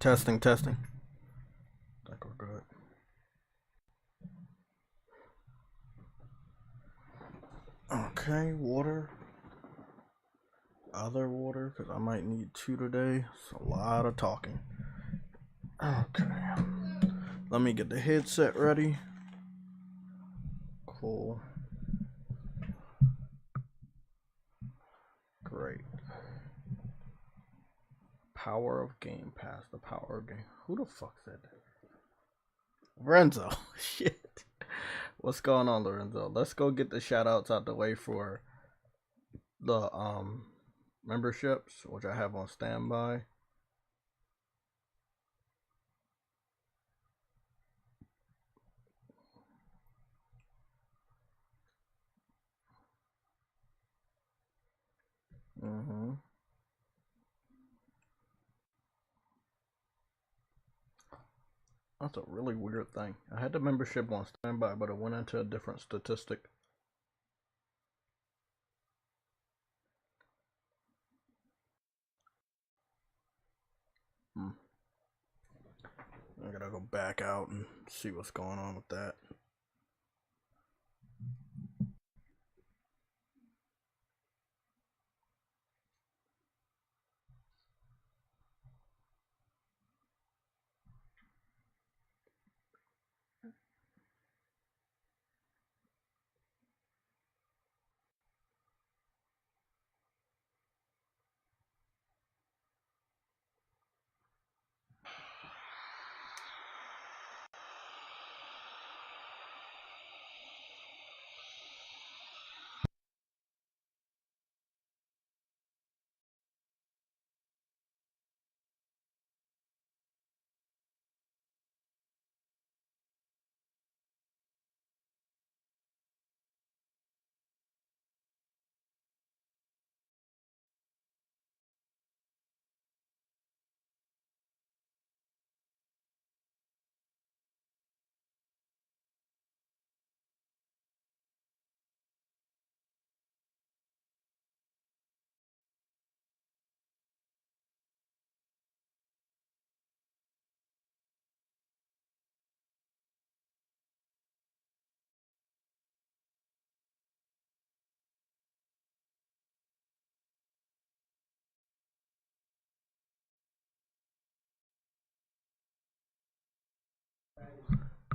Testing, testing. I think we're good. Okay, water. Other water, because I might need 2 today. It's a lot of talking. Okay. Let me get the headset ready. Cool. Great. Power of Game Pass. The power of game. Who the fuck said that? Lorenzo. Shit. What's going on, Lorenzo? Let's go get the shoutouts out the way for the memberships, which I have on standby. That's a really weird thing. I had the membership on standby, but it went into a different statistic. I gotta go back out and see what's going on with that.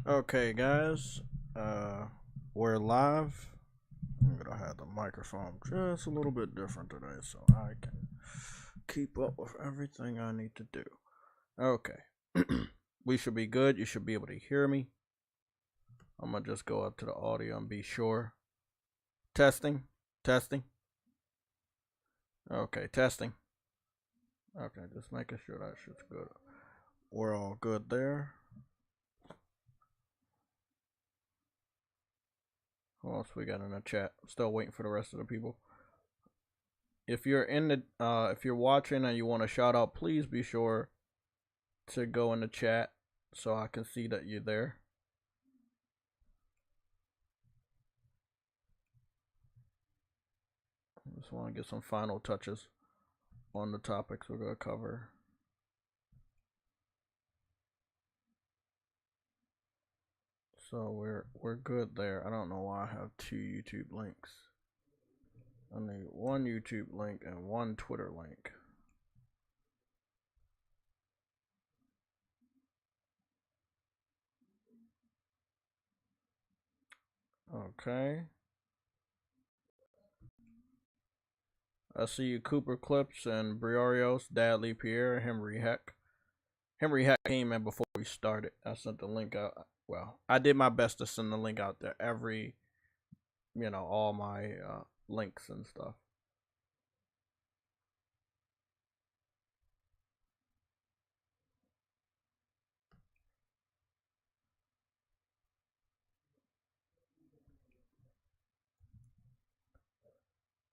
Okay, guys, we're live. I'm gonna have the microphone just a little bit different today so I can keep up with everything I need to do. Okay, we should be good. You should be able to hear me. I'm gonna just go up to the audio and be sure. Testing, testing. Okay, testing. Okay, just making sure that shit's good. We're all good there. What else we got in the chat? Still waiting for the rest of the people. If you're in the if you're watching and you want to shout out, please be sure to go in the chat so I can see that you're there. I just want to get some final touches on the topics we're gonna cover. So we're good there. I don't know why I have 2 YouTube links. I need 1 YouTube link and 1 Twitter link. Okay. I see you, Cooper Clips and Briarios, Dadley Pierre, Henry Heck. Henry Heck came in before we started. I sent the link out. Well, I did my best to send the link out there every, all my links and stuff.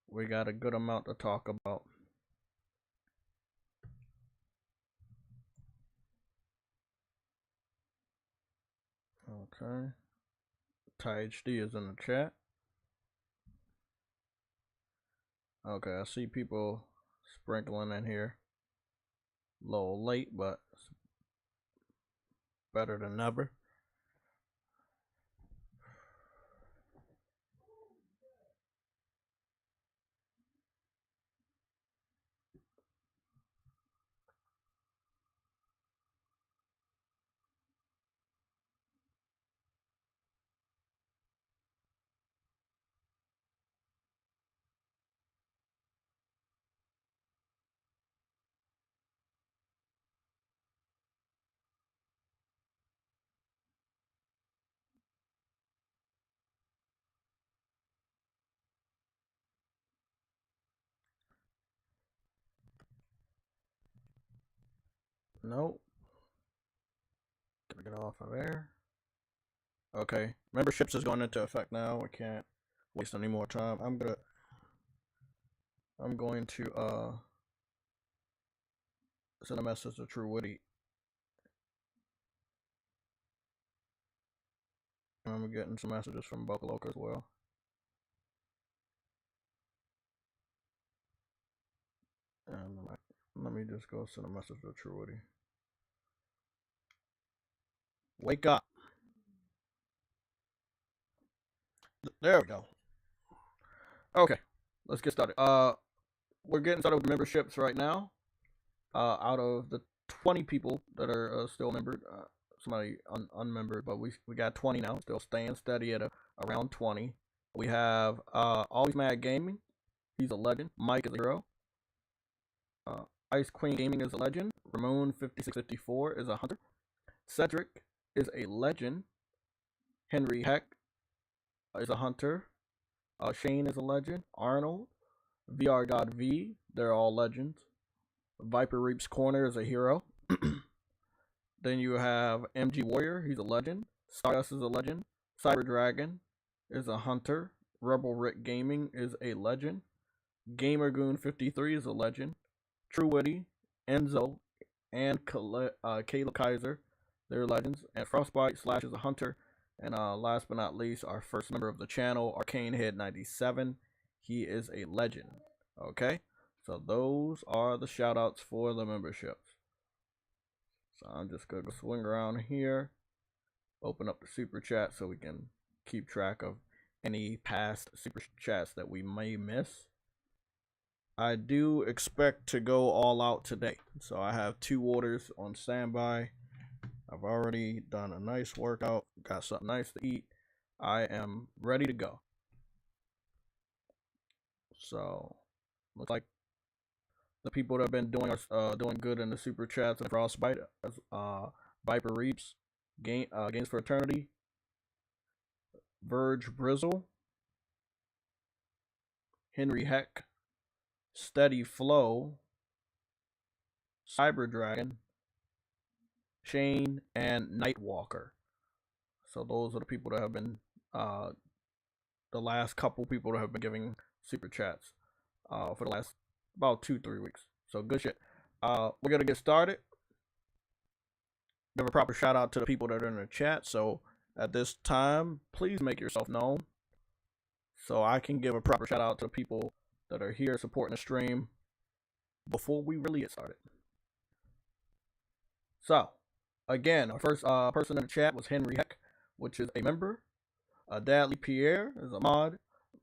We got a good amount to talk about. Okay. Ty HD is in the chat. Okay, I see people sprinkling in here. A little late, but better than never. Nope. Gonna get off of there. Okay, memberships is going into effect now. We can't waste any more time. I'm going to send a message to True Witty. I'm getting some messages from Buckaloka as well. And let me just go send a message to True Witty. Wake up. There we go. Okay, let's get started. We're getting started with memberships right now. Out of the 20 people that are still membered, somebody unmembered, but we got 20 now, still staying steady at around 20. We have Always Mad Gaming. He's a legend. Mike is a hero. Ice Queen Gaming is a legend. Ramon 5654 is a hunter. Cedric is a legend. Henry Heck is a hunter. Shane is a legend. Arnold, VR God V, they're all legends. Viper Reaps Corner is a hero. Then you have MG Warrior, he's a legend. Stardust is a legend. Cyber Dragon is a hunter. Rebel Rick Gaming is a legend. Gamergoon 53 is a legend. True Witty, Enzo, and Kayla Kaiser, they're legends. And Frostbite Slash is a hunter. And last but not least, our first member of the channel, Arcane Head 97, he is a legend. Okay, so those are the shoutouts for the memberships. So I'm just gonna swing around here, open up the super chat so we can keep track of any past super chats that we may miss. I do expect to go all out today, so I have 2 orders on standby. I've already done a nice workout, got something nice to eat. I am ready to go. So, looks like the people that have been doing good in the super chats and Frostbite, Viper Reaps, Games for Eternity, Verge Brizzle, Henry Heck, Steady Flow, Cyber Dragon, Shane, and Nightwalker. So those are the people that have been the last couple people that have been giving super chats for the last about 2-3 weeks. So good shit. We're gonna get started. Give a proper shout out to the people that are in the chat. So at this time, please make yourself known so I can give a proper shout out to the people that are here supporting the stream before we really get started. So again, our first person in the chat was Henry Heck, which is a member. Dadley Pierre is a mod.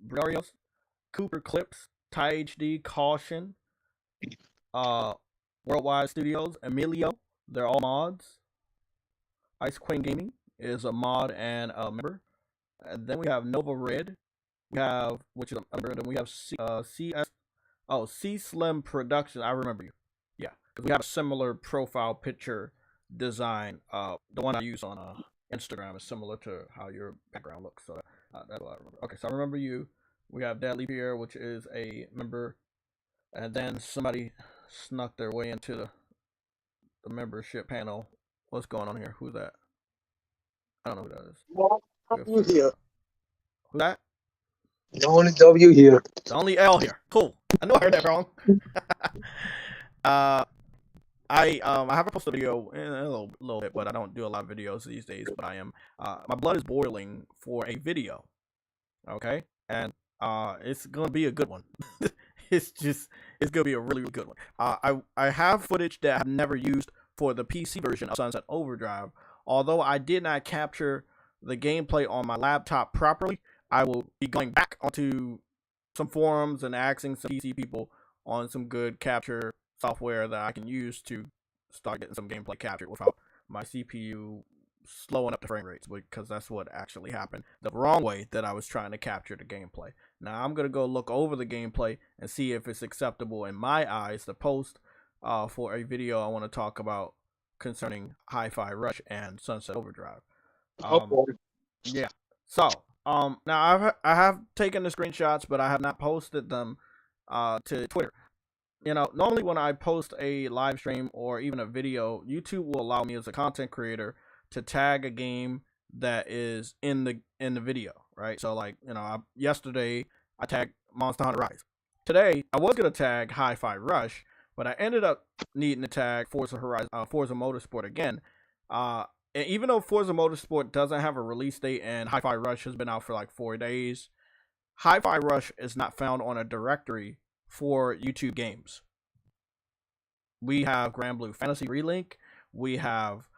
Brarios, Cooper Clips, Ty HD, Caution, Worldwide Studios, Emilio, they're all mods. Ice Queen Gaming is a mod and a member. And then we have Nova Red, which is a member. Then we have C Slim Production. I remember you. Yeah, because we have a similar profile picture design. The one I use on Instagram is similar to how your background looks. So that's what I remember. Okay, so I remember you. We have Deadly Pierre, which is a member. And then somebody snuck their way into the membership panel. What's going on here? Who's that? I don't know who that is. W here. Who's that? The only W here. The only L here. Cool. I know I heard that wrong. I haven't posted a video in a little bit, but I don't do a lot of videos these days. But I am. My blood is boiling for a video. Okay, and it's gonna be a good one. it's gonna be a really, really good one. I have footage that I've never used for the PC version of Sunset Overdrive although I did not capture the gameplay on my laptop properly, I will be going back onto some forums and asking some PC people on some good capture software that I can use to start getting some gameplay captured without my CPU slowing up the frame rates, because that's what actually happened the wrong way that I was trying to capture the gameplay. Now I'm gonna go look over the gameplay and see if it's acceptable in my eyes to post for a video I want to talk about concerning Hi-Fi Rush and Sunset Overdrive. Yeah. So now I have taken the screenshots, but I have not posted them to Twitter. Normally when I post a live stream or even a video, YouTube will allow me as a content creator to tag a game that is in the video, right? So like, yesterday I tagged Monster Hunter Rise. Today I was gonna tag Hi-Fi Rush, but I ended up needing to tag Forza Motorsport again. And even though Forza Motorsport doesn't have a release date and Hi-Fi Rush has been out for like 4 days, Hi-Fi Rush is not found on a directory for YouTube games. We have Grand Blue Fantasy Relink. We have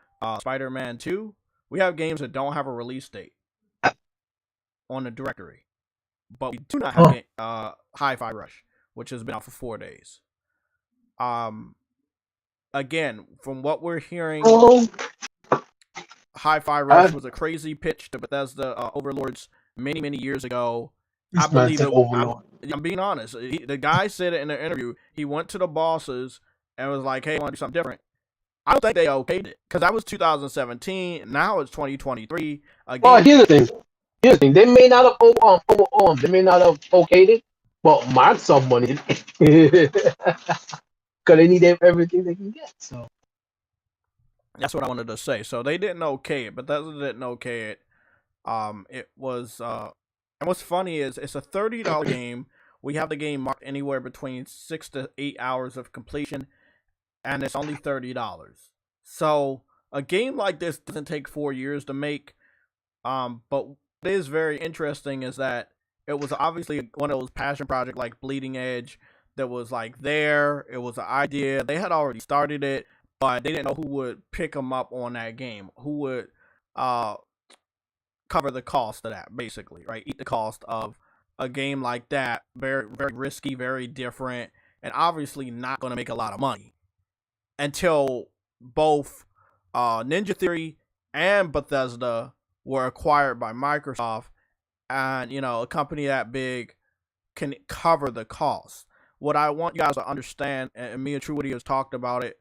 Spider-Man 2. We have games that don't have a release date on the directory. But we do not have Hi-Fi Rush, which has been out for 4 days. Again, from what we're hearing, Hi-Fi Rush was a crazy pitch to Bethesda overlords many years ago. I believe it. I'm being honest. The guy said it in the interview. He went to the bosses and was like, "Hey, I want to do something different." I don't think they okayed it, because that was 2017. Now it's 2023. Well, here's the thing. They may not have they may not have okayed it, but Microsoft money because they need everything they can get. So that's what I wanted to say. So they didn't okay it, but Bethesda didn't okay it. It was and what's funny is it's a $30 game. We have the game marked anywhere between 6 to 8 hours of completion, and it's only $30. So a game like this doesn't take 4 years to make. But what is very interesting is that it was obviously one of those passion projects like Bleeding Edge that was like there. It was an idea. They had already started it, but they didn't know who would pick them up on that game. Who would cover the cost of that, basically, right? Eat the cost of a game like that. Very, very risky, very different, and obviously not going to make a lot of money until both Ninja Theory and Bethesda were acquired by Microsoft, and a company that big can cover the cost. What I want you guys to understand, and me and True Woody has talked about it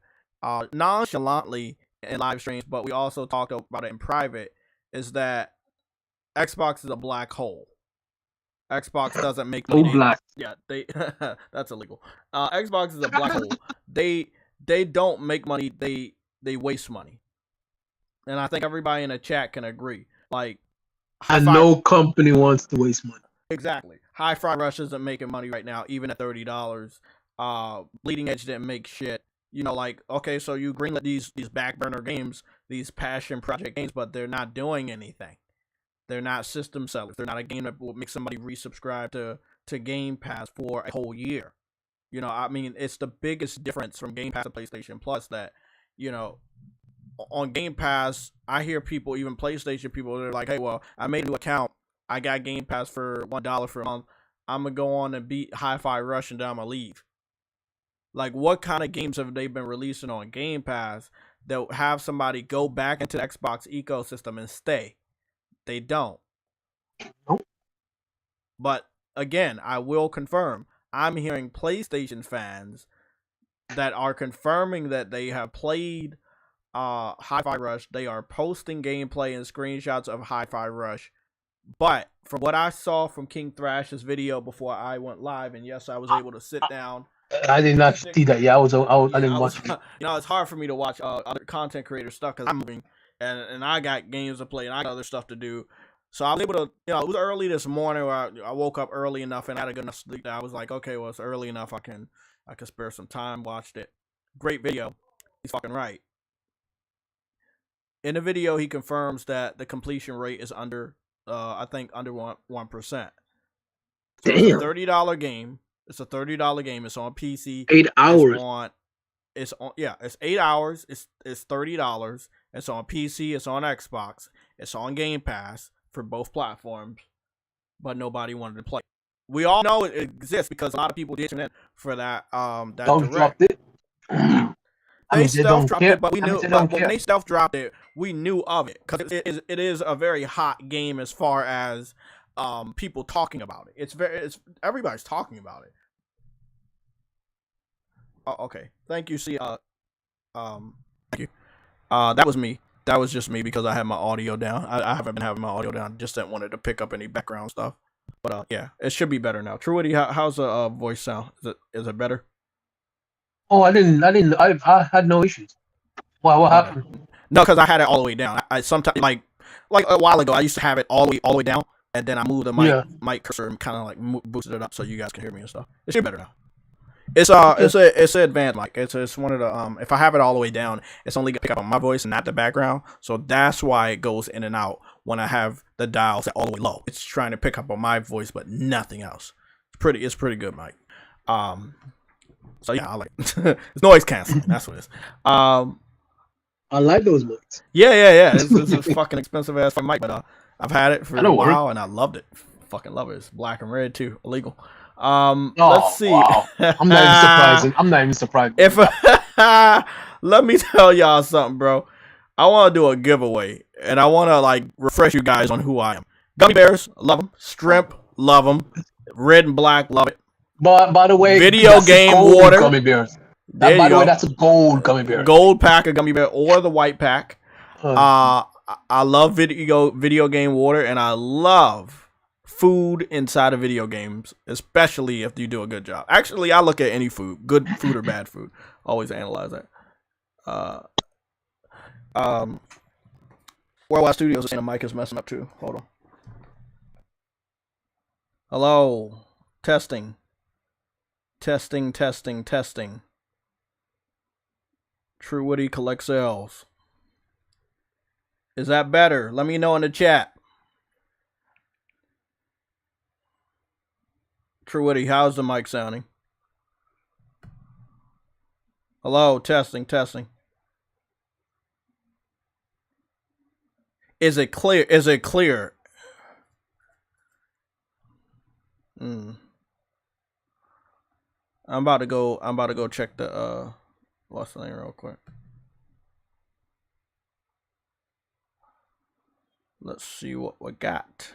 nonchalantly in live streams, but we also talked about it in private, is that Xbox is a black hole. Xbox doesn't make money. black. Yeah, they that's illegal. Xbox is a black hole. They don't make money. They waste money, and I think everybody in the chat can agree. Like, and no company wants to waste money. Exactly. Hi-Fi Rush isn't making money right now, even at $30. Bleeding Edge didn't make shit. Okay, so you greenlit these back burner games, these passion project games, but they're not doing anything. They're not system sellers. They're not a game that will make somebody resubscribe to Game Pass for a whole year. It's the biggest difference from Game Pass to PlayStation Plus that, on Game Pass, I hear people, even PlayStation people, they're like, "Hey, well, I made a new account. I got Game Pass for $1 for a month. I'm going to go on and beat Hi-Fi Rush and then I'm going to leave." Like, what kind of games have they been releasing on Game Pass that have somebody go back into the Xbox ecosystem and stay? They don't. Nope. But again, I will confirm, I'm hearing PlayStation fans that are confirming that they have played Hi-Fi Rush. They are posting gameplay and screenshots of Hi-Fi Rush. But from what I saw from King Thrash's video before I went live, and yes, I was able to sit down. I did not see that. Yeah, I didn't watch it. It's hard for me to watch other content creator stuff because I'm moving, and I got games to play and I got other stuff to do. So I was able to, it was early this morning where I woke up early enough and I had a good enough sleep that I was like, okay, well, it's early enough. I can spare some time, watched it. Great video. He's fucking right. In the video, he confirms that the completion rate is under 1%. So it's a $30 game. It's a $30 game. It's on PC. 8 hours. It's on. Yeah, it's 8 hours. It's $30. It's on PC. It's on Xbox. It's on Game Pass for both platforms. But nobody wanted to play. We all know it exists because a lot of people did tune in for that. That Don't direct. drop it. They stealth dropped it, but we knew. But when they stealth dropped it, we knew of it because it is a very hot game as far as people talking about it. It's everybody's talking about it. Oh, okay, thank you. See, thank you. That was me. That was just me because I had my audio down. I haven't been having my audio down. Just didn't wanted to pick up any background stuff. But yeah, it should be better now. Truity, how's the voice sound? Is it better? Oh, I had no issues. Wow, what happened? No, because I had it all the way down. I sometimes like a while ago, I used to have it all the way down, and then I moved the mic cursor and kind of like boosted it up so you guys can hear me and stuff. It should be better now. It's an advanced mic. It's one of the if I have it all the way down, it's only gonna pick up on my voice and not the background. So that's why it goes in and out when I have the dial set all the way low. It's trying to pick up on my voice, but nothing else. It's pretty good, mic. So yeah, I like it. It's noise canceling. That's what it is. I like those mics. Yeah. It's a fucking expensive ass mic, but I've had it for a while and I loved it. Fucking love it. It's black and red too. Illegal. Let's see. Wow. I'm not even surprised. If let me tell y'all something, bro. I want to do a giveaway, and I want to like refresh you guys on who I am. Gummy bears, love them. Shrimp, love them. Red and black, love it. But by the way, video game water. Gummy bears. By the way, that's a gold gummy bear. Gold pack of gummy bear or the white pack. I love video game water, and I love food inside of video games, especially if you do a good job. Actually, I look at any food, good food or bad food. Always analyze that. Worldwide Studios is saying the mic is messing up too. Hold on. Hello. Testing. True Woody collects L's. Is that better? Let me know in the chat. True Woody, how's the mic sounding? Hello, testing. Is it clear? I'm about to go check the what's the name real quick. Let's see what we got.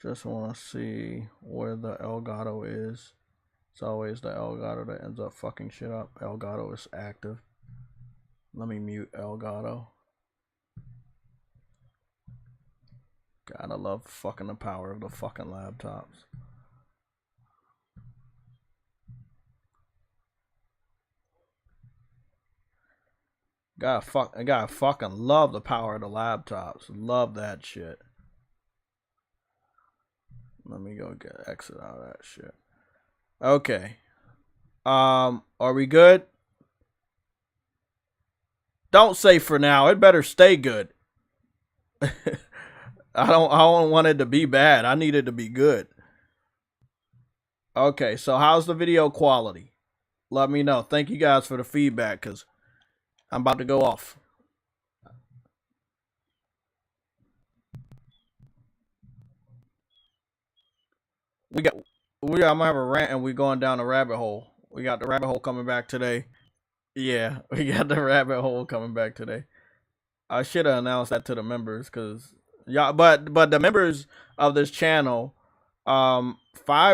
Just want to see where the Elgato is. It's always the Elgato that ends up fucking shit up. Elgato is active. Let me mute Elgato. God, I love fucking the power of the fucking laptops. I gotta fucking love the power of the laptops. Love that shit. Let me go exit out of that shit. Okay. Are we good? Don't say for now. It better stay good. I don't want it to be bad. I need it to be good. Okay, so how's the video quality? Let me know. Thank you guys for the feedback, because I'm about to go off. I'm gonna have a rant and we're going down a rabbit hole. We got the rabbit hole coming back today. Yeah, we got the rabbit hole coming back today. I should have announced that to the members, because yeah, but the members of this channel, 5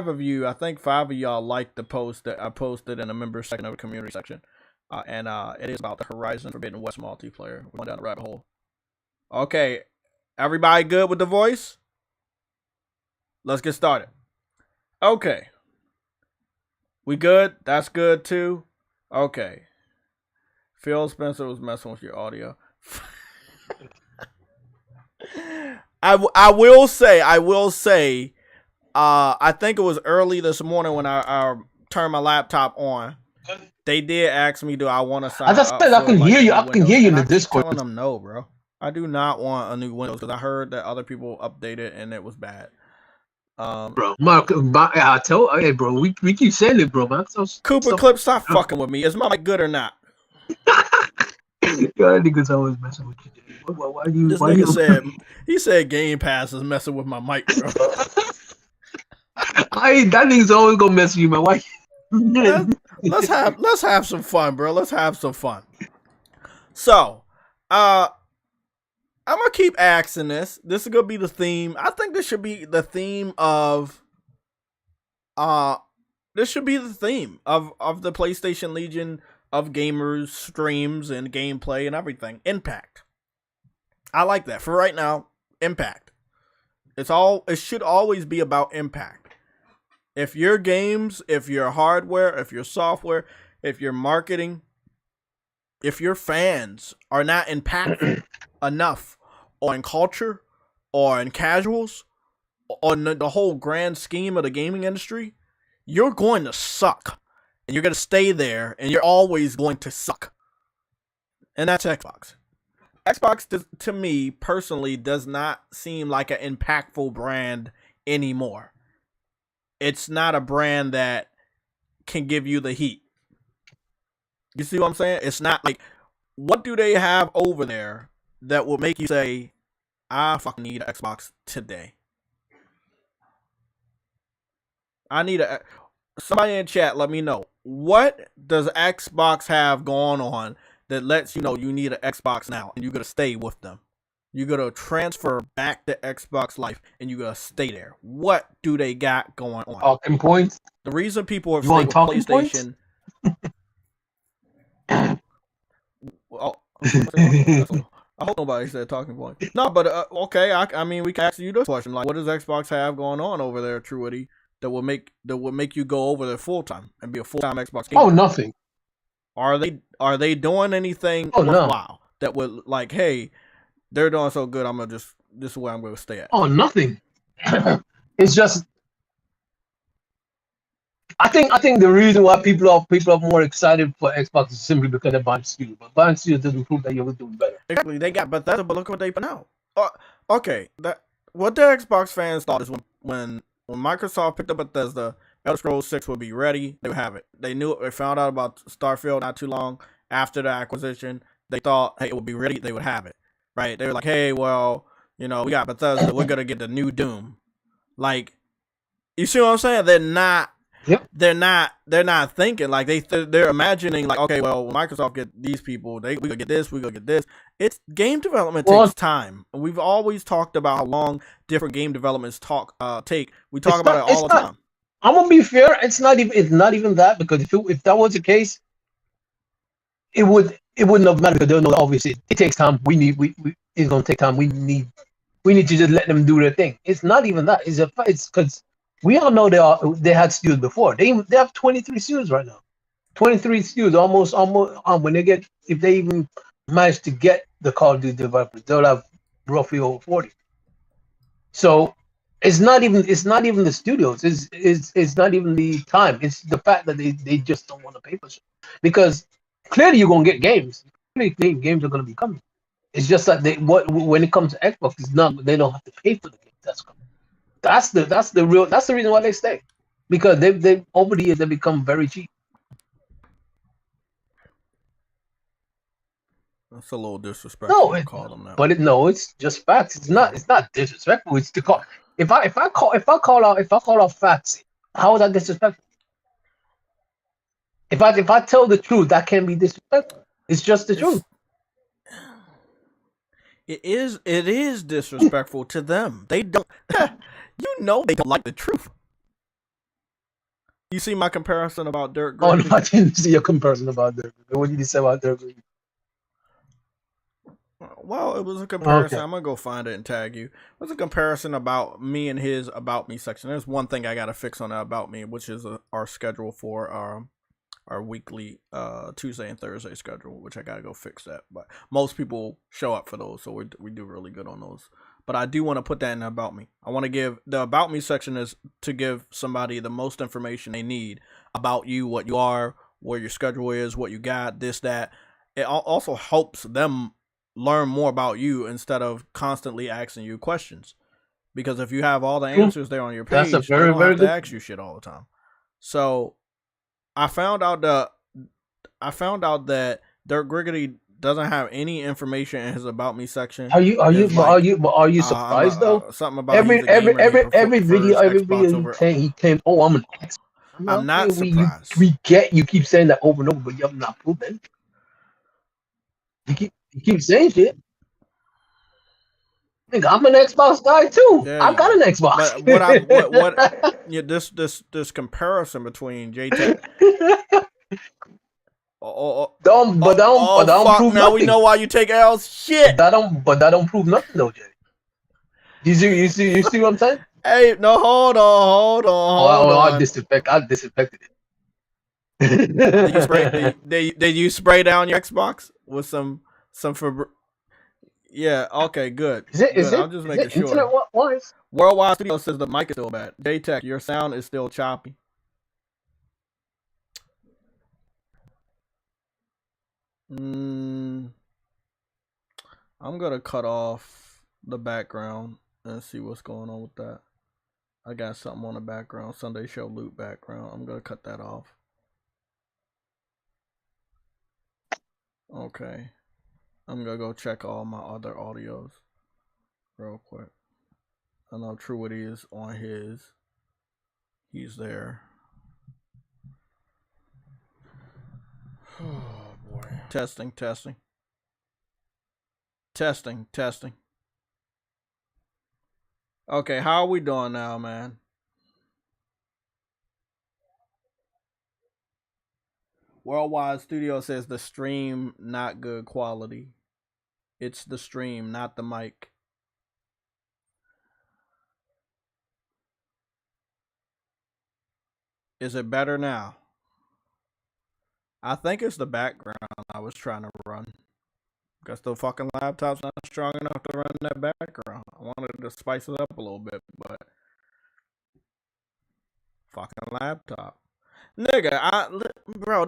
of you, I think 5 of y'all liked the post that I posted in the members section of the community section. And it is about the Horizon Forbidden West multiplayer. We're going down the rabbit hole. Okay, everybody good with the voice? Let's get started. Okay. We good? That's good too? Okay. Phil Spencer was messing with your audio. I will say, I think it was early this morning when I turned my laptop on, They did ask me, do I want to sign As I up said, I for can like hear you. new I can Windows? hear you in And the I keep Discord. telling them no, bro. I do not want a new Windows because I heard that other people updated and it was bad. Bro, Mark, hey, bro, we keep saying it, bro, man. Cooper Clip, stop fucking with me. Is my mic good or not? God, niggas always messing with you. Why you? This nigga said he said Game Pass is messing with my mic, bro. That nigga's always gonna mess with you, man. Why? let's have some fun, bro. Let's have some fun. So, I'm gonna keep asking this. This is gonna be the theme. I think this should be the theme of this should be the theme of the PlayStation Legion of gamers streams and gameplay and everything. Impact. I like that. For right now, impact. It should always be about impact. If your games, if your hardware, if your software, if your marketing, if your fans are not impactful enough on culture or in casuals, on the whole grand scheme of the gaming industry, you're going to suck. And you're going to stay there, and you're always going to suck. And that's Xbox. Xbox, to me, personally, does not seem like an impactful brand anymore. It's not a brand that can give you the heat. You see what I'm saying? It's not like, what do they have over there that will make you say, I fucking need an Xbox today? I need somebody in chat, let me know. What does Xbox have going on that lets you know you need an Xbox now and you're going to stay with them? You're going to transfer back to Xbox life and you're going to stay there. What do they got going on? Talking points? The reason people have stayed with PlayStation... I hope nobody said talking point. No, but okay, I mean, we can ask you this question. Like, what does Xbox have going on over there, Truity, that will make you go over there full time and be a full time Xbox gamer? Oh, nothing. Are they doing anything worthwhile that would, like, hey, they're doing so good, this is where I'm gonna stay at? Oh, nothing. It's just, I think the reason why people are more excited for Xbox is simply because they're buying studios. But buying studios doesn't prove that you're doing better. Exactly, they got Bethesda, but look what they put out. Okay, what the Xbox fans thought is when Microsoft picked up Bethesda, Elder Scrolls 6 would be ready. They would have it. They knew it. They found out about Starfield not too long after the acquisition. They thought, hey, it would be ready. They would have it, right? They were like, hey, well, we got Bethesda. We're gonna get the new Doom. Like, you see what I'm saying? They're not. Yep. They're not thinking like they're imagining like, okay, well, when Microsoft get these people, we gonna get this, we gonna get this. It's game development takes time. We've always talked about how long different game developments take. We talk about it all the time. I'm gonna be fair. It's not even that, because if that was the case, it wouldn't have mattered, because they'll know obviously it takes time. It's gonna take time. We need to just let them do their thing. It's not even that. It's because we all know they had studios before. They have 23 studios right now. 23 studios, almost if they even manage to get the Call of Duty developers, they'll have roughly over 40. So it's not even the studios. It's not even the time. It's the fact that they just don't want to pay for shit. Because clearly you're gonna get games. Clearly games are gonna be coming. It's just that when it comes to Xbox, they don't have to pay for the games that's coming. That's the reason why they stay, because they over the years they become very cheap. That's a little disrespectful. It's just facts. It's not disrespectful. It's to call. If I call out facts, how is that disrespectful? If I tell the truth, that can't be disrespectful. It's just the truth. It is disrespectful to them. They don't. They don't like the truth. You see my comparison about Dirk Gravy? Oh, no, I didn't see your comparison about Dirk Gravy. What did you say about Dirk Gravy? Well, it was a comparison. Okay. I'm going to go find it and tag you. It was a comparison about me and his About Me section. There's one thing I got to fix on that About Me, which is our schedule for our weekly Tuesday and Thursday schedule, which I got to go fix that. But most people show up for those, so we do really good on those. But I do want to put that in the About Me. I want to give the About Me section is to give somebody the most information they need about you, what you are, where your schedule is, what you got, this, that. It also helps them learn more about you instead of constantly asking you questions. Because if you have all the answers there on your That's a page, they very, don't very have to good. ask you shit all the time. So I found out that Dirk Griggity doesn't have any information in his about me section. Are you surprised though? Something about he's a gamer. Every video Xbox over. he claimed, oh, I'm an Xbox. I'm not surprised. We keep saying that over and over, but you have not proven. You keep saying shit. Nigga, I'm an Xbox guy too. I got an Xbox. But this comparison between JTech. Don't prove now nothing. We know why you take L's. Shit. That don't prove nothing though, Jay. You see what I'm saying? Hey, no, hold on. I disinfected it. Did you spray down your Xbox with some yeah, okay, good. I'm just making sure. Internet wise? Worldwide Studio says the mic is still bad. JTech, your sound is still choppy. I'm gonna cut off the background and see what's going on with that. I got something on the background, Sunday Show loop background. I'm gonna cut that off. Okay. I'm gonna go check all my other audios real quick. I know Truity is on his. He's there. Oh boy. Testing. Okay, how are we doing now, man? Worldwide Studio says the stream not good quality. It's the stream, not the mic. Is it better now? I think it's the background I was trying to run. Because the fucking laptop's not strong enough to run that background. I wanted to spice it up a little bit, but fucking laptop. Nigga, bro,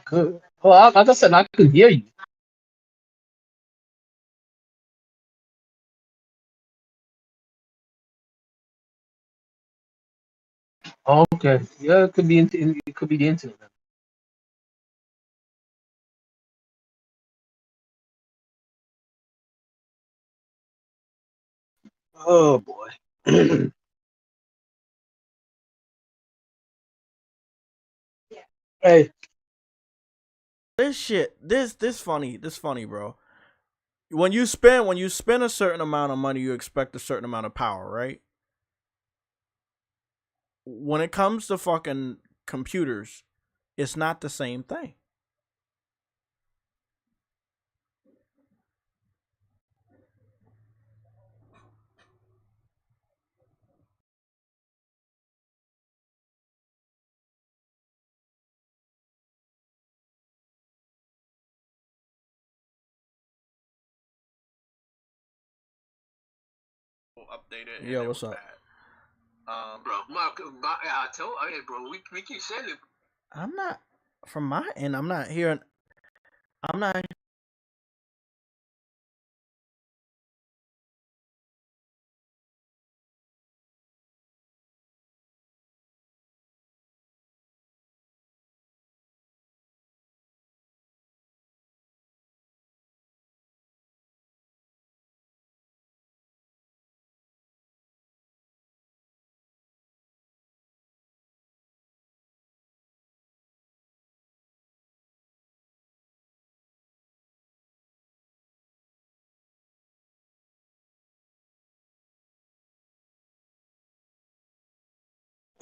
Good. Well, like I said, I could hear you. Okay. Yeah, it could be. It could be the internet. Oh boy. Hey, This shit, this funny, bro. When you spend a certain amount of money, you expect a certain amount of power, right? When it comes to fucking computers, it's not the same thing. Updated. Yeah, what's up? Bro, Mark, I told, hey, bro, we keep saying it. I'm not from my end. I'm not hearing. I'm not.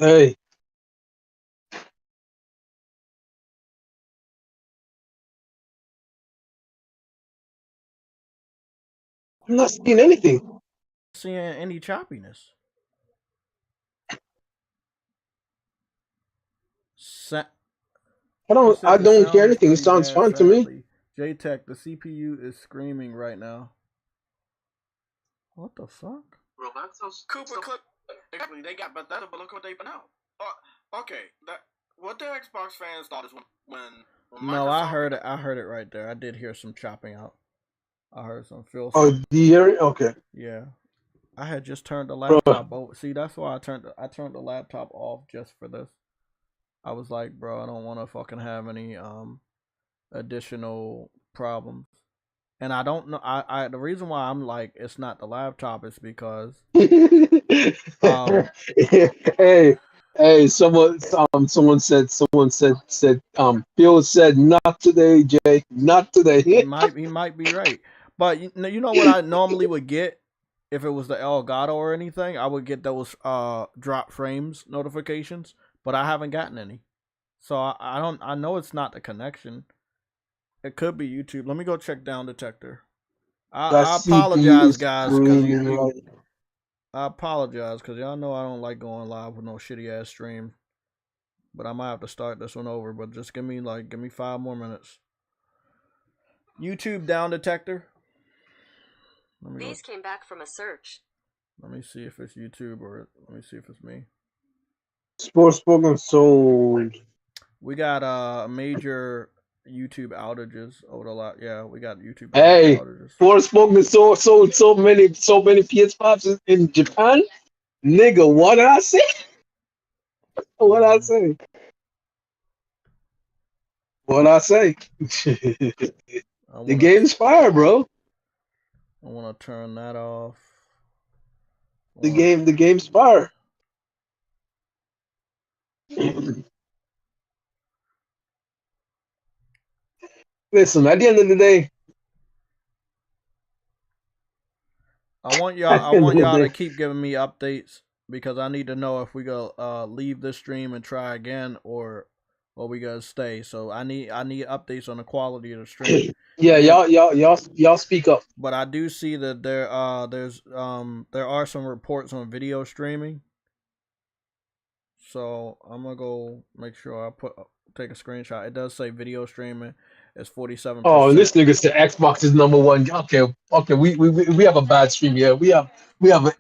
hey. I'm not seeing anything. Seeing any choppiness. I He don't. said I the don't hear sound is anything. It pretty sounds bad, fine to me. sadly. JTech, the CPU is screaming right now. What the fuck? Cooper Clip. Exactly, they got Bethesda, but look what they put out. Okay, that what the Xbox fans thought is when No, I Microsoft. heard it. I heard it right there. I did hear some chopping out. I heard some filth. Oh, do you hear it? Okay. Yeah, I had just turned the Bro. laptop over. See, that's why I turned the laptop off just for this. I was like, bro, I don't want to fucking have any additional problems. And I don't know. I the reason why I'm like it's not the laptop is because Hey, hey, someone said, Bill said, not today, Jay, not today. he might be right. But you know what I normally would get if it was the Elgato or anything, I would get those drop frames notifications, but I haven't gotten any. So I don't. I know it's not the connection. It could be YouTube. Let me go check Down Detector. That I CPU apologize, is guys, because screaming right. I apologize because y'all know I don't like going live with no shitty ass stream. But I might have to start this one over. But just give me 5 more minutes. YouTube Down Detector. These came back from a search. Let me see if it's YouTube or let me see if it's me. Sports spoken sold. We got major YouTube outages over the lot. Yeah, we got YouTube Hey, outages. sports spoken sold so many PS5s in Japan. Nigga, what did I say? What I say? What I say? The game's fire, bro. I want to turn that off. The game's fire. Listen, at the end of the day, I want y'all to keep giving me updates because I need to know if we go leave this stream and try again or we gotta stay. So I need updates on the quality of the stream. Yeah, then, y'all speak up. But I do see that there are some reports on video streaming. So I'm gonna go make sure I take a screenshot. It does say video streaming. is 47%. Oh, this nigga said Xbox is number one. Okay, okay, we have a bad stream here. We have a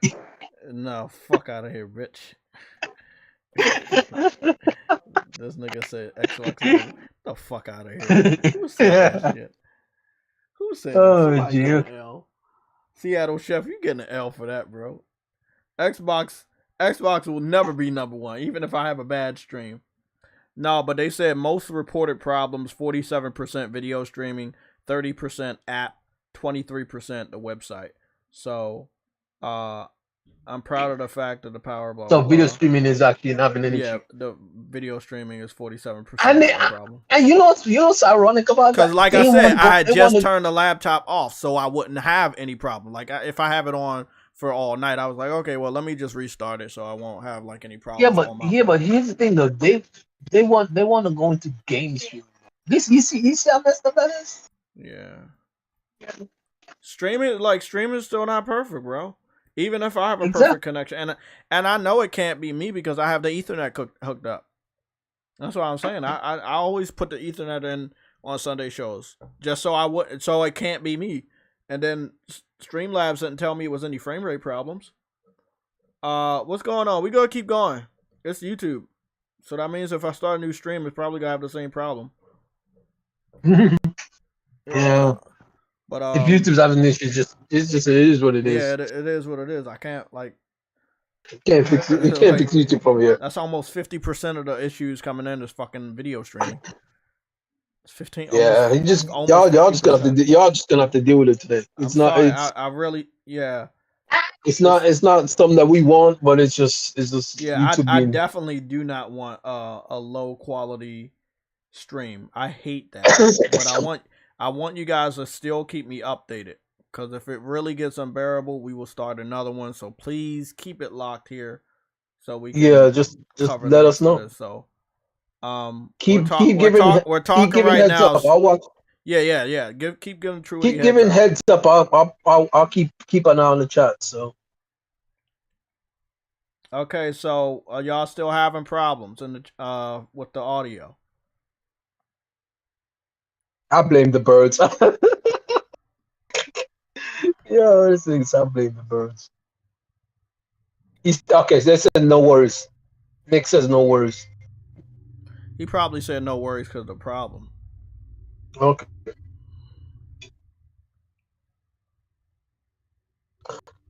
No, fuck out of here, bitch. This nigga said Xbox number. The fuck out of here. Who said that shit? Who said that? Oh, Somebody gee. get an L. Seattle Chef, you getting an L for that, bro. Xbox will never be number one, even if I have a bad stream. No, but they said most reported problems, 47% video streaming, 30% app, 23% the website. So, I'm proud of the fact that the power blah, So blah, video blah. streaming is actually not having an Yeah, issue. the video streaming is 47% And the problem. and you know what's ironic about that? Because like I said, I had just turned the laptop off, so I wouldn't have any problem. Like if I have it on for all night, I was like, okay, well, let me just restart it so I won't have like any problems. But here's the thing though, they want to go into game streaming. You see how messed up that is? Yeah. Streaming is still not perfect, bro. Even if I have a perfect connection, and I know it can't be me because I have the Ethernet hooked up. That's what I'm saying. I always put the Ethernet in on Sunday shows just so it can't be me. And then Streamlabs didn't tell me it was any frame rate problems. What's going on? We gotta keep going. It's YouTube, so that means if I start a new stream, it's probably gonna have the same problem. Yeah. But if YouTube's having issues, it is what it is. Yeah, it is what it is. I can't can't fix YouTube from here. That's almost 50% of the issues coming in is fucking video streaming. It's 15. Yeah, y'all just gonna have to deal with it today. It's not. Sorry, I really It's not something that we want, but it's just yeah. I definitely do not want a low quality stream. I hate that, but I want you guys to still keep me updated, because if it really gets unbearable, we will start another one. So please keep it locked here, so we can just let us know. So keep giving we're talking right heads now. Up. I'll watch. Yeah. Keep giving True. Keep giving heads up. I'll keep an eye on the chat. So. Okay, so are y'all still having problems in the with the audio? I blame the birds. Yeah, these things. I blame the birds. Okay. So they said no worries. Nick says no worries. He probably said no worries because of the problem. Okay.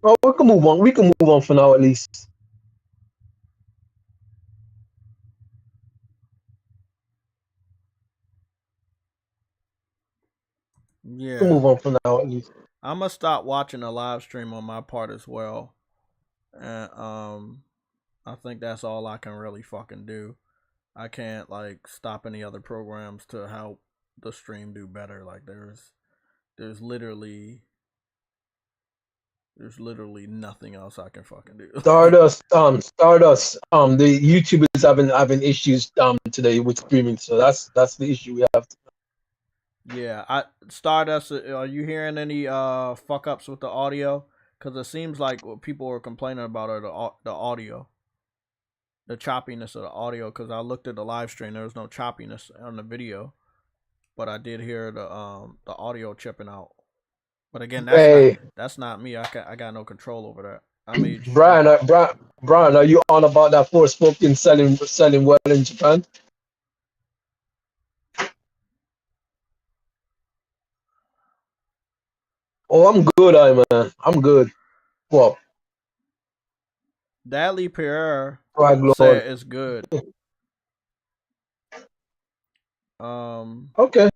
Well, we can move on. We can move on for now, at least. Yeah. We'll move on for now, at least. I'm gonna stop watching the live stream on my part as well, and I think that's all I can really fucking do. I can't stop any other programs to help the stream do better. Like there's literally nothing else I can fucking do. Stardust. The YouTube is having issues today with streaming, so that's the issue we have. Yeah, Stardust. Are you hearing any fuck ups with the audio? Because it seems like what people are complaining about are the audio, the choppiness of the audio. Because I looked at the live stream, there was no choppiness on the video, but I did hear the audio chipping out. But again, that's not me. I got no control over that. I mean, Brian, are you on about that Forspoken selling well in Japan? Oh, I'm good, man. I'm good. What? Dadley Pierre Right, said it's good. Okay.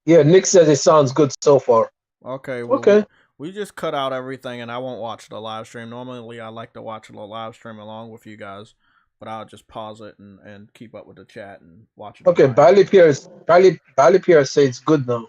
Yeah, Nick says it sounds good so far. Okay. Well, okay. We just cut out everything, and I won't watch the live stream. Normally, I like to watch the live stream along with you guys, but I'll just pause it and keep up with the chat and watch it. Okay, Bally Pierre says it's good now.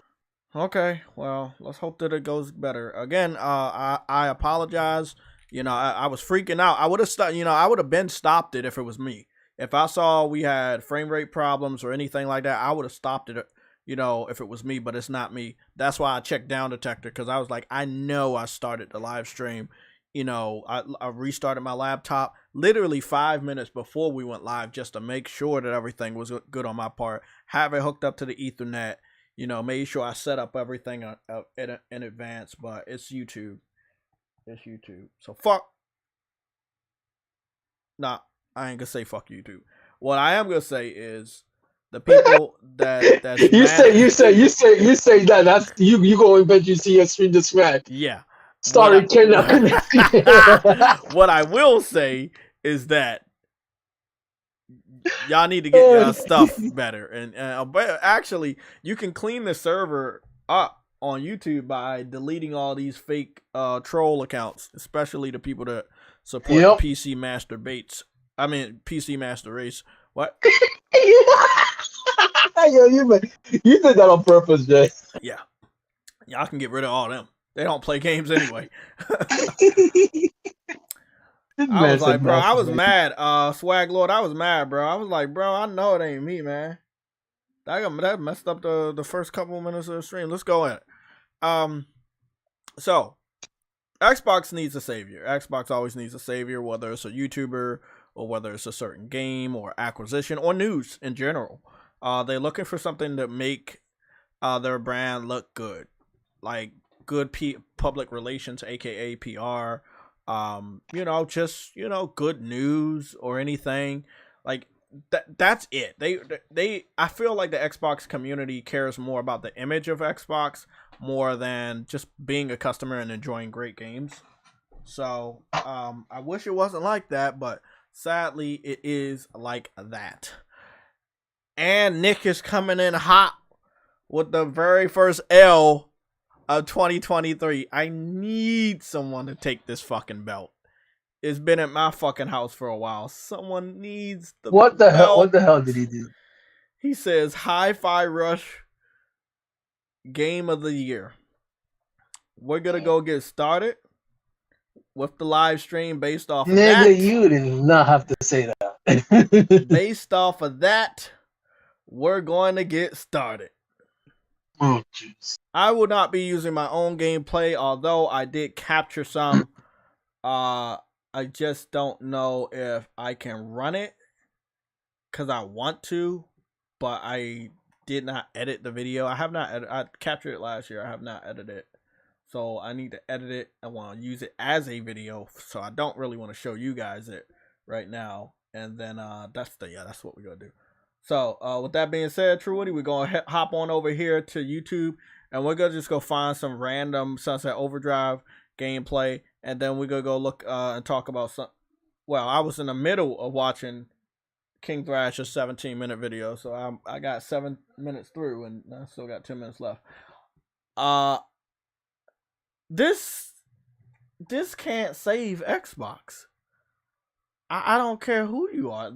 Okay, well, let's hope that it goes better. Again, I apologize. I was freaking out. I would have I would have been stopped it if it was me. If I saw we had frame rate problems or anything like that, I would have stopped it. If it was me, but it's not me. That's why I checked Down Detector, because I was like, I know I started the live stream. I restarted my laptop literally 5 minutes before we went live just to make sure that everything was good on my part. Have it hooked up to the Ethernet. made sure I set up everything in advance. But it's YouTube. It's YouTube. So fuck. Nah, I ain't gonna say fuck YouTube. What I am gonna say is the people that's you mad say that that's you go eventually see your stream the smack. yeah. Sorry, cannot connect. What I will say is that y'all need to get y'all stuff better, and but actually, you can clean the server up on YouTube by deleting all these fake troll accounts, especially the people that support the PC Master Bates. I mean PC Master Race. What? Yo, you did that on purpose, Jay. Yeah, y'all can get rid of all them. They don't play games anyway. I was like, bro, I was mad. Swag Lord, I was mad, bro. I was like, bro, I know it ain't me, man. That messed up the first couple minutes of the stream. Let's go in. So Xbox needs a savior. Xbox always needs a savior, whether it's a YouTuber or whether it's a certain game or acquisition or news in general. They're looking for something to make their brand look good, like good public relations, aka PR. Just good news or anything like that. That's it. I feel like the Xbox community cares more about the image of Xbox more than just being a customer and enjoying great games. So I wish it wasn't like that, but sadly it is like that. And Nick is coming in hot with the very first L of 2023. I need someone to take this fucking belt. It's been at my fucking house for a while. Someone needs the What the belt. hell? What the hell did he do? He says Hi-Fi Rush Game of the Year. We're gonna go get started with the live stream based off of that. Nigga, you did not have to say that. Based off of that, we're going to get started. Oh, jeez. I will not be using my own gameplay, although I did capture some. I just don't know if I can run it because I want to, but I did not edit the video. I have not I captured it last year. I have not edited it. So I need to edit it. I want to use it as a video, so I don't really want to show you guys it right now. And then that's what we're gonna do. So with that being said, True Woody, we're gonna hop on over here to YouTube, and we're gonna just go find some random Sunset Overdrive gameplay, and then we're gonna go look and talk about some. Well, I was in the middle of watching King Thrasher's 17-minute video, so I got 7 minutes through, and I still got 10 minutes left. This can't save Xbox. I don't care who you are.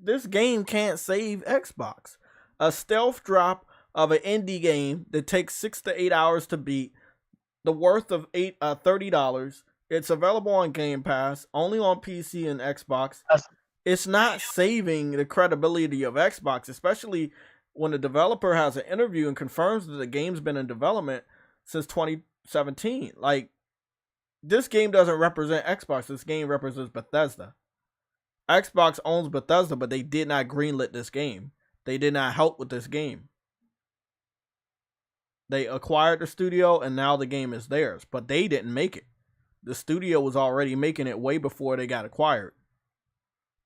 This game can't save Xbox. A stealth drop of an indie game that takes 6 to 8 hours to beat, the worth of $30. It's available on Game Pass, only on PC and Xbox. It's not saving the credibility of Xbox, especially when the developer has an interview and confirms that the game's been in development since 2017. Like, this game doesn't represent Xbox. This game represents Bethesda. Xbox owns Bethesda, but they did not greenlit this game. They did not help with this game. They acquired the studio, and now the game is theirs, but they didn't make it. The studio was already making it way before they got acquired.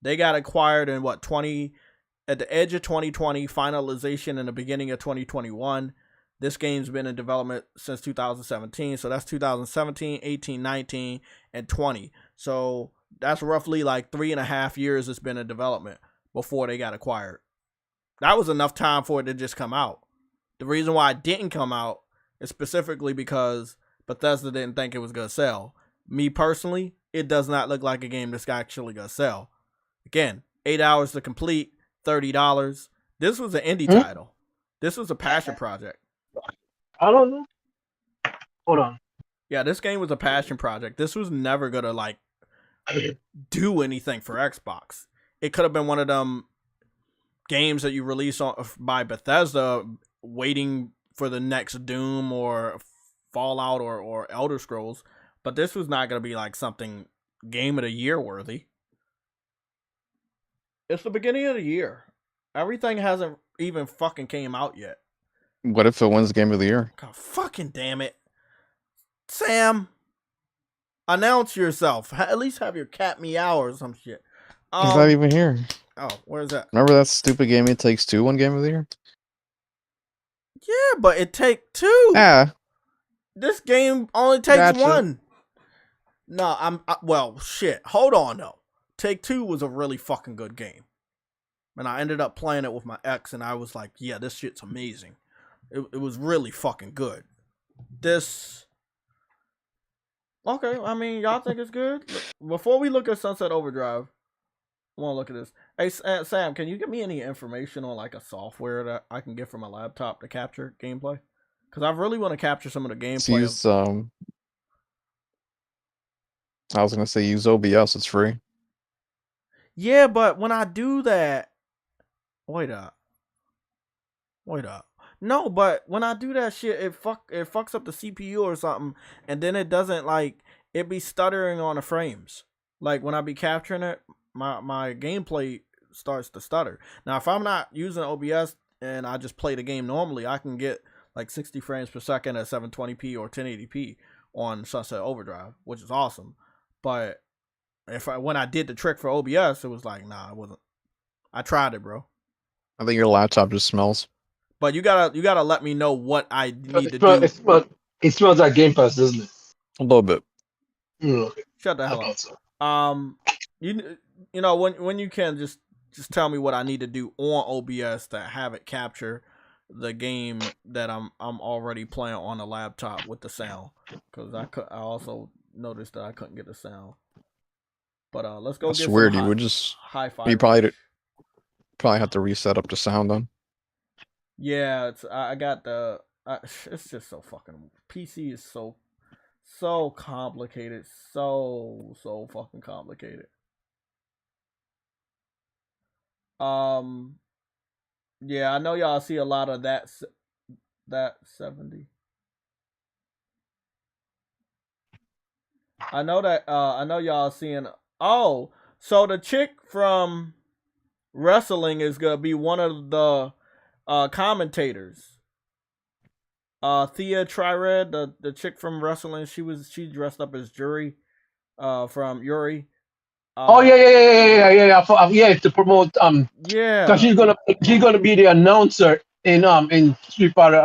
They got acquired in at the edge of 2020, finalization in the beginning of 2021. This game's been in development since 2017, so that's 2017, 18, 19, and 20. So that's roughly like 3.5 years it's been in development before they got acquired. That was enough time for it to just come out. The reason why it didn't come out is specifically because Bethesda didn't think it was going to sell. Me personally, it does not look like a game that's actually going to sell. Again, 8 hours to complete, $30. This was an indie title. This was a passion project. I don't know. Hold on. Yeah, this game was a passion project. This was never going to do anything for Xbox. It could have been one of them games that you release by Bethesda waiting for the next Doom or Fallout or Elder Scrolls, but this was not going to be like something Game of the Year worthy. It's the beginning of the year. Everything hasn't even fucking came out yet. What if it wins Game of the Year? God fucking damn it. Sam, announce yourself. At least have your cat meow or some shit. He's not even here. Oh, where's that? Remember that stupid game It Takes Two won Game of the Year? Yeah, but it take two. Yeah. This game only takes Gotcha. one. No, well, shit. Hold on, though. Take Two was a really fucking good game. And I ended up playing it with my ex, and I was like, yeah, this shit's amazing. It was really fucking good. This... Okay, I mean, y'all think it's good? Before we look at Sunset Overdrive, I want to look at this. Hey, Sam, can you give me any information on, like, a software that I can get from my laptop to capture gameplay? Because I really want to capture some of the gameplay. Use, I was going to say use OBS. It's free. Yeah, but when I do that... Wait up. No, but when I do that shit, it fucks up the CPU or something, and then it doesn't, like, it be stuttering on the frames. Like, when I be capturing it, my gameplay starts to stutter. Now, if I'm not using OBS and I just play the game normally, I can get, like, 60 frames per second at 720p or 1080p on Sunset Overdrive, which is awesome. But when I did the trick for OBS, it was like, nah, it wasn't. I tried it, bro. I think your laptop just smells. But you gotta let me know what I need to do. It smells like Game Pass, doesn't it? A little bit. Okay. Shut the hell up. So. You know when you can just tell me what I need to do on OBS to have it capture the game that I'm already playing on the laptop with the sound, because I also noticed that I couldn't get the sound. But let's go. That's weird. You would just hi-fi. You probably have to reset up the sound then. Yeah, I got the. It's just so fucking. PC is so complicated, so fucking complicated. Yeah, I know y'all see a lot of that 70. I know y'all seeing. Oh, so the chick from wrestling is gonna be one of the commentators. Thea Trired, the chick from wrestling, she dressed up as Yuri, from Yuri. Yeah, to promote Yeah, because she's gonna be the announcer in Street Fighter,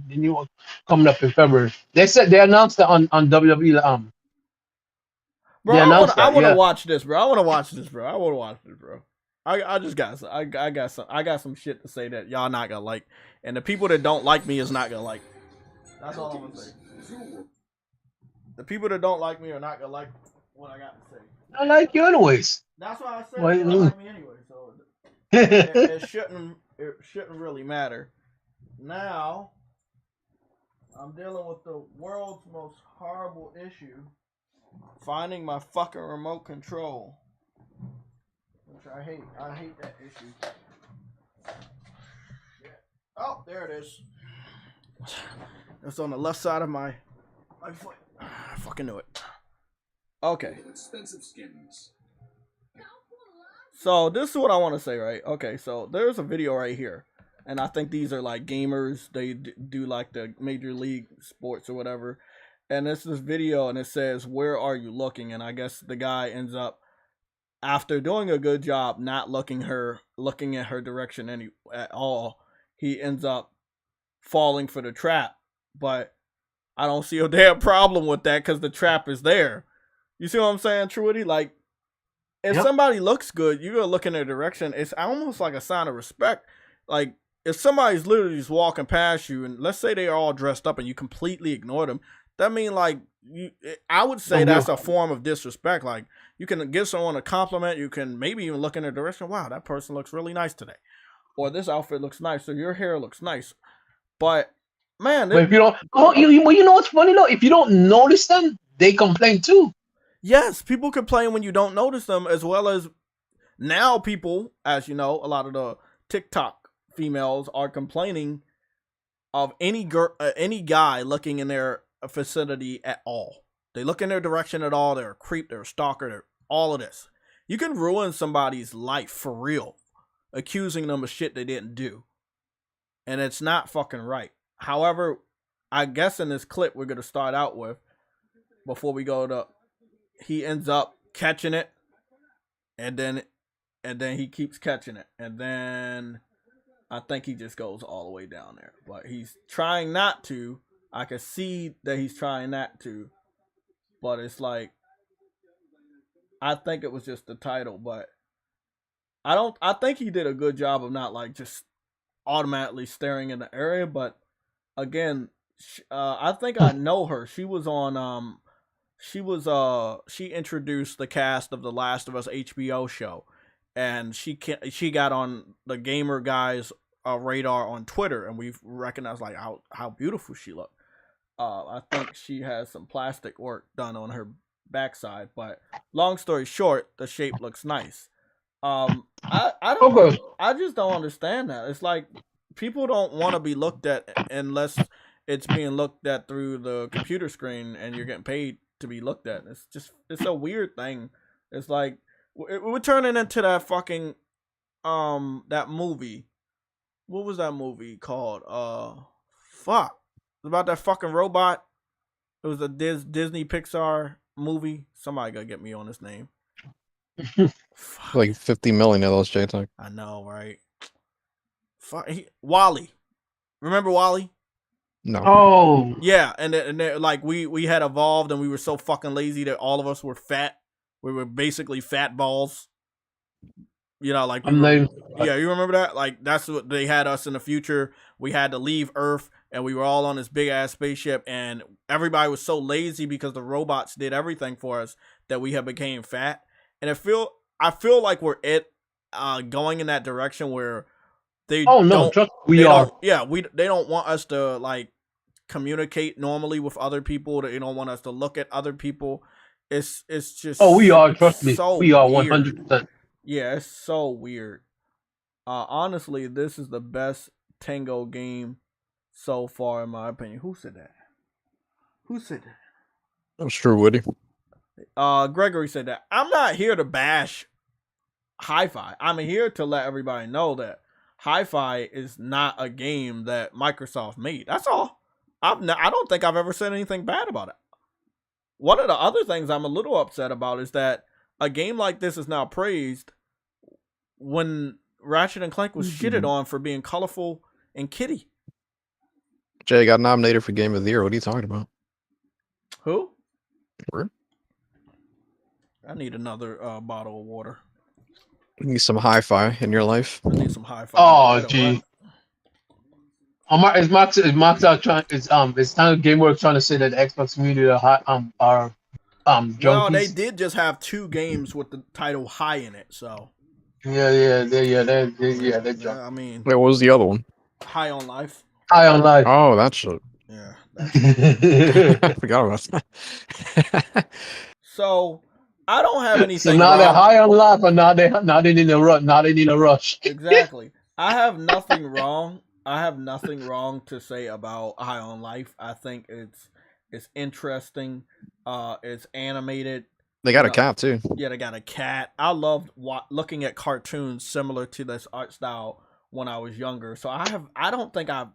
the new one coming up in February. They announced it on WWE. Bro, I want to watch this, bro. I want to watch this, bro. I just got I got some shit to say that y'all not gonna like, and the people that don't like me is not gonna like. That's all I'm gonna say. The people that don't like me are not gonna like what I got to say. I like you anyways. That's why I said you don't like me anyway. So it shouldn't really matter. Now I'm dealing with the world's most horrible issue: finding my fucking remote control. Which I hate. I hate that issue. Oh, there it is. It's on the left side of my foot. I fucking knew it. Okay. Expensive skins. So this is what I want to say, right? Okay, so there's a video right here, and I think these are like gamers. They do like the Major League sports or whatever. And it's this video, and it says, "Where are you looking?" And I guess the guy ends up, after doing a good job not looking at her direction at all, he ends up falling for the trap. But I don't see a damn problem with that, because the trap is there. You see what I'm saying, Truity? Like, if somebody looks good, you're gonna look in their direction. It's almost like a sign of respect. Like, if somebody's literally just walking past you, and let's say they're all dressed up and you completely ignore them, that means, like, I would say that's a form of disrespect. Like, you can give someone a compliment. You can maybe even look in their direction. Wow, that person looks really nice today. Or this outfit looks nice. Or your hair looks nice. But, man. But if you don't, you know what's funny though? If you don't notice them, they complain too. Yes, people complain when you don't notice them, as well as now people, as you know, a lot of the TikTok females are complaining of any guy looking in their vicinity at all. They look in their direction at all. They're a creep. They're a stalker. They're all of this. You can ruin somebody's life for real, accusing them of shit they didn't do. and it's not fucking right. However, I guess in this clip we're gonna start out with, before we go to, he ends up catching it, and then he keeps catching it, and then I think he just goes all the way down there. But he's trying not to. I can see that he's trying not to, but it's like, I think it was just the title, but I think he did a good job of not like just automatically staring in the area. But again, I think I know her. She was on she introduced the cast of the Last of Us HBO show, and she got on the gamer guys radar on Twitter, and we've recognized like how beautiful she looked. I think she has some plastic work done on her backside, but long story short, the shape looks nice. I just don't understand that. It's like people don't want to be looked at unless it's being looked at through the computer screen and you're getting paid to be looked at. It's a weird thing. It's like we're turning into that fucking that movie. What was that movie called? Fuck. It was about that fucking robot. It was a Disney Pixar movie. Somebody gotta get me on this name. Like 50 million of those, J-Tech. I know, right? Fuck, Wally. Remember Wally? No. Oh, Yeah, and like we had evolved and we were so fucking lazy that all of us were fat. We were basically fat balls. You know, like yeah, you remember that? Like that's what they had us in the future. We had to leave Earth and we were all on this big ass spaceship, and everybody was so lazy because the robots did everything for us that we had became fat. And I feel like we're going in that direction where they they don't want us to like communicate normally with other people. They don't want us to look at other people. It's just we are. Trust me, so we are weird. 100%. Yeah, it's so weird. Honestly, this is the best Tango game so far, in my opinion. Who said that? That was true, Woody. Gregory said that. I'm not here to bash Hi-Fi. I'm here to let everybody know that Hi-Fi is not a game that Microsoft made. That's all. I don't think I've ever said anything bad about it. One of the other things I'm a little upset about is that a game like this is now praised when Ratchet and Clank was shitted on for being colorful and kitty. Jay got nominated for Game of the Year. What are you talking about? Who? Where? I need another bottle of water. You need some hi-fi in your life. I need some Hi-Fi. Oh, gee. Is Max out trying? Is GameWorks trying to say that the Xbox community are junkies? Well, they did just have 2 games with the title "High" in it, so. They're junkies. Yeah, I mean, Wait, what was the other one? High on Life. High on life. Oh, that shit. Yeah. I forgot about that. So I don't have anything. So now they're high on life, and now they need a rush. Now they need a rush. Exactly. I have nothing wrong. I have nothing wrong to say about High on Life. I think it's interesting. It's animated. They got a cat too. Yeah, they got a cat. I loved looking at cartoons similar to this art style when I was younger. So I don't think I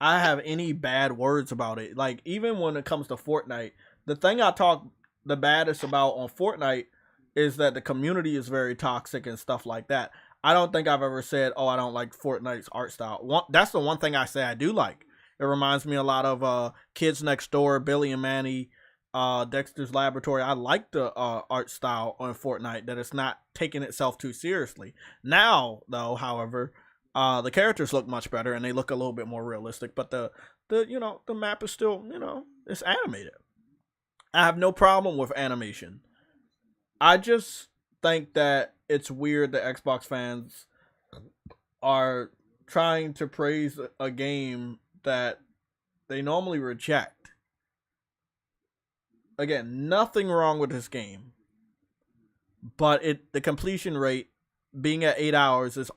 have any bad words about it. Like even when it comes to Fortnite, the thing I talk the baddest about on Fortnite is that the community is very toxic and stuff like that. I don't think I've ever said, "Oh, I don't like Fortnite's art style." That's the one thing I say I do like. It reminds me a lot of Kids Next Door, Billy and Manny, Dexter's Laboratory. I like the art style on Fortnite, that it's not taking itself too seriously. Now, though, however, the characters look much better and they look a little bit more realistic. But the map is still, it's animated. I have no problem with animation. I just think that it's weird that Xbox fans are trying to praise a game that they normally reject. Again, nothing wrong with this game, but the completion rate being at 8 hours is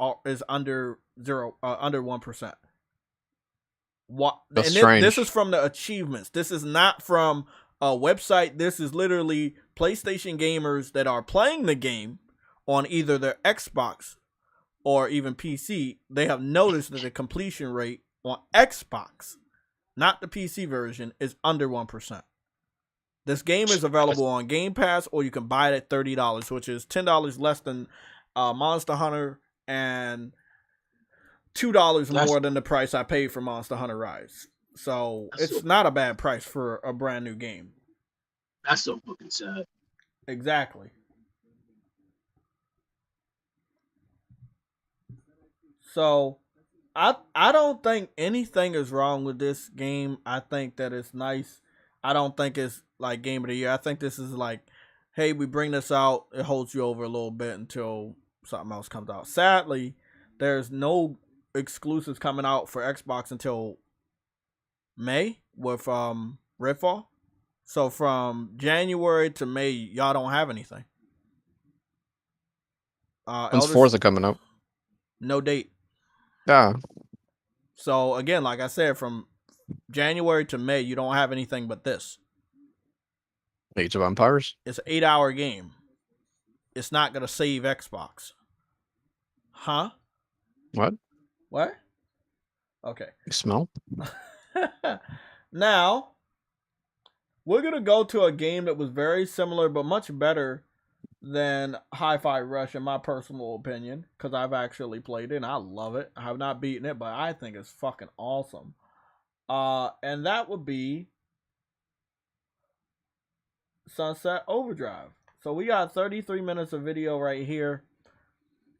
under 1%. What? That's and strange. This is from the achievements. This is not from a website. This is literally PlayStation gamers that are playing the game on either their Xbox or even PC, they have noticed that the completion rate on Xbox, not the PC version, is under 1%. This game is available on Game Pass, or you can buy it at $30, which is $10 less than Monster Hunter and $2 more than the price I paid for Monster Hunter Rise. So it's not a bad price for a brand new game. That's so fucking sad. Exactly. So I don't think anything is wrong with this game. I think that it's nice. I don't think it's like game of the year. I think this is like, hey, we bring this out. It holds you over a little bit until something else comes out. Sadly, there's no exclusives coming out for Xbox until May with Redfall. So from January to May, y'all don't have anything. When's Forza coming out? No date. Yeah. So again, like I said, from January to May, you don't have anything but this. Age of Empires? It's an 8-hour game. It's not going to save Xbox. Huh? What? What? Okay. You smell? Now, we're going to go to a game that was very similar but much better than Hi-Fi Rush, in my personal opinion, because I've actually played it and I love it. I have not beaten it, but I think it's fucking awesome. And that would be Sunset Overdrive. So we got 33 minutes of video right here.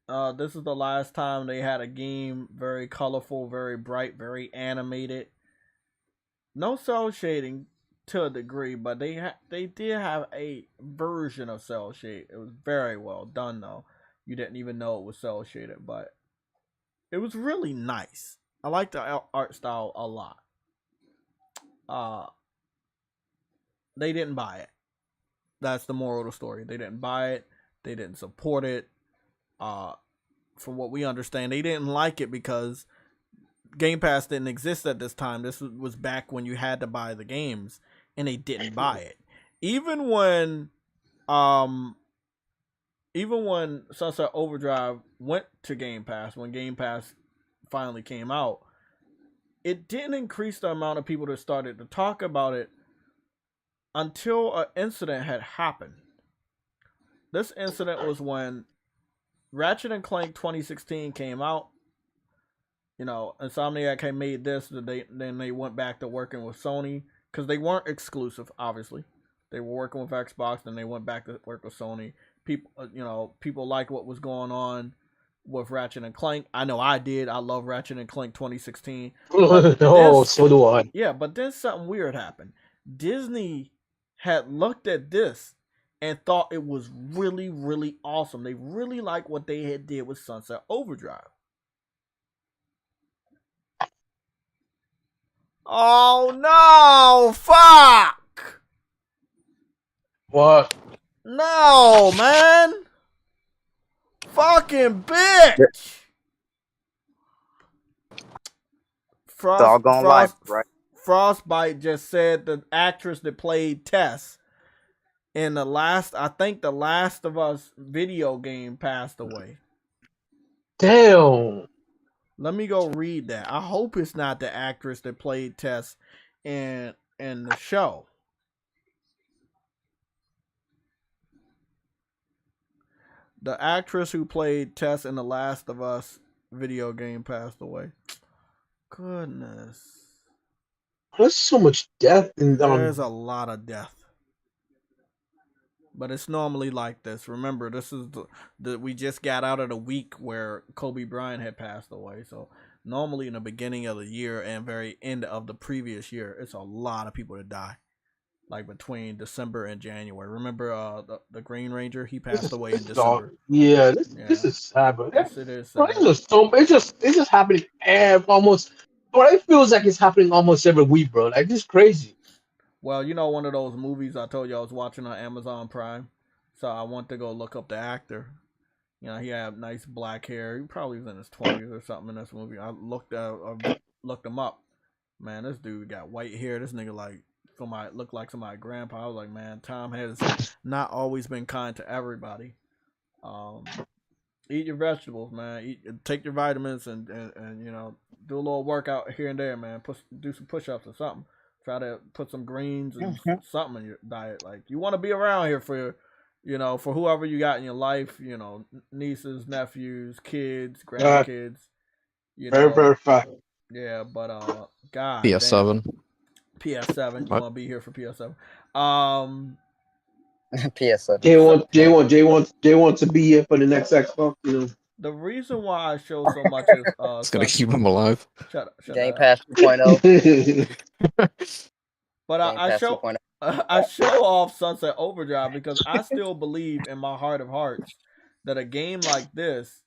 This is the last time they had a game very colorful, very bright, very animated. No cell shading to a degree, but they did have a version of cell shade. It was very well done though. You didn't even know it was cell shaded, but it was really nice. I like the art style a lot. They didn't buy it. That's the moral of the story. They didn't buy it. They didn't support it. From what we understand, they didn't like it because Game Pass didn't exist at this time. This was back when you had to buy the games, and they didn't buy it. Even when Sunset Overdrive went to Game Pass, when Game Pass finally came out, it didn't increase the amount of people that started to talk about it until an incident had happened. This incident was when Ratchet & Clank 2016 came out. You know, Insomniac had made this, then they went back to working with Sony, because they weren't exclusive, obviously. They were working with Xbox, then they went back to work with Sony. People like what was going on with Ratchet & Clank. I know I did. I love Ratchet & Clank 2016. So do I. Yeah, but then something weird happened. Disney had looked at this and thought it was really, really awesome. They really liked what they had did with Sunset Overdrive. Oh no! Fuck! What? No, man! Fucking bitch! Doggone life, right? Frostbite just said the actress that played Tess in the Last of Us video game passed away. Damn. Let me go read that. I hope it's not the actress that played Tess in the show. The actress who played Tess in the Last of Us video game passed away. Goodness. There's so much death in There's a lot of death. But it's normally like this. Remember, this is we just got out of the week where Kobe Bryant had passed away. So normally in the beginning of the year and very end of the previous year, it's a lot of people that die. Like between December and January. Remember the Green Ranger? He passed away in December. This is sad, bro. Yes, it is sad. Bro, it's just happening almost. But it feels like it's happening almost every week, bro. Like, this is crazy. Well, you know, one of those movies I told you I was watching on Amazon Prime. So I went to go look up the actor. You know, he had nice black hair. He probably was in his 20s or something in this movie. I looked him up. Man, this dude got white hair. This nigga looked like somebody's grandpa. I was like, man, Tom has not always been kind to everybody. Eat your vegetables, man. Take your vitamins, and you know, do a little workout here and there, man. Do some push-ups or something. Try to put some greens and something in your diet. Like, you want to be around here for, you know, for whoever you got in your life. You know, nieces, nephews, kids, grandkids. You know, very fast. Yeah, but God, PS7. Damn. PS7. You want to be here for PS7? PS7. Jay wants to be here for the next Xbox. You know. The reason why I show so much is it's gonna keep him alive. Shut Game up. Pass 2.0. But I show off Sunset Overdrive because I still believe in my heart of hearts that a game like this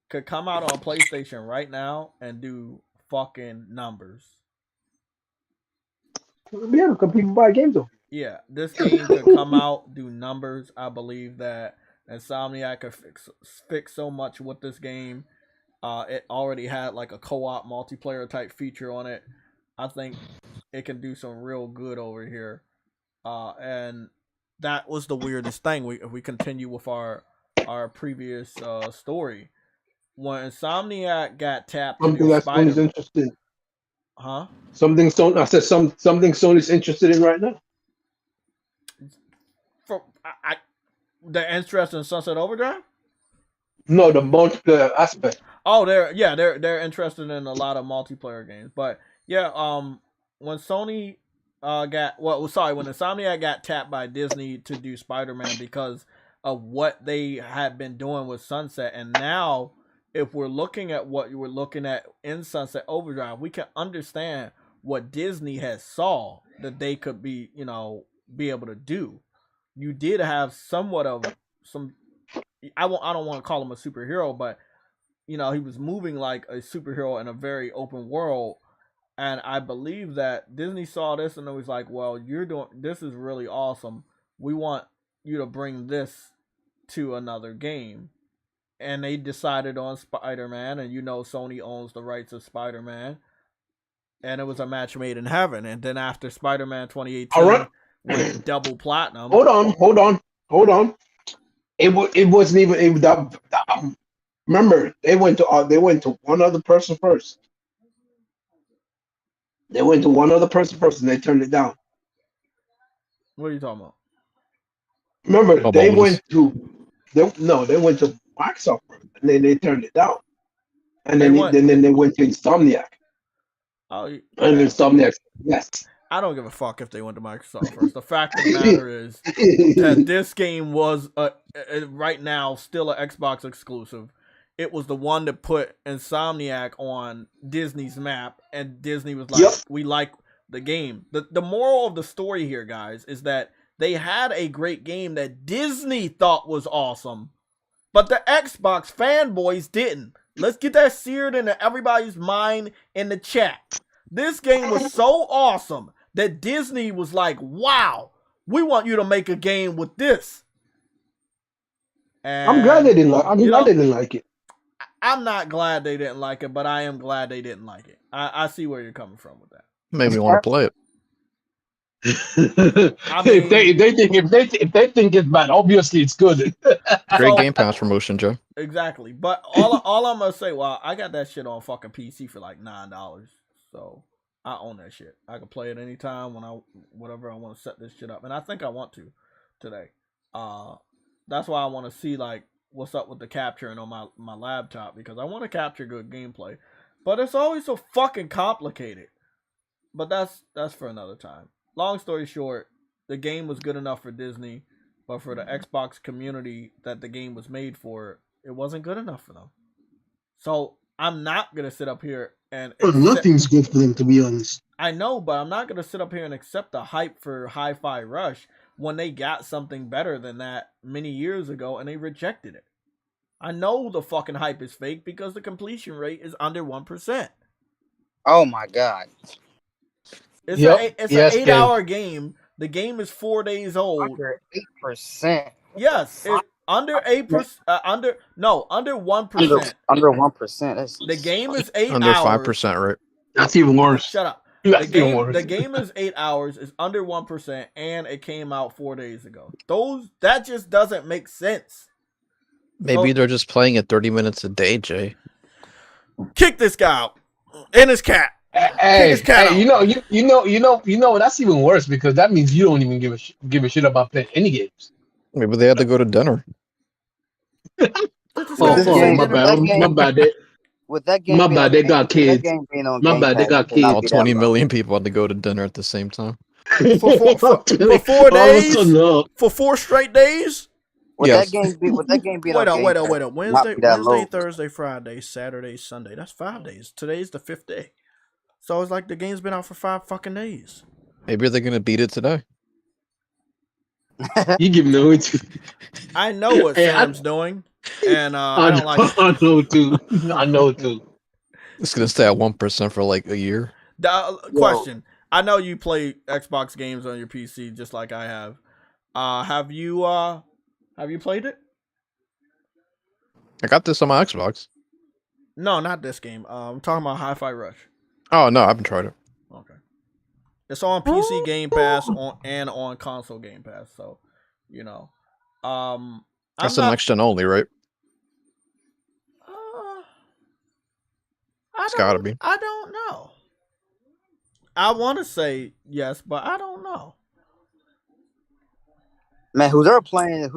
could come out on PlayStation right now and do fucking numbers. Yeah, because people buy games though. Yeah, this game could come out, do numbers. I believe that Insomniac could fix so much with this game. It already had like a co-op multiplayer type feature on it. I think it can do some real good over here. And that was the weirdest thing. If we continue with our previous story, when Insomniac got tapped, something that Sony's interested in. Huh? Something Sony's interested in right now. The interest in Sunset Overdrive? No, the multiplayer aspect. Oh, they're interested in a lot of multiplayer games. But yeah, when Sony when Insomniac got tapped by Disney to do Spider-Man because of what they had been doing with Sunset, and now if we're looking at what you were looking at in Sunset Overdrive, we can understand what Disney has saw that they could be able to do. You did have somewhat of some. I don't want to call him a superhero, but he was moving like a superhero in a very open world, and I believe that Disney saw this and it was like, well, this is really awesome. We want you to bring this to another game, and they decided on Spider-Man, and Sony owns the rights of Spider-Man, and it was a match made in heaven. And then after Spider-Man 2018 went double platinum. Hold on. It wasn't even remember, they went to one other person first. They went to one other person first, and they turned it down. What are you talking about? Remember, they went to Microsoft first, and then they turned it down, and then they went to Insomniac. Oh, and Insomniac, yes. I don't give a fuck if they went to Microsoft first. The fact of the matter is that this game was right now still an Xbox exclusive. It was the one that put Insomniac on Disney's map, and Disney was like, yep, we like the game. The moral of the story here, guys, is that they had a great game that Disney thought was awesome, but the Xbox fanboys didn't. Let's get that seared into everybody's mind in the chat. This game was so awesome that Disney was like, wow, we want you to make a game with this. And, I'm glad they didn't like it. I'm not glad they didn't like it, but I am glad they didn't like it. I see where you're coming from with that. Made me want to play it. I mean, if they think it's bad, obviously it's good. Great Game Pass promotion, Joe. Exactly. But all I'm gonna say, well, I got that shit on fucking PC for like $9. So I own that shit. I can play it anytime whatever I want to set this shit up. And I think I want to today. That's why I want to see like what's up with the capturing on my laptop, because I want to capture good gameplay. But it's always so fucking complicated. But that's for another time. Long story short, the game was good enough for Disney, but for the Xbox community that the game was made for, it wasn't good enough for them. So I'm not going to sit up here and... nothing's good for them, to be honest. I know, but I'm not going to sit up here and accept the hype for Hi-Fi Rush when they got something better than that many years ago and they rejected it. I know the fucking hype is fake because the completion rate is under 1%. Oh my God. It's an 8-hour game. The game is 4 days old. Under 8%. Yes, under 8%. Under 1%. Under 1%. The game is 8 under hours. Under 5%, right? That's even worse. Shut up. The game is 8 hours. Is under 1%, and it came out 4 days ago. That just doesn't make sense. Maybe they're just playing it 30 minutes a day, Jay. Kick this guy out and his cat. Hey, his cat out. you know, that's even worse because that means you don't even give a shit about playing any games. Maybe they had to go to dinner. My bad. With that game, My bad, they got kids. My bad, they got kids. All 20 million people had to go to dinner at the same time. For 4 days? For 4 straight days? With Yes. that game being Wait on up. Game Pass, Wednesday, not that low. Thursday, Friday, Saturday, Sunday. That's 5 days. Today's the 5th day. So it's like the game's been out for 5 fucking days. Maybe they're gonna beat it today. You give no it. I know what Sam's doing, and I don't like it. I know too. It's gonna stay at 1% for like a year. Question. I know you play Xbox games on your PC just like I have. Have you played it? I got this on my Xbox. No, not this game. I'm talking about Hi-Fi Rush. Oh no, I haven't tried it. Okay. It's on PC Game Pass on console Game Pass, so you know. That's the next gen only, right? It's gotta be. I don't know. I want to say yes, but I don't know. Man, who's ever playing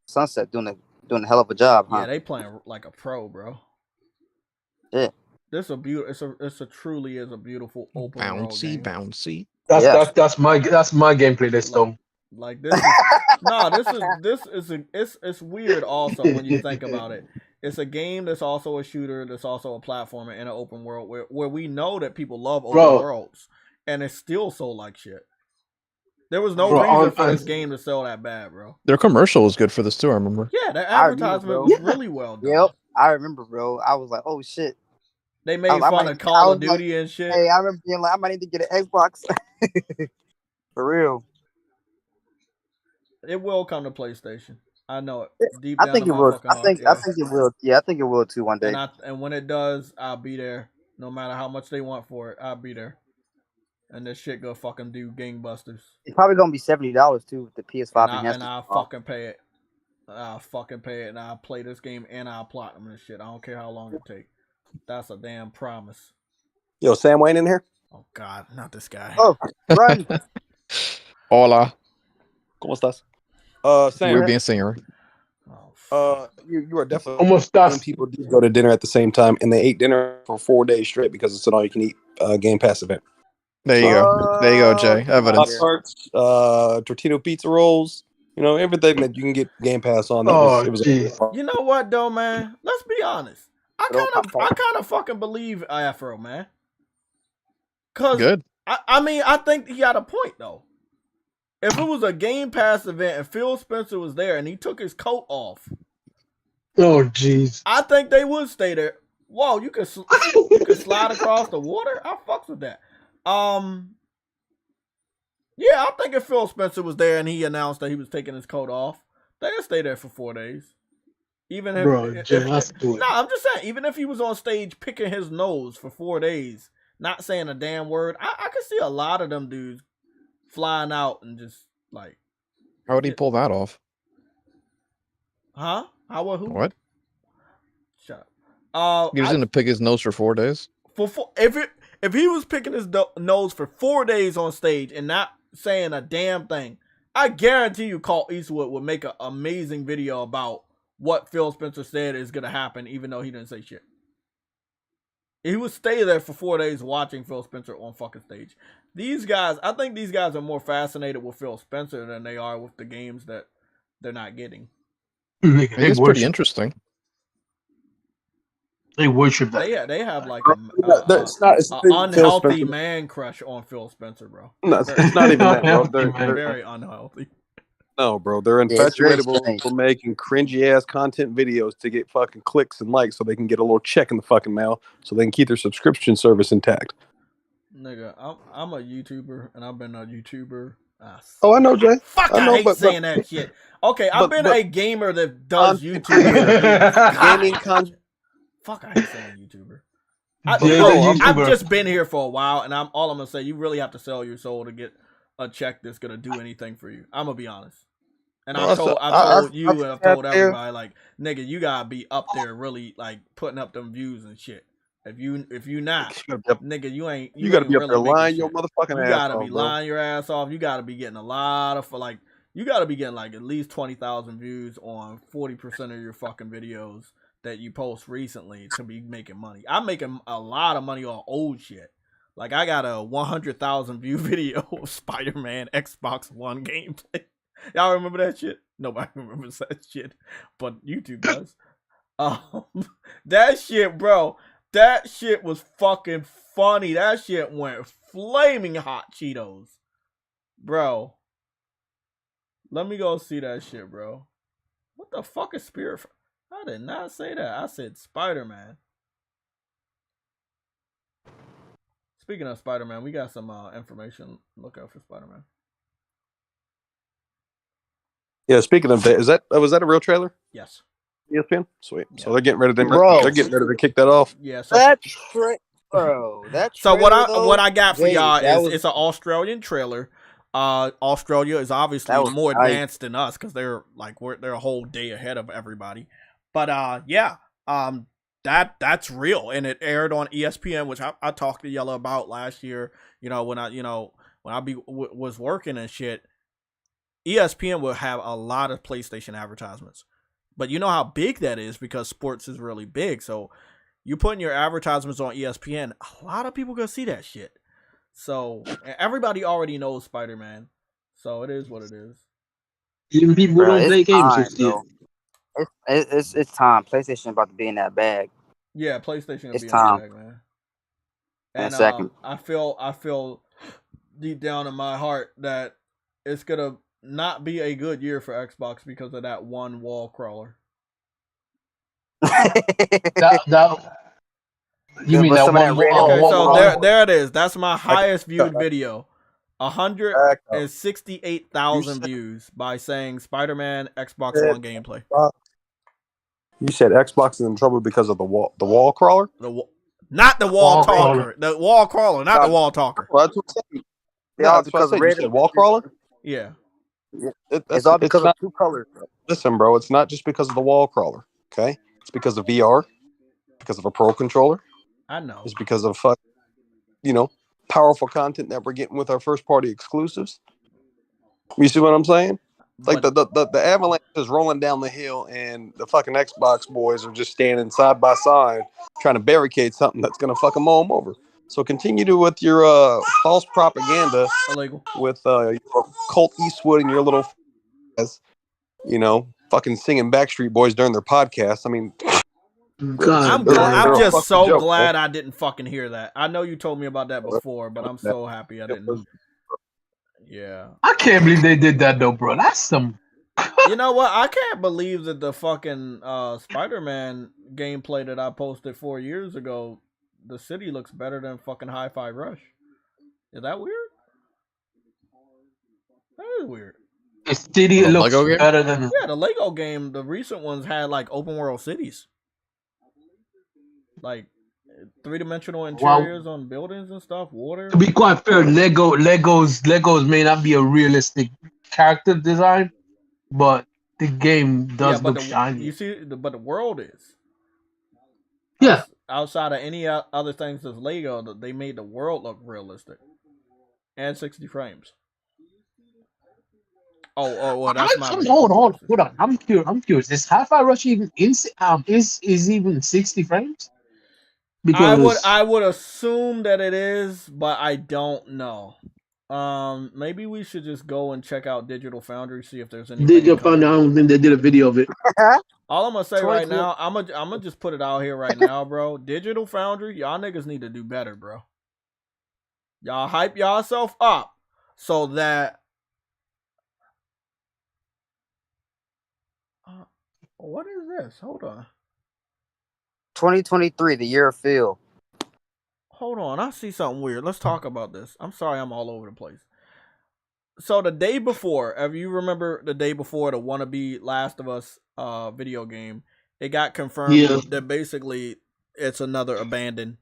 Sunset doing a hell of a job, huh? Yeah, they playing like a pro, bro. Yeah. This is a beautiful. It's a truly is a beautiful open world game. Bouncy. That's my gameplay this time. Like this is it's weird also when you think about it. It's a game that's also a shooter, that's also a platformer in an open world where we know that people love open worlds, and it's still sold like shit. There was no reason for this game to sell that bad, bro. Their commercial was good for this too, I remember. Yeah, their advertisement was really well done. Yep, I remember, bro. I was like, oh shit. They made fun of Call of Duty and shit. Hey, I remember being like, I might need to get an Xbox. For real. It will come to PlayStation. I know it. Deep I down think in it my will. fucking I think it will. Yeah, I think it will too one day. And when it does, I'll be there. No matter how much they want for it, I'll be there. And this shit go fucking do gangbusters. It's probably gonna be $70 too with the PS5 and I'll fucking pay it. I'll fucking pay it, and I'll play this game and I'll platinum this shit. I don't care how long it takes. That's a damn promise. Yo, Sam Wayne in here? Oh God, not this guy. Oh, run. Hola. ¿Cómo estás? Sam. We're being singer. You are definitely almost done. People do go to dinner at the same time, and they ate dinner for 4 days straight because it's an all-you-can-eat Game Pass event. There you go. There you go, Jay. Evidence. Pop-Tarts, Tortino pizza rolls, you know, everything that you can get Game Pass on. It was you know what though, man? Let's be honest. I kind of fucking believe Afro, man. Cause good. I mean, I think he got a point though. If it was a Game Pass event and Phil Spencer was there and he took his coat off, oh jeez, I think they would stay there. Whoa, you could slide across the water. I fucks with that. Yeah, I think if Phil Spencer was there and he announced that he was taking his coat off, they'd stay there for 4 days. Even if, bro, I'm just saying, even if he was on stage picking his nose for 4 days, not saying a damn word, I could see a lot of them dudes flying out and just like. How would he pull that off? Huh? How would who? What? Shut up. He was going to pick his nose for 4 days? If he was picking his nose for 4 days on stage and not saying a damn thing, I guarantee you Clint Eastwood would make an amazing video about what Phil Spencer said is going to happen, even though he didn't say shit. He would stay there for 4 days watching Phil Spencer on fucking stage. I think these guys are more fascinated with Phil Spencer than they are with the games that they're not getting. It's pretty interesting. They worship that. They have like an unhealthy man crush on Phil Spencer, bro. No, it's not even that, bro. They're very unhealthy. No, bro, they're infatuated with making cringy ass content videos to get fucking clicks and likes so they can get a little check in the fucking mail so they can keep their subscription service intact. Nigga, I'm a YouTuber and I've been a YouTuber. I know, Jay. Fuck, I hate saying that shit. Okay, I've been a gamer that does YouTube gaming content. Fuck, I hate saying YouTuber. I've just been here for a while, and all I'm gonna say, you really have to sell your soul to get a check that's gonna do anything for you. I'm gonna be honest, And Well, I've told you and I've told there. everybody, like, nigga, you gotta be up there really like putting up them views and shit. If you not, nigga, you gotta be up really there lying your shit. motherfucking You ass gotta off, be bro. lying your ass off. You gotta be getting a lot of you gotta be getting like at least 20,000 views on 40% of your fucking videos that you post recently to be making money. I'm making a lot of money on old shit. Like I got a 100,000 view video of Spider-Man Xbox One gameplay. Y'all remember that shit? Nobody remembers that shit, but YouTube does. That shit, bro. That shit was fucking funny. That shit went flaming hot Cheetos, bro. Let me go see that shit, bro. What the fuck is Spirit? I did not say that. I said Spider-Man. Speaking of Spider-Man, we got some information. Look out for Spider-Man. Yeah, speaking of that, was that a real trailer? Yes. ESPN? Sweet. Yeah. So they're getting ready to kick that off. Yeah. So So what I got for y'all is it's an Australian trailer. Australia is obviously more advanced than us because they're a whole day ahead of everybody. But that's real, and it aired on ESPN, which I talked to Yellow about last year. When I was working and shit. ESPN will have a lot of PlayStation advertisements. But you know how big that is because sports is really big. So you putting your advertisements on ESPN, a lot of people gonna see that shit. So everybody already knows Spider-Man. So it is what it is. Even people who don't play games will see it. It's time. PlayStation about to be in that bag. Yeah, PlayStation gonna be in time. that bag, man. In And a second. I feel deep down in my heart that it's gonna not be a good year for Xbox because of that one wall crawler. You mean that one? Okay, so there it is. That's my highest viewed video. 168,000 views by saying Spider-Man Xbox One gameplay. You said Xbox is in trouble because of the wall crawler? Not the wall talker. The wall crawler, not the wall talker. Well, that's what I'm saying. Yeah, because you said wall crawler? Yeah. It's all because of two colors. Listen, bro, it's not just because of the wall crawler, okay? It's because of VR, because of a pro controller. I know. It's because of powerful content that we're getting with our first party exclusives. You see what I'm saying? Like the avalanche is rolling down the hill and the fucking Xbox boys are just standing side by side trying to barricade something that's gonna fucking mow them over. So continue with your false propaganda illegal with Colt Eastwood and your little fucking singing Backstreet Boys during their podcast. I mean, I'm just so glad I didn't fucking hear that. I know you told me about that before, but I'm so happy I didn't. Yeah. I can't believe they did that though, bro. That's some. You know what? I can't believe that the fucking Spider-Man gameplay that I posted 4 years ago, the city looks better than fucking Hi-Fi Rush. Is that weird? That is weird. The city looks better than... Yeah, the Lego game, the recent ones had like open world cities. Like 3-dimensional interiors on buildings and stuff, water. To be quite fair, Legos may not be a realistic character design, but the game does look shiny. You see, but the world is. Yeah. Outside of any other things as Lego, they made the world look realistic. And 60 frames. Well, that's hold on. I'm curious. Is Hi-Fi Rush even is even 60 frames? Because I would assume that it is, but I don't know. Maybe we should just go and check out Digital Foundry, see if there's any. Digital Foundry, I don't think they did a video of it. All I'm gonna say right now, I'm gonna just put it out here right now, bro. Digital Foundry, y'all niggas need to do better, bro. Y'all hype yourself up so that. What is this? Hold on. 2023, the year of Phil. Hold on, I see something weird. Let's talk about this. I'm sorry I'm all over the place. So the day before, if you remember the day before the wannabe Last of Us video game, it got confirmed that basically it's another Abandoned.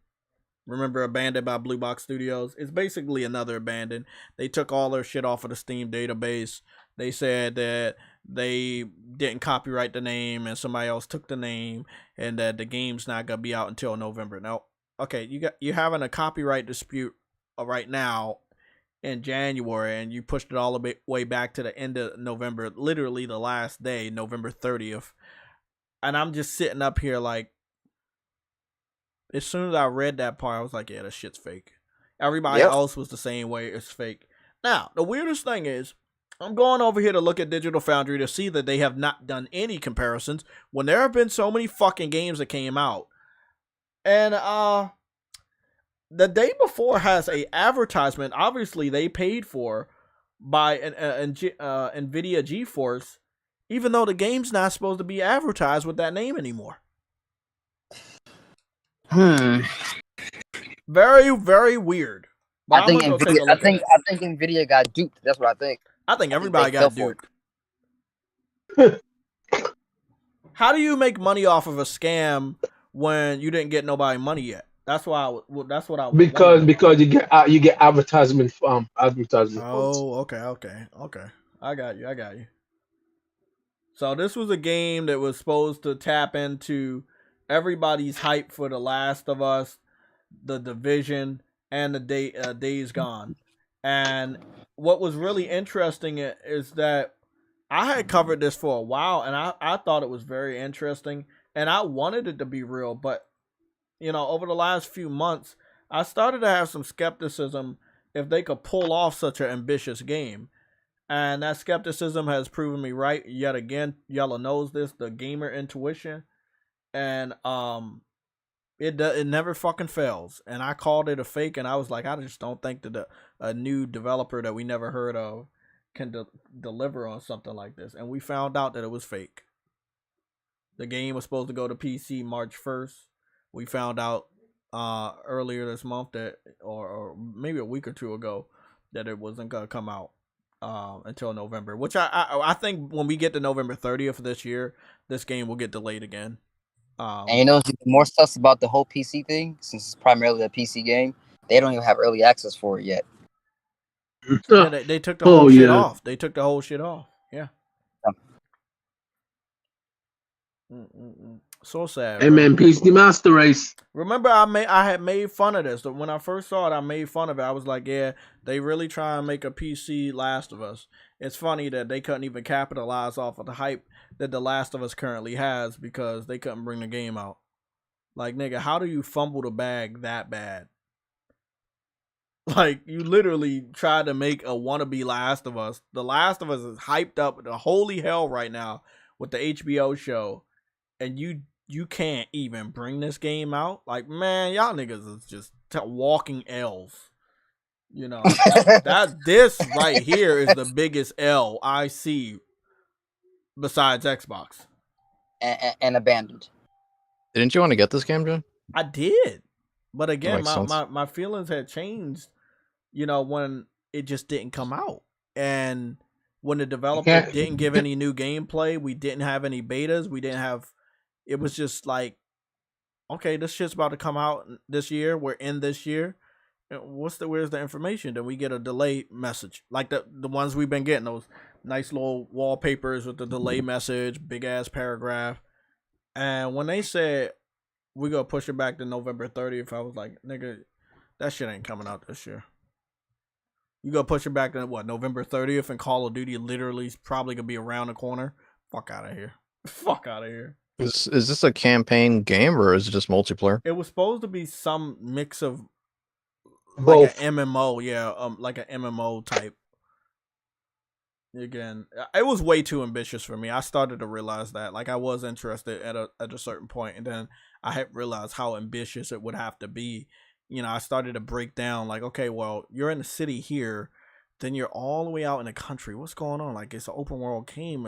Remember Abandoned by Blue Box Studios? It's basically another Abandoned. They took all their shit off of the Steam database. They said that they didn't copyright the name and somebody else took the name, and that the game's not gonna be out until November. Now, okay, you're having a copyright dispute right now in January, and you pushed it all the way back to the end of November, literally the last day, November 30th. And I'm just sitting up here like, as soon as I read that part, I was like, yeah, that shit's fake. Everybody else was the same way. It's fake. Now, the weirdest thing is, I'm going over here to look at Digital Foundry to see that they have not done any comparisons when there have been so many fucking games that came out. And the day before has a advertisement, obviously they paid for, by NVIDIA GeForce, even though the game's not supposed to be advertised with that name anymore. Very, very weird. But I think NVIDIA got duped. That's what I think. I think everybody got duped. How do you make money off of a scam when you didn't get nobody money yet? That's why. That's what I. Because you get advertisement advertisement. Oh, okay. I got you. So this was a game that was supposed to tap into everybody's hype for The Last of Us, The Division, and the Days Gone. And what was really interesting is that I had covered this for a while, and I thought it was very interesting, and I wanted it to be real. But, you know, over the last few months, I started to have some skepticism if they could pull off such an ambitious game. And that skepticism has proven me right yet again. Yellow knows this, the gamer intuition. And it never fucking fails. And I called it a fake, and I was like, I just don't think that a new developer that we never heard of can deliver on something like this. And we found out that it was fake. The game was supposed to go to PC March 1st. We found out earlier this month that, or maybe a week or two ago, that it wasn't gonna come out until November. Which I think when we get to November 30th this year, this game will get delayed again. And you know, more stuff about the whole PC thing, since it's primarily a PC game, they don't even have early access for it yet. Yeah, they took the whole shit off. They took the whole shit off. Yeah. So sad. Hey man, PC Master Race. Remember, I had made fun of this. When I first saw it, I made fun of it. I was like, yeah, they really try and make a PC Last of Us. It's funny that they couldn't even capitalize off of the hype that The Last of Us currently has because they couldn't bring the game out. Like, nigga, how do you fumble the bag that bad? Like, you literally tried to make a wannabe Last of Us. The Last of Us is hyped up to holy hell right now with the HBO show. And you can't even bring this game out? Like, man, y'all niggas is just walking L's. You know, this right here is the biggest L I see besides Xbox. And abandoned. Didn't you want to get this game, John? I did. But again, my my feelings had changed, you know, when it just didn't come out. And when the developer didn't give any new gameplay, we didn't have any betas, we didn't have... It was just like, okay, this shit's about to come out this year. We're in this year. Where's the information? Then we get a delay message. Like the ones we've been getting, those nice little wallpapers with the delay message, big ass paragraph. And when they said we're gonna push it back to November 30th, I was like, nigga, that shit ain't coming out this year. You gonna push it back to what, November 30th, and Call of Duty literally is probably gonna be around the corner? Fuck out of here. Fuck out of here. Is this a campaign game or is it just multiplayer? It was supposed to be some mix of Both. like an MMO, like an MMO type. Again, it was way too ambitious for me. I started to realize that. Like, I was interested at a certain point, and then I had realized how ambitious it would have to be. You know, I started to break down, like, okay, well, you're in the city here, then you're all the way out in the country. What's going on? Like, it's an open world game.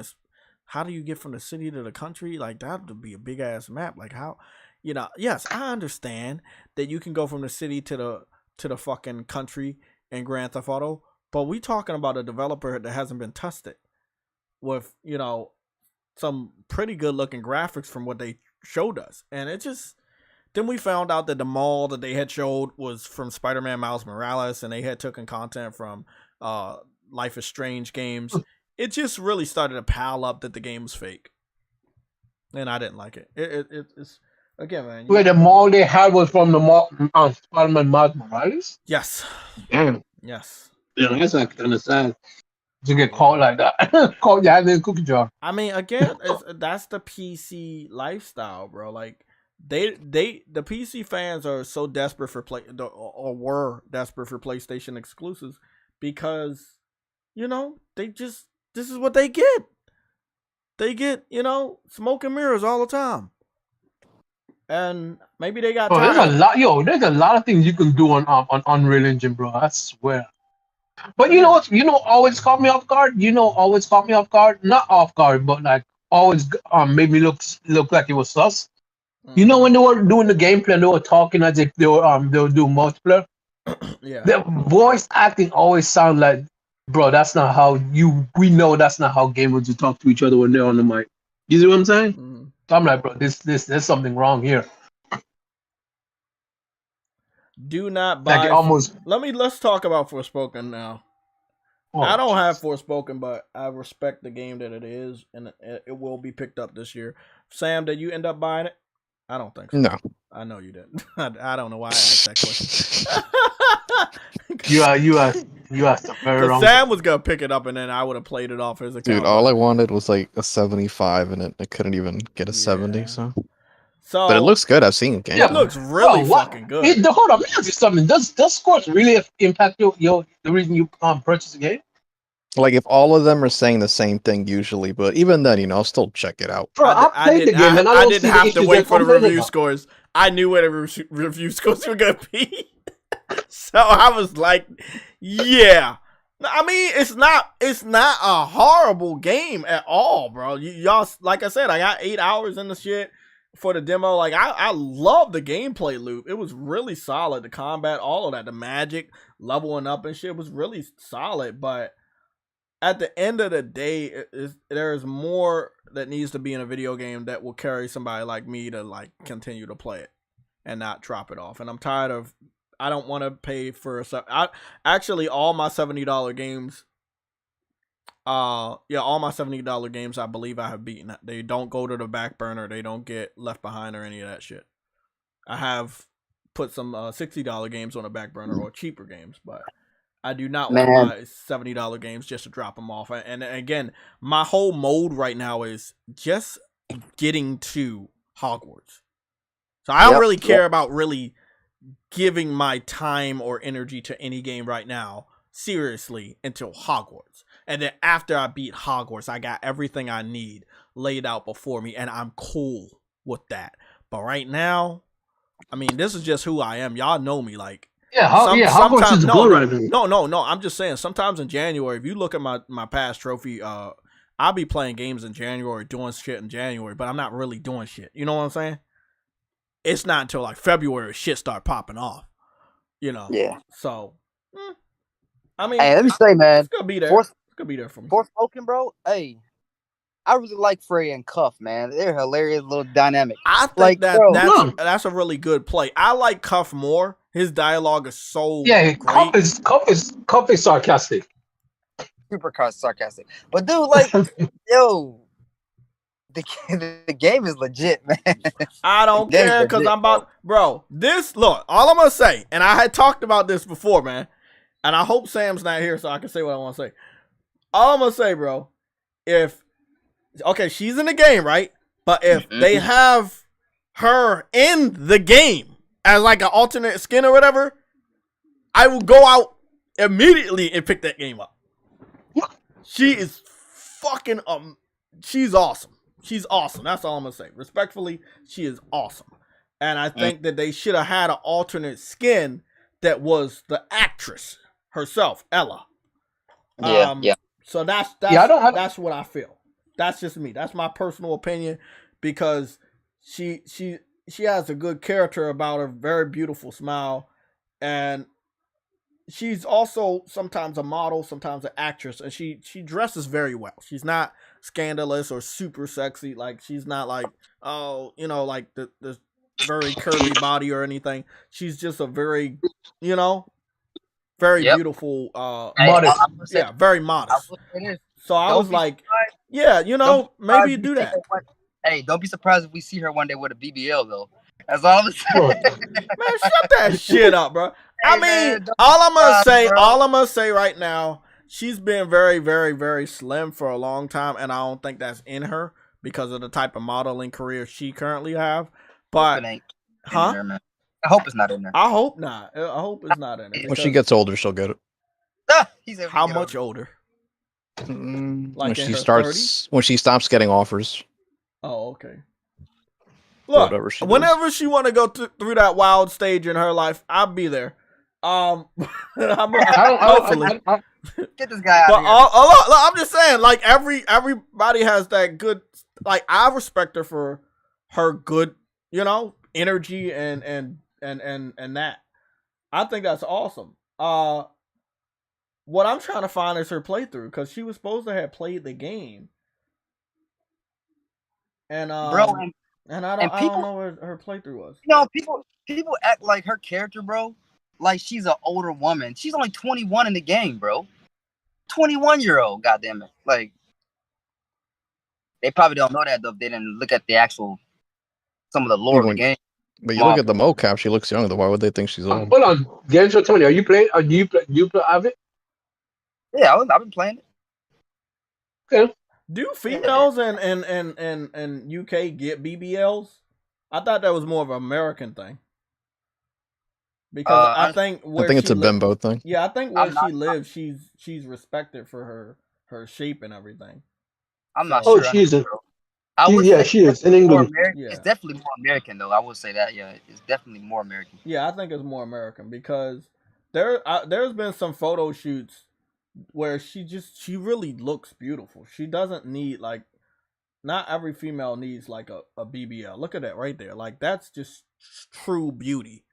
How do you get from the city to the country? Like, that would be a big ass map. Like, how, you know, yes, I understand that you can go from the city to the fucking country in Grand Theft Auto, but we talking about a developer that hasn't been tested with, you know, some pretty good looking graphics from what they showed us. And it just, then we found out that the mall that they had showed was from Spider-Man Miles Morales, and they had taken content from Life is Strange games. it just really started to pile up that the game was fake, and I didn't like it. It's again, man. Where the mall they had was from the mall on Spider-Man Miles Morales. Yes. Damn. Yes. Yeah, that's like kind of sad to get caught like that. Caught you having a cookie jar. I mean, again, that's the PC lifestyle, bro. Like the PC fans are so desperate for or were desperate for PlayStation exclusives because, you know, this is what they get. They get, you know, smoke and mirrors all the time. And maybe they got tired. There's a lot of things you can do on Unreal Engine, bro. I swear. But you know what? Always caught me off guard. Always caught me off guard. Not off guard, but like always made me look like it was sus. You know when they were doing the gameplay and they were talking as if they were doing multiplayer. Yeah. The voice acting always sound like, bro. That's not how we know. That's not how gamers would talk to each other when they're on the mic. You see what I'm saying? Mm-hmm. So I'm like, bro, there's something wrong here. Do not buy. Let's talk about Forspoken now. Oh, I don't have Forspoken, but I respect the game that it is, and it will be picked up this year. Sam, did you end up buying it? I don't think so. No. I know you didn't. I don't know why I asked that question. you asked a very wrong. Sam was gonna pick it up, and then I would have played it off his account. Dude, all I wanted was like a 75, and I couldn't even get a 70. So, but it looks good. I've seen gameplay. It looks really fucking good. Hold on, let me ask you something. Does scores really impact the reason you purchase a game? Like if all of them are saying the same thing usually, but even then, I'll still check it out. Bro, I played the game and I didn't have to wait for the review scores. I knew what the review scores were gonna be, so I was like, "Yeah." I mean, it's not a horrible game at all, bro. Y'all, like I said, I got 8 hours in the shit for the demo. Like I love the gameplay loop. It was really solid. The combat, all of that, the magic, leveling up and shit was really solid, but at the end of the day, there's more that needs to be in a video game that will carry somebody like me to like continue to play it and not drop it off. And I'm tired of. I don't want to pay for actually all my $70 games. All my $70 games I believe I have beaten. They don't go to the back burner. They don't get left behind or any of that shit. I have put some $60 games on the back burner or cheaper games, but I do not want to buy $70 games just to drop them off. And again, my whole mode right now is just getting to Hogwarts. So I don't really care about really giving my time or energy to any game right now, seriously, until Hogwarts. And then after I beat Hogwarts, I got everything I need laid out before me, and I'm cool with that. But right now, I mean, this is just who I am. Y'all know me, like. Hogwarts is good right now. No. I'm just saying. Sometimes in January, if you look at my past trophy, I'll be playing games in January, doing shit in January, but I'm not really doing shit. You know what I'm saying? It's not until like February shit start popping off. Yeah. So, I mean, hey, let me say, man, it's gonna be there. It's gonna be there for me. Forspoken, bro. Hey, I really like Frey and Cuff, man. They're hilarious, little dynamic. I think that's a really good play. I like Cuff more. His dialogue is so great. Cuff is sarcastic. Super sarcastic. But dude, like, yo, the game is legit, man. I don't care because I'm about, bro. Look, all I'm gonna say, and I had talked about this before, man. And I hope Sam's not here so I can say what I want to say. All I'm gonna say, bro, she's in the game, right? But if they have her in the game as like an alternate skin or whatever, I will go out immediately and pick that game up. She is fucking she's awesome. She's awesome. That's all I'm gonna say. Respectfully, she is awesome. And I think that they should have had an alternate skin that was the actress herself, Ella. Yeah. So that's what I feel. That's just me. That's my personal opinion because she has a good character about her, very beautiful smile, and she's also sometimes a model, sometimes an actress, and she dresses very well. She's not scandalous or super sexy. Like she's not like like the very curvy body or anything. She's just a very very beautiful. Modest. Yeah, very modest. So I was like, yeah, you know, maybe do that. Hey, don't be surprised if we see her one day with a BBL though. That's all I'm saying. Man, shut that shit up, bro. I mean, all I'm gonna say right now, she's been very, very, very slim for a long time, and I don't think that's in her because of the type of modeling career she currently have. But, I hope it's not in there. I hope not. I hope it's not in it. When she gets older, she'll get it. He said how much older? Like when she starts, 30s? When she stops getting offers. Oh, okay. Look, whenever she want to go through that wild stage in her life, I'll be there. Hopefully. Get this guy out but of here. I'm just saying, like everybody has that good. Like I respect her for her good, you know, energy and that. I think that's awesome. What I'm trying to find is her playthrough because she was supposed to have played the game. And bro, and I don't know what her playthrough was. You know, people act like her character, bro, like she's an older woman. She's only 21 in the game, bro. 21-year-old, goddamn it. Like, they probably don't know that though if they didn't look at the actual some of the lore of the game. But you look at the mocap, she looks younger. Why would they think she's old? Hold on, Games for Tony, are you playing? Do you play Avid? Yeah, I've been playing it. Okay. Do females in UK get BBLs? I thought that was more of an American thing. Because I think it's a bimbo thing. Yeah, I think where she lives, she's respected for her shape and everything. I'm not sure. Oh, she is in England. Yeah. It's definitely more American though. I would say that. Yeah, it's definitely more American. Yeah, I think it's more American because there's been some photo shoots where she really looks beautiful. She doesn't need like, not every female needs like a BBL. Look at that right there. Like that's just true beauty.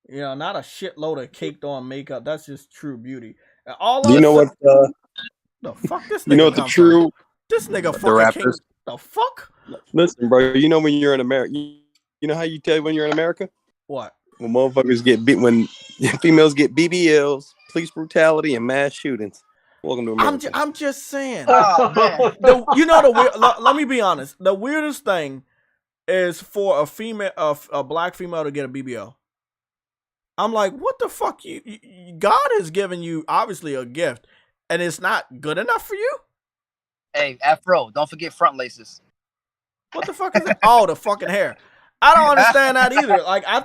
You know, not a shitload of caked on makeup. That's just true beauty. And all you know what? The fuck this nigga. You know what the true? This nigga fucking king. The fuck? Listen, bro. You know when you're in America, you know how you tell when you're in America? What? When motherfuckers get beat, when females get BBLs, police brutality, and mass shootings. Welcome to America. I'm just saying. Let me be honest. The weirdest thing is for a black female to get a BBL. I'm like, what the fuck? God has given you obviously a gift, and it's not good enough for you. Hey, Afro, don't forget front laces. What the fuck is it? Oh, the fucking hair. I don't understand that either. Like, I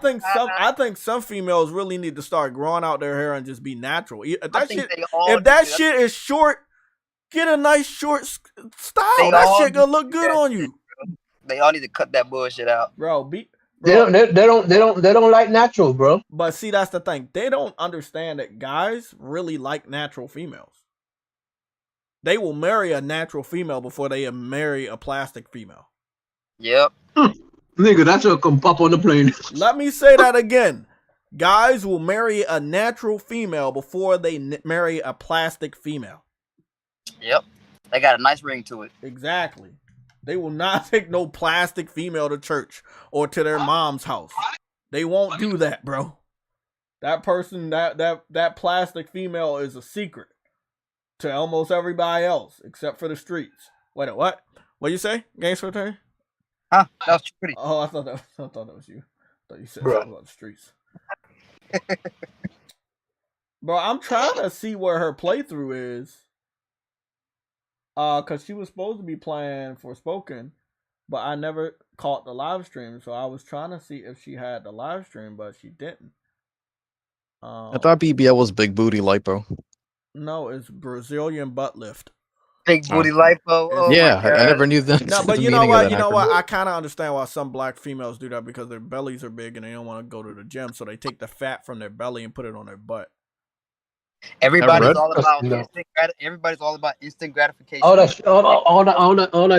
think some females really need to start growing out their hair and just be natural. If that shit is short, get a nice short style. That shit gonna look good on you. They all need to cut that bullshit out, bro. They don't like natural, bro. But see, that's the thing. They don't understand that guys really like natural females. They will marry a natural female before they marry a plastic female. Yep. Nigga, that's what come pop on the plane. Let me say that again. Guys will marry a natural female before they marry a plastic female. Yep. They got a nice ring to it. Exactly. They will not take no plastic female to church or to their mom's house. They won't do that, bro. That person, that plastic female is a secret to almost everybody else except for the streets. Wait, what? What you say? Games for Attorney? Huh? That was pretty. Oh, I thought that was you. I thought you said something about the streets. Bro, I'm trying to see where her playthrough is. Cause she was supposed to be playing Forspoken, but I never caught the live stream, so I was trying to see if she had the live stream, but she didn't. I thought BBL was big booty lipo. No, it's Brazilian butt lift. Big booty lipo. Oh yeah, I never knew that. No, but you know what? I kind of understand why some black females do that because their bellies are big and they don't want to go to the gym, so they take the fat from their belly and put it on their butt. Everybody's all about instant gratification. All that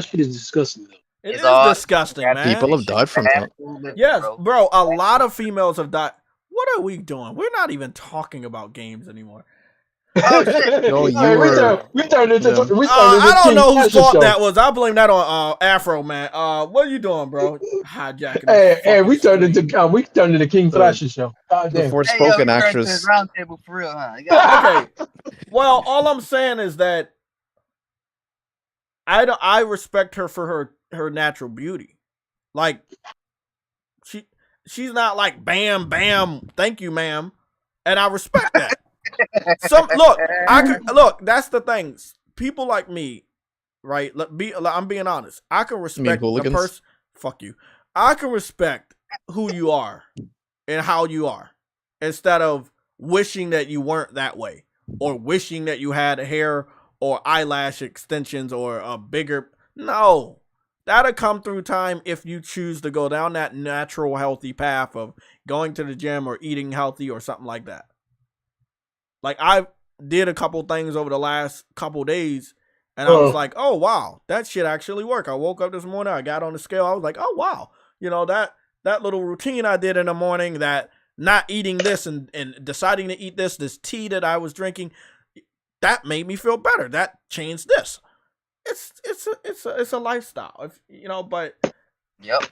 shit is disgusting. It is disgusting, man. People have died from that. Yes, bro. A lot of females have died. What are we doing? We're not even talking about games anymore. Oh shit! No, you Hey, were. we turned into Yeah. I don't King know whose Fashion fault show. that was. I blame that on Afro Man. What are you doing, bro? Hijacking. Hey, we turned into King Fashion show. God The damn. Hey yo, Forspoken you turned to his actress. round table for real, huh? You got Okay. Well, all I'm saying is that I respect her for her natural beauty. Like she's not like bam bam, thank you, ma'am, and I respect that. Look. That's the thing. People like me, right? I'm being honest. I can respect a person. Fuck you. I can respect who you are and how you are, instead of wishing that you weren't that way, or wishing that you had hair or eyelash extensions or a bigger. No, that'll come through time if you choose to go down that natural, healthy path of going to the gym or eating healthy or something like that. Like I did a couple things over the last couple days, and I was like, oh wow, that shit actually worked. I woke up this morning, I got on the scale, I was like, oh wow, that little routine I did in the morning, that not eating this and deciding to eat this tea that I was drinking, that made me feel better. That changed this. It's a lifestyle, but Yep.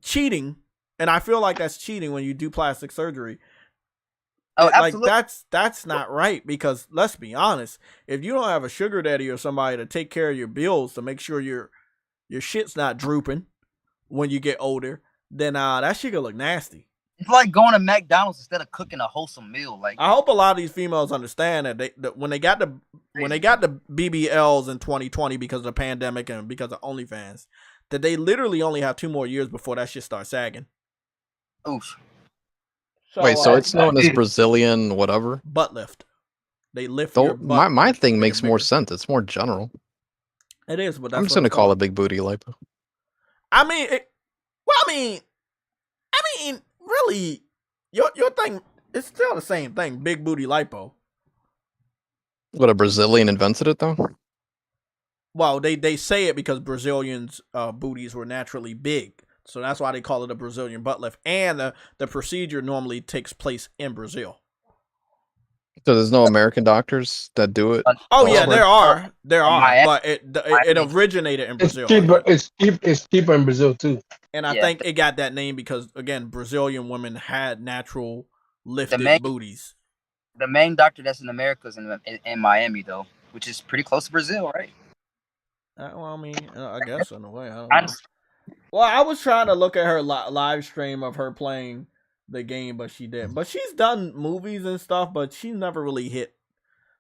cheating, and I feel like that's cheating when you do plastic surgery. Oh, absolutely. Like that's not right, because let's be honest, if you don't have a sugar daddy or somebody to take care of your bills to make sure your shit's not drooping when you get older, then that shit gonna look nasty. It's like going to McDonald's instead of cooking a wholesome meal. Like, I hope a lot of these females understand that when they got the BBLs in 2020 because of the pandemic and because of OnlyFans, that they literally only have 2 more years before that shit starts sagging. oof. Wait, so it's known as Brazilian whatever? Butt lift. They lift your butt. My thing makes more sense. It's more general. It is, but that's I'm just gonna call it big booty lipo. I mean, really, your thing is still the same thing. Big booty lipo. What, a Brazilian invented it though? Well, they say it because Brazilians' booties were naturally big. So that's why they call it a Brazilian butt lift. And the procedure normally takes place in Brazil. So there's no American doctors that do it? Oh yeah, there are, but it originated in Brazil. It's cheaper in Brazil too. And I think it got that name because, again, Brazilian women had natural lifted booties. The main doctor that's in America is in Miami, though, which is pretty close to Brazil, right? Well, I mean, I guess in a way. I don't know. Well, I was trying to look at her live stream of her playing the game, but she didn't. But she's done movies and stuff, but she's never really hit.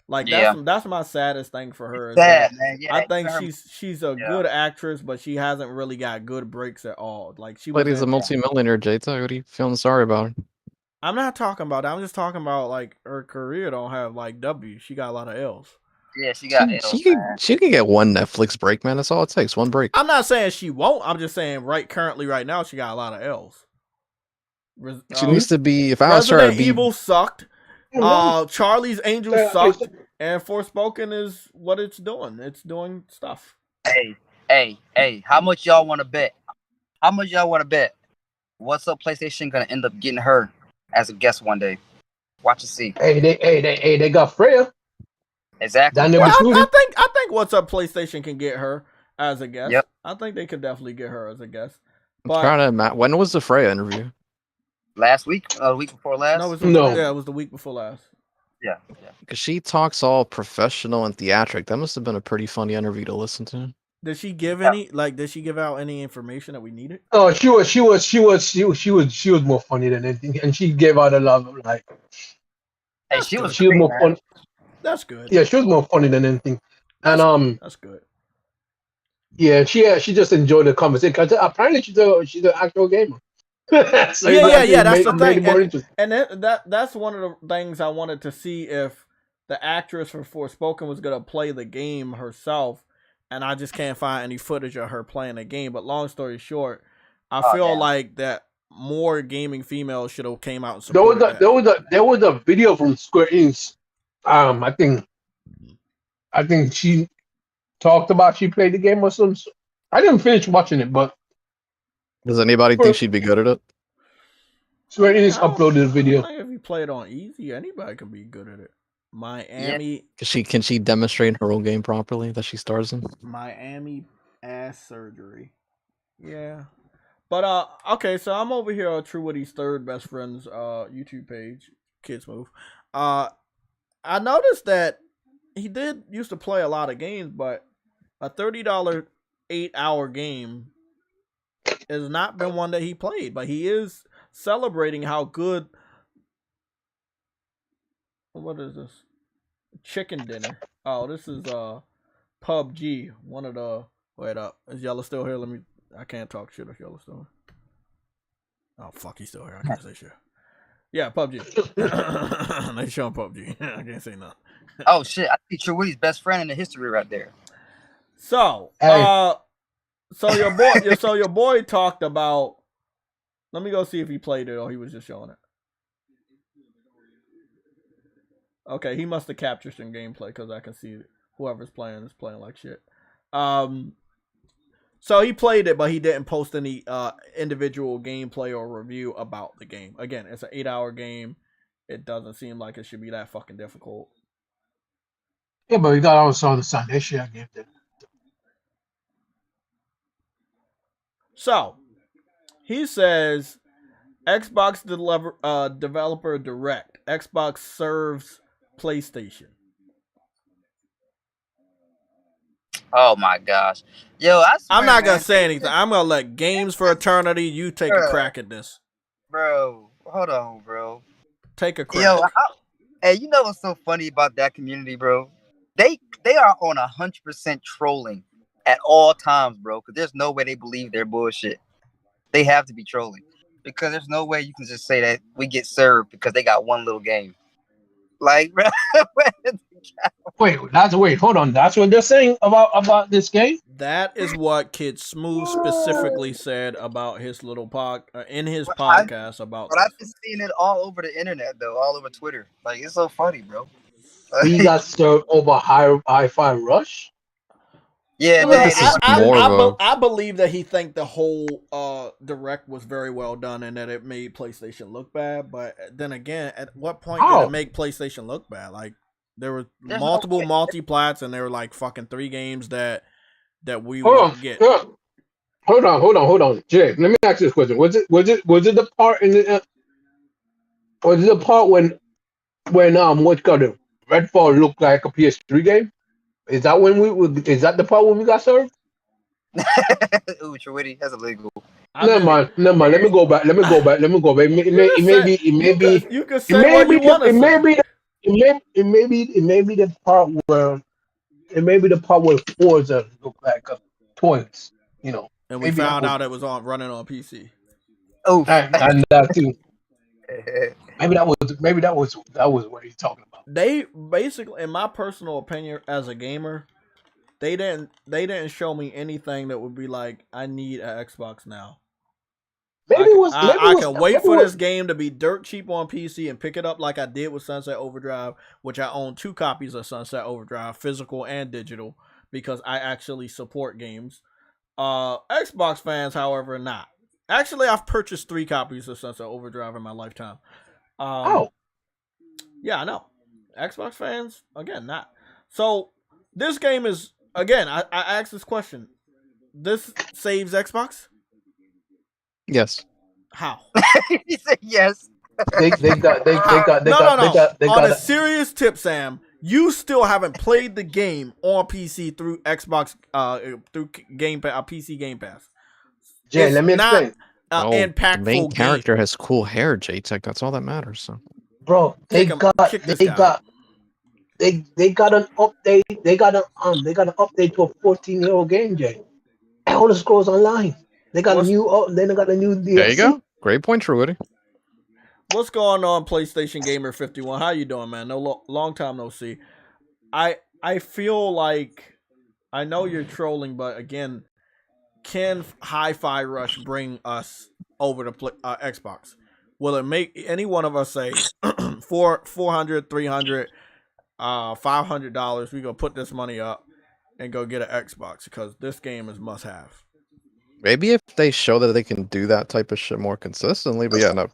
Like that's my saddest thing for her. Sad, man. Yeah, I think she's a good actress, but she hasn't really got good breaks at all. Like Lady's a multimillionaire, Jayta. What are you feeling sorry about her? I'm not talking about that. I'm just talking about like her career don't have like W. She got a lot of L's. Yeah, she got L's. She can get one Netflix break, man. That's all it takes. One break. I'm not saying she won't. I'm just saying currently right now she got a lot of L's. She needs to be. If I was her, Resident Evil sucked. Charlie's Angels sucked, and Forspoken is what it's doing. It's doing stuff. Hey! How much y'all want to bet? What's up? PlayStation gonna end up getting her as a guest one day? Watch and see. They got Freya. Exactly. I think What's Up PlayStation can get her as a guest. Yep. I think they could definitely get her as a guest. But when was the Freya interview? Last week? The week before last? It was the week before last. Yeah. Because she talks all professional and theatric. That must have been a pretty funny interview to listen to. Did she give did she give out any information that we needed? Oh, she was more funny than anything, and she gave out a lot of like. Hey, she was more funny. That's good. Yeah, she was more funny than anything, and that's good. Yeah, she just enjoyed the conversation because apparently she's an actual gamer. So yeah. That's the thing, and that's one of the things I wanted to see if the actress for Forspoken was gonna play the game herself, and I just can't find any footage of her playing the game. But long story short, I feel like that more gaming females should have came out and supported that. There was a video from Square Enix. I think she talked about she played the game or something. I didn't finish watching it, but does anybody think she'd be good at it? Square Enix uploaded a video. If you play it on easy, anybody can be good at it. Miami. Can she demonstrate her own game properly that she stars in? Miami ass surgery. Yeah. But okay, so I'm over here on True Witty's third best friend's YouTube page, Kids Move. I noticed that he did used to play a lot of games, but a $30 8-hour game has not been one that he played. But he is celebrating how good. What is this? Chicken dinner. Oh, this is PUBG. One of the wait up. Is Yellow still here? I can't talk shit if Yellow still here. Oh fuck, he's still here. I can't say shit. Yeah, PUBG. They showing PUBG. I can't say nothing. Oh shit! I think True Witty's best friend in the history right there. So, so your boy talked about. Let me go see if he played it or he was just showing it. Okay, he must have captured some gameplay because I can see whoever's playing is playing like shit. So he played it, but he didn't post any individual gameplay or review about the game. Again, it's an 8-hour game. It doesn't seem like it should be that fucking difficult. Yeah, but we got also the Sunday Show game. So he says Xbox developer direct. Xbox serves PlayStation. Oh my gosh, yo! I'm not gonna say anything. I'm gonna let Games for Eternity. You take a crack at this, bro. Hold on, bro. Take a crack. Yo, hey, you know what's so funny about that community, bro? They are on 100% trolling at all times, bro. Because there's no way they believe their bullshit. They have to be trolling because there's no way you can just say that we get served because they got one little game. Like, bro, hold on. That's what they're saying about this game. That is what Kid Smooth specifically said about his little podcast about. But I've been seeing it all over the internet, though, all over Twitter. Like, it's so funny, bro. We got served over Hi-Fi Rush. Yeah, I believe that he think the whole direct was very well done and that it made PlayStation look bad. But then again, at what point did it make PlayStation look bad? Like there were multiple multi-plats and there were like fucking 3 games that we would get. Hold on, Jay. Let me ask you this question: Was it the part in the? Was it the part when what's called it? Redfall looked like a PS3 game? Is that is that the part when we got served? Ooh, True Witty, that's illegal. Never mind. Let me go back. It may be the part where Forza looked like toys, you know. And we found out it was running on PC. Oh, and that too. Maybe that was what he's talking about. They basically, in my personal opinion, as a gamer, they didn't show me anything that would be like, I need an Xbox now. I can wait for this game to be dirt cheap on PC and pick it up like I did with Sunset Overdrive, which I own 2 copies of Sunset Overdrive, physical and digital, because I actually support games. Xbox fans, however, not. Actually, I've purchased 3 copies of Sunset Overdrive in my lifetime. Yeah, I know. Xbox fans, again, not. So, this game is, again, I asked this question. This saves Xbox? Yes. How? He said yes. They got On a serious tip, Sam, you still haven't played the game on PC through Xbox, through PC Game Pass. Jay, let me explain. Impactful the main character game. has cool hair, J-Tech. That's all that matters. So, bro, they got an update. They got an update to a 14-year-old game, Jay. Elder Scrolls Online. They got a new DLC. There you go. Great point, True Witty. What's going on, PlayStation Gamer 51? How you doing, man? Long time no see. I feel like I know you're trolling, but again, can Hi-Fi Rush bring us over to Xbox? Will it make any one of us say $400, $300, $500? We gonna put this money up and go get an Xbox because this game is must have. Maybe if they show that they can do that type of shit more consistently, but yeah, no,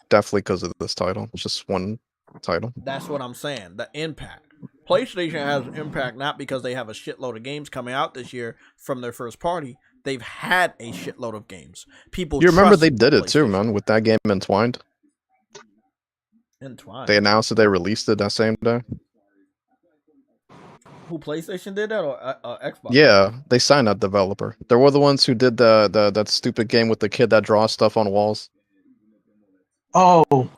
definitely because of this title. It's just one title. That's what I'm saying. The impact. PlayStation has impact not because they have a shitload of games coming out this year from their first party. They've had a shitload of games. People. You remember they did it too, man, with that game Entwined. They announced that they released it that same day. Who, PlayStation did that or Xbox? Yeah, they signed that developer. They were the ones who did that stupid game with the kid that draws stuff on walls. Oh.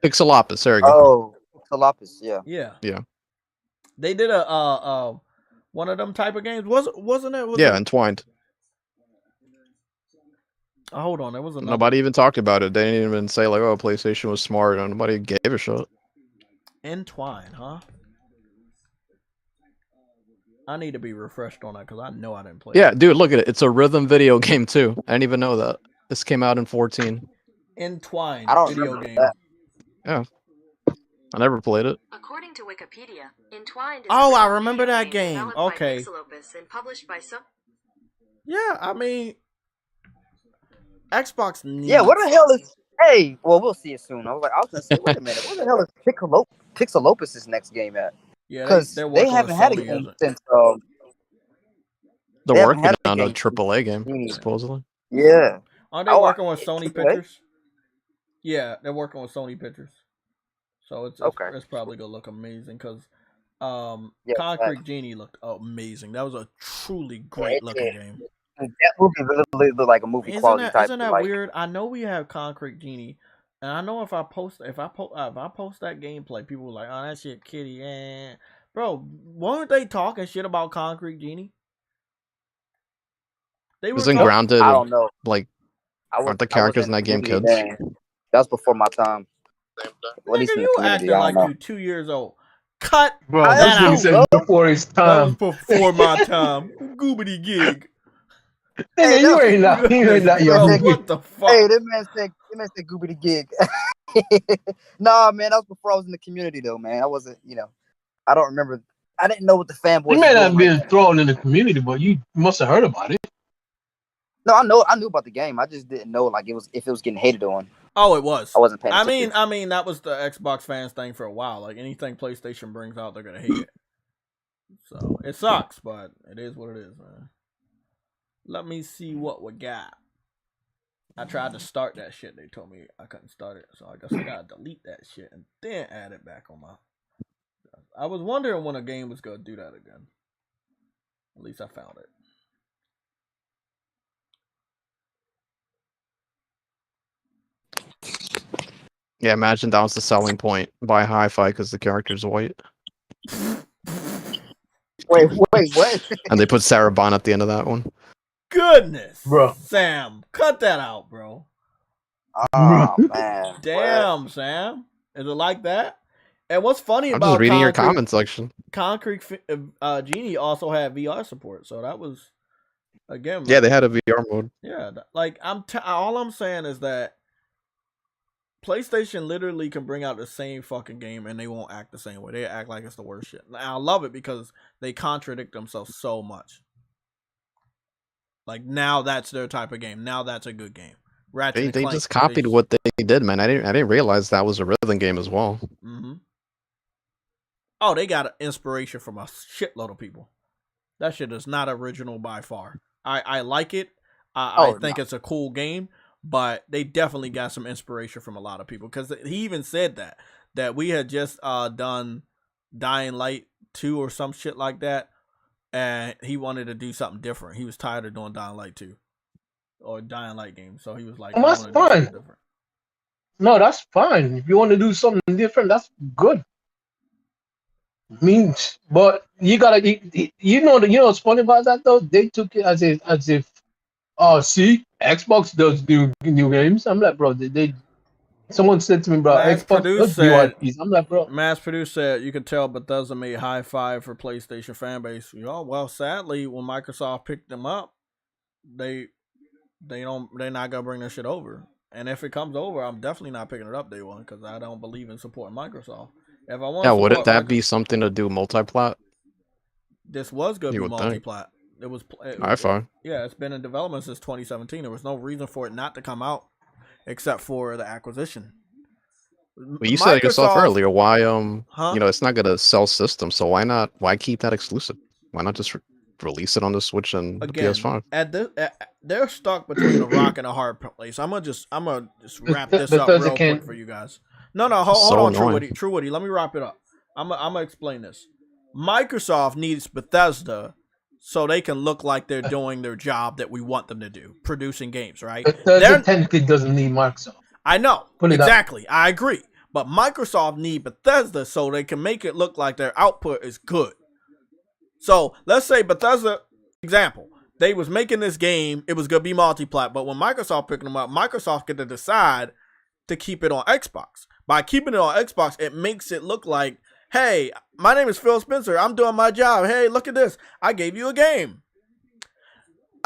Pixelopus, there you go. Oh, Pixelopus, yeah. Yeah. They did a one of them type of games. Wasn't it? Entwined. Oh, hold on, there was another. Nobody even talked about it. They didn't even say like, "Oh, PlayStation was smart." Nobody gave a shit. Entwine, huh? I need to be refreshed on that because I know I didn't play. Yeah, dude, look at it. It's a rhythm video game too. I didn't even know that. This came out in 2014. Entwine. I don't video game. That. Yeah. I never played it. According to Wikipedia, Entwined is I remember that game. Okay. And published by Yeah, I mean, Xbox needs... Yeah, what the hell is... Hey, well, we'll see it soon. I was going to say, wait a minute. What the hell is Pixelopus' next game at? Yeah, because they haven't had a game since. They're working on a AAA game, supposedly. Yeah. Aren't they working with Sony Pictures? Yeah, they're working with Sony Pictures. So it's probably gonna look amazing because Concrete Genie looked amazing. That was a truly great looking game. That movie really looked like a movie quality type. Isn't that weird? I know we have Concrete Genie. And I know if I post that gameplay, people were like, "Oh, that shit, kitty." Bro, weren't they talking shit about Concrete Genie? They were Grounded. I don't know. Like, aren't the characters in that game kids? That was before my time. Nigga, you acting like you 2 years old. Cut. Bro, that out. Before his time. That was before my time. Goobity gig. Hey, you ain't not young. What the fuck? Hey, that man said goobity gig. Nah, man, that was before I was in the community, though, man. I wasn't, I don't remember. I didn't know what the fanboys. You may not have been thrown in the community, but you must have heard about it. No, I knew about the game. I just didn't know if it was getting hated on. Oh, it was. I wasn't paying attention. I mean, that was the Xbox fans thing for a while. Like anything PlayStation brings out, they're gonna hate it. So it sucks, but it is what it is, man. Let me see what we got. I tried to start that shit. They told me I couldn't start it. So I guess I gotta delete that shit and then add it back on my... I was wondering when a game was gonna do that again. At least I found it. Yeah, imagine that was the selling point. Buy Hi-Fi because the character's white. Wait, what? And they put Sarah Bond at the end of that one. Goodness, bro. Sam, cut that out, bro. Oh man, damn, Sam, is it like that? And what's funny I'm about just reading your comment section. Concrete Genie also had VR support, so that was again. Yeah, they had a VR mode. Yeah, like all I'm saying is that PlayStation literally can bring out the same fucking game and they won't act the same way. They act like it's the worst shit. And I love it because they contradict themselves so much. Like, now that's their type of game. Now that's a good game. Ratchet they just copied what they did, man. I didn't realize that was a rhythm game as well. Mm-hmm. Oh, they got inspiration from a shitload of people. That shit is not original by far. I like it. I think it's a cool game, but they definitely got some inspiration from a lot of people. Because he even said that we had just done Dying Light 2 or some shit like that. And he wanted to do something different. He was tired of doing Dying Light 2 or Dying Light games. So he was like, that's fine. No, that's fine. If you want to do something different, that's good. But you gotta, what's funny about that though? They took it as if, see, Xbox does do new games. I'm like, bro, someone said to me, bro, Xbox does do IPs. I'm like, bro. Mass Produce said, you can tell Bethesda made high five for PlayStation fan base. Well, sadly, when Microsoft picked them up, they're not gonna bring their shit over. And if it comes over, I'm definitely not picking it up day one because I don't believe in supporting Microsoft. If I want, wouldn't that be something to do multi-plat? This was gonna be multi-plat. It was Hi-Fi. Yeah, it's been in development since 2017. There was no reason for it not to come out, except for the acquisition. Well, you said it yourself earlier. Why huh? it's not gonna sell systems, so why keep that exclusive? Why not just release it on the Switch and the PS5? They're stuck between a rock and a hard place. I'm gonna just wrap this up real quick for you guys. No, hold on, True Woody. Let me wrap it up. I'm gonna explain this. Microsoft needs Bethesda so they can look like they're doing their job that we want them to do, producing games, right? Bethesda technically doesn't need Microsoft. I know. Exactly. I agree. But Microsoft need Bethesda so they can make it look like their output is good. So let's say Bethesda, example, they was making this game, it was going to be multi-plat, but when Microsoft picking them up, Microsoft get to decide to keep it on Xbox. By keeping it on Xbox, it makes it look like, hey, my name is Phil Spencer. I'm doing my job. Hey, look at this. I gave you a game.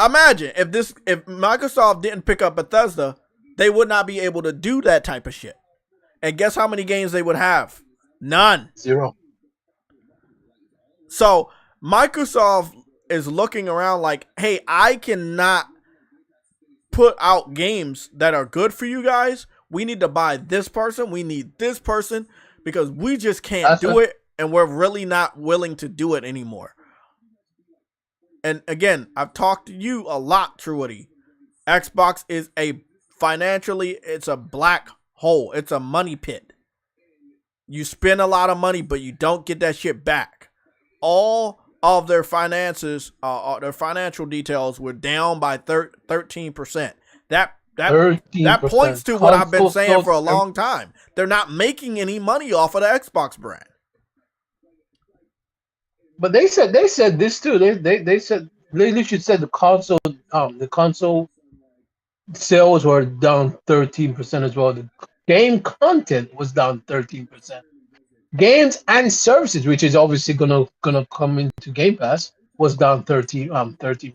Imagine if Microsoft didn't pick up Bethesda, they would not be able to do that type of shit. And guess how many games they would have? None. 0. So Microsoft is looking around like, hey, I cannot put out games that are good for you guys. We need to buy this person. We need this person because we just can't do it. And we're really not willing to do it anymore. And again, I've talked to you a lot, Truity. Xbox is it's a black hole. It's a money pit. You spend a lot of money, but you don't get that shit back. All of their finances, their financial details were down by 13%. That points to what I've been saying for a long time. They're not making any money off of the Xbox brand. But they said this too. They said they literally said the console sales were down 13% as well. The game content was down 13%. Games and services, which is obviously gonna come into Game Pass, was down 13.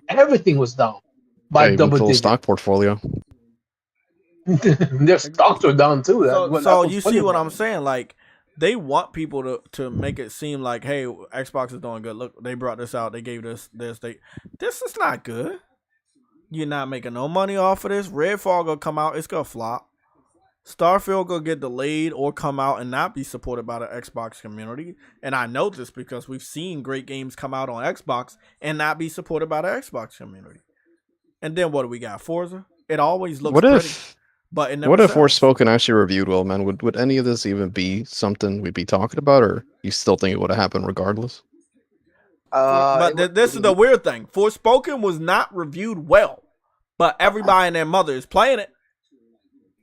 Everything was down by double digits. Stock portfolio. Their stocks were down too. So you see what I'm saying? Like they want people to make it seem like, hey, Xbox is doing good. Look, they brought this out. They gave this. This is not good. You're not making no money off of this. Redfall gonna come out. It's gonna flop. Starfield gonna get delayed or come out and not be supported by the Xbox community. And I know this because we've seen great games come out on Xbox and not be supported by the Xbox community. And then what do we got? Forza? It always looks pretty. But it never what if sells. Forspoken actually reviewed well, man? Would any of this even be something we'd be talking about, or you still think it would have happened regardless? But this is the weird thing. Forspoken was not reviewed well, but everybody and their mother is playing it.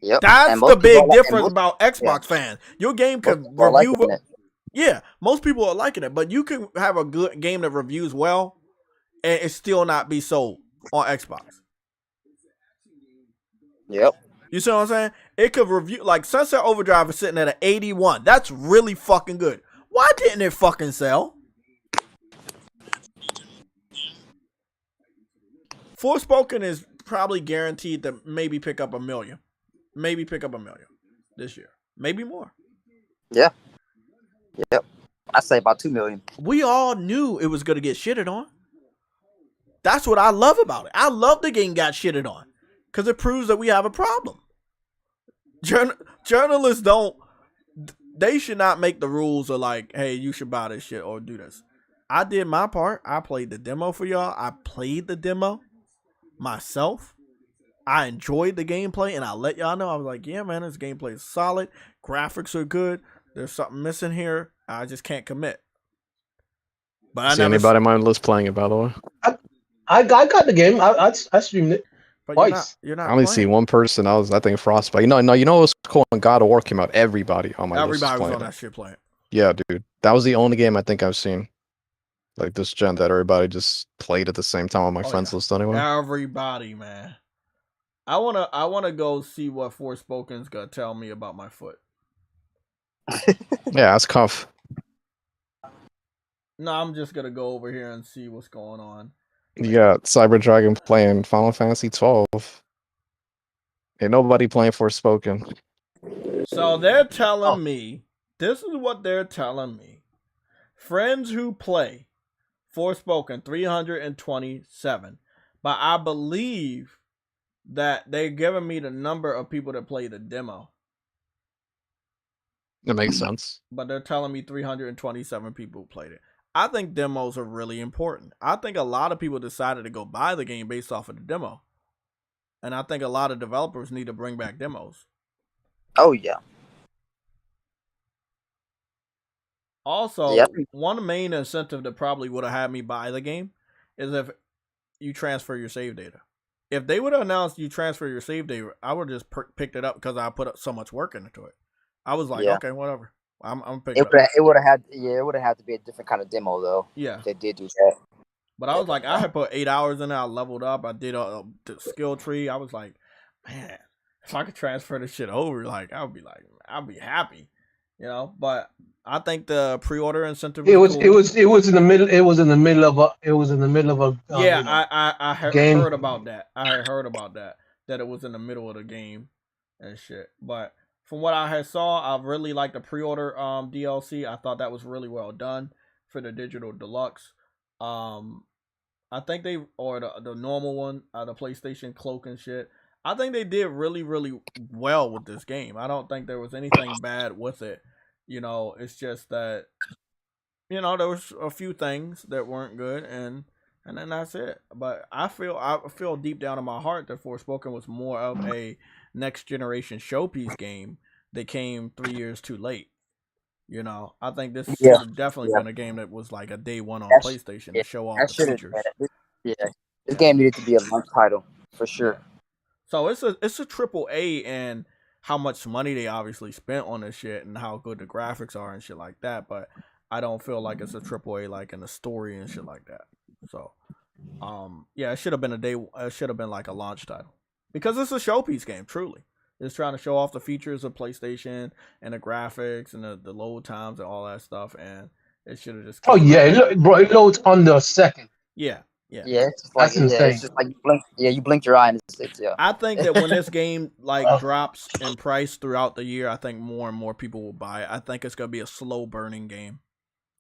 Yep. That's the big difference about Xbox fans. Your game could review. Yeah, most people are liking it, but you can have a good game that reviews well, and it still not be sold on Xbox. Yep. You see what I'm saying? It could review, like Sunset Overdrive is sitting at an 81. That's really fucking good. Why didn't it fucking sell? Forspoken is probably guaranteed to maybe pick up 1 million. Maybe pick up 1 million this year. Maybe more. Yeah. Yep. I say about 2 million. We all knew it was going to get shitted on. That's what I love about it. I love the game got shitted on. Because it proves that we have a problem. Journalists they should not make the rules of like, hey, you should buy this shit or do this. I did my part. I played the demo for y'all. I played the demo myself. I enjoyed the gameplay, and I let y'all know. I was like, yeah, man, this gameplay is solid. Graphics are good. There's something missing here. I just can't commit. But I never anybody mindless playing it, by the way. I got the game. I streamed it. But you're not I only see one person. I think Frostbite. You know what was cool when God of War came out? Everybody on my list was on that shit playing. Yeah, dude. That was the only game I think I've seen like this gen that everybody just played at the same time on my friends list anyway. Everybody, man. I wanna go see what Forspoken's gonna tell me about my foot. Yeah, that's cuff. No, I'm just gonna go over here and see what's going on. You got Cyber Dragon playing Final Fantasy 12. Ain't nobody playing Forspoken. So they're telling me, this is what they're telling me. Friends who play Forspoken 327. But I believe that they're giving me the number of people that play the demo. It makes sense. But they're telling me 327 people played it. I think demos are really important. I think a lot of people decided to go buy the game based off of the demo. And I think a lot of developers need to bring back demos. Oh, yeah. Also, Yep. one main incentive that probably would have had me buy the game is if you transfer your save data. If they would have announced you transfer your save data, I would have just picked it up because I put so much work into it. I was like, okay, whatever. I'm picking it up. It would have had to be a different kind of demo though. Yeah, if they did do that. But I was like, I had put 8 hours in it. I leveled up. I did the skill tree. I was like, man, if I could transfer this shit over, like I'd be happy, you know. But I think the pre-order incentive. It was in the middle of a. I heard about that. I heard about that it was in the middle of the game and shit. But from what I had saw, I really liked the pre-order DLC. I thought that was really well done for the digital deluxe. I think the normal one, the PlayStation cloak and shit. I think they did really, really well with this game. I don't think there was anything bad with it. You know, it's just that, you know, there was a few things that weren't good, and then that's it. But I feel deep down in my heart that Forspoken was more of a next generation showpiece game that came 3 years too late. You know, I think this should have definitely been a game that was like a day one on PlayStation to show off the features. This game needed to be a launch title for sure. So it's a AAA, and how much money they obviously spent on this shit and how good the graphics are and shit like that. But I don't feel like it's a AAA like in the story and shit like that. So, it should have been it should have been like a launch title because it's a showpiece game. Truly, it's trying to show off the features of PlayStation and the graphics and the load times and all that stuff. And it should have just. It loads under a second. Yeah. It's just like, it's just like you blink. Yeah, you blink your eye and it's. I think that when this game drops in price throughout the year, I think more and more people will buy it. I think it's gonna be a slow burning game.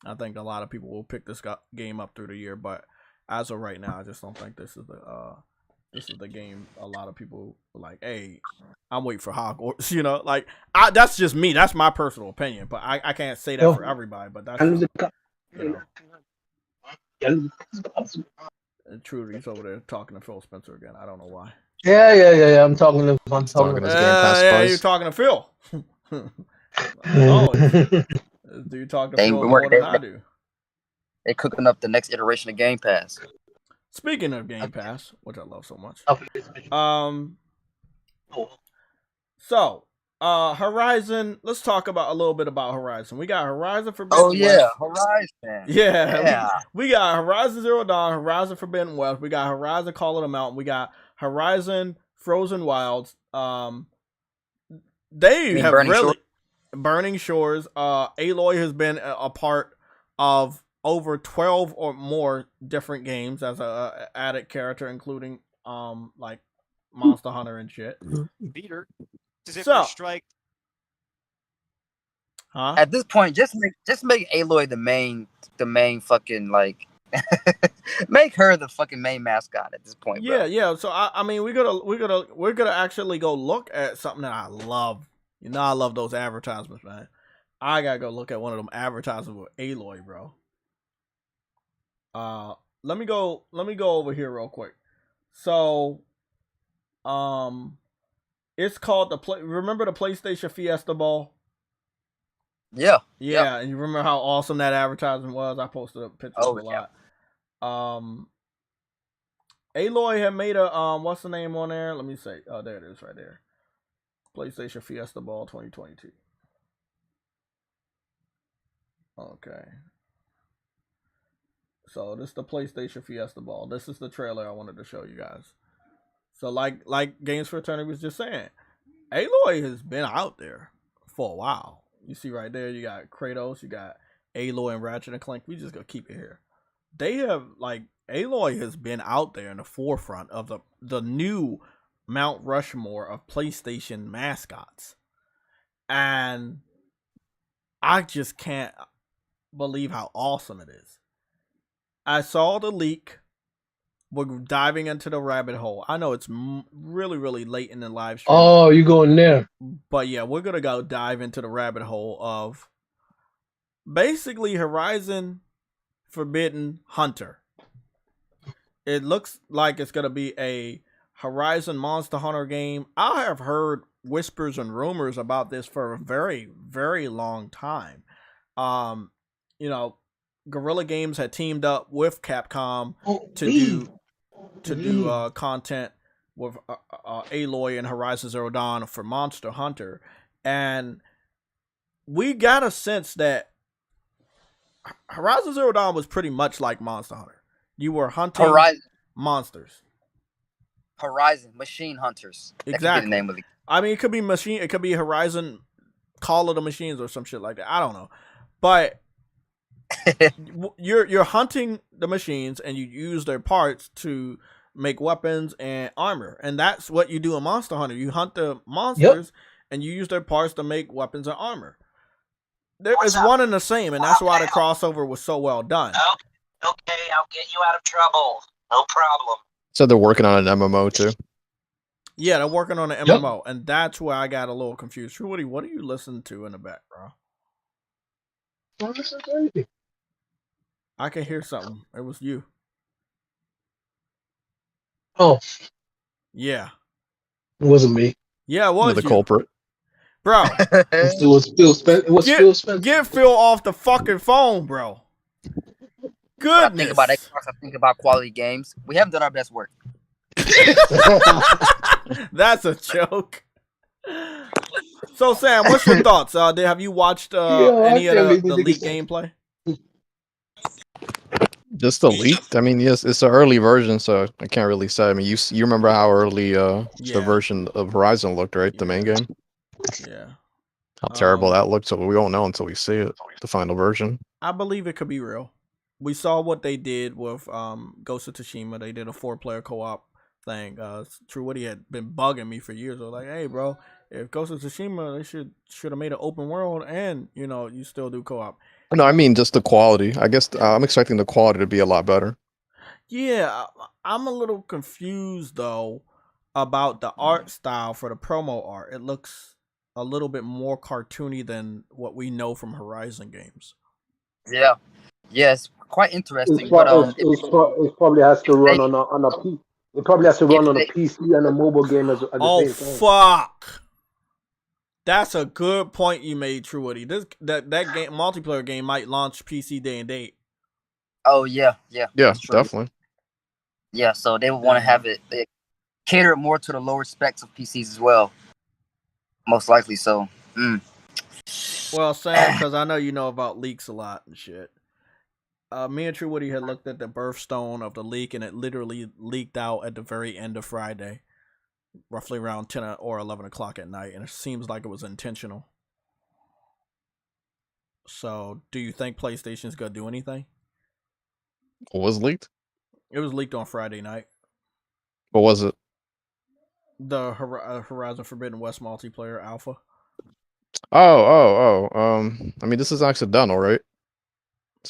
I think a lot of people will pick this game up through the year, but as of right now, I just don't think this is the game. A lot of people are like, hey, I'm waiting for Hogwarts. You know, like that's just me. That's my personal opinion, but I can't say that for everybody. But that's Trudy's over there talking to Phil Spencer again. I don't know why. Yeah. I'm talking to Game Pass. Yeah, you're talking to Phil. Do you talk to Phil more than I do? They're cooking up the next iteration of Game Pass. Speaking of Game Pass, which I love so much. Horizon. Let's talk about a little bit about Horizon. We got Horizon Forbidden West. Horizon. Yeah. We got Horizon Zero Dawn, Horizon Forbidden West. We got Horizon Call of the Mountain. We got Horizon Frozen Wilds. They have really Burning Shores. Aloy has been a part of over 12 or more different games as a added character, including like Monster Hunter and shit. Beater. Strike. Huh? At this point, just make Aloy the main fucking like make her the fucking main mascot at this point. Bro. Yeah. So I mean, we're gonna actually go look at something that I love. You know, I love those advertisements, man. I gotta go look at one of them advertisements with Aloy, bro. Let me go over here real quick. So, it's called remember the PlayStation Fiesta Ball? Yeah. And you remember how awesome that advertisement was? I posted a picture of a lot. Aloy had made a what's the name on there? Let me say. Oh, there it is right there. PlayStation Fiesta Ball 2022. Okay. So this is the PlayStation Fiesta Ball. This is the trailer I wanted to show you guys. So like Games for Eternity was just saying, Aloy has been out there for a while. You see right there, you got Kratos, you got Aloy and Ratchet and Clank. We just gonna keep it here. They have Aloy has been out there in the forefront of the new Mount Rushmore of PlayStation mascots. And I just can't believe how awesome it is. I saw the leak we're diving into the rabbit hole. I know it's really, really late in the live stream. Oh, you going there? But yeah, we're gonna go dive into the rabbit hole of basically Horizon Forbidden Hunter. It looks like it's gonna be a Horizon Monster Hunter game. I have heard whispers and rumors about this for a very, very long time. Guerrilla Games had teamed up with Capcom to do content with Aloy and Horizon Zero Dawn for Monster Hunter, and we got a sense that Horizon Zero Dawn was pretty much like Monster Hunter. You were hunting monsters. Horizon Machine Hunters. That Exactly. could be the name of it. I mean, it could be It could be Horizon Call of the Machines or some shit like that. I don't know, but you're hunting the machines and you use their parts to make weapons and armor, and that's what you do in Monster Hunter. You hunt the monsters and you use their parts to make weapons and armor. It's one and the same, and that's why the crossover was so well done. Okay, I'll get you out of trouble. No problem. So they're working on an MMO too. Yeah, they're working on an MMO, and that's where I got a little confused. True Woody, what are you listening to in the back, bro? I can hear something. It was you. Oh. Yeah. It wasn't me. Yeah, it was the you. culprit. Bro. It was Phil Spencer. Get Phil off the fucking phone, bro. Goodness. When I think about Xbox, I think about quality games. We haven't done our best work. That's a joke. So, Sam, what's your thoughts? Have you watched any of the leaked gameplay? Just the leaked? I mean, yes, it's an early version, so I can't really say. I mean, you remember how early the version of Horizon looked, right? The main game? Yeah. How terrible that looked, so we won't know until we see it, the final version. I believe it could be real. We saw what they did with Ghost of Tsushima. They did a 4-player co-op thing. True Woody had been bugging me for years. I was like, hey, bro, if Ghost of Tsushima, they should have made an open world and, you still do co-op. No, I mean just the quality. I guess I'm expecting the quality to be a lot better. Yeah, I'm a little confused, though, about the art style for the promo art. It looks a little bit more cartoony than what we know from Horizon games. Yeah. Yes, quite interesting. It probably has to run on a PC. It probably has to run on a PC and a mobile game at the same time. Oh, fuck. That's a good point you made, True Woody. That game, multiplayer game might launch PC day and date. Oh, yeah. Yeah, definitely. Yeah, so they would want to have it cater more to the lower specs of PCs as well. Most likely so. Well, Sam, because I know you know about leaks a lot and shit. Me and True Woody had looked at the birthstone of the leak, and it literally leaked out at the very end of Friday, roughly around 10 or 11 o'clock at night, and it seems like it was intentional. So, do you think PlayStation's going to do anything? What was leaked? It was leaked on Friday night. What was it? The Horizon Forbidden West multiplayer alpha. I mean, this is accidental, right?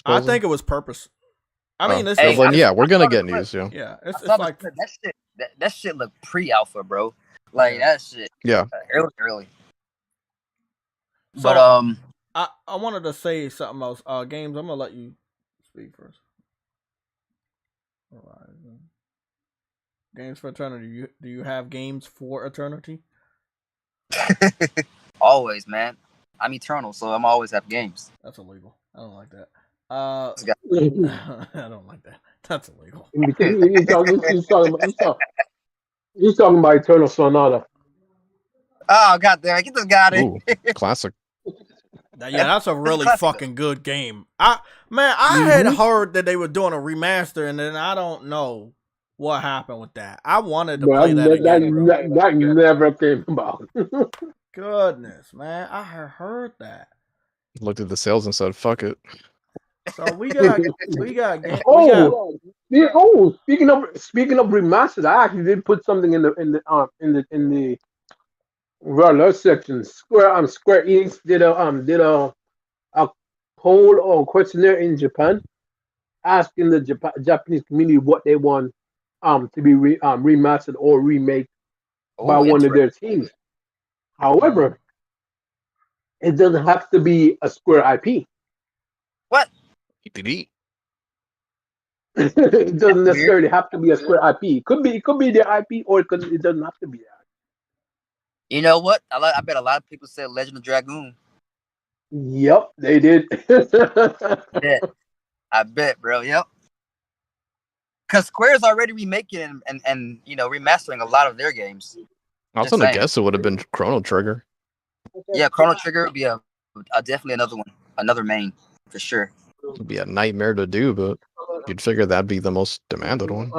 I think it was purpose. I mean, we're gonna get news. Yeah, it's like that shit looked pre-alpha, bro. Like that shit. Yeah, early. So, But I wanted to say something else. Games, I'm gonna let you speak first. Horizon. Games for Eternity. Do you have games for Eternity? Always, man. I'm eternal, so I'm always have games. That's illegal. I don't like that. I don't like that. That's illegal. He's talking about Eternal Sonata. Oh, goddamn. Get this guy out of here. Classic. Yeah, that's a really fucking good game. I had heard that they were doing a remaster, and then I don't know what happened with that. I wanted to play that again. That never came about. Goodness, man. I heard that. Looked at the sales and said, fuck it. So we got speaking of remastered, I actually did put something in the Raw section. Square Enix did a poll or questionnaire in Japan, asking the Japanese community what they want to be remastered or remade by Oh, one of interesting. their teams. However, it doesn't have to be a Square IP. What? ETD. It doesn't That's weird. necessarily have to be a Square IP. It could be their IP, or it doesn't have to be that. You know what? I bet a lot of people said Legend of Dragoon. Yep, they did. I bet, bro. Yep. Because Square's already remaking and remastering a lot of their games. I was gonna guess it would have been Chrono Trigger. Yeah, Chrono Trigger would be a definitely another one, another main for sure. It'd be a nightmare to do, but you'd figure that'd be the most demanded one.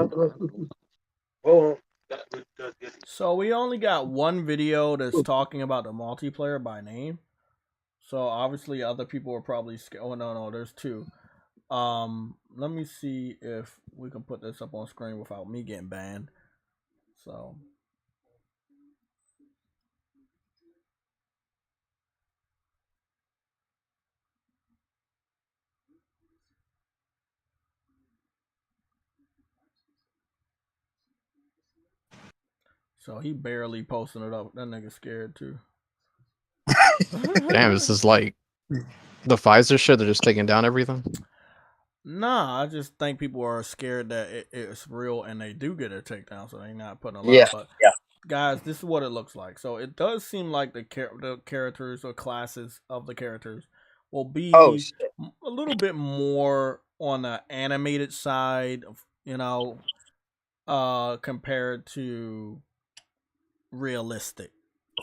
So we only got one video that's talking about the multiplayer by name. So obviously other people are probably scared. Oh no, there's two. Let me see if we can put this up on screen without me getting banned. So he barely posting it up. That nigga scared too. Damn, this is like the Pfizer shit. They're just taking down everything. Nah, I just think people are scared that it's real and they do get a takedown, so they're not putting a lot. Yeah, but yeah. Guys, this is what it looks like. So it does seem like the characters or classes of the characters will be a little bit more on the animated side, compared to realistic.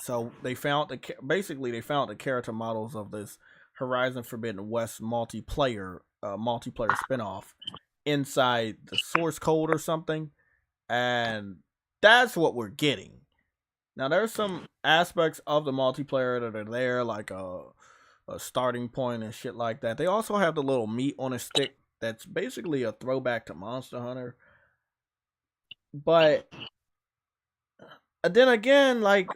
So they found the character models of this Horizon Forbidden West multiplayer spinoff inside the source code or something, and that's what we're getting. Now there's some aspects of the multiplayer that are there, like a starting point and shit like that. They also have the little meat on a stick that's basically a throwback to Monster Hunter. But then again, like,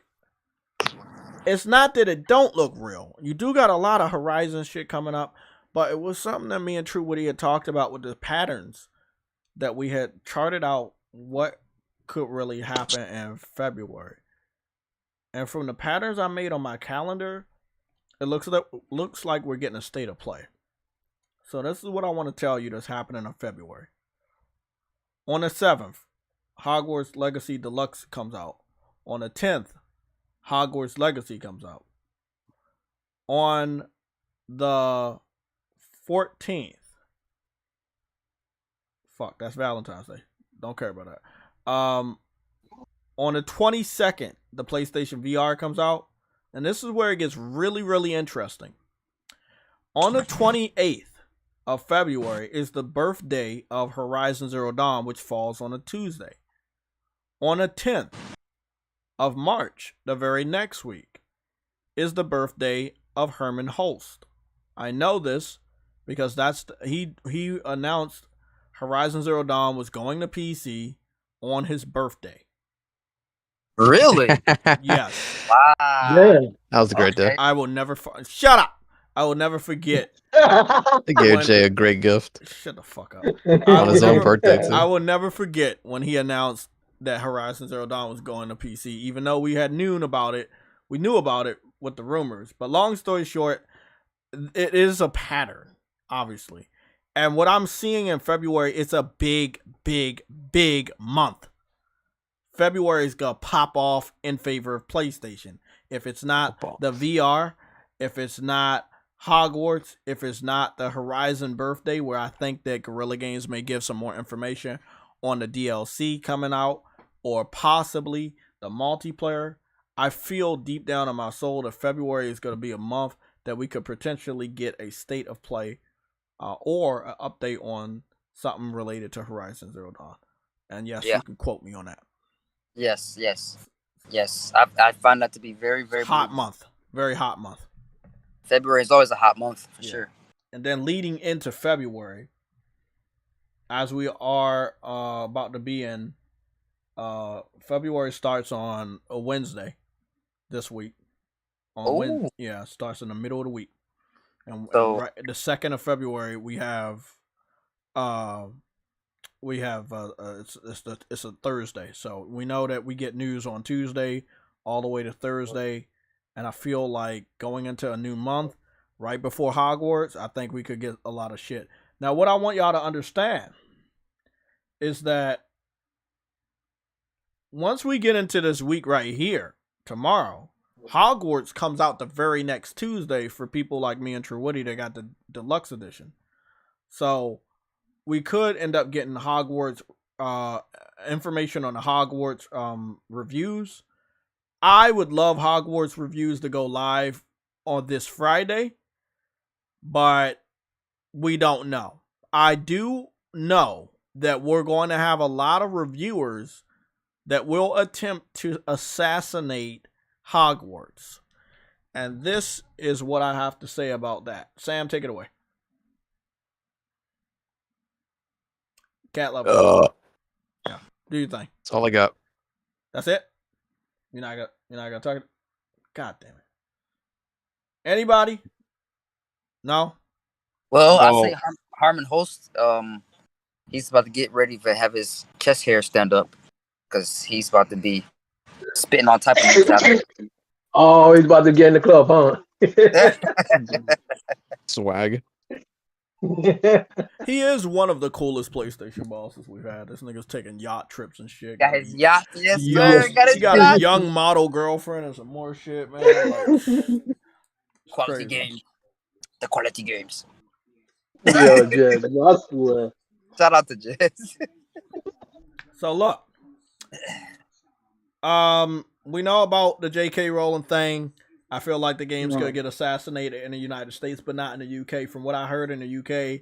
it's not that it don't look real. You do got a lot of Horizon shit coming up, but it was something that me and True Woody had talked about with the patterns that we had charted out what could really happen in February. And from the patterns I made on my calendar, it looks like we're getting a state of play. So this is what I want to tell you that's happening in February. On the 7th, Hogwarts Legacy Deluxe comes out. On the 10th, Hogwarts Legacy comes out. On the 14th, fuck, that's Valentine's Day. Don't care about that. On the 22nd, the PlayStation VR comes out. And this is where it gets really, really interesting. On the 28th of February is the birthday of Horizon Zero Dawn, which falls on a Tuesday. On the 10th of March, the very next week, is the birthday of Herman Holst. I know this because he announced Horizon Zero Dawn was going to PC on his birthday. Really? Yes. Wow. Yeah. That was a great day. I will never shut up. I will never forget. They gave Jay a great gift. Shut the fuck up. On his own birthday too. I will never forget when he announced that Horizon Zero Dawn was going to PC, even though we had knew about it. We knew about it with the rumors. But long story short, it is a pattern, obviously. And what I'm seeing in February, it's a big, big, big month. February is going to pop off in favor of PlayStation. If it's not the VR, if it's not Hogwarts, if it's not the Horizon birthday, where I think that Guerrilla Games may give some more information on the DLC coming out, or possibly the multiplayer, I feel deep down in my soul that February is going to be a month that we could potentially get a state of play or an update on something related to Horizon Zero Dawn. And yes, you can quote me on that. Yes. I find that to be very, very hot month. Very hot month. February is always a hot month for sure. And then leading into February, as we are about to be in, February starts on a Wednesday this week. Starts in the middle of the week. And the 2nd of February, we have we have it's a Thursday, so we know that we get news on Tuesday all the way to Thursday, and I feel like going into a new month right before Hogwarts, I think we could get a lot of shit. Now, what I want y'all to understand is that once we get into this week right here, tomorrow, Hogwarts comes out the very next Tuesday for people like me and True Woody that got the deluxe edition. So we could end up getting Hogwarts information on the Hogwarts reviews. I would love Hogwarts reviews to go live on this Friday, but we don't know. I do know that we're going to have a lot of reviewers that will attempt to assassinate Hogwarts. And this is what I have to say about that. Sam, take it away. Cat level. Yeah. Do you think? That's all I got. That's it? You're not gonna talk it? God damn it. Anybody? No? Well, I say Harmon Host, he's about to get ready to have his chest hair stand up because he's about to be spitting on type of things out there. Oh, he's about to get in the club, huh? Swag. He is one of the coolest PlayStation bosses we've had. This nigga's taking yacht trips and shit. Got his yacht, yes, Young, sir. Got his he got yacht. a young model girlfriend and some more shit, man. Like, quality crazy. game. The quality games. Yo, Jez, I swear. Shout out to Jez. So look, we know about the J.K. Rowling thing. I feel like the game's gonna get assassinated in the United States, but not in the UK. From what I heard in the UK,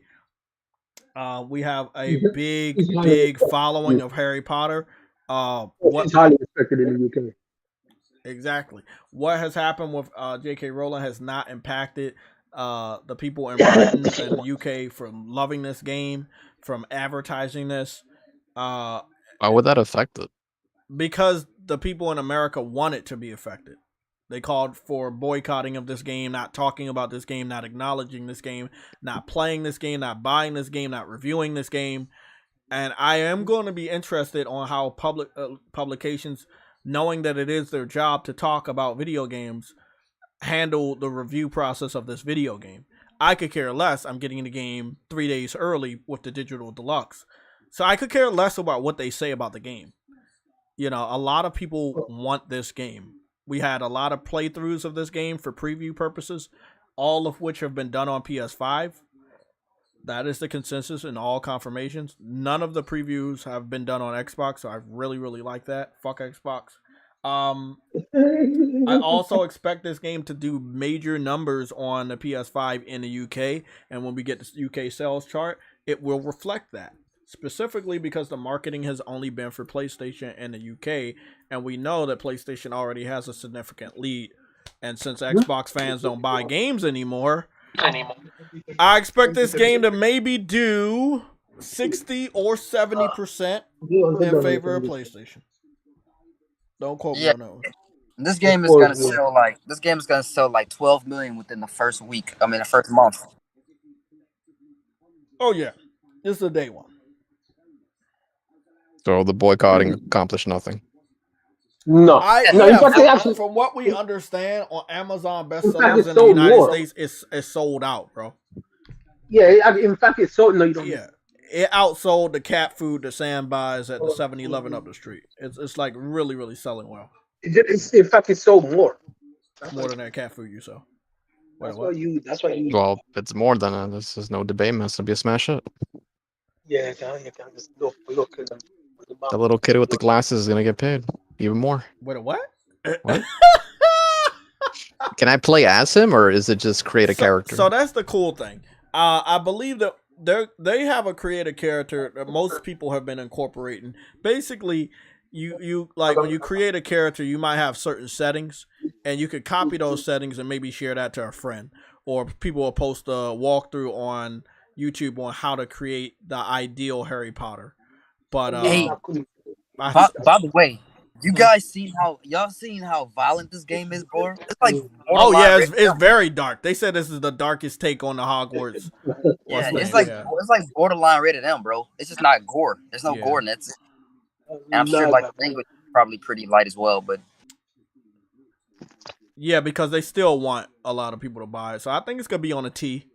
we have a big following of Harry Potter. It's highly respected in the UK. Exactly. What has happened with J.K. Rowling has not impacted the people in Britain and the UK from loving this game, from advertising this. Why would that affect it? Because the people in America want it to be affected. They called for boycotting of this game, not talking about this game, not acknowledging this game, not playing this game, not buying this game, not reviewing this game. And I am going to be interested on how publications, knowing that it is their job to talk about video games, handle the review process of this video game. I could care less. I'm getting the game 3 days early with the digital deluxe. So I could care less about what they say about the game. You know, a lot of people want this game. We had a lot of playthroughs of this game for preview purposes, all of which have been done on PS5. That is the consensus in all confirmations. None of the previews have been done on Xbox, so I really like that. Fuck Xbox. I also expect this game to do major numbers on the PS5 in the UK, and when we get the UK sales chart, it will reflect that. Specifically because the marketing has only been for PlayStation in the UK, and we know that PlayStation already has a significant lead. And since Xbox fans don't buy games anymore, I expect this game to maybe do 60 or 70% in favor of PlayStation. Don't quote me on that. This game is gonna sell like 12 million within the first week. I mean, the first month. Oh yeah, this is the day one. So the boycotting accomplished nothing. No, from what we understand on Amazon bestsellers in the United States, it's sold out, bro. Yeah, in fact, it's sold. No, you don't. Yeah, it outsold the cat food that Sam buys at the 7-Eleven up the street. It's like really selling well. In fact, it's sold more. More than that cat food you sell. That's why you. Well, it's more than that. This is no debate, man. It's gonna be a smash hit. Yeah, you can just look at them. The little kid with the glasses is gonna get paid even more. Wait, a what? What? Can I play as him, or is it just create a character? So that's the cool thing. I believe that they have a creative character that most people have been incorporating. Basically, you like when you create a character, you might have certain settings, and you could copy those settings and maybe share that to a friend, or people will post a walkthrough on YouTube on how to create the ideal Harry Potter. But hey, by the way, You guys seen how violent this game is, bro? It's like Oh yeah, borderline it's very dark. They said this is the darkest take on the Hogwarts. Yeah, What's it's name? like Yeah. it's like borderline rated M, bro. It's just not gore. There's no Yeah. gore in it. And I'm sure like the language is probably pretty light as well, but Yeah, because they still want a lot of people to buy it. So I think it's gonna be on a T.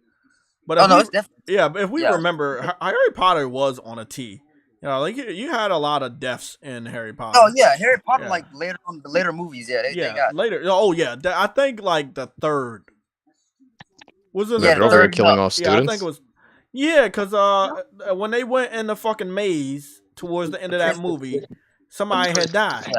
But it's definitely but if we remember, Harry Potter was on a T. You know, like you had a lot of deaths in Harry Potter. Oh yeah, Harry Potter like later on the later movies, they got later. Oh yeah, I think like the third. Was it the third killing off students? Yeah, I think it was. Yeah, because when they went in the fucking maze towards the end of that movie, somebody had died.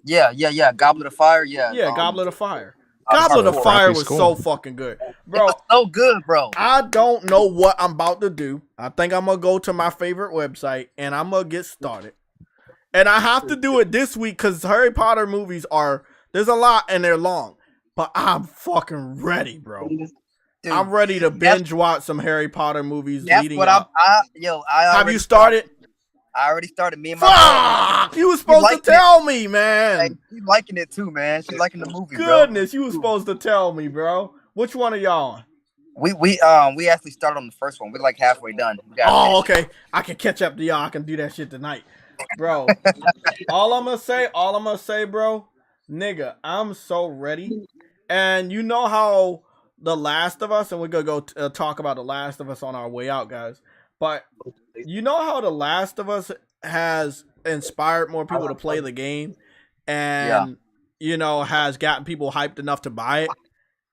Yeah. Goblet of Fire, yeah. Yeah, Goblet of Fire. Goblet of Fire was so fucking good, bro. It was so good, bro. I don't know what I'm about to do. I think I'm gonna go to my favorite website and I'm gonna get started. And I have to do it this week because Harry Potter movies there's a lot and they're long. But I'm fucking ready, bro. Dude, I'm ready to binge watch some Harry Potter movies. That's leading what up. Have you started? I already started. Me and my Fuck! You were supposed to tell me, man. Hey, she's liking it too, man. She's liking the movie, Goodness, bro. you were supposed to tell me, bro. Which one are y'all on? We actually started on the first one. We're like halfway done. Okay. I can catch up to y'all. I can do that shit tonight. Bro. all I'm gonna say, bro, nigga, I'm so ready. And you know how The Last of Us, and we're gonna go talk about The Last of Us on our way out, guys. But you know how The Last of Us has inspired more people to play the game and, you know, has gotten people hyped enough to buy it?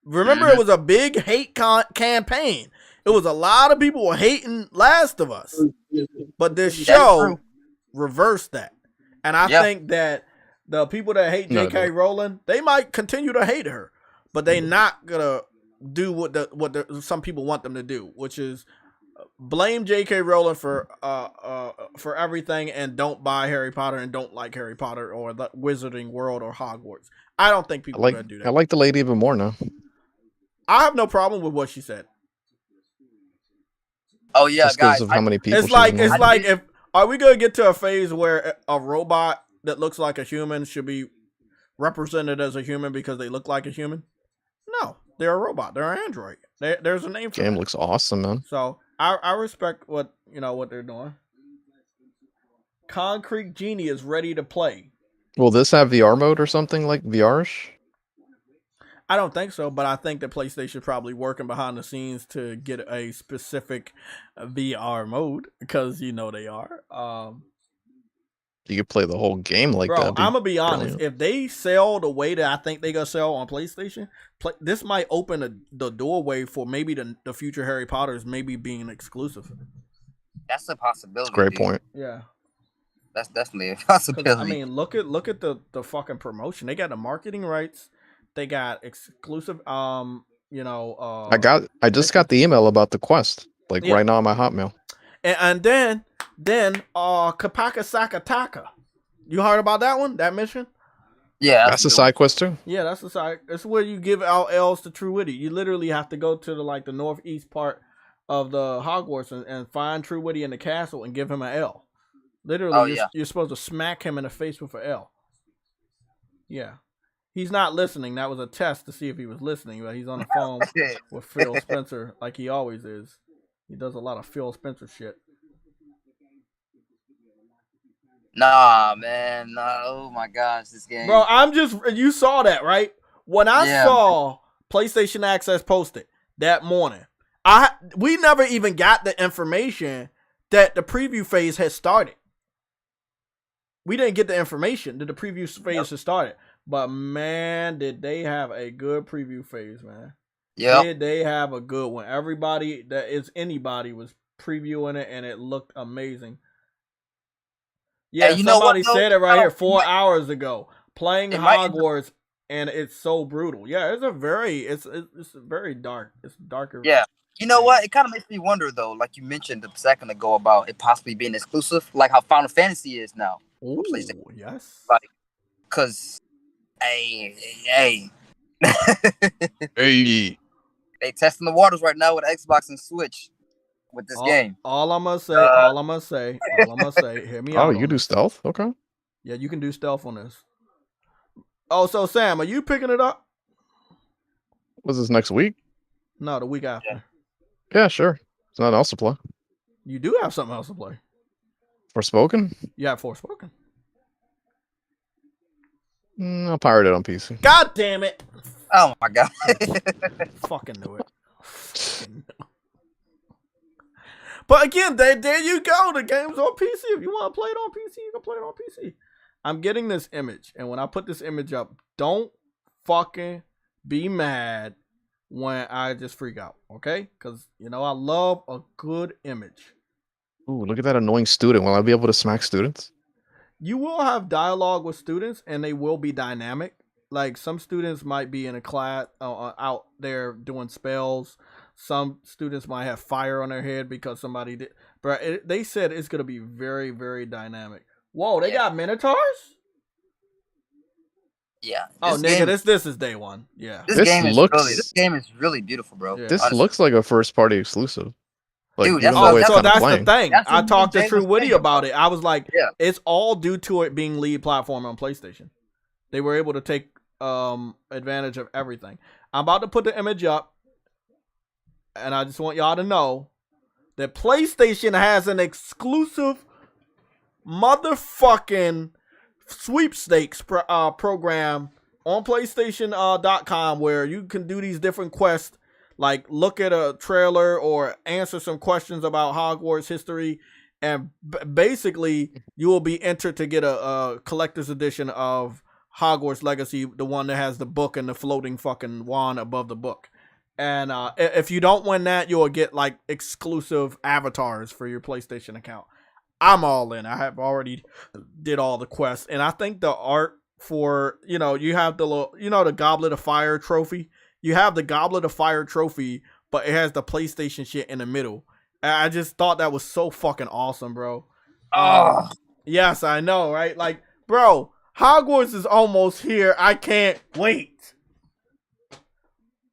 Remember, it was a big hate campaign. It was a lot of people hating Last of Us. But this show reversed that. And I think that the people that hate J.K. Rowling, they might continue to hate her. But they not going to do what some people want them to do, which is blame J.K. Rowling for everything and don't buy Harry Potter and don't like Harry Potter or the Wizarding World or Hogwarts. I don't think people are going to do that. I like the lady even more now. I have no problem with what she said. Oh yeah, just guys. Of how many people it's like if are we going to get to a phase where a robot that looks like a human should be represented as a human because they look like a human? No, they're a robot. They're an android. There's a name for it. Game looks awesome, man. So I respect what they're doing. Concrete Genie is ready to play. Will this have VR mode or something like VR-ish? I don't think so, but I think that PlayStation probably working behind the scenes to get a specific VR mode because they are. You could play the whole game like Bro, that. I'm gonna be honest. If they sell the way that I think they gonna sell on PlayStation, this might open the doorway for maybe the future Harry Potters maybe being exclusive. That's a possibility. That's a great point. Yeah, that's definitely a possibility. I mean, look at the fucking promotion. They got the marketing rights. They got exclusive. I just got the email about the quest. Right now on my Hotmail. And then Kapaka Sakataka. You heard about that one? That mission? Yeah, that's a side quest too. Yeah, that's the side. It's where you give out L's to True Witty. You literally have to go to the northeast part of the Hogwarts and find True Witty in the castle and give him an L. Literally, you're supposed to smack him in the face with an L. Yeah. He's not listening. That was a test to see if he was listening, but he's on the phone with Phil Spencer like he always is. He does a lot of Phil Spencer shit. Nah, man. Nah. Oh my gosh, this game. Bro, you saw that, right? When I saw PlayStation Access posted that morning, we never even got the information that the preview phase had started. We didn't get the information that the preview phase had started. But man, did they have a good preview phase, man. Yeah. Did they have a good one? Everybody anybody was previewing it and it looked amazing. Yeah, somebody said it right here 4 hours ago. Playing Hogwarts and it's so brutal. Yeah, it's very dark. It's darker. Yeah. You know what? It kind of makes me wonder though, like you mentioned a second ago about it possibly being exclusive, like how Final Fantasy is now. Ooh, yes. Cause hey. Hey. They testing the waters right now with Xbox and Switch with this game. All I'm gonna say, hear me out. Oh, you do stealth? Okay. Yeah, you can do stealth on this. Oh, so Sam, are you picking it up? Was this next week? No, the week after. Yeah, sure. It's not else to play. You do have something else to play. Forspoken? You have Forspoken. I'll pirate it on PC. God damn it! Oh my god. Fucking knew it. But again, there you go. The game's on PC. If you want to play it on PC, you can play it on PC. I'm getting this image, and when I put this image up, don't fucking be mad when I just freak out, okay? Because, you know, I love a good image. Ooh, look at that annoying student. Will I be able to smack students? You will have dialogue with students, and they will be dynamic. Like, some students might be in a class out there doing spells. Some students might have fire on their head because somebody did. But they said it's going to be very, very dynamic. Whoa, they got Minotaurs? Yeah. Oh, nigga, this is day one. Yeah. This game is really beautiful, bro. Yeah. This looks like a first-party exclusive. Like, Dude, even that's though what- it's So kinda that's plain. the thing. That's I what talked to Jay True was Witty saying, about it. I was like, Yeah. it's all due to it being lead platform on PlayStation. They were able to take advantage of everything. I'm about to put the image up, and I just want y'all to know that PlayStation has an exclusive motherfucking sweepstakes program on PlayStation.com where you can do these different quests, like look at a trailer or answer some questions about Hogwarts history, and basically you will be entered to get a collector's edition of Hogwarts Legacy, the one that has the book and the floating fucking wand above the book. And if you don't win that, you'll get like exclusive avatars for your PlayStation account. I'm all in. I have already did all the quests, and I think the art for, you know, you have the little, you know, the Goblet of Fire trophy. You have the Goblet of Fire trophy, but it has the PlayStation shit in the middle. And I just thought that was so fucking awesome, bro. Yes, I know, right? Like, bro, Hogwarts is almost here. I can't wait.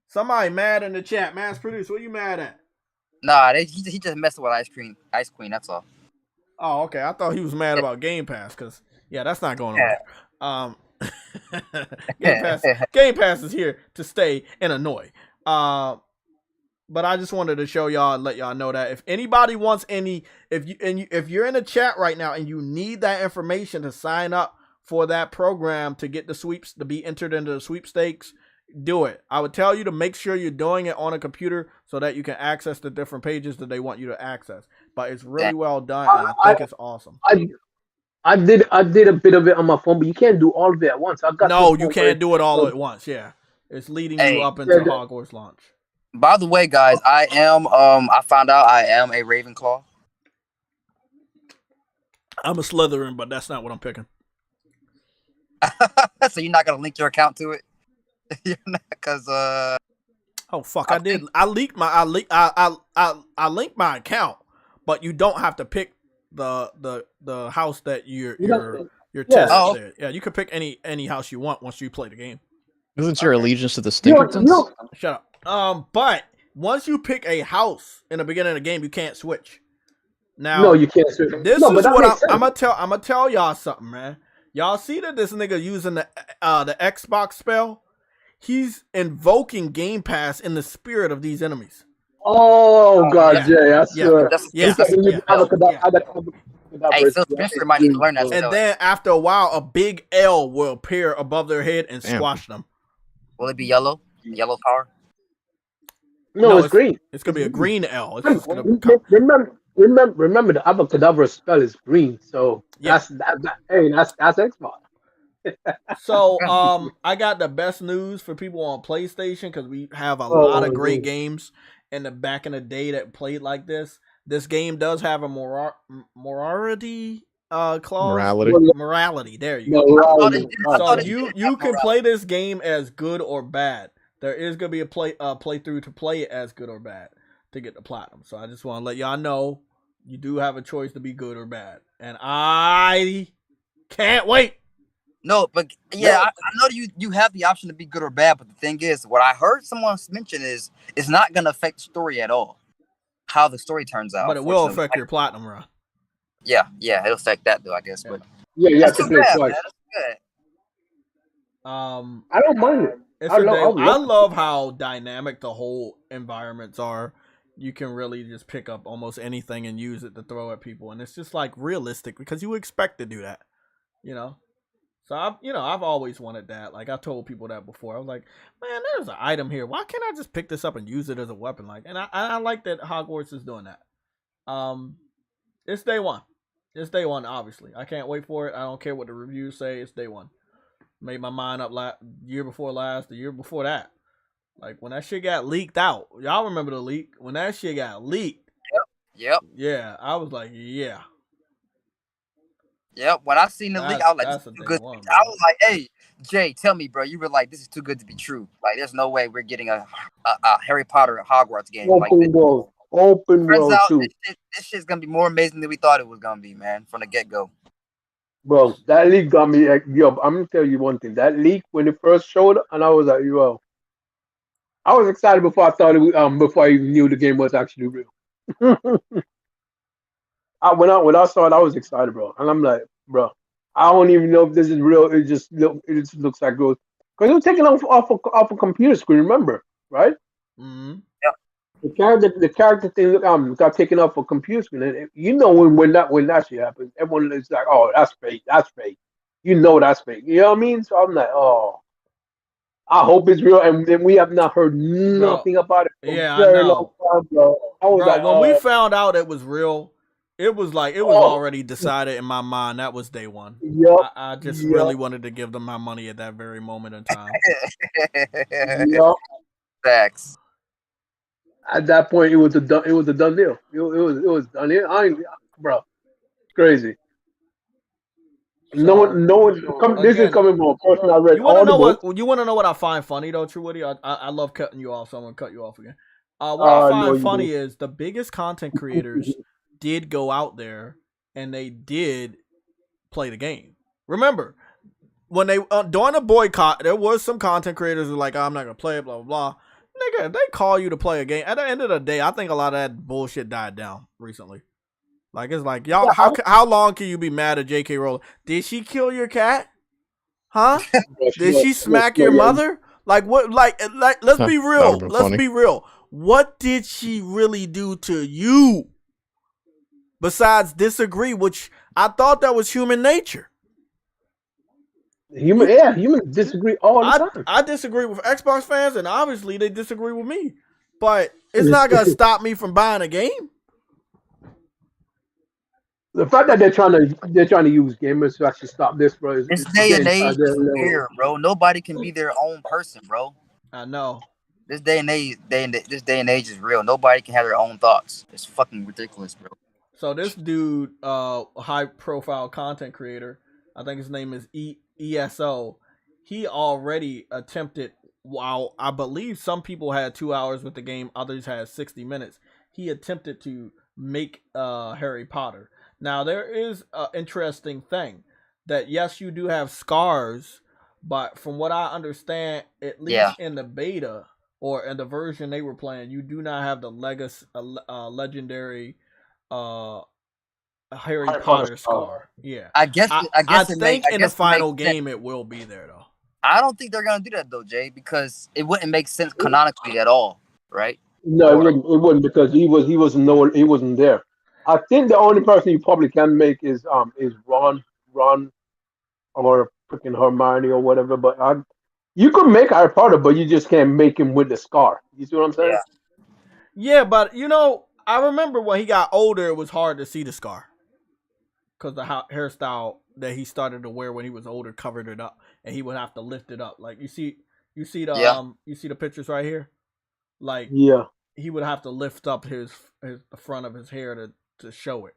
Somebody mad in the chat. Mass Produce, what you mad at? Nah, he just messed with Ice Queen. That's all. Oh, okay. I thought he was mad about Game Pass because, yeah, that's not going on. Game Pass is here to stay and annoy. But I just wanted to show y'all and let y'all know that if anybody wants any, if you're in the chat right now and you need that information to sign up for that program to get the sweeps, to be entered into the sweepstakes, do it. I would tell you to make sure you're doing it on a computer so that you can access the different pages that they want you to access. But it's really well done, and I think it's awesome. I did a bit of it on my phone, but you can't do all of it at once. You can't do it all at once. Yeah, it's leading you up into Hogwarts launch. By the way, guys, I am I found out I am a Ravenclaw. I'm a Slytherin, but that's not what I'm picking. So you're not gonna link your account to it? Because oh fuck, I did. I linked my account, but you don't have to pick the house that your test. Oh. Yeah, you can pick any house you want once you play the game. Isn't your allegiance to the Stinkertons? Shut up. But once you pick a house in the beginning of the game, you can't switch. Now, no, you can't switch. This is what I'm gonna tell y'all something, man. Y'all see that this nigga using the Xbox spell? He's invoking Game Pass in the spirit of these enemies. Oh God, yeah. Jay, I swear. Hey, Phil Spencer might need to learn that. And then after a while, a big L will appear above their head and squash them. Will it be yellow? Yellow power? No, it's green. It's gonna be a green L. It's just gonna remember the Abracadabra spell is green, so that's Xbox. So I got the best news for people on PlayStation because we have a lot of great games in the back in the day that played like this. This game does have a morality clause. Morality. There you go. So you can play this game as good or bad. There is gonna be a playthrough to play it as good or bad to get the platinum. So I just want to let y'all know you do have a choice to be good or bad, and I can't wait. No, but yeah, I know you have the option to be good or bad, but the thing is, what I heard someone mention is it's not gonna affect the story at all. How the story turns out, but it will affect your platinum run. Yeah, it'll affect that though, I guess. But yeah, that's too bad, man. That's good. I don't mind it. I love how dynamic the whole environments are. You can really just pick up almost anything and use it to throw at people, and it's just like realistic because you expect to do that, you know. So I've always wanted that. Like I told people that before. I was like, man, there's an item here. Why can't I just pick this up and use it as a weapon? Like, and I like that Hogwarts is doing that. It's day one. It's day one. Obviously, I can't wait for it. I don't care what the reviews say. It's day one. Made my mind up year before last, the year before that. Like when that shit got leaked out. Y'all remember the leak? When that shit got leaked. Yep. Yeah, I was like, yeah. Yep. When I seen the leak, I was like, this is too good. I was like, hey, Jay, tell me, bro. You were like, this is too good to be true. Like, there's no way we're getting a Harry Potter at Hogwarts game. Open world. Open world too. This shit's gonna be more amazing than we thought it was gonna be, man, from the get-go. Bro, that leak got me. Yo, I'm gonna tell you one thing. That leak when it first showed, and I was like, yo, I was excited before I thought it. Before I even knew the game was actually real. When I saw it, I was excited, bro. And I'm like, bro, I don't even know if this is real. It just looks like growth because it was taken off a computer screen. Remember, right? Mm-hmm. The character thing got taken off a computer screen, and you know when that shit happens, everyone is like, "Oh, that's fake. That's fake." You know that's fake. You know what I mean? So I'm like, "Oh, I hope it's real." And then we have not heard nothing about it. Yeah, I know. Long time, bro. I was like, when we found out it was real, it was like it was already decided in my mind. That was day one. Yep. I just really wanted to give them my money at that very moment in time. Yep. Facts. At that point, it was a done deal. It was done. Bro, crazy. No one. This is coming from a person I read. You want to know what I find funny though, True Woody? I love cutting you off, so I'm gonna cut you off again. What I find funny is the biggest content creators did go out there and they did play the game. Remember when they during the boycott, there was some content creators who were like, I'm not gonna play it, blah blah blah. Nigga, they call you to play a game. At the end of the day, I think a lot of that bullshit died down recently. Like it's like y'all, how long can you be mad at J.K. Rowling? Did she kill your cat? Huh? Did she smack your mother? Like what? Like let's be real. Let's be real. What did she really do to you? Besides disagree, which I thought that was human nature. Humans disagree all the time. I disagree with Xbox fans, and obviously they disagree with me. But it's not gonna stop me from buying a game. The fact that they're trying to use gamers to actually stop this, bro. This day and age is weird, bro. Nobody can be their own person, bro. I know. This day and age is real. Nobody can have their own thoughts. It's fucking ridiculous, bro. So this dude, high profile content creator, I think his name is ESO. He already attempted, while I believe some people had 2 hours with the game, others had 60 minutes. He attempted to make Harry Potter. Now there is an interesting thing that yes, you do have scars, but from what I understand, at least in the beta or in the version they were playing, you do not have the legendary Harry Potter scar. Yeah, I guess in the final game it will be there though. I don't think they're gonna do that though, Jay, because it wouldn't make sense canonically at all, right? No, it wouldn't because he wasn't there. I think the only person you probably can make is Ron, or freaking Hermione or whatever. But you could make Harry Potter, but you just can't make him with the scar. You see what I'm saying? Yeah, but I remember when he got older, it was hard to see the scar because the hairstyle that he started to wear when he was older covered it up, and he would have to lift it up. Like you see the pictures right here. Like he would have to lift up the front of his hair to show it.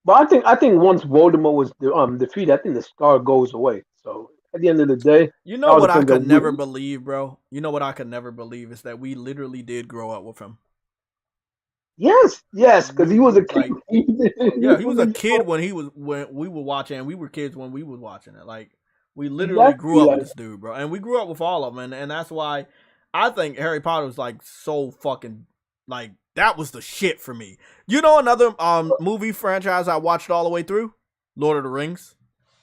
But I think once Voldemort was defeated, I think the scar goes away. So at the end of the day, you know what I could never believe, bro. You know what I could never believe is that we literally did grow up with him. Yes, because he was a kid. He was a kid when we were watching, and we were kids when we was watching it. Like we literally grew up with this dude, bro, and we grew up with all of them, and that's why I think Harry Potter was like so fucking like that was the shit for me. You know, another movie franchise I watched all the way through, Lord of the Rings.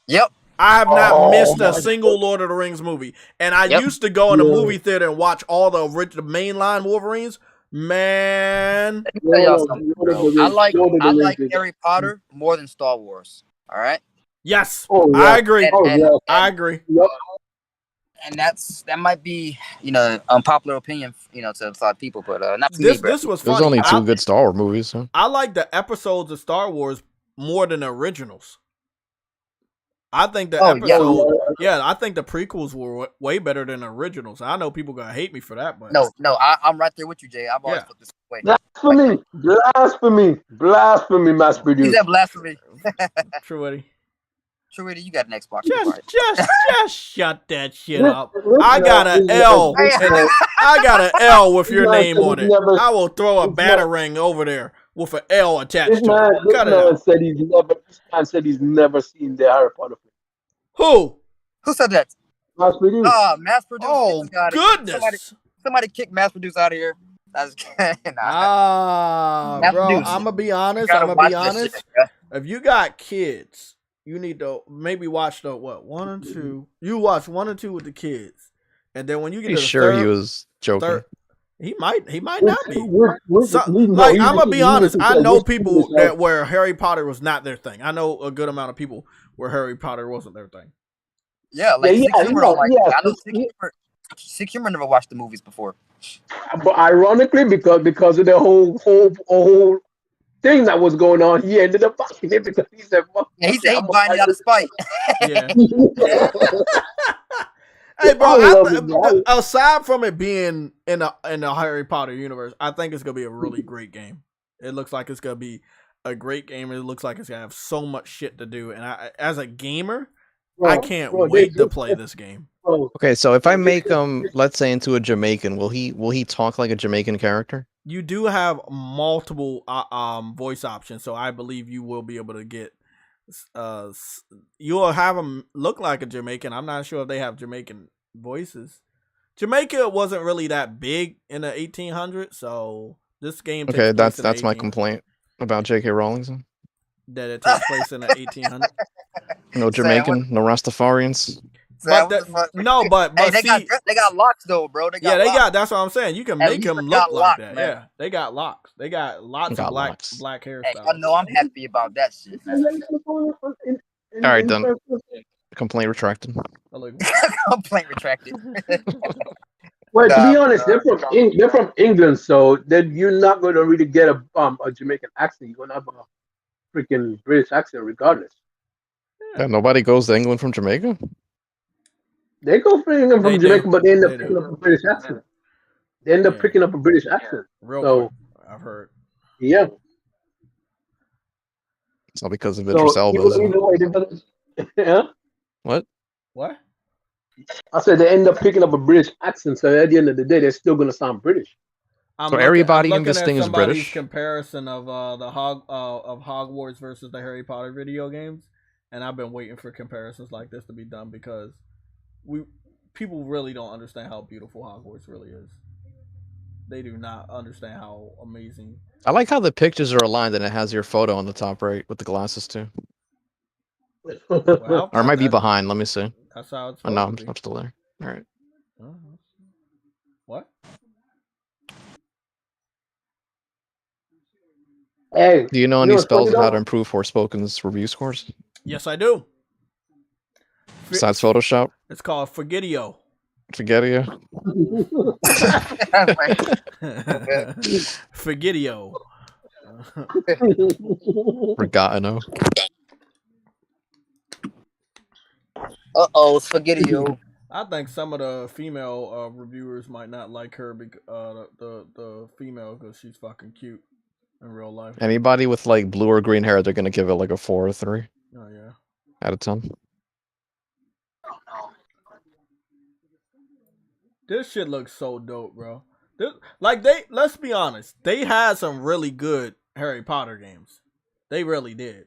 Yep. I have not missed a single Lord of the Rings movie. And I used to go in a movie theater and watch all the mainline Wolverines. Man. Let me tell y'all something, bro. I like Harry Potter more than Star Wars. All right? Yes. I agree. I agree. And that might be, unpopular opinion, to a lot of people, but not to me, bro. This was funny. There's only 2 good Star Wars movies. Huh? I like the episodes of Star Wars more than the originals. I think the I think the prequels were way better than the originals. I know people gonna hate me for that, but no, I'm right there with you, Jay. I've always felt this way. Blasphemy, mass producer. Is that blasphemy? True, Eddie. You got an Xbox. Just shut that shit up. I got an L. I got an L with your name on it. I will throw a batarang over there with an L attached to it. Cut it out. This man said he's never seen the Harry Potter film. Who? Who said that? Mass produce. Mass produce. Oh, goodness. Somebody kick mass produce out of here. That's bro, I'm going to be honest. Shit, if you got kids, you need to maybe watch 1 and 2. You watch 1 and 2 with the kids. And then when you get to the third, he was joking. He might not be. I'm gonna be honest. I know people that where Harry Potter was not their thing. I know a good amount of people where Harry Potter wasn't their thing. Yeah, like I know Sick Humor never watched the movies before. But ironically, because of the whole thing that was going on, he ended up fucking it because he said, he said he buying it out of spite. Yeah. Hey, bro, aside from it being in the Harry Potter universe, I think it's gonna be a really great game. It looks like it's gonna be a great game. It looks like it's gonna have so much shit to do. And as a gamer, I can't wait to play this game. Okay, so if I make him, let's say, into a Jamaican, will he talk like a Jamaican character? You do have multiple voice options, so I believe you will be able to get. You'll have them look like a Jamaican. I'm not sure if they have Jamaican voices. Jamaica wasn't really that big in the 1800s, so this game. Okay, that's my complaint about J.K. Rowling. That it takes place in the 1800s. No Jamaican, no Rastafarians. But hey, they got locks though, bro. They got that's what I'm saying. You can make them look like that. Man. Yeah, they got locks. They got lots of black hairstyles. Hey, I know I'm happy about that shit. All right, done. Complaint retracted. Complaint retracted. Well, to be honest, they're from England, so then you're not going to really get a Jamaican accent. You're going to have a freaking British accent regardless. Yeah, nobody goes to England from Jamaica. They go for England from Jamaica, but they end up picking up a British accent. They end up picking up a British accent. Quick, I've heard. Yeah. It's not because of Idris Elba. Yeah. What? I said they end up picking up a British accent, so at the end of the day, they're still going to sound British. Everybody in this thing is British. Comparison of of Hogwarts versus the Harry Potter video games, and I've been waiting for comparisons like this to be done because people really don't understand how beautiful Hogwarts really is. They do not understand how amazing. I like how the pictures are aligned and it has your photo on the top right with the glasses too. Well, or it might be behind. Let me see. That's how it's. Oh no, I'm still there. All right. What? Hey, do you know any spells on how to improve Forspoken's review scores? Yes, I do. Besides Photoshop? It's called Forgetio. Forgetio? Forgetio. Regatino. Spaghetti-o. I think some of the female reviewers might not like her because the female because she's fucking cute in real life. Anybody with like blue or green hair, they're gonna give it like a 4 or 3. Oh yeah. Out of 10. This shit looks so dope, bro. Let's be honest, they had some really good Harry Potter games. They really did.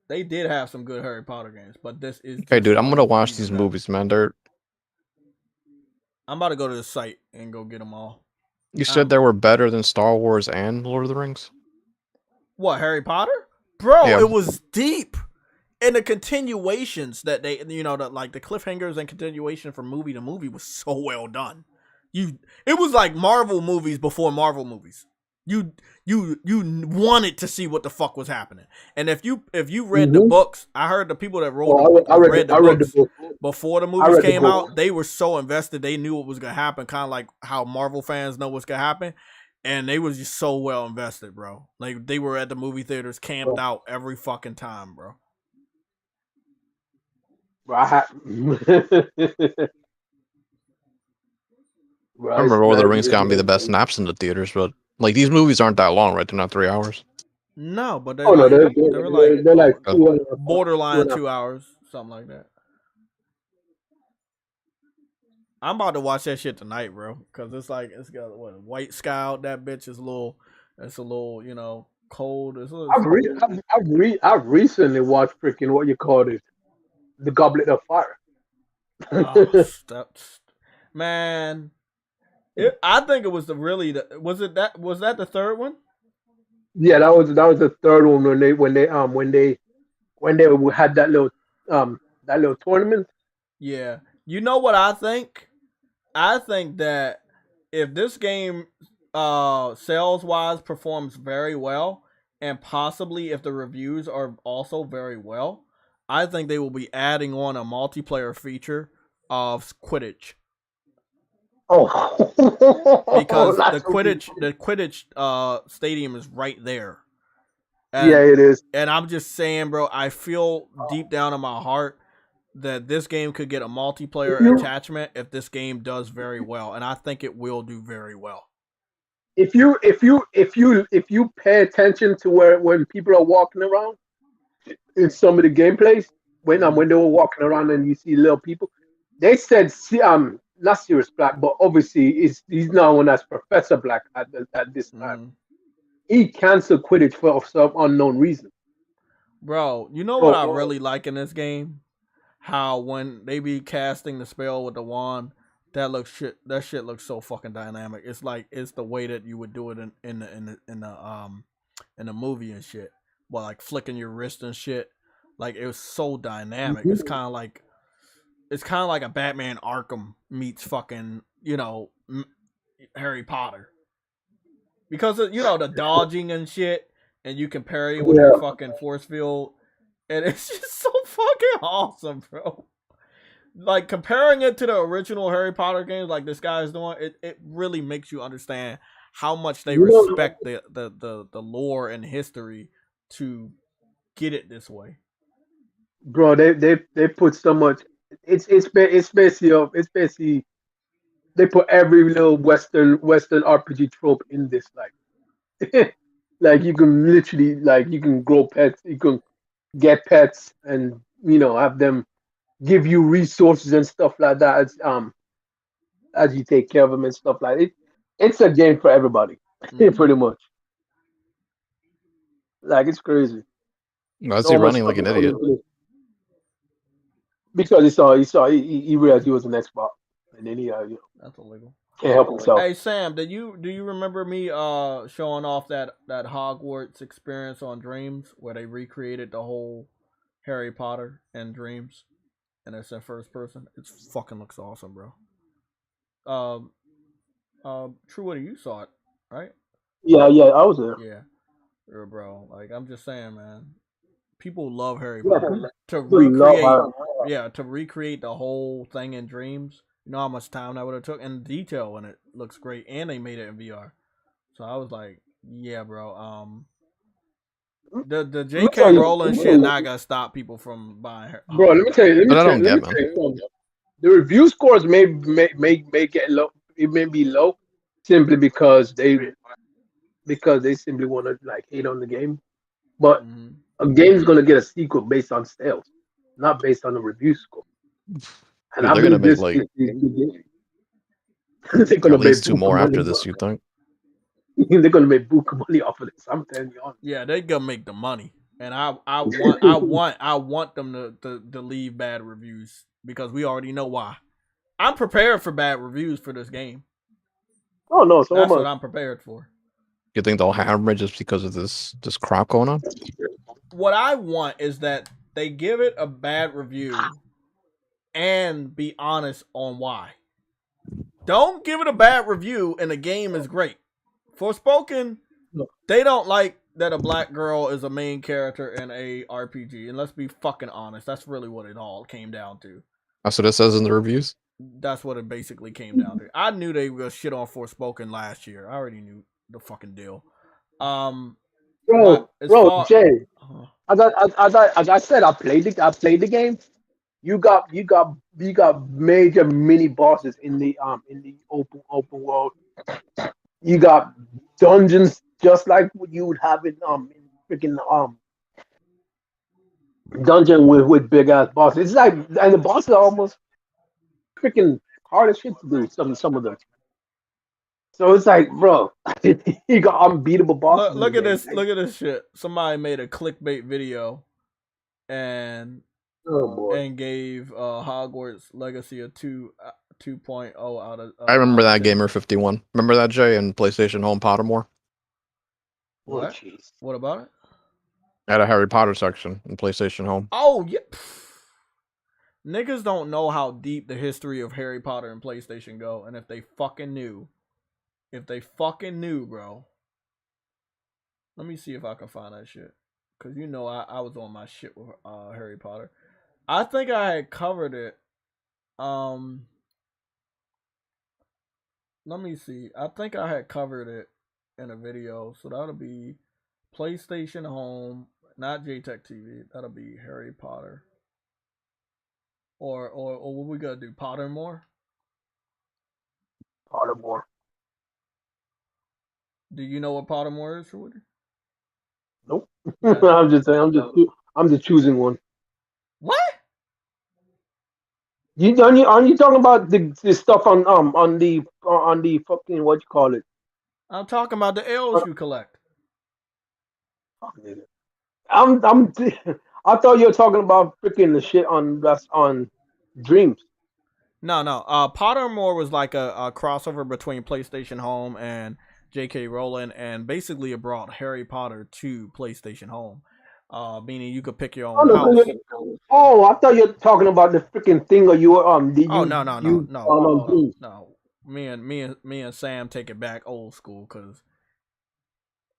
They did have some good Harry Potter games, but this is. Okay, dude, I'm gonna watch these movies, man. I'm about to go to the site and go get them all. You said they were better than Star Wars and Lord of the Rings? What, Harry Potter? Bro, yeah. It was deep. And the continuations that they, like the cliffhangers and continuation from movie to movie was so well done. It was like Marvel movies before Marvel movies. You wanted to see what the fuck was happening. And if you read the books, I heard the people that read the books before the movies came out, they were so invested. They knew what was gonna happen, kind of like how Marvel fans know what's gonna happen. And they was just so well invested, bro. Like they were at the movie theaters, camped out every fucking time, bro. I remember Lord of the Rings gonna be the best naps in the theaters, but like these movies aren't that long, right? They're not 3 hours. No, but they're like borderline 2 hours, something like that. I'm about to watch that shit tonight, bro, because it's got a white sky out. That bitch is a little, cold. I've recently watched freaking what you call it, The Goblet of Fire. Man, I think it was was that the third one? Yeah, that was the third one when they had that little tournament. Yeah, you know what I think? I think that if this game sales wise performs very well, and possibly if the reviews are also very well, I think they will be adding on a multiplayer feature of Quidditch. Oh, because the Quidditch stadium is right there. And, yeah, it is. And I'm just saying, bro, I feel deep down in my heart that this game could get a multiplayer attachment if this game does very well, and I think it will do very well. If you pay attention to when people are walking around in some of the gameplays, when they were walking around and you see little people, they said not Sirius Black, but obviously he's now known as Professor Black at this time. He canceled Quidditch for some unknown reason. Bro, you know what I really like in this game? How when they be casting the spell with the wand, that shit looks so fucking dynamic. It's like it's the way that you would do it in the movie and shit. Well, like flicking your wrist and shit. Like it was so dynamic. It's kind of like a Batman Arkham meets fucking, Harry Potter. Because of, the dodging and shit, and you can parry with your fucking force field, and it's just so fucking awesome, bro. Like, comparing it to the original Harry Potter games like this guy is doing, it really makes you understand how much they respect the lore and history to get it this way. Bro, they put so much. It's basically they put every little Western RPG trope in this. Like, like you can literally you can grow pets, you can get pets, and have them give you resources and stuff like that as you take care of them and stuff like it. It's a game for everybody, pretty much. Like it's crazy. Why is he running like an idiot? Because he realized he was an Xbox, and then he that's illegal. Can't help himself. Hey Sam, do you remember me showing off that Hogwarts experience on Dreams where they recreated the whole Harry Potter and Dreams, and it's in first person? It fucking looks awesome, bro. True, what you saw it, right? Yeah, I was there. Yeah, bro. Like I'm just saying, man. People love Harry Potter. To recreate the whole thing in Dreams. You know how much time that would have took, and detail in it looks great, and they made it in VR. So I was like, yeah, bro. The J.K. Rowling shit not gonna stop people from buying her. Bro, let me tell you something. The review scores may get low. It may be low simply because they simply want to hate on the game. But a game's gonna get a sequel based on sales, not based on the review score. And they're gonna make at least 2 more after this. You think? They're gonna make buku money off of this. I'm telling you. Yeah, they're gonna make the money, and I want them to leave bad reviews because we already know why. I'm prepared for bad reviews for this game. Oh no, so that's what I'm prepared for. You think they'll hammer just because of this crap going on? What I want is that they give it a bad review and be honest on why. Don't give it a bad review and the game is great. Forspoken, they don't like that a black girl is a main character in a RPG. And let's be fucking honest, that's really what it all came down to. That's what it says in the reviews? That's what it basically came down to. I knew they were shit on Forspoken last year. I already knew the fucking deal. Bro, Jay, as I said, I played the game. You got major mini bosses in the open world. You got dungeons just like what you would have in freaking dungeon with big ass bosses. It's like, and the bosses are almost freaking hard as shit to do. Some of them. So it's like, bro, you got unbeatable bosses. Look at this. Look at this shit. Somebody made a clickbait video and gave Hogwarts Legacy a 2.0 out of. I remember that Gamer51. Remember that, Jay, in PlayStation Home Pottermore? What? What about it? I had a Harry Potter section in PlayStation Home. Oh yeah. Niggas don't know how deep the history of Harry Potter and PlayStation go, and if they fucking knew, bro. Let me see if I can find that shit. Cause you know I was on my shit with Harry Potter. I think I had covered it. Let me see. I think I had covered it in a video. So that'll be PlayStation Home, not JTech TV. That'll be Harry Potter. Or what we gotta do? Pottermore? Pottermore. Do you know what Pottermore is, Woody? Nope. I'm just choosing one. What? Aren't you talking about the stuff on the fucking, what you call it? I'm talking about the L's you collect. Fuck nigga. I thought you were talking about freaking the shit on Dreams. No. Pottermore was like a crossover between PlayStation Home and J.K. Rowling, and basically it brought Harry Potter to PlayStation Home, meaning you could pick your own house. Oh, I thought you were talking about the freaking thing, or you were no. Me and Sam take it back old school,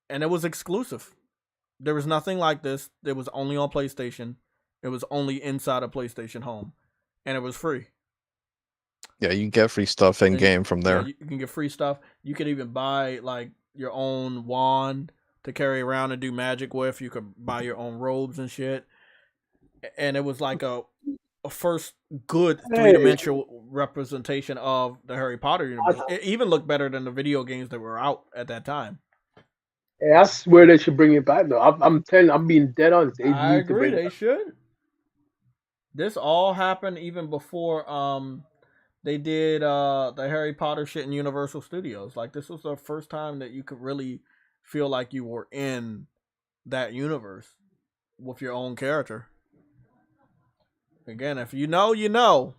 and it was exclusive. There was nothing like this. It was only on PlayStation. It was only inside of PlayStation Home, and it was free. Yeah, you can get free stuff in game from there. Yeah, you can get free stuff. You could even buy like your own wand to carry around and do magic with. You could buy your own robes and shit. And it was like a first good three-dimensional representation of the Harry Potter universe. It even looked better than the video games that were out at that time. Yeah, I swear they should bring it back though. I'm being dead honest. I agree, they should. This all happened even before they did the Harry Potter shit in Universal Studios. Like, this was the first time that you could really feel like you were in that universe with your own character. Again, if you know, you know.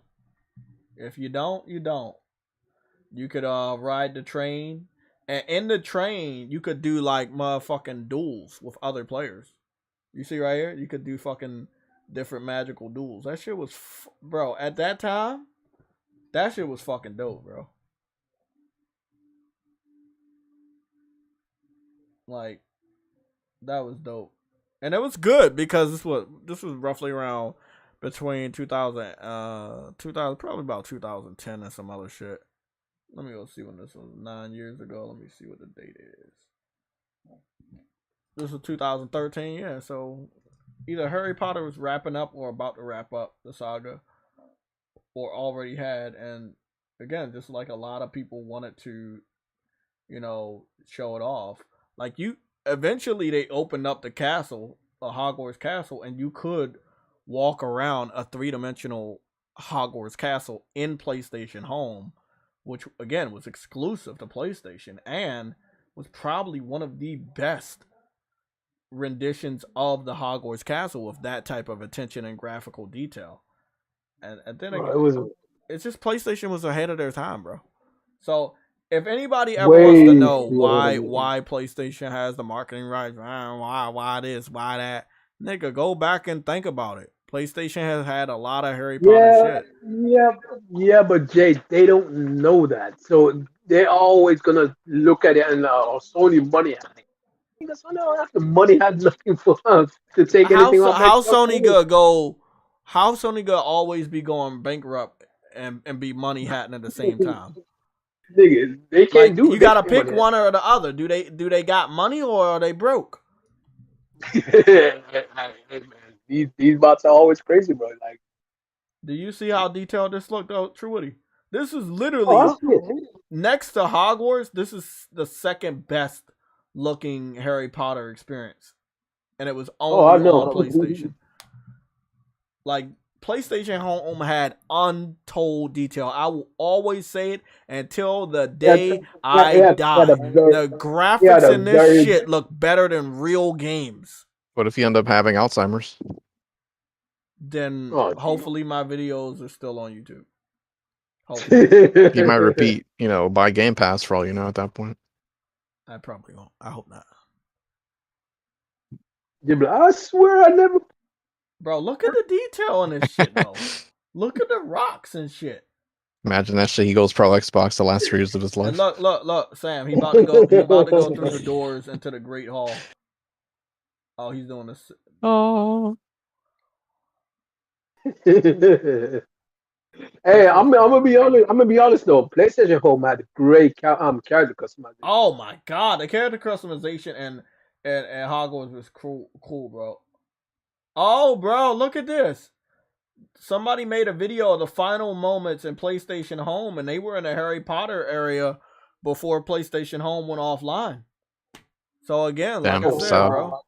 If you don't, you don't. You could ride the train. And in the train, you could do like motherfucking duels with other players. You see right here? You could do fucking different magical duels. That shit was, bro, at that time, that shit was fucking dope, bro. Like, that was dope. And it was good because this was roughly around between 2000, probably about 2010 and some other shit. Let me go see when this was. 9 years ago. Let me see what the date is. This was 2013, yeah. So either Harry Potter was wrapping up or about to wrap up the saga, or already had. And again, just like a lot of people wanted to, show it off. Like, eventually they opened up the castle, a Hogwarts castle, and you could walk around a three-dimensional Hogwarts castle in PlayStation Home, which again was exclusive to PlayStation and was probably one of the best renditions of the Hogwarts castle with that type of attention and graphical detail. And then again, it's just PlayStation was ahead of their time, bro. So if anybody ever wants to know why PlayStation has the marketing rights, why this, why that, Nigga, go back and think about it. PlayStation has had a lot of Harry Potter shit. Yeah, but Jay, they don't know that, so they're always gonna look at it and Sony money had it. Because Sony don't have the money had nothing for us to take anything off. How Sony gonna go? How Sony gonna always be going bankrupt and be money hatting at the same time? Nigga, they can't do it. You gotta pick one or the other. Do they got money or are they broke? These bots are always crazy, bro. Like, do you see how detailed this looked, though, True Woody? This is literally next to Hogwarts. This is the second best looking Harry Potter experience, and it was only on PlayStation. Like, PlayStation Home had untold detail. I will always say it until the day I die. The graphics in this shit look better than real games. What if you end up having Alzheimer's? Then hopefully my videos are still on YouTube. Hopefully. You might repeat, buy Game Pass for all you know at that point. I probably won't. I hope not. Yeah, but I swear I never. Bro, look at the detail on this shit, though. Look at the rocks and shit. Imagine that shit. He goes pro Xbox the last 3 years of his life. And look, Sam. He about to go through the doors into the Great Hall. Oh, he's doing this. Oh. Hey, I'm gonna be honest though. PlayStation Home had great character customization. Oh my god, the character customization and Hogwarts was cool, bro. Oh, bro, look at this. Somebody made a video of the final moments in PlayStation Home, and they were in the Harry Potter area before PlayStation Home went offline. So again, like I said, bro.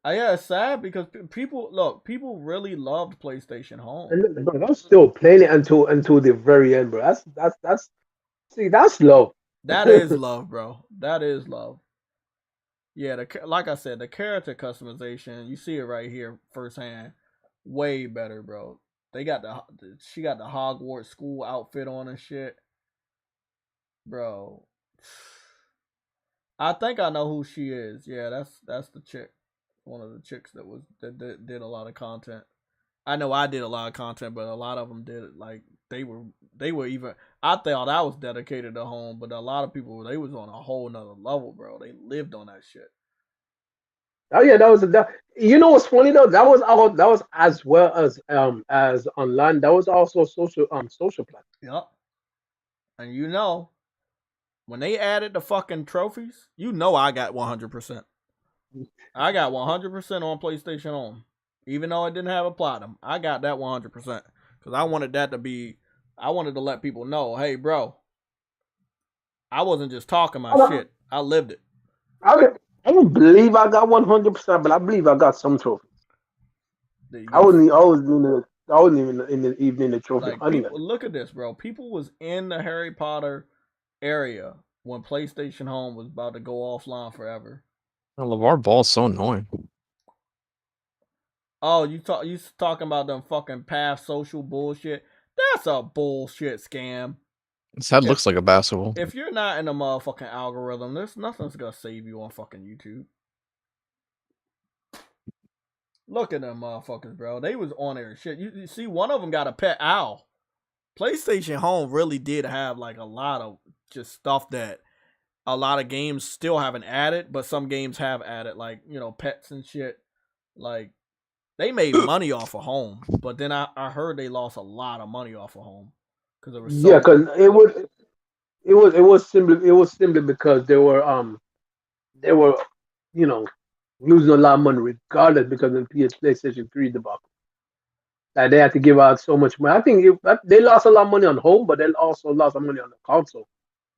Yeah, it's sad because people really loved PlayStation Home. And bro, I'm still playing it until the very end, bro. That's love. That is love, bro. That is love. Yeah, like I said, the character customization, you see it right here firsthand. Way better, bro. She got the Hogwarts school outfit on and shit. Bro. I think I know who she is. Yeah, that's the chick. One of the chicks that did a lot of content. I know I did a lot of content, but a lot of them did it like they were even. I thought I was dedicated to home, but a lot of people they was on a whole nother level, bro. They lived on that shit. Oh yeah, you know what's funny though? That was as well as online. That was also social platform. Yep. And when they added the fucking trophies, I got 100%. I got 100% on PlayStation Home. Even though I didn't have a platinum, I got that 100%. Because I wanted to let people know, hey, bro, I wasn't just talking my shit. I lived it. I don't believe I got 100%, but I believe I got some trophies. I wasn't even in the trophy. Like, look at this, bro. People was in the Harry Potter area when PlayStation Home was about to go offline forever. LeVar Ball's so annoying. Oh, you talking about them fucking Path Social bullshit? That's a bullshit scam. His head looks like a basketball. If you're not in the motherfucking algorithm, there's nothing's gonna save you on fucking YouTube. Look at them motherfuckers, bro. They was on there shit. You see, one of them got a pet owl. PlayStation Home really did have like a lot of just stuff that a lot of games still haven't added, but some games have added, like, pets and shit. Like, they made money off of Home, but then I heard they lost a lot of money off of Home because it was because it was simply because they were losing a lot of money regardless because of the PlayStation 3 debacle. Like, they had to give out so much money. I think they lost a lot of money on Home, but they also lost some money on the console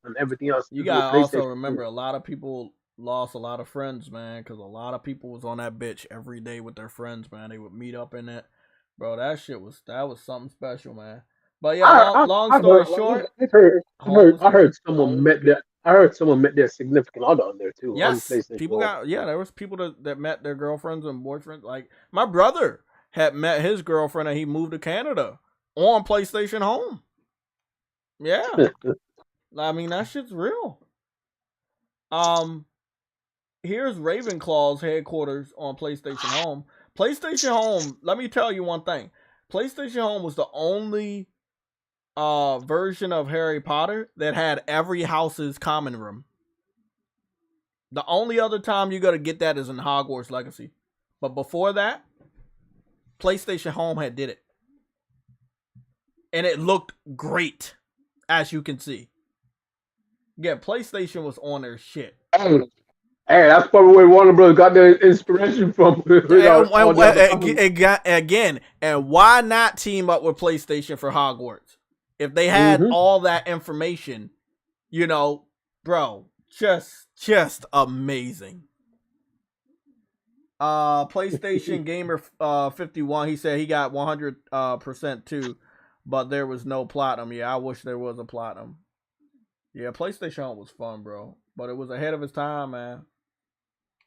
and everything else. You gotta also remember, a lot of people lost a lot of friends, man, because a lot of people was on that bitch every day with their friends, man. They would meet up in it, bro. That was something special, man. But yeah, long story short, I heard someone met their significant other on there too. Yes, there was people that met their girlfriends and boyfriends. Like, my brother had met his girlfriend and he moved to Canada on PlayStation Home. Yeah. I mean, that shit's real. here's Ravenclaw's headquarters on PlayStation Home. PlayStation Home, let me tell you one thing. PlayStation Home was the only version of Harry Potter that had every house's common room. The only other time you're going to get that is in Hogwarts Legacy. But before that, PlayStation Home had did it. And it looked great, as you can see. Yeah, PlayStation was on their shit. Hey, that's probably where Warner Bros. Got their inspiration from. Again, and why not team up with PlayStation for Hogwarts? If they had all that information, you know, bro, just amazing. PlayStation Gamer 51, he said he got 100% too, but there was no platinum. Yeah, I wish there was a platinum. Yeah, PlayStation was fun, bro, but it was ahead of its time, man.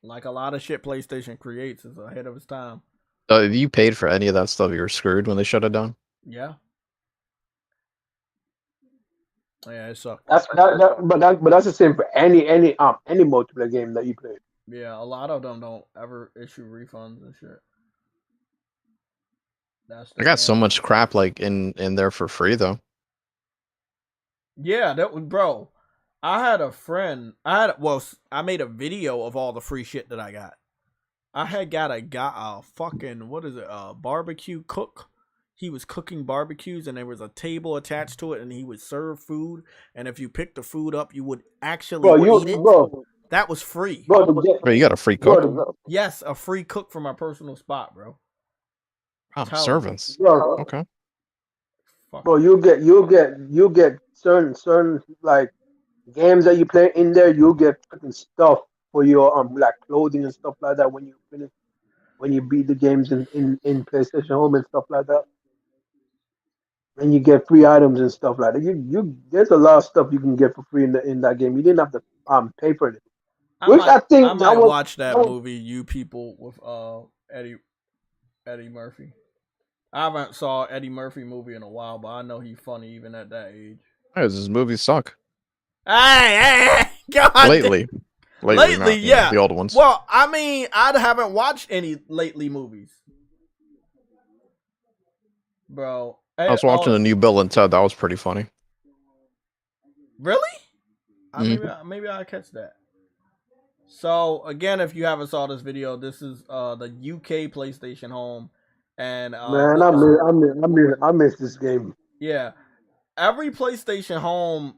Like a lot of shit PlayStation creates is ahead of its time. If you paid for any of that stuff, you were screwed when they shut it down. Yeah. Yeah, it sucked. But that's the same for any multiplayer game that you play. Yeah, a lot of them don't ever issue refunds and shit. I got so much crap like in there for free though. Yeah, that was, bro. I had a friend. I made a video of all the free shit that I got. I had got a fucking, what is it? Barbecue cook. He was cooking barbecues, and there was a table attached to it, and he would serve food. And if you picked the food up, you would actually eat it. Bro, that was free. Bro, you got a free cook? Yes, a free cook from my personal spot, bro. Servants. Bro, okay. Bro, you get certain like games that you play in there. You get fucking stuff for your like clothing and stuff like that when you finish, when you beat the games in PlayStation Home and stuff like that. And you get free items and stuff like that. You there's a lot of stuff you can get for free in that game. You didn't have to pay for it. I might watch that movie, You People, with Eddie Murphy. I haven't saw Eddie Murphy movie in a while, but I know he's funny even at that age. Hey, his movies suck. Hey, God. Lately, not, yeah, the old ones. Well, I mean, I haven't watched any lately movies, bro. I was watching the new Bill and Ted. That was pretty funny. Really? Maybe I'll catch that. So again, if you haven't saw this video, this is the UK PlayStation Home, and man, I miss this game. Yeah, every PlayStation Home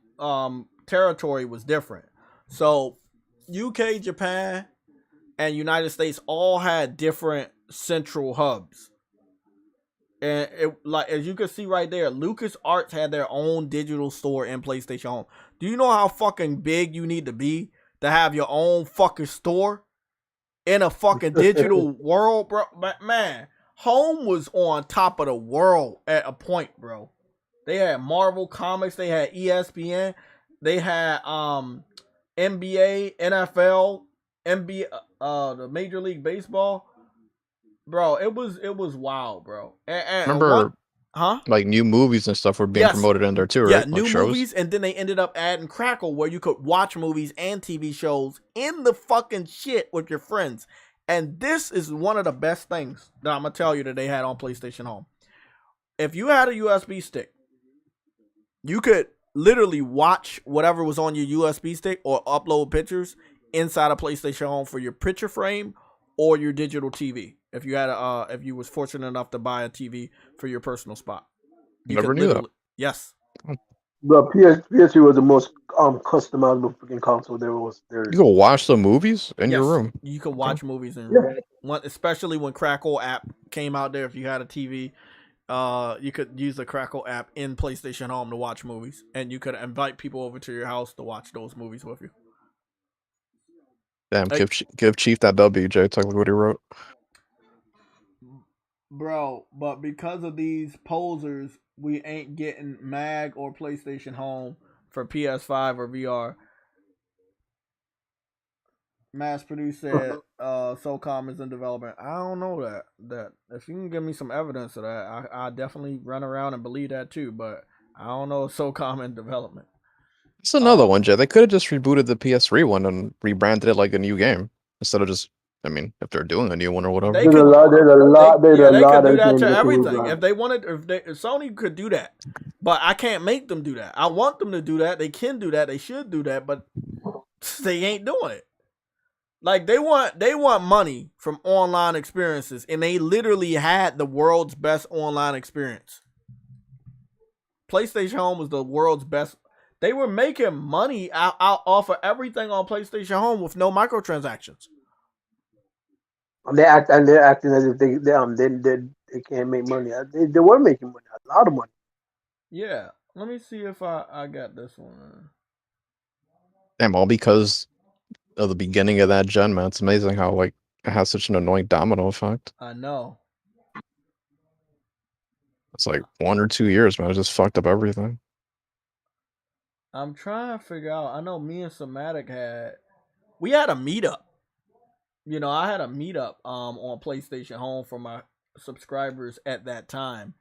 territory was different. So UK, Japan, and United States all had different central hubs. And it, like, as you can see right there, LucasArts had their own digital store in PlayStation Home. Do you know how fucking big you need to be to have your own fucking store in a fucking digital world, bro? Man, Home was on top of the world at a point, bro. They had Marvel Comics, they had ESPN, they had NBA, NFL, the Major League Baseball. Bro, it was wild, bro. And remember, like new movies and stuff were being promoted in there too, right? Yeah, like new shows? movies, and then they ended up adding Crackle, where you could watch movies and TV shows in the fucking shit with your friends. And this is one of the best things that I'm gonna tell you that they had on PlayStation Home. If you had a USB stick, you could literally watch whatever was on your USB stick or upload pictures inside a PlayStation Home for your picture frame or your digital TV. If you had if you was fortunate enough to buy a TV for your personal spot, you never knew that. Yes, but PS3 was the most customizable freaking console there was. There, you can watch the movies in your room. You can watch movies in your room. Especially when Crackle app came out there. If you had a TV, you could use the Crackle app in PlayStation Home to watch movies, and you could invite people over to your house to watch those movies with you. Damn, give Chief that W, Jay. Talk about what he wrote. Bro, but because of these posers, we ain't getting MAG or PlayStation Home for PS5 or VR. Mass Produced said SOCOM is in development. I don't know that. If you can give me some evidence of that, I definitely run around and believe that too, but I don't know if SOCOM in development. It's another one, Jay. They could have just rebooted the PS3 one and rebranded it like a new game. instead of just. I mean, if they're doing a new one or whatever. They There's could, a lot. There's a lot. There's a they lot could do of that things to they could move everything. on. If they wanted, if Sony could do that, but I can't make them do that. I want them to do that. They can do that. They should do that, but they ain't doing it. Like they want money from online experiences, and they literally had the world's best online experience. PlayStation Home was the world's best. They were making money out off of everything on PlayStation Home with no microtransactions. They're acting as if they can't make money. They were making money, a lot of money. Yeah, let me see if I got this one. Damn, all because of the beginning of that gen, man. It's amazing how like it has such an annoying domino effect. I know. It's like 1 or 2 years, man. It just fucked up everything. I'm trying to figure out. I know me and Somatic had a meetup. You know, I had a meetup on PlayStation Home for my subscribers at that time.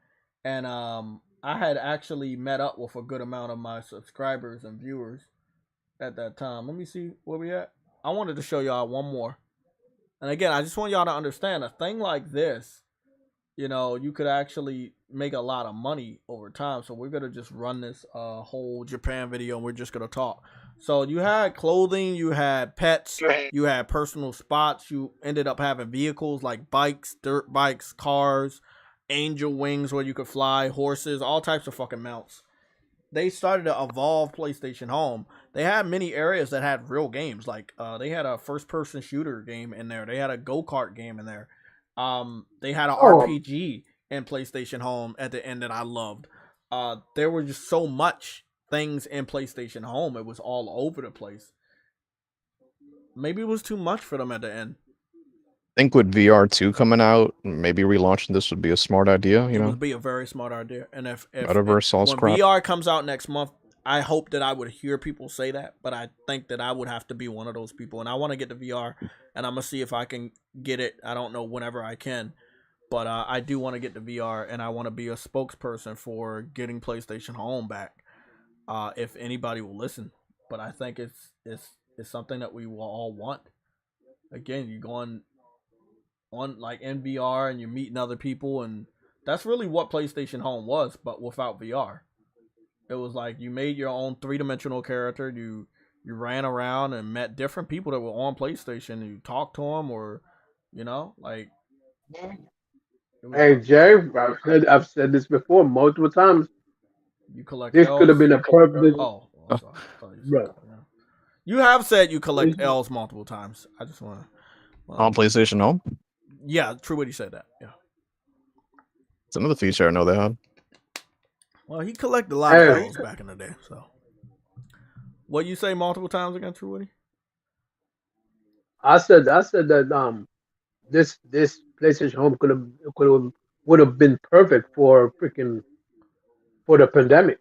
And I had actually met up with a good amount of my subscribers and viewers at that time. Let me see where we at. I wanted to show y'all one more. And again, I just want y'all to understand a thing like this, you know, you could actually make a lot of money over time. So we're going to just run this whole Japan video and we're just going to talk. So you had clothing, you had pets, you had personal spots, you ended up having vehicles like bikes, dirt bikes, cars, angel wings where you could fly, horses, all types of fucking mounts. They started to evolve PlayStation Home. They had many areas that had real games. Like they had a first-person shooter game in there. They had a go-kart game in there. They had an RPG in PlayStation Home at the end that I loved. There were just so much things in PlayStation Home. It was all over the place. Maybe it was too much for them at the end. I think with VR2 coming out, maybe relaunching this would be a smart idea, you know? It would be a very smart idea. And if when crap. VR comes out next month, I hope that I would hear people say that, but I think that I would have to be one of those people. And I want to get the VR, and I'm going to see if I can get it. I don't know whenever I can, but I do want to get the VR, and I want to be a spokesperson for getting PlayStation Home back, if anybody will listen. But I think it's something that we will all want. Again, you're going on like in VR and you're meeting other people, and that's really what PlayStation Home was, but without VR. It was like you made your own three-dimensional character. You ran around and met different people that were on PlayStation, and you talked to them, or you know, like. Hey Jay, I've said this before multiple times. You collect. This L's. could have been a perfect. Oh, sorry. You have said you collect L's multiple times. I just want to. On PlayStation Home? Yeah, True Witty said that. Yeah. It's another feature I know they had. Well, he collected a lot of L's back in the day. So, what you say multiple times again, True Witty? I said that this PlayStation Home would have been perfect for the pandemic.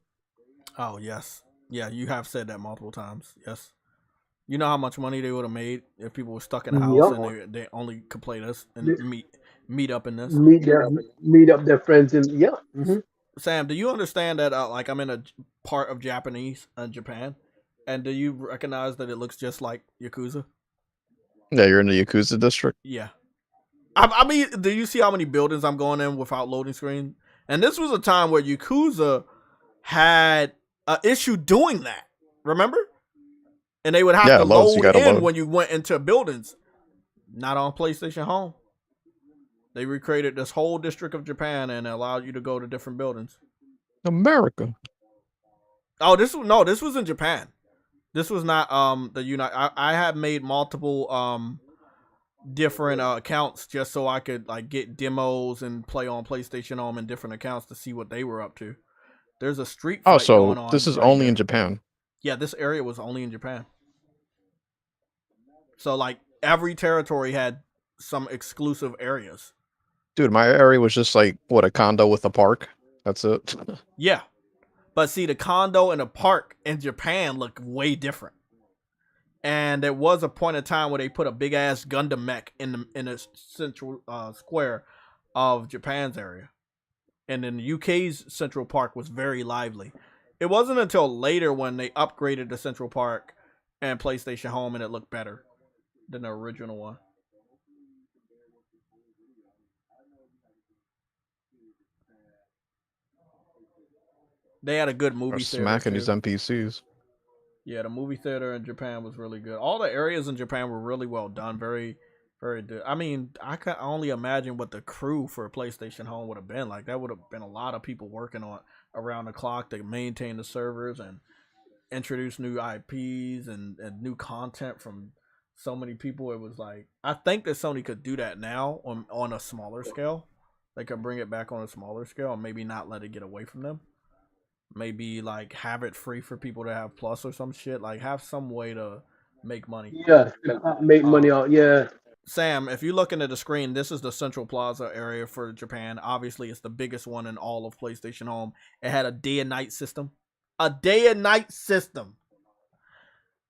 Oh yes, yeah, you have said that multiple times. Yes, you know how much money they would have made if people were stuck in the house and they only could play this and meet up in this. Meet up their friends and yeah. Mm-hmm. Sam, do you understand that? Like I'm in a part of Japan, and do you recognize that it looks just like Yakuza? Yeah, you're in the Yakuza district. Yeah. I mean, do you see how many buildings I'm going in without loading screen? And this was a time where Yakuza had an issue doing that. Remember? And they would have to load in when you went into buildings. Not on PlayStation Home. They recreated this whole district of Japan and allowed you to go to different buildings. America. Oh, this was in Japan. This was not the United. I have made multiple different accounts just so I could like get demos and play on PlayStation Home and different accounts to see what they were up to. There's a street fight going on. This is only in Japan. Yeah, this area was only in Japan. So like every territory had some exclusive areas. Dude, my area was just like a condo with a park. That's it. Yeah. But see, the condo and the park in Japan look way different. And there was a point in time where they put a big ass Gundam mech in the central square of Japan's area. And then the UK's Central Park was very lively. It wasn't until later when they upgraded the Central Park and PlayStation Home and it looked better. than the original one. They had a good movie theater smacking too. these NPCs. Yeah, the movie theater in Japan was really good. All the areas in Japan were really well done. Very, very good. I mean, I can only imagine what the crew for a PlayStation Home would have been like. That would have been a lot of people working on around the clock to maintain the servers and introduce new IPs and new content from so many people. It was like, I think that Sony could do that now on a smaller scale. They could bring it back on a smaller scale and maybe not let it get away from them. Maybe like have it free for people to have Plus or some shit. Like have some way to make money. Yeah, make money out. Yeah. Sam, if you look into the screen, this is the Central Plaza area for Japan. Obviously, it's the biggest one in all of PlayStation Home. It had a day and night system. A day and night system.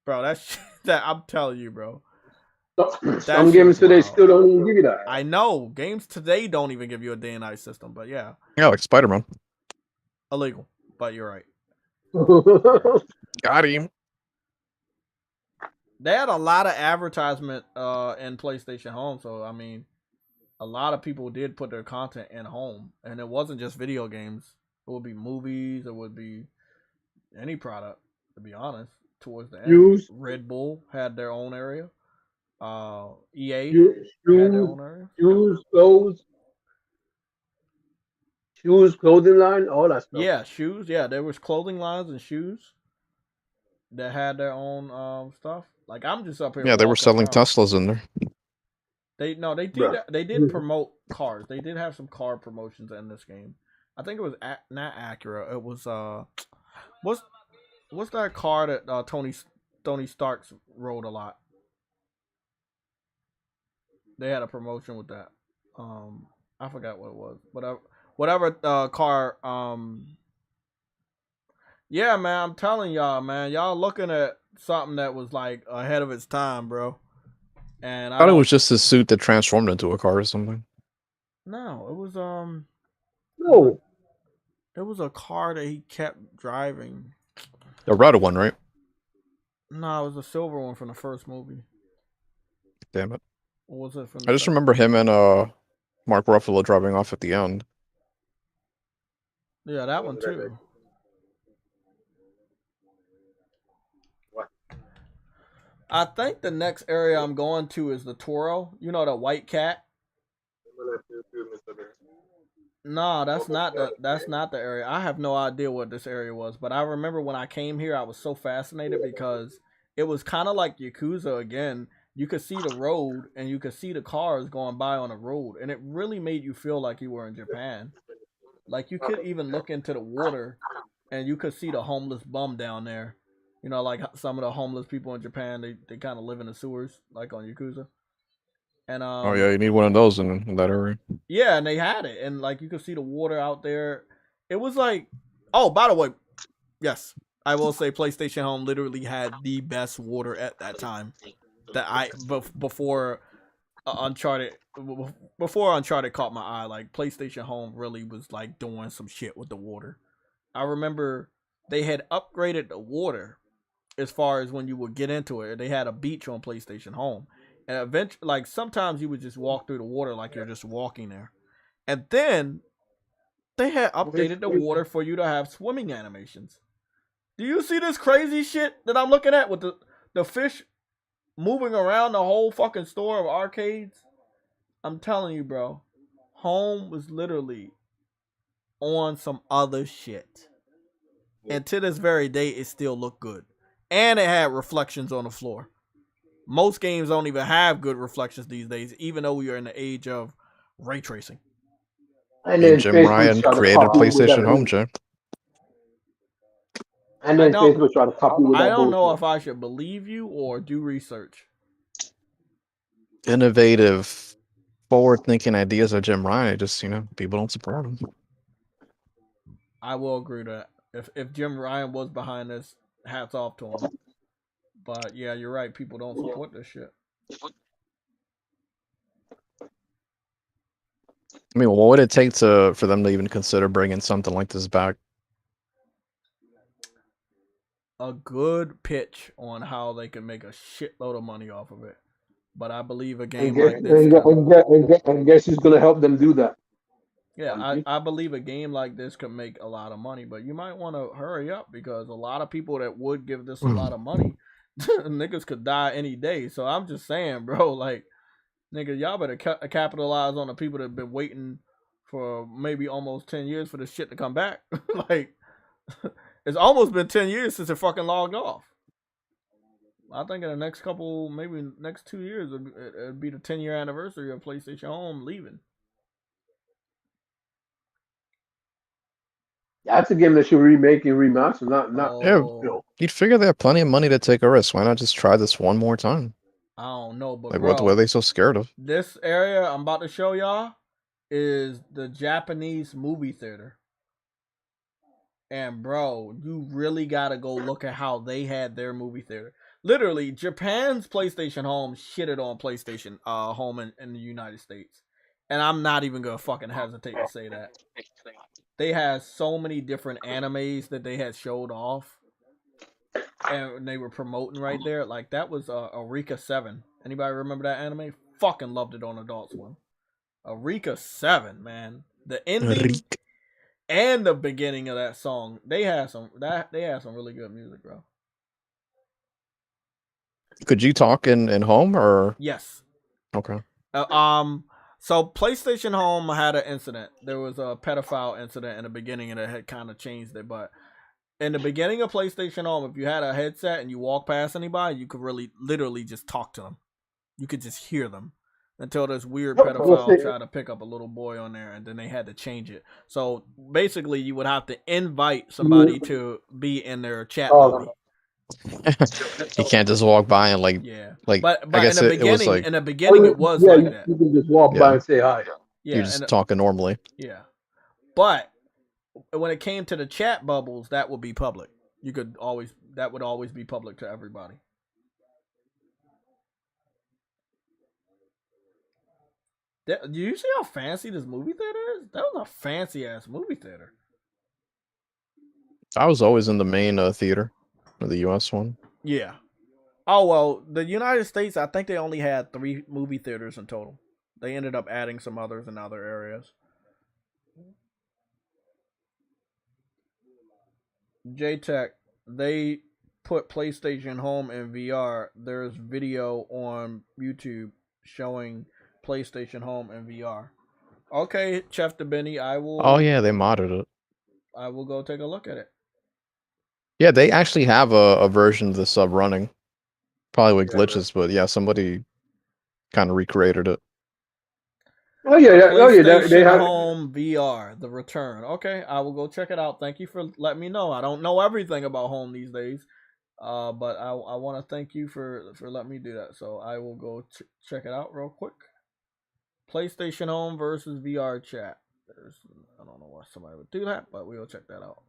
Bro, that I'm telling you, bro. Some games today still don't even give you that. I know. Games today don't even give you a day and night system, but yeah. Yeah, like Spider-Man. Illegal, but you're right. Got him. They had a lot of advertisement in PlayStation Home, so I mean, a lot of people did put their content in home, and it wasn't just video games. It would be movies. It would be any product, to be honest. Towards the end, Red Bull had their own area. EA had their own area. Shoes, clothing line, all that stuff. Yeah, shoes. Yeah, there was clothing lines and shoes that had their own stuff. Like I'm just up here. Yeah, they were selling around. Teslas in there. They did promote cars. They did have some car promotions in this game. I think it was not Acura. It was what's that car that Tony Stark rode a lot? They had a promotion with that. I forgot what it was. Whatever car. Yeah, man, I'm telling y'all, man, y'all looking at something that was like ahead of its time, bro. And I thought it was just a suit that transformed into a car or something. No, it was No. It was a car that he kept driving. The red one, right? No, it was a silver one from the first movie. Damn it. What was it from? I just remember him and Mark Ruffalo driving off at the end. Yeah, that one too. I think the next area I'm going to is the Toro. You know, the white cat. No, that's not the area. I have no idea what this area was, but I remember when I came here, I was so fascinated because it was kind of like Yakuza again. You could see the road and you could see the cars going by on the road, and it really made you feel like you were in Japan. Like you could even look into the water, and you could see the homeless bum down there. You know, like some of the homeless people in Japan, they kind of live in the sewers, like on Yakuza. And oh yeah, you need one of those in that area. Yeah, and they had it, and like you could see the water out there. It was like, oh, by the way, yes, I will say PlayStation Home literally had the best water at that time. Before Uncharted caught my eye, like PlayStation Home really was like doing some shit with the water. I remember they had upgraded the water as far as when you would get into it. They had a beach on PlayStation Home. And eventually, like sometimes you would just walk through the water like you're just walking there. And then they had updated the water for you to have swimming animations. Do you see this crazy shit that I'm looking at with the fish moving around the whole fucking store of arcades? I'm telling you, bro. Home was literally on some other shit. And to this very day, it still looked good. And it had reflections on the floor. Most games don't even have good reflections these days, even though we are in the age of ray tracing. And then Jim Ryan created PlayStation Home, Jim. And then Facebook tried to copy with that I don't know bullshit. if I should believe you or do research. Innovative, forward-thinking ideas of Jim Ryan. Just, people don't support him. I will agree to that. If Jim Ryan was behind this, hats off to him. But yeah, you're right. People don't support this shit. I mean, what would it take for them to even consider bringing something like this back? A good pitch on how they can make a shitload of money off of it. But I believe a And game guess like this and guess who's gonna help them do that? yeah, I believe a game like this could make a lot of money, but you might want to hurry up because a lot of people that would give this a lot of money, niggas could die any day. So I'm just saying, bro, like, nigga, y'all better capitalize on the people that have been waiting for maybe almost 10 years for this shit to come back. Like, it's almost been 10 years since it fucking logged off. I think in the next couple, maybe next 2 years, it'd be the 10-year anniversary of PlayStation Home leaving. That's a game that should remake and remaster, not Yeah, you know. you'd figure they have plenty of money to take a risk. Why not just try this one more time? I don't know, but Like, bro, what are they so scared of? this area I'm about to show y'all is the Japanese movie theater. And bro, you really gotta go look at how they had their movie theater. Literally, Japan's PlayStation Home shitted on PlayStation Home in the United States. And I'm not even gonna fucking hesitate to say that. They had so many different animes that they had showed off. And they were promoting right there. Like, that was Eureka 7. Anybody remember that anime? Fucking loved it on Adult Swim. Eureka 7, man. The ending and the beginning of that song, they had some really good music, bro. Could you talk in home or? Yes. Okay. So PlayStation Home had an incident. There was a pedophile incident in the beginning, and it had kind of changed it. But in the beginning of PlayStation Home, if you had a headset and you walk past anybody, you could really, literally just talk to them. You could just hear them until this weird pedophile tried to pick up a little boy on there, and then they had to change it. So basically, you would have to invite somebody to be in their chat lobby. You can't just walk by and like But I guess in the beginning, it was like it was like that. You can just walk by and say hi. Yeah, you're just talking normally. Yeah, but when it came to the chat bubbles, that would be public. That would always be public to everybody. Do you see how fancy this movie theater is? That was a fancy ass movie theater. I was always in the main theater, the U.S. one. Yeah. Oh, well, the United States, I think they only had 3 movie theaters in total. They ended up adding some others in other areas. J-Tech, they put PlayStation Home in VR. There's video on YouTube showing PlayStation Home in VR. Okay, Chef DeBenny, I will... Oh, yeah, they modded it. I will go take a look at it. Yeah, they actually have a version of the sub running. Probably with glitches, but yeah, somebody kind of recreated it. Oh yeah, they have Home VR, the return. Okay, I will go check it out. Thank you for letting me know. I don't know everything about Home these days, but I want to thank you for letting me do that. So I will go check it out real quick. PlayStation Home versus VR chat. I don't know why somebody would do that, but we'll check that out.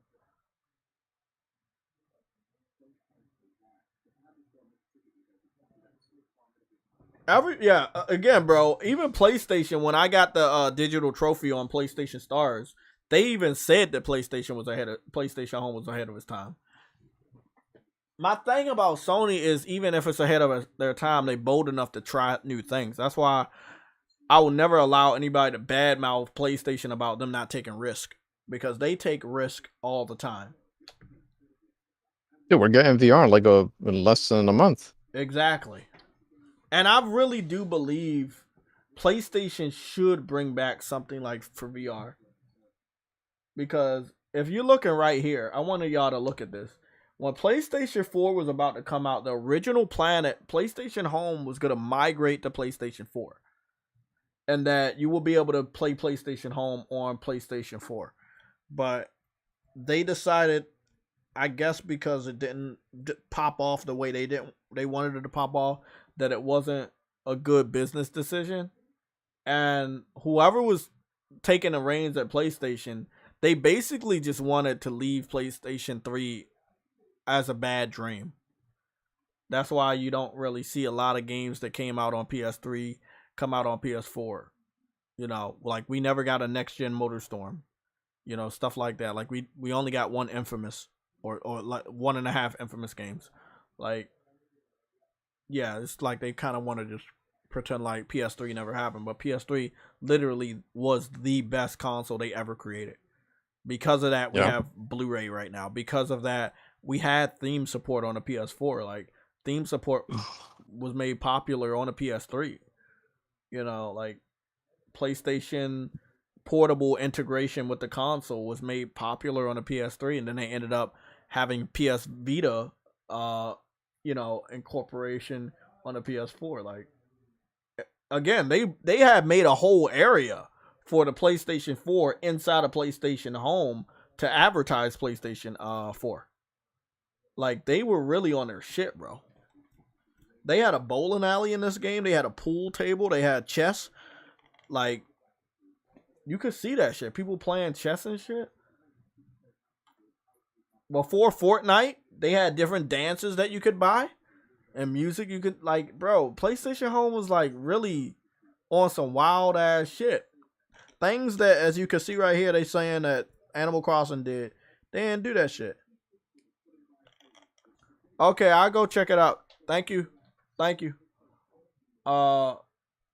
Again, bro, even PlayStation, when I got the digital trophy on PlayStation Stars, they even said that PlayStation Home was ahead of its time. My thing about Sony is, even if it's ahead of their time, they bold enough to try new things. That's why I will never allow anybody to badmouth PlayStation about them not taking risk, because they take risk all the time. Dude, we're getting VR like in less than a month. Exactly. And I really do believe PlayStation should bring back something like for VR. Because if you're looking right here, I wanted y'all to look at this. When PlayStation 4 was about to come out, the original plan at PlayStation Home was going to migrate to PlayStation 4. And that you will be able to play PlayStation Home on PlayStation 4. But they decided, I guess because it didn't pop off the way they wanted it to pop off, that it wasn't a good business decision. And whoever was taking the reins at PlayStation, they basically just wanted to leave PlayStation 3 as a bad dream. That's why you don't really see a lot of games that came out on PS3 come out on PS4. You know, like we never got a next gen MotorStorm. You know, stuff like that. Like we only got one Infamous or like 1.5 Infamous games. Like, yeah, it's like they kind of want to just pretend like PS3 never happened, but PS3 literally was the best console they ever created. Because of that, we have Blu-ray right now. Because of that, we had theme support on the PS4. Like, theme support was made popular on the PS3. You know, like, PlayStation portable integration with the console was made popular on the PS3, and then they ended up having PS Vita, incorporation on the PS4. Like, again, they had made a whole area for the PlayStation 4 inside of PlayStation Home to advertise PlayStation 4. Like, they were really on their shit, bro. They had a bowling alley in this game. They had a pool table. They had chess. Like, you could see that shit. People playing chess and shit. Before Fortnite, they had different dances that you could buy. And music you could, like, bro, PlayStation Home was, like, really on some wild-ass shit. Things that, as you can see right here, they saying that Animal Crossing did. They didn't do that shit. Okay, I'll go check it out. Thank you.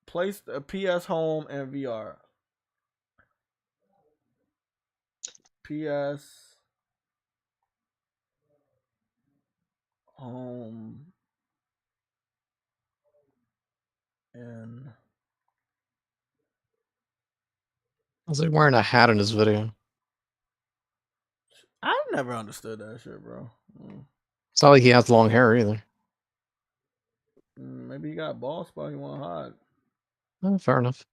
Place a PS Home and VR. PS Home and... Was he wearing a hat in this video? I never understood that shit, bro. It's not like he has long hair either. Maybe he got a bald spot he want to hide. Fair enough.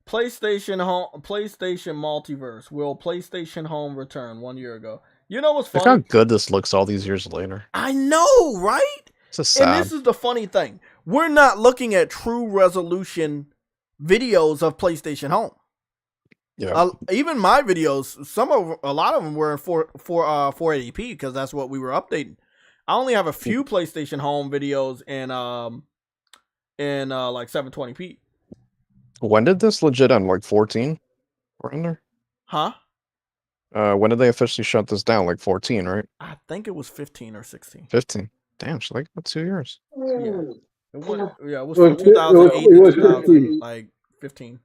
PlayStation Multiverse. Will PlayStation Home return 1 year ago? You know what's funny? Look how good this looks all these years later. I know, right? It's just sad. And this is the funny thing. We're not looking at true resolution videos of PlayStation Home. Yeah. Even my videos, a lot of them were in 480p because that's what we were updating. I only have a few PlayStation Home videos in like 720p. When did this legit end? Like 14? We're in there? Huh? When did they officially shut this down? Like 14, right? I think it was 15 or 16. 15. Damn, it's like about 2 years. Yeah. It was from 2008 to 2000, like 15.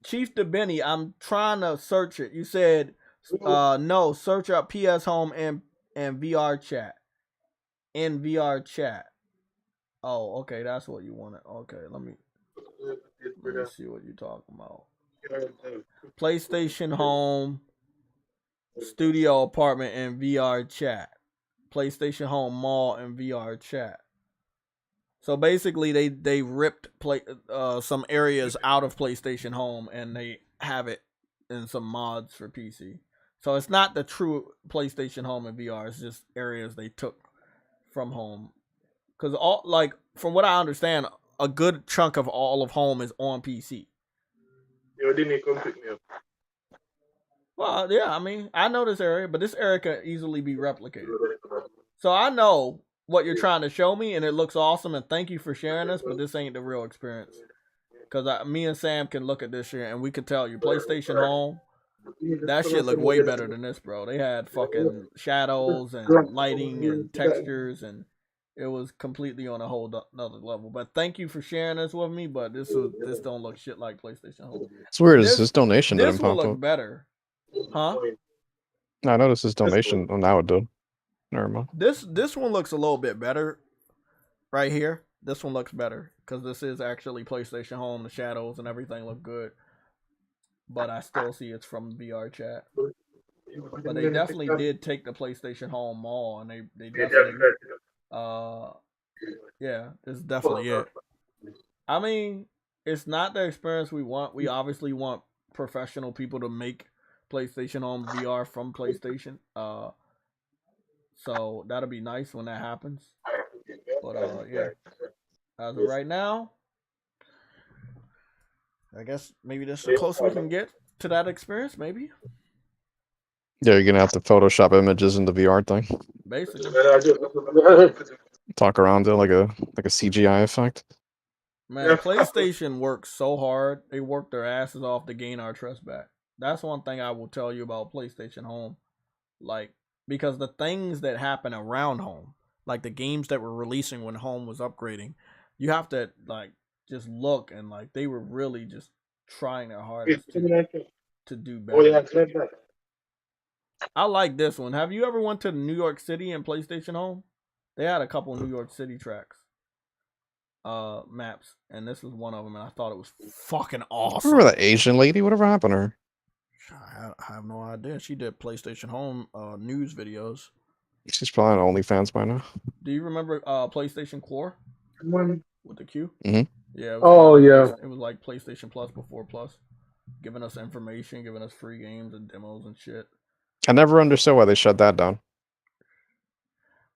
Chief DeBenny, I'm trying to search it. You said no, search up PS Home and VR chat. In VR chat. Oh, okay, that's what you wanted. Okay, let me see what you're talking about. PlayStation Home Studio Apartment and VR chat. PlayStation Home Mall and VR chat. So basically, they ripped some areas out of PlayStation Home and they have it in some mods for PC. So it's not the true PlayStation Home and VR. It's just areas they took from Home. Because from what I understand, a good chunk of all of Home is on PC. Yo, didn't he come pick me up? Well, yeah, I mean, I know this area, but this area can easily be replicated. So I know what you're trying to show me, and it looks awesome, and thank you for sharing this, but this ain't the real experience. Because me and Sam can look at this shit, and we can tell you, PlayStation Home, that shit looked way better than this, bro. They had fucking shadows and lighting and textures, and it was completely on a whole another level. But thank you for sharing this with me, but this don't look shit like PlayStation Home. It's weird, this donation didn't pop up. This will look better. Huh? No, I noticed this donation. Oh, now it did. Never mind. This one looks a little bit better right here. This one looks better because this is actually PlayStation Home. The shadows and everything look good. But I still see it's from VR chat. But they definitely did take the PlayStation Home Mall, and they definitely yeah, this is definitely it. I mean, it's not the experience we want. We obviously want professional people to make PlayStation Home VR from PlayStation. So that'll be nice when that happens. But yeah. As of right now, I guess maybe this is the closest we can get to that experience, maybe. Yeah, you're gonna have to Photoshop images in the VR thing. Basically. Talk around it like a CGI effect. Man, PlayStation works so hard. They work their asses off to gain our trust back. That's one thing I will tell you about PlayStation Home. Like, because the things that happen around Home, like the games that were releasing when home was upgrading, you have to like just look and like they were really just trying their hardest to do better. Oh, yeah, it's like that. I like this one. Have you ever went to New York City and PlayStation Home? They had a couple of New York City tracks, maps, and this was one of them, and I thought it was fucking awesome. Remember that Asian lady? Whatever happened to her? I have no idea. She did PlayStation Home news videos. She's probably on OnlyFans by now. Do you remember PlayStation Core with the Q? Mm-hmm. Yeah. It was like PlayStation Plus before Plus, giving us information, giving us free games and demos and shit. I never understood why they shut that down.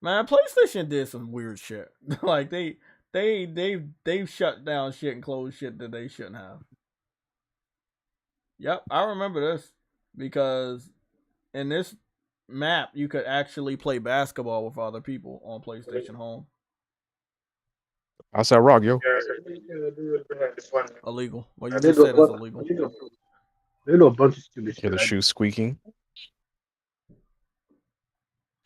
Man, PlayStation did some weird shit. Like they shut down shit and closed shit that they shouldn't have. Yep, I remember this because in this map you could actually play basketball with other people on PlayStation Home. How's that rock, yo? Illegal. Well, you just said it's illegal. They know a bunch of stupid shit. Hear the shoes squeaking.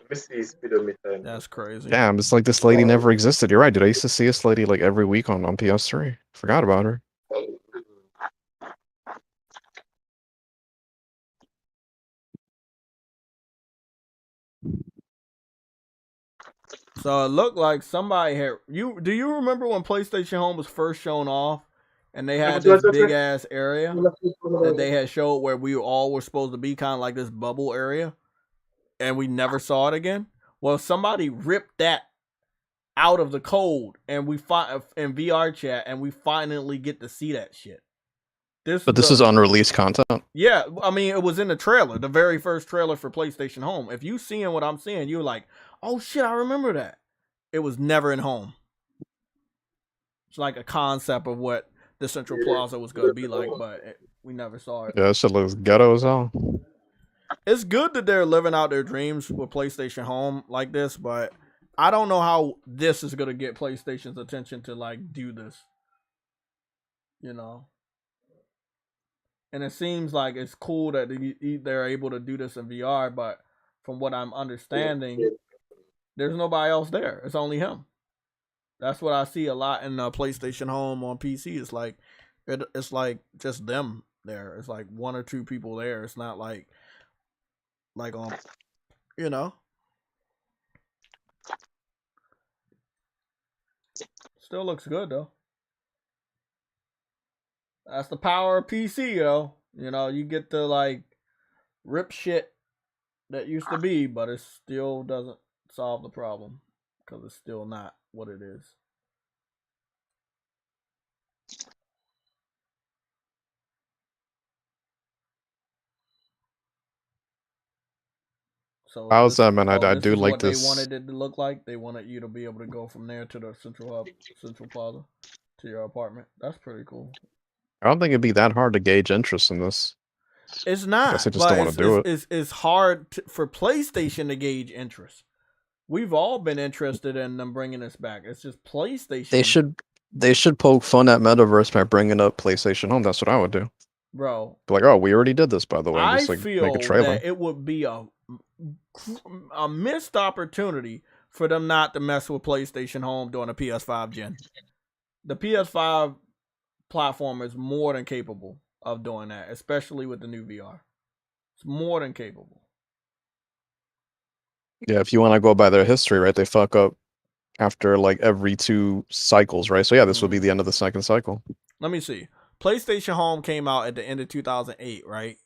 That's crazy. Damn, it's like this lady never existed. You're right, dude. I used to see this lady like every week on PS3. Forgot about her. So it looked like somebody had do you remember when PlayStation Home was first shown off and they had this big ass area that they had showed where we all were supposed to be, kind of like this bubble area, and we never saw it again? Well, somebody ripped that out of the code and we find in VR chat and we finally get to see that shit. But this is unreleased content. Yeah, I mean, it was in the trailer, the very first trailer for PlayStation Home. If you seeing what I'm seeing, you're like, oh shit, I remember that. It was never in Home. It's like a concept of what the Central Plaza was going to be like, but we never saw it. Yeah, that shit looks ghetto as hell. It's good that they're living out their dreams with PlayStation Home like this, but I don't know how this is going to get PlayStation's attention to like do this. You know? And it seems like it's cool that they're able to do this in VR, but from what I'm understanding, there's nobody else there. It's only him. That's what I see a lot in PlayStation Home on PC. It's like it's like just them there. It's like one or two people there. It's not like on, you know. Still looks good though. That's the power of PC, yo. You know, you get to like rip shit that used to be, but it still doesn't solve the problem because it's still not what it is. So how's that, man? I do like this. They wanted it to look like. They wanted you to be able to go from there to the Central Plaza, to your apartment. That's pretty cool. I don't think it'd be that hard to gauge interest in this. It's not. I guess I just don't want to do it. It's hard for PlayStation to gauge interest. We've all been interested in them bringing this back. It's just PlayStation. They should poke fun at Metaverse by bringing up PlayStation Home. That's what I would do, bro. Be like, oh, we already did this, by the way. I just like feel make a trailer. that it would be a missed opportunity for them not to mess with PlayStation Home during the PS5 gen. The PS5 platform is more than capable of doing that, especially with the new VR. It's more than capable. Yeah, if you want to go by their history, right? They fuck up after like every 2 cycles, right? So yeah, this will be the end of the second cycle. Let me see. PlayStation Home came out at the end of 2008, right?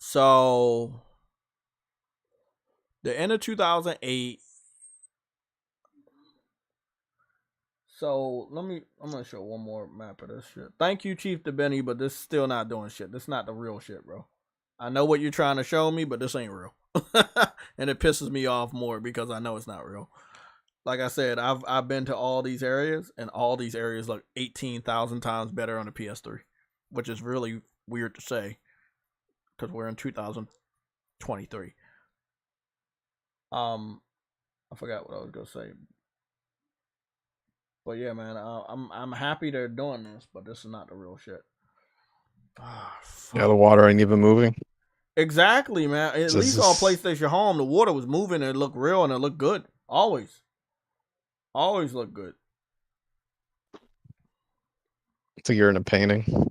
So the end of 2008. So I'm gonna show one more map of this shit. Thank you, Chief DeBenny, but this is still not doing shit. This is not the real shit, bro. I know what you're trying to show me, but this ain't real. And it pisses me off more because I know it's not real. Like I said, I've been to all these areas, and all these areas look 18,000 times better on the PS3, which is really weird to say because we're in 2023. I forgot what I was gonna say. But yeah, man, I'm happy they're doing this, but this is not the real shit. Yeah, the water ain't even moving. Exactly, man. At least on PlayStation Home, the water was moving and it looked real and it looked good. Always look good. It's like you're in a painting.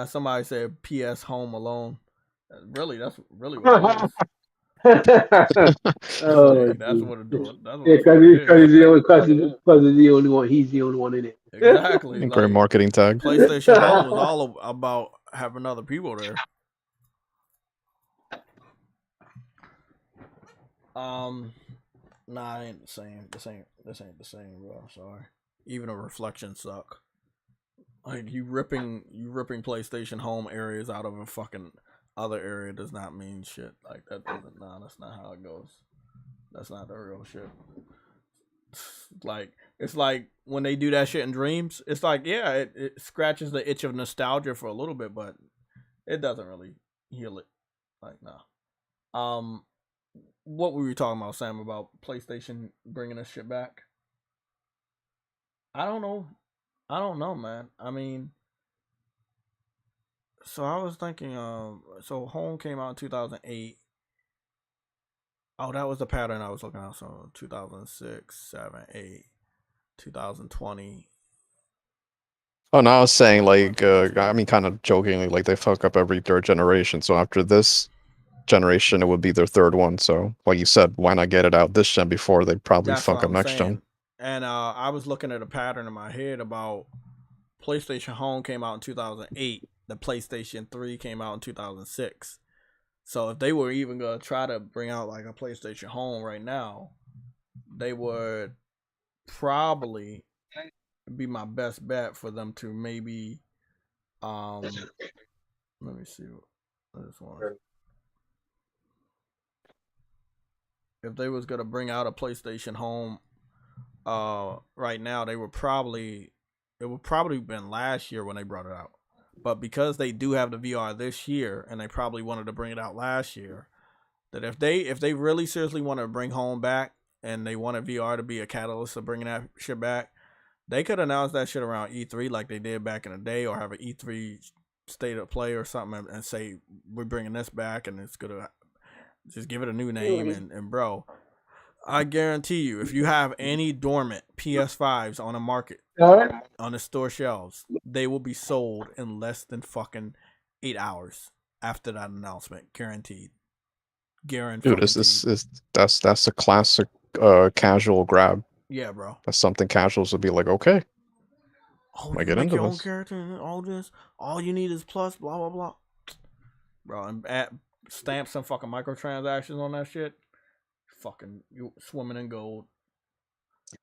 Somebody said PS Home Alone. Really, that's really what it is. Oh, that's what it do. That's what yeah, because he's the only one. He's the only one in it. Exactly. Great marketing tag. PlayStation Home was all about having other people there. Nah, it ain't the same. This ain't the same, bro. Sorry. Even the reflections suck. Like you ripping PlayStation Home areas out of a fucking other area does not mean shit. Like that doesn't. Nah, that's not how it goes. That's not the real shit. Like it's like when they do that shit in Dreams. It's like it scratches the itch of nostalgia for a little bit, but it doesn't really heal it. Like nah. What were we talking about, Sam? About PlayStation bringing this shit back? I don't know, man. I mean, so I was thinking, so Home came out in 2008. Oh, that was the pattern I was looking at. So 2006, 7, 8, 2020. Oh, no, I was saying, like, I mean, kind of jokingly, like, they fuck up every third generation. So after this generation, it would be their third one. So, like you said, why not get it out this gen before they probably fuck up next gen? And I was looking at a pattern in my head about PlayStation Home came out in 2008. The PlayStation 3 came out in 2006. So if they were even going to try to bring out like a PlayStation Home right now, they would probably be my best bet for them to maybe let me see what this one. If they was going to bring out a PlayStation Home right now, it would probably been last year when they brought it out. But because they do have the VR this year, and they probably wanted to bring it out last year, that if they really seriously want to bring Home back and they wanted VR to be a catalyst of bringing that shit back, they could announce that shit around E3 like they did back in the day, or have an E3 state of play or something and say we're bringing this back and it's gonna just give it a new name. And bro, I guarantee you, if you have any dormant PS5s on the market, on the store shelves, they will be sold in less than fucking 8 hours after that announcement. Guaranteed. Guaranteed. Dude, that's a classic casual grab. Yeah, bro. That's something casuals would be like, okay. Oh, you make your own character and all this. All you need is plus, blah blah blah. Bro, and stamp some fucking microtransactions on that shit. Fucking you swimming in gold.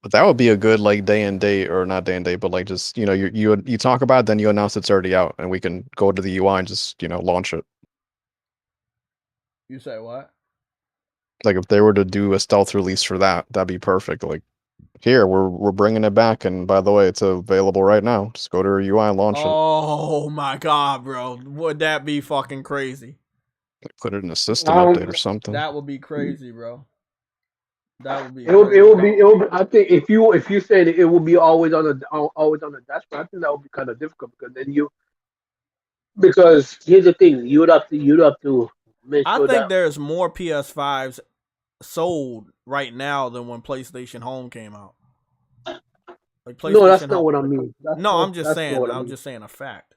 But that would be a good like day and date, or not day and date, but like just you talk about it, then you announce it's already out, and we can go to the UI and just launch it. You say what? Like if they were to do a stealth release for that, that'd be perfect. Like here we're bringing it back, and by the way, it's available right now. Just go to our UI and launch it. Oh my god, bro! Would that be fucking crazy? Put it in a system update or something. That would be crazy, bro. That would be. It would be. I think if you say that it will be always on the dashboard, I think that would be kind of difficult because here's the thing, you'd have to make sure. I think there's more PS5s sold right now than when PlayStation Home came out. Like PlayStation no, that's not what I mean. I'm just saying a fact.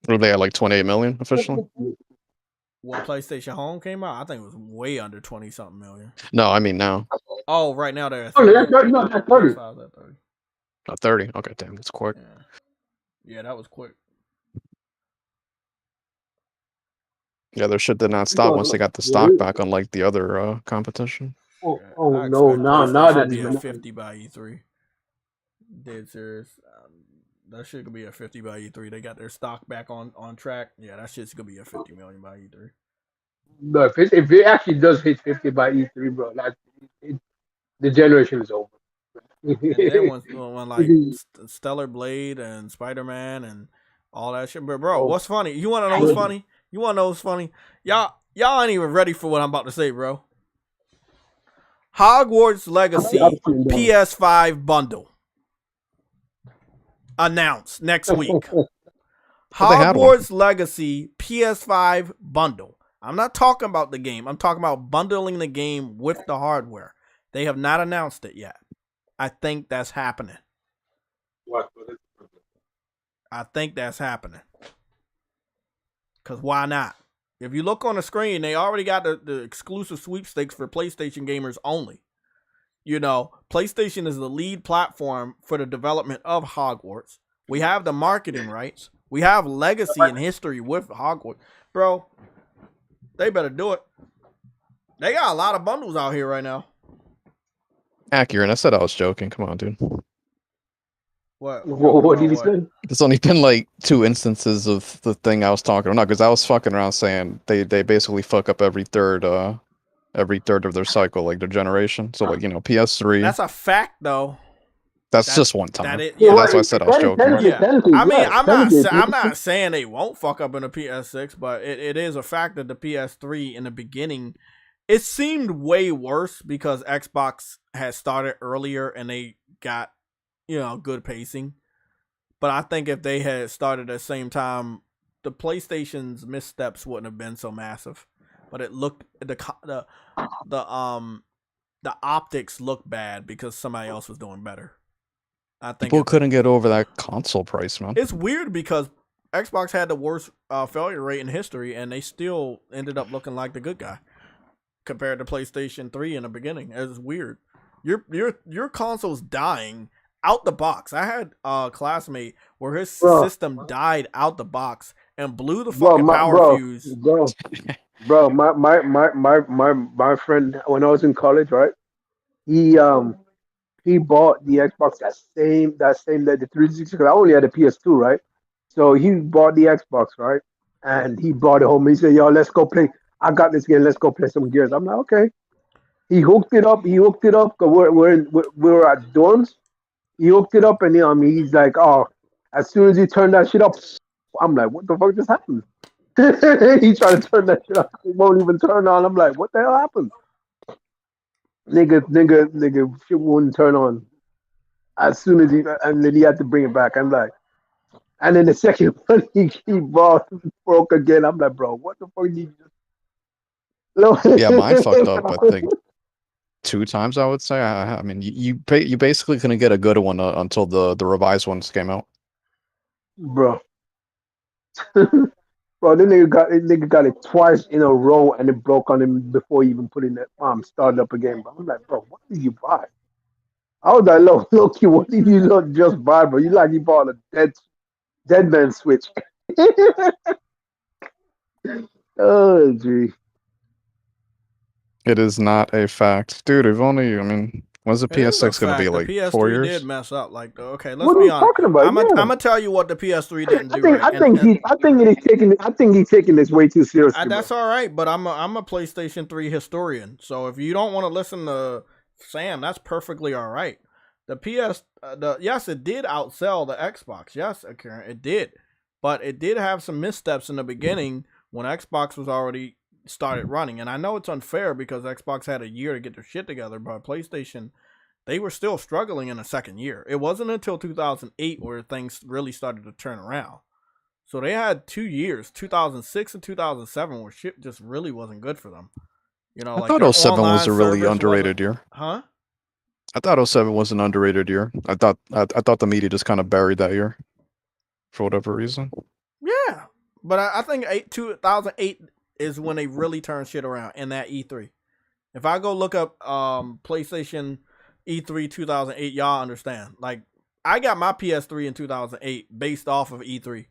Were they at like 28 million officially? When PlayStation Home came out, I think it was way under 20-something million. No, I mean now. Oh, right now they're at 30. That's 30. Oh, 30. Okay, damn, that's quick. Yeah, that was quick. Yeah, their shit did not stop once they got the stock back, unlike the other competition. No, that'd be a 50 by E3. Dead serious. That shit could be a 50 by E3. They got their stock back on track. Yeah, that shit's gonna be a 50 million by E3. No, if it actually does hit 50 by E3, bro, the generation is over. And then when like Stellar Blade and Spider-Man and all that shit. But bro, what's funny? You wanna know what's funny? Y'all ain't even ready for what I'm about to say, bro. Hogwarts Legacy PS5 bundle announced next week. Hogwarts Legacy PS5 bundle I'm not talking about the game. I'm talking about bundling the game with the hardware. They have not announced it yet. I think that's happening. What? I think that's happening. Because why not? If you look on the screen, they already got the exclusive sweepstakes for PlayStation gamers only. You know, PlayStation is the lead platform for the development of Hogwarts. We have the marketing rights. We have legacy and history with Hogwarts. Bro, they better do it. They got a lot of bundles out here right now. Accurate. I said I was joking. Come on, dude. What did he say? There's only been like 2 instances of the thing I was talking about, because I was fucking around saying they basically fuck up every third of their cycle, like their generation. So like, you know, PS3. That's a fact, though. That's just one time. That's why I said I was joking. Yeah. I mean, I'm not saying they won't fuck up in the PS6, but it is a fact that the PS3 in the beginning, it seemed way worse because Xbox had started earlier and they got, you know, good pacing. But I think if they had started at the same time, the PlayStation's missteps wouldn't have been so massive. But it looked the optics looked bad because somebody else was doing better. I think people couldn't get over that console price, man. It's weird because Xbox had the worst failure rate in history, and they still ended up looking like the good guy compared to PlayStation 3 in the beginning. It's weird. Your console's dying out the box. I had a classmate where his system died out the box and blew the fucking power fuse. Bro, my friend, when I was in college, right? He bought the Xbox that same the 360. Cause I only had a PS2, right? So he bought the Xbox, right? And he brought it home. He said, "Yo, let's go play. I got this game. Let's go play some Gears." I'm like, okay. He hooked it up. Cause we were at dorms. He hooked it up, and he's like, "Oh, as soon as he turned that shit up," I'm like, "What the fuck just happened?" He tried to turn that shit up. It won't even turn on. I'm like, "What the hell happened?" Nigga, shit wouldn't turn on. As soon as and then he had to bring it back. I'm like, and then the second one he broke again. I'm like, bro, what the fuck did you just? Yeah, mine fucked up. I think 2 times. I would say. I mean, you basically couldn't get a good one until the revised ones came out. Bro, bro, the nigga got it twice in a row, and it broke on him before he even put in that started up again. But I'm like, bro, what did you buy? I was like, look, what did you not just buy, bro? You bought a dead man switch. Oh, gee. It is not a fact, dude. If only, I mean, when's the PS6 gonna be, like the PS3 4 years? Did mess up, like, okay. Let's What are be you honest. talking about? I'm gonna tell you what the PS3 didn't do. I think he's taking this way too seriously. That's all right, but I'm a PlayStation 3 historian, so if you don't want to listen to Sam, that's perfectly all right. The yes, it did outsell the Xbox. Yes, it did, but it did have some missteps in the beginning when Xbox was already started running. And I know it's unfair because Xbox had a year to get their shit together, but PlayStation, they were still struggling in the second year. It wasn't until 2008 where things really started to turn around. So they had 2 years, 2006 and 2007, where shit just really wasn't good for them. You know, I thought 07 was a really underrated year. Huh? I thought 07 was an underrated year. I thought the media just kind of buried that year for whatever reason. Yeah, but I think 2008 is when they really turned shit around in that E3. If I go look up PlayStation E3 2008, y'all understand. Like, I got my PS3 in 2008 based off of E3.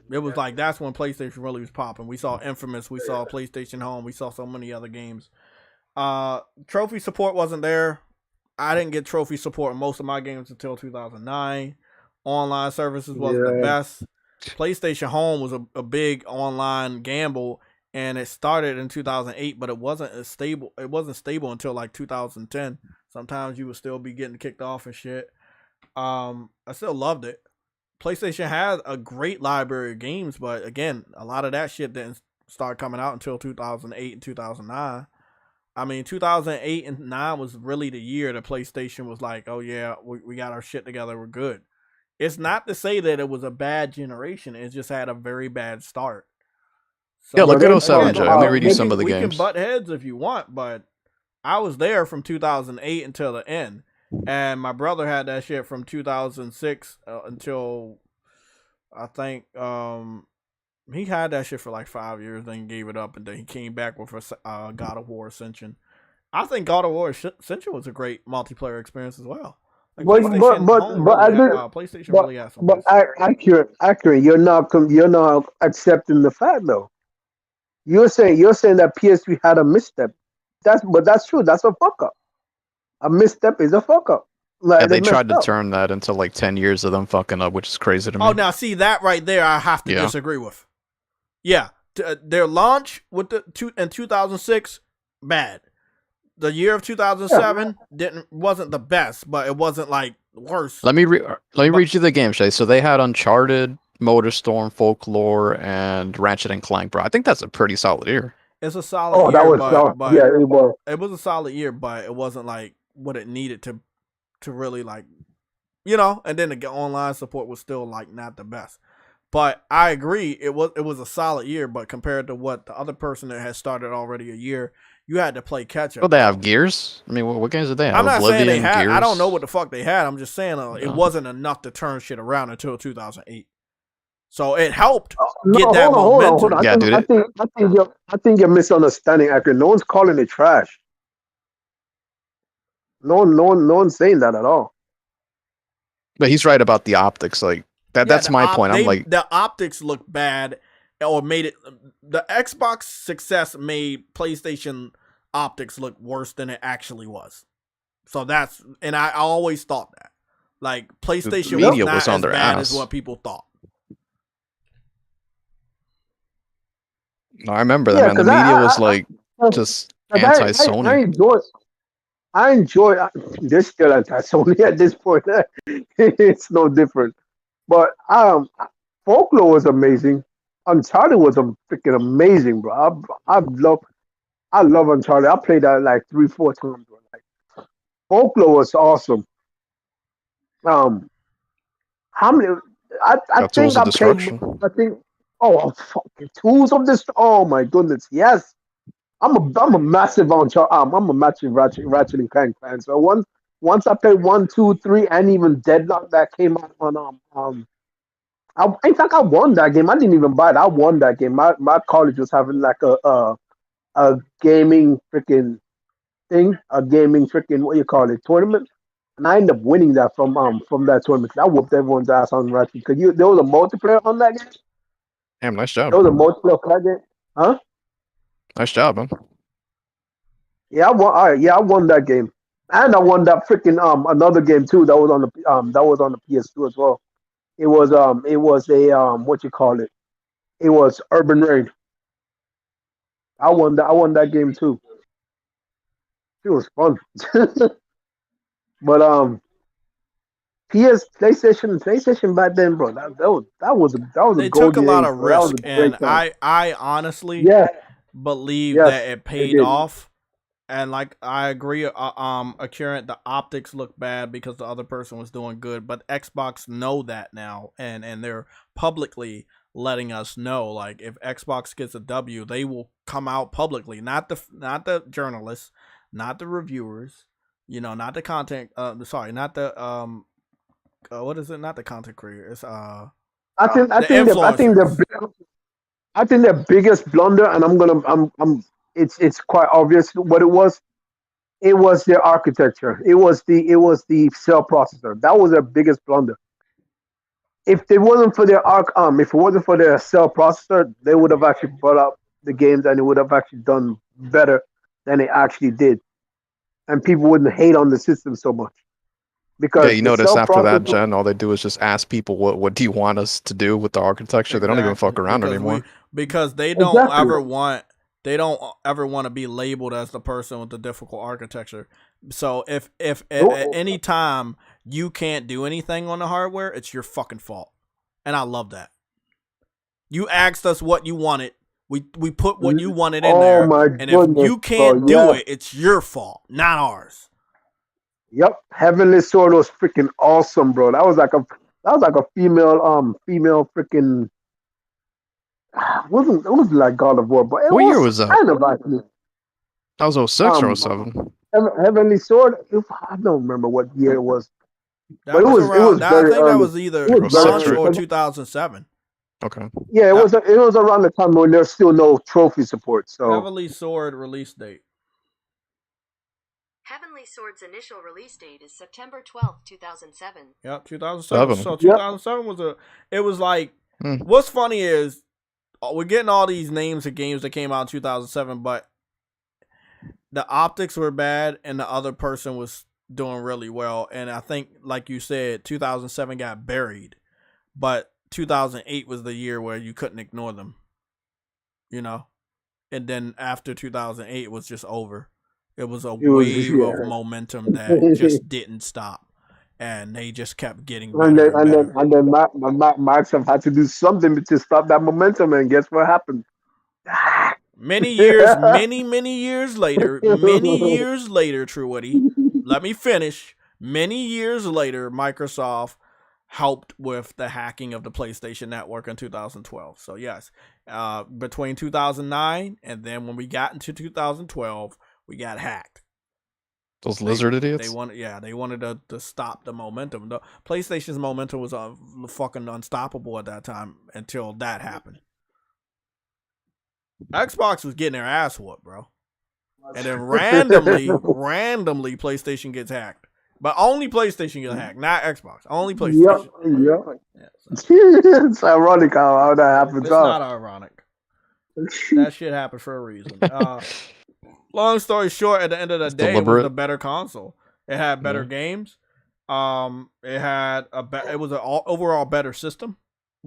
It was like, that's when PlayStation really was popping. We saw Infamous, we saw PlayStation Home, we saw so many other games. Trophy support wasn't there. I didn't get trophy support in most of my games until 2009. Online services wasn't the best. PlayStation Home was a big online gamble, and it started in 2008, but it wasn't as stable. It wasn't stable until like 2010. Sometimes you would still be getting kicked off and shit. I still loved it. PlayStation had a great library of games, but again, a lot of that shit didn't start coming out until 2008 and 2009. I mean, 2008 and 2009 was really the year that PlayStation was like, oh yeah, we got our shit together, we're good. It's not to say that it was a bad generation, it just had a very bad start. So, Yeah, look Bro, at they- 07, again, Jay. Let me read you we some can- of the we games. can butt heads if you want, but I was there from 2008 until the end, and my brother had that shit from 2006 until I think he had that shit for like 5 years, then gave it up, and then he came back with God of War Ascension. I think God of War Ascension was a great multiplayer experience as well. Like PlayStation really has some. Accurate. You're not accepting the fact though. You're saying that PS3 had a misstep. That's true. That's a fuck up. A misstep is a fuck up. Like And they tried to messed up. turn that into like 10 years of them fucking up, which is crazy to me. Oh, now see that right there, I have to disagree with. Yeah, their launch with in 2006, bad. The year of 2007 wasn't the best, but it wasn't like worse. Let me read you the game, Shay. So they had Uncharted, Motorstorm, Folklore, and Ratchet and Clank, bro. I think that's a pretty solid year. It's a solid year, it was. It was a solid year, but it wasn't like what it needed to really like, and then the online support was still like not the best. But I agree, it was a solid year, but compared to what the other person that had started already a year, you had to play catch up. Well, they have Gears. I mean, what games did they have? I'm not saying they had. Gears? I don't know what the fuck they had. I'm just saying it wasn't enough to turn shit around until 2008. So it helped get that momentum. I think you're misunderstanding. Actually, no one's calling it trash. No one's saying that at all. But he's right about the optics. Like that's my point. I'm like, the optics look bad, or made it. The Xbox success made PlayStation optics look worse than it actually was. So and I always thought that, like, PlayStation was not as bad as what people thought. No, I remember that, man. The media was like just anti-Sony. I enjoy. They're still anti-Sony at this point. It's no different. But Folklore was amazing. Uncharted was freaking amazing, bro. I love Uncharted. I played that like 3-4 times. Like, Folklore was awesome. How many? I think I played. I think. Oh, fucking Tools of Destruction. Oh my goodness, yes. I'm a massive I'm a massive Ratchet and Clank fan. So once I played 1, 2, 3, and even Deadlock that came out on in fact I won that game. I didn't even buy it. I won that game. My college was having like a gaming freaking thing, what you call it, tournament. And I ended up winning that from that tournament. I whooped everyone's ass on Ratchet because there was a multiplayer on that game. Damn, nice job. There was a multiplayer on that game, huh? Nice job, man. Yeah, I won. All right, yeah, I won that game, and I won that freaking another game too. That was on the PS2 as well. It was a what you call it? It was Urban Raid. I won that game too. It was fun. But PlayStation back then, bro. That was a They gold took a lot age, of bro. That was risk, a great and time. I honestly believe Yes, that it they paid did. off. And like I agree, Accurate, the optics look bad because the other person was doing good, but Xbox know that now, and they're publicly letting us know. Like, if Xbox gets a W, they will come out publicly, not the journalists, not the reviewers, not the content. Not the what is it? Not the content creators. I think their biggest blunder, and it's quite obvious what it was. It was their architecture. It was the cell processor. That was their biggest blunder. If it wasn't for their cell processor, they would have actually brought up the games and it would have actually done better than it actually did. And people wouldn't hate on the system so much. Because you notice after that, Jen, all they do is just ask people, what do you want us to do with the architecture? They don't even fuck around anymore. Because they don't ever want to be labeled as the person with the difficult architecture. So if at any time you can't do anything on the hardware, it's your fucking fault. And I love that. You asked us what you wanted. We put what you wanted in there. And if you can't do it, it's your fault, not ours. Yep, Heavenly Sword was freaking awesome, bro. That was like a female freaking It wasn't like God of War, but it What year was was that? kind of actually. That was 06 or 07? Heavenly Sword. I don't remember what year it was, That but was it was around. I very think that early. was either It was launch very or early. 2007. Okay. Yeah, it was around the time when there's still no trophy support. So Heavenly Sword release date. Heavenly Sword's initial release date is September 12th, 2007. Yep, 2007. So Yep. 2007 was it was like, what's funny is we're getting all these names of games that came out in 2007, but the optics were bad and the other person was doing really well. And I think, like you said, 2007 got buried, but 2008 was the year where you couldn't ignore them, you know? And then after 2008, it was just over. It was a wave of momentum that just didn't stop. And they just kept getting better and better. And then Microsoft had to do something to stop that momentum, and guess what happened? Many years later, True Woody, let me finish. Many years later, Microsoft helped with the hacking of the PlayStation Network in 2012. So yes, between 2009 and then when we got into 2012, we got hacked. Those lizard idiots? They wanted to stop the momentum. The PlayStation's momentum was fucking unstoppable at that time until that happened. Xbox was getting their ass whooped, bro. And then randomly, PlayStation gets hacked. But only PlayStation gets hacked, not Xbox. Only PlayStation. Yep. It's ironic how that happens. It's not ironic. That shit happened for a reason. Long story short, at the end of the day, it was the better console. It had better games. It had it was an overall better system.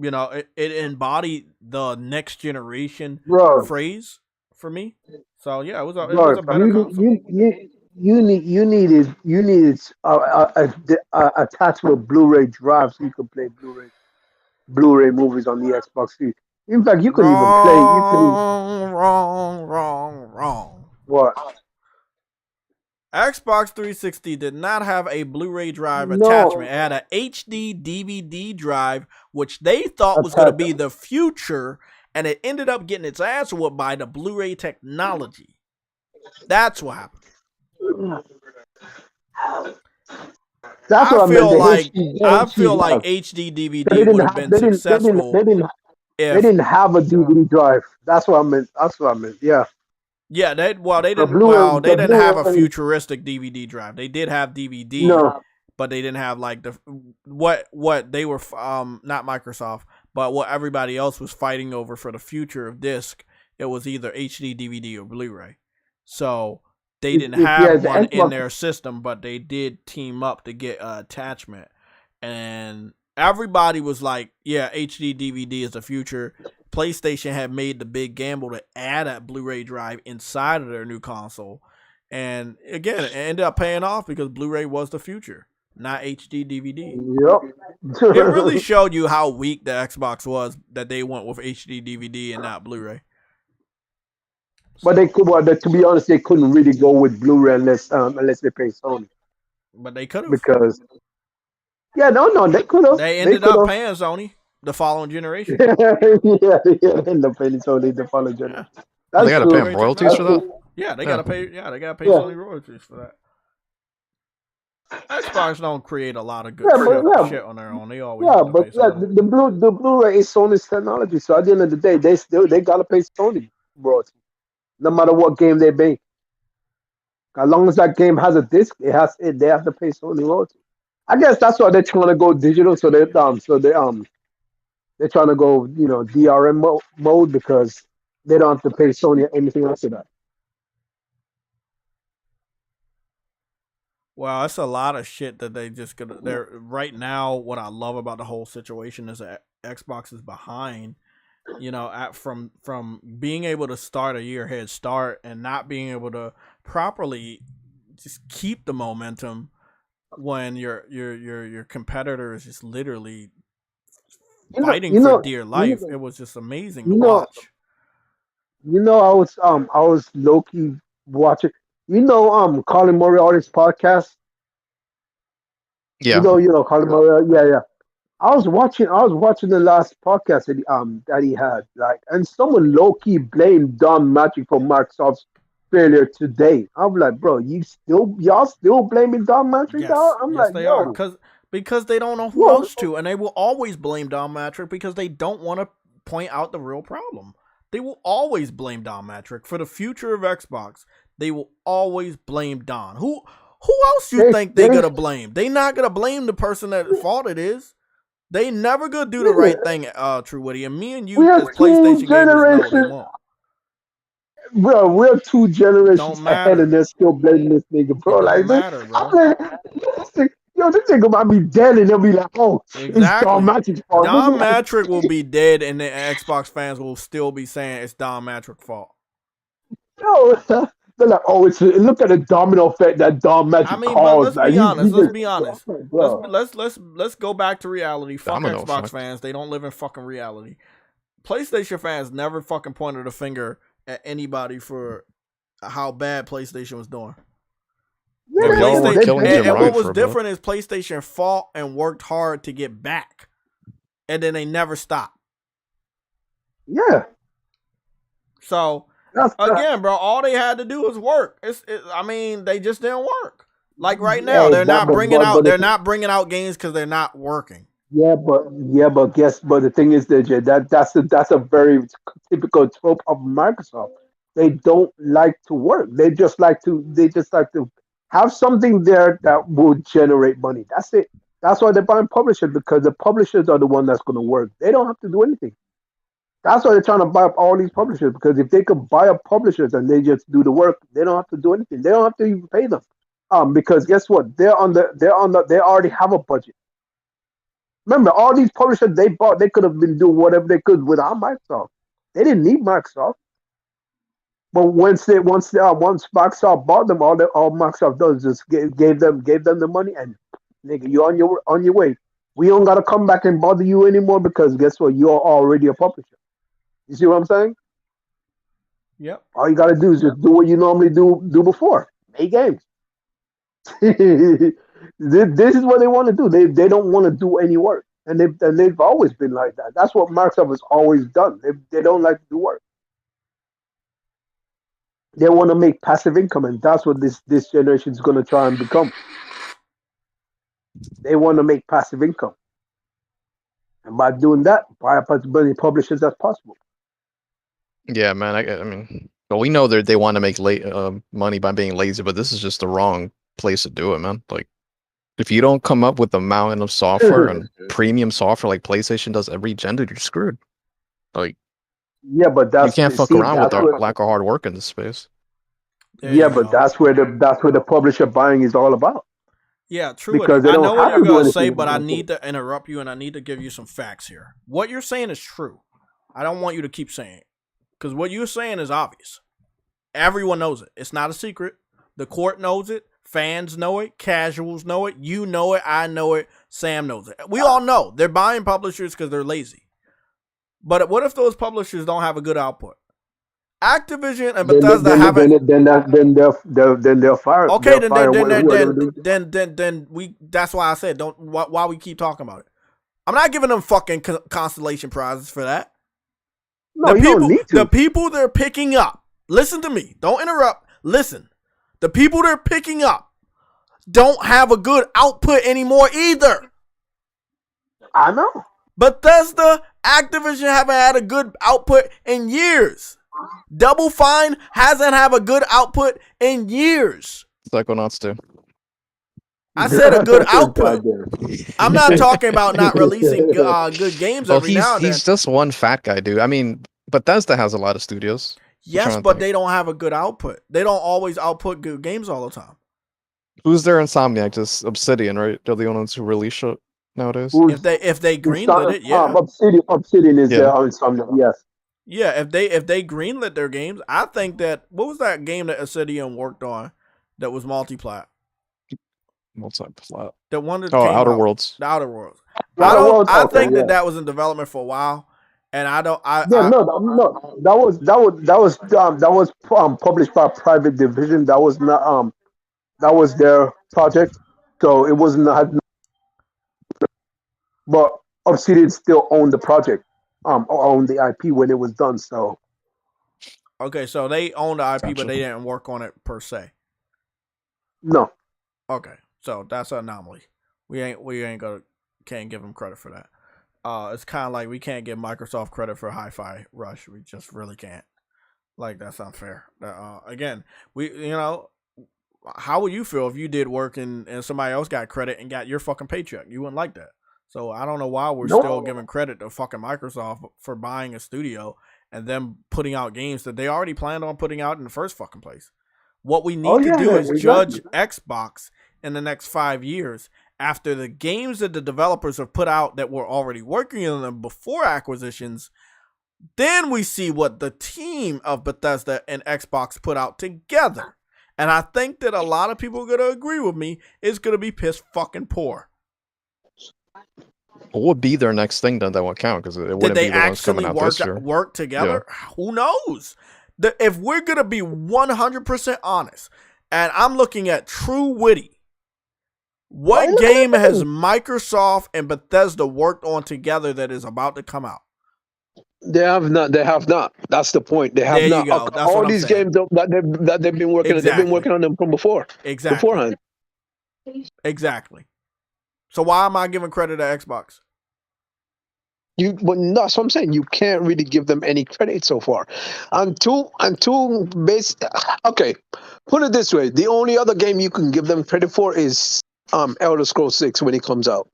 You know, it embodied the next generation phrase for me. So yeah, it was a better console. You needed attached to a Blu-ray drive so you could play Blu-ray movies on the Xbox 3. In fact, you couldn't even play. Wrong. What? Xbox 360 did not have a Blu-ray drive attachment. It had an HD DVD drive, which they thought was going to be the future, and it ended up getting its ass whooped by the Blu-ray technology. That's what happened. I feel like HD DVD would have been successful. They didn't have a DVD drive. That's what I meant. Yeah. Yeah, they didn't have a futuristic DVD drive. They did have DVD, but they didn't have like what they were not Microsoft, but what everybody else was fighting over for the future of disc. It was either HD DVD or Blu-ray. So they didn't have one in their system, but they did team up to get an attachment, and everybody was like, "Yeah, HD DVD is the future." PlayStation had made the big gamble to add a Blu-ray drive inside of their new console. And again, it ended up paying off because Blu-ray was the future, not HD DVD. Yep. It really showed you how weak the Xbox was that they went with HD DVD and not Blu-ray. But to be honest, they couldn't really go with Blu-ray unless they pay Sony. But they could have. Because they could have. They ended up paying Sony the following generation. yeah, end up paying Sony the following generation. Yeah. They got to pay them royalties for that? Yeah, they got to pay. Yeah, they got to pay Sony royalties for that. Xbox don't create a lot of good shit on their own. They always the Blu-ray is Sony's technology. So at the end of the day, they gotta pay Sony royalties, no matter what game they make. As long as that game has a disc, they have to pay Sony royalties. I guess that's why they're trying to go digital. So they're trying to go DRM mode because they don't have to pay Sony anything after that. Well, it's a lot of shit that they just gonna. They're right now. What I love about the whole situation is that Xbox is behind. From being able to start a year head start and not being able to properly just keep the momentum when your competitor is just literally fighting for dear life. It was just amazing to watch. I was low key watching. Colin Moriarty's podcast. Yeah. Colin Moriarty. Yeah. I was watching the last podcast that he had, like, and someone low key blamed Don Magic for Microsoft's failure today. I'm like, bro, y'all still blaming Don Magic, dog? I'm Yes, like, they are. yo, Because they don't know who yo, else to, and they will always blame Don Matrick because they don't want to point out the real problem. They will always blame Don Matrick for the future of Xbox. They will always blame Don. Who else you think they gonna blame? They not gonna blame the person that fault it is. They never gonna do the right thing, True Witty. And me and you, we as are PlayStation gamers, know they generations, won't. bro. We're 2 generations Don't ahead, matter. and they're still blaming this nigga, bro. It Like, don't matter, bro. I'm like, this nigga might be dead, and they'll be like, oh, it's Don Exactly. Magic's fault. Don Nigga, like, Matrick will be dead, and the Xbox fans will still be saying it's Don Matrick's fault. no, they're like, oh, look at the domino effect that Don Magic I mean, caused. but let's Like, be honest. Let's be bro, honest. bro. Let's go back to reality. Fuck Domino Xbox effect. fans. They don't live in fucking reality. PlayStation fans never fucking pointed a finger at anybody for how bad PlayStation was doing. Yeah, And, y'all were killing Jim and Ryan what for was a bit. different is PlayStation fought and worked hard to get back, and then they never stopped. Yeah. So again, bro, all they had to do was work. I mean, they just didn't work. Like right now, Hey, they're not but- bringing but- out. but They're if- not bringing out games because they're not working. Yeah, but the thing is that that's a very typical trope of Microsoft. They don't like to work. They just like to have something there that will generate money. That's it. That's why they're buying publishers, because the publishers are the one that's going to work. They don't have to do anything. That's why they're trying to buy up all these publishers, because if they could buy up publishers and they just do the work, they don't have to do anything. They don't have to even pay them. Because guess what? They already have a budget. Remember, all these publishers they bought, they could have been doing whatever they could without Microsoft. They didn't need Microsoft. But once Microsoft bought them, all Microsoft does is gave them the money, and nigga, you're on your way. We don't gotta come back and bother you anymore, because guess what? You're already a publisher. You see what I'm saying? Yep. All you gotta do is just do what you normally do before. Make games. This is what they want to do. They don't want to do any work, and they've always been like that. That's what Microsoft has always done. They don't like to do work. They want to make passive income, and that's what this generation is going to try and become. They want to make passive income, and by doing that, buy up as many publishers as possible. Yeah, man. I mean, well, we know that they want to make money by being lazy, but this is just the wrong place to do it, man. Like, if you don't come up with a mountain of software and premium software like PlayStation does every gen, dude, you're screwed. Like, yeah, but you can't fuck around with the lack of hard work in this space. But that's where the publisher buying is all about. Yeah, true. Because I know what you're going to say, anything. but I need to interrupt you, and I need to give you some facts here. What you're saying is true. I don't want you to keep saying it, because what you're saying is obvious. Everyone knows it. It's not a secret. The court knows it. Fans know it. Casuals know it. You know it. I know it. Sam knows it. We all know they're buying publishers because they're lazy. But what if those publishers don't have a good output? Activision and Bethesda haven't. Then they're fired. Okay, then we. That's why I said don't. Why we keep talking about it? I'm not giving them fucking consolation prizes for that. No, you don't need to. The people they're picking up. Listen to me. Don't interrupt. Listen. The people they're picking up don't have a good output anymore either. I know. Bethesda, Activision haven't had a good output in years. Double Fine hasn't had a good output in years. Psychonauts too. I said a good output. I'm not talking about not releasing good games every now and then. He's just one fat guy, dude. I mean, Bethesda has a lot of studios. Yes, but they don't have a good output. They don't always output good games all the time. Who's their Insomniac? Just Obsidian, right? They're the only ones who release shit nowadays. If they greenlit it, yeah. Obsidian is their Insomniac, yes. Yeah, if they greenlit their games, I think that what was that game that Obsidian worked on that was multi-plat? Multi-plat. That one that Outer Worlds. The Outer Worlds. I think that was in development for a while. And that was published by Private Division. That was not that was their project. So it was not. But Obsidian still owned the project, or owned the IP when it was done. So Okay, so they own the IP, but Gotcha. they didn't work on it per se. no, Okay, so that's an anomaly. Can't give them credit for that. It's kind of like we can't give Microsoft credit for Hi-Fi Rush. We just really can't. Like, that's unfair. Again, how would you feel if you did work and somebody else got credit and got your fucking paycheck? You wouldn't like that. So I don't know why we're still giving credit to fucking Microsoft for buying a studio and them putting out games that they already planned on putting out in the first fucking place. What we need to do is judge Xbox in the next 5 years after the games that the developers have put out that were already working on them before acquisitions. Then we see what the team of Bethesda and Xbox put out together. And I think that a lot of people are going to agree with me. It's going to be piss fucking poor. What would be their next thing then that would count? Because it wouldn't Did they be the ones coming actually out this year. work together? Yeah. Who knows? If we're going to be 100% honest, and I'm looking at True Witty, what game has Microsoft and Bethesda worked on together that is about to come out? They have not. They have not. That's the point. They have There not. You go. That's all what these saying. games that they've been working on, they've been working on them from before. Exactly. Beforehand. Exactly. So why am I giving credit to Xbox? But that's what I'm saying. You can't really give them any credit so far. Until okay, put it this way: the only other game you can give them credit for is Elder Scrolls 6 when it comes out,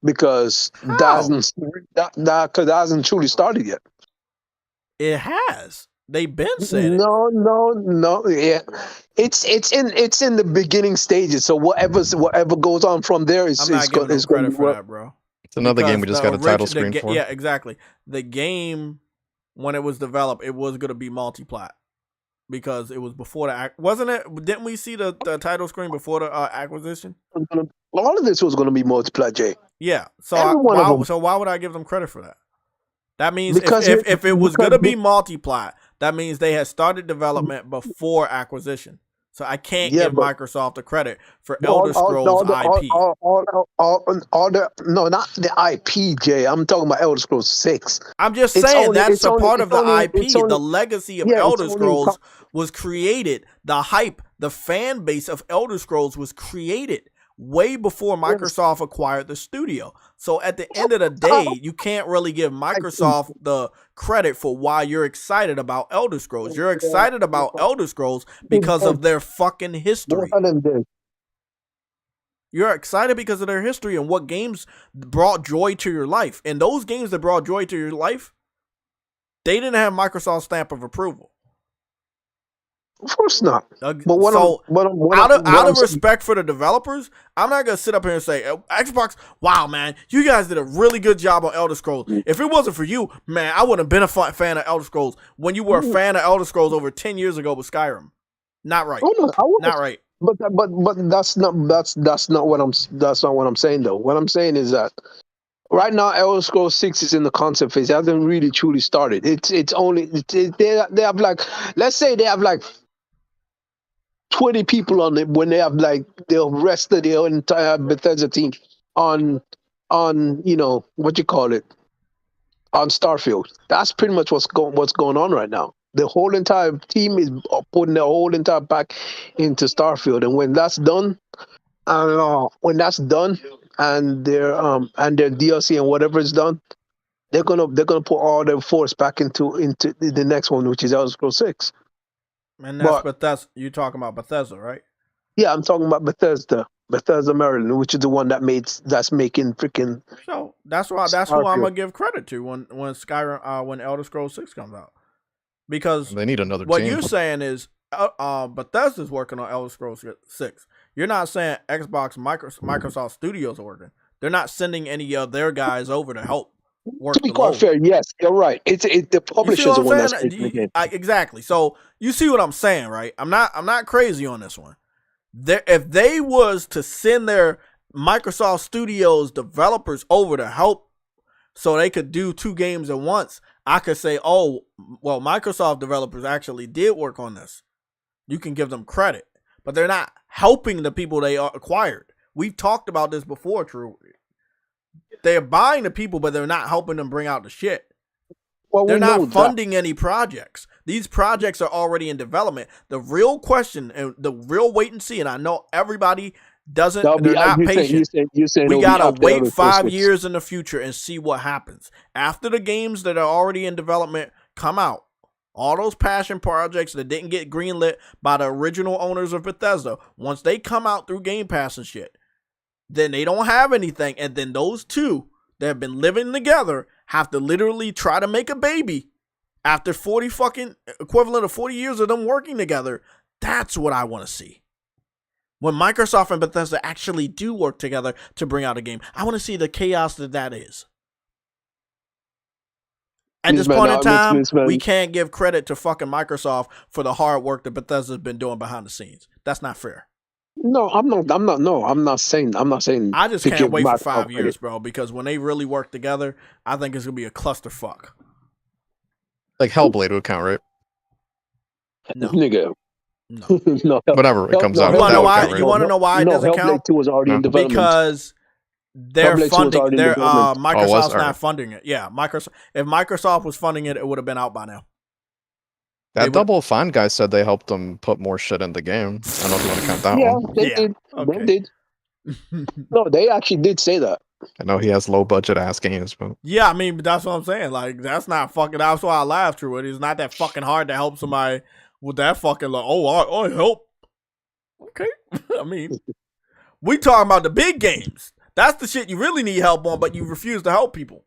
because that hasn't truly started yet. It has. They've been saying No. Yeah, it's in the beginning stages. So whatever goes on from there is I'm not giving them credit for that, bro. It's another game we just got a title screen for. Yeah, exactly. The game, when it was developed, it was going to be multi-plat because it was before the wasn't it? Didn't we see the title screen before the acquisition? All of this was going to be multi-plat, Jay. Yeah. So why would I give them credit for that? That means if it was going to be multi-plat, that means they had started development before acquisition. So I can't give Microsoft the credit for Elder Scrolls IP. No, not the IP, Jay. I'm talking about Elder Scrolls 6. I'm just saying that's a part of the IP. The legacy of Elder Scrolls was created. The hype, the fan base of Elder Scrolls was created way before Microsoft acquired the studio. So at the end of the day, you can't really give Microsoft the credit for why you're excited about Elder Scrolls. You're excited about Elder Scrolls because of their fucking history. You're excited because of their history and what games brought joy to your life. And those games that brought joy to your life, they didn't have Microsoft's stamp of approval. Of course not. Out of respect for the developers, I'm not gonna sit up here and say, Xbox, wow, man, you guys did a really good job on Elder Scrolls. If it wasn't for you, man, I wouldn't have been a fan of Elder Scrolls when you were a fan of Elder Scrolls over 10 years ago with Skyrim. Not right. Not right. But that's not what I'm saying though. What I'm saying is that right now, Elder Scrolls 6 is in the concept phase. It hasn't really truly started. It's only they have like, let's say they have like 20 people on it when they have like the rest of the entire Bethesda team on what you call it, on Starfield. That's pretty much what's going on right now. The whole entire team is putting their whole entire pack into Starfield, and when that's done, and their DLC and whatever is done, they're gonna put all their force back into the next one, which is Elder Scrolls 6. And that's Bethesda. You're talking about Bethesda, right? Yeah, I'm talking about Bethesda, Maryland, which is the one that's making freaking. So that's who I'm gonna give credit to when Skyrim, when Elder Scrolls 6 comes out, because they need another. What team. you're saying is Bethesda's working on Elder Scrolls 6. You're not saying Xbox, Microsoft Studios are working. They're not sending any of their guys over to help. To be quite fair, yes, you're right. It's the publisher's the one that's making the game. Exactly. So you see what I'm saying, right? I'm not crazy on this one. If they was to send their Microsoft Studios developers over to help, so they could do 2 games at once, I could say, oh, well, Microsoft developers actually did work on this. You can give them credit, but they're not helping the people they acquired. We've talked about this before, True. They're buying the people, but they're not helping them bring out the shit. Well, They're we know not funding any projects. These projects are already in development. The real question and the real wait and see, and I know everybody doesn't, they're not patient. We gotta wait 5 years in the future and see what happens. After the games that are already in development come out, all those passion projects that didn't get greenlit by the original owners of Bethesda, once they come out through Game Pass and shit, then they don't have anything. And then those two that have been living together have to literally try to make a baby after 40 fucking equivalent of 40 years of them working together. That's what I want to see. When Microsoft and Bethesda actually do work together to bring out a game, I want to see the chaos that is. At this point in time, we can't give credit to fucking Microsoft for the hard work that Bethesda's been doing behind the scenes. That's not fair. No, I'm not saying. I just can't wait for 5 years, bro, because when they really work together, I think it's going to be a clusterfuck. Like Hellblade would count, right? No. Nigga. No. No. Whatever it comes out. You want to know why it doesn't count? Hellblade 2 was already in development. Because they're funding. Microsoft's not funding it. Yeah, Microsoft. If Microsoft was funding it, it would have been out by now. That Double Fine guy said they helped them put more shit in the game. I don't know if you want to count that one. They did. Okay. They did. No, they actually did say that. I know he has low budget ass games, but yeah, I mean, that's what I'm saying. Like, that's not fucking. That's why I laughed through it. It's not that fucking hard to help somebody with that fucking like. Oh, I help. Okay, I mean, we talking about the big games. That's the shit you really need help on, but you refuse to help people.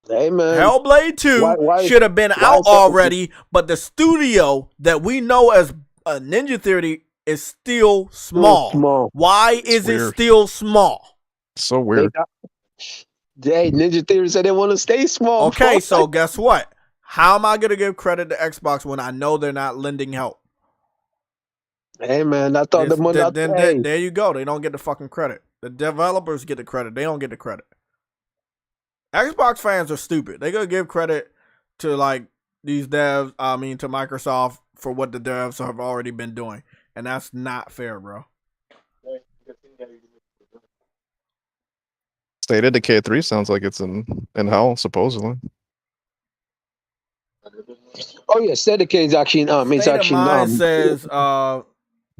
Hey man, Hellblade 2 should have been out already, but the studio that we know as Ninja Theory is still small. Why is it still small? So weird. Hey, Ninja Theory said they want to stay small. Okay, so guess what? How am I going to give credit to Xbox when I know they're not lending help? Hey man, I thought the money. There you go. They don't get the fucking credit. The developers get the credit. They don't get the credit. Xbox fans are stupid. They gonna give credit to like these devs. I mean, to Microsoft for what the devs have already been doing, and that's not fair, bro. State of Decay 3 sounds like it's in hell, supposedly. Oh yeah, State of Decay is actually it's actually says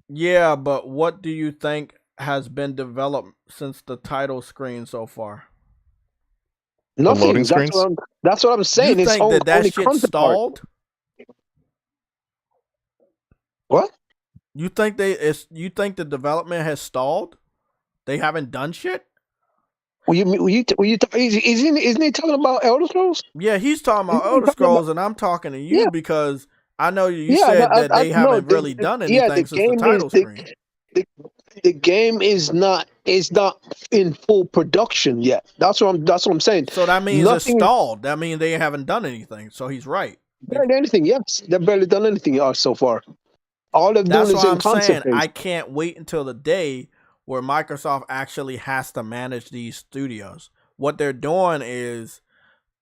yeah, but what do you think has been developed since the title screen so far? Nothing. That's what I'm saying. You think that shit stalled? What? You think the development has stalled? They haven't done shit? Isn't he talking about Elder Scrolls? Yeah, he's talking about Elder Scrolls, and I'm talking to you because I know you said that they haven't really done anything since the title screen. The game is not in full production yet. That's what I'm saying. So that means it's stalled. That means they haven't done anything. So he's right. Barely anything, yes. They've barely done anything so far. All they're doing is in concept. I can't wait until the day where Microsoft actually has to manage these studios. What they're doing is,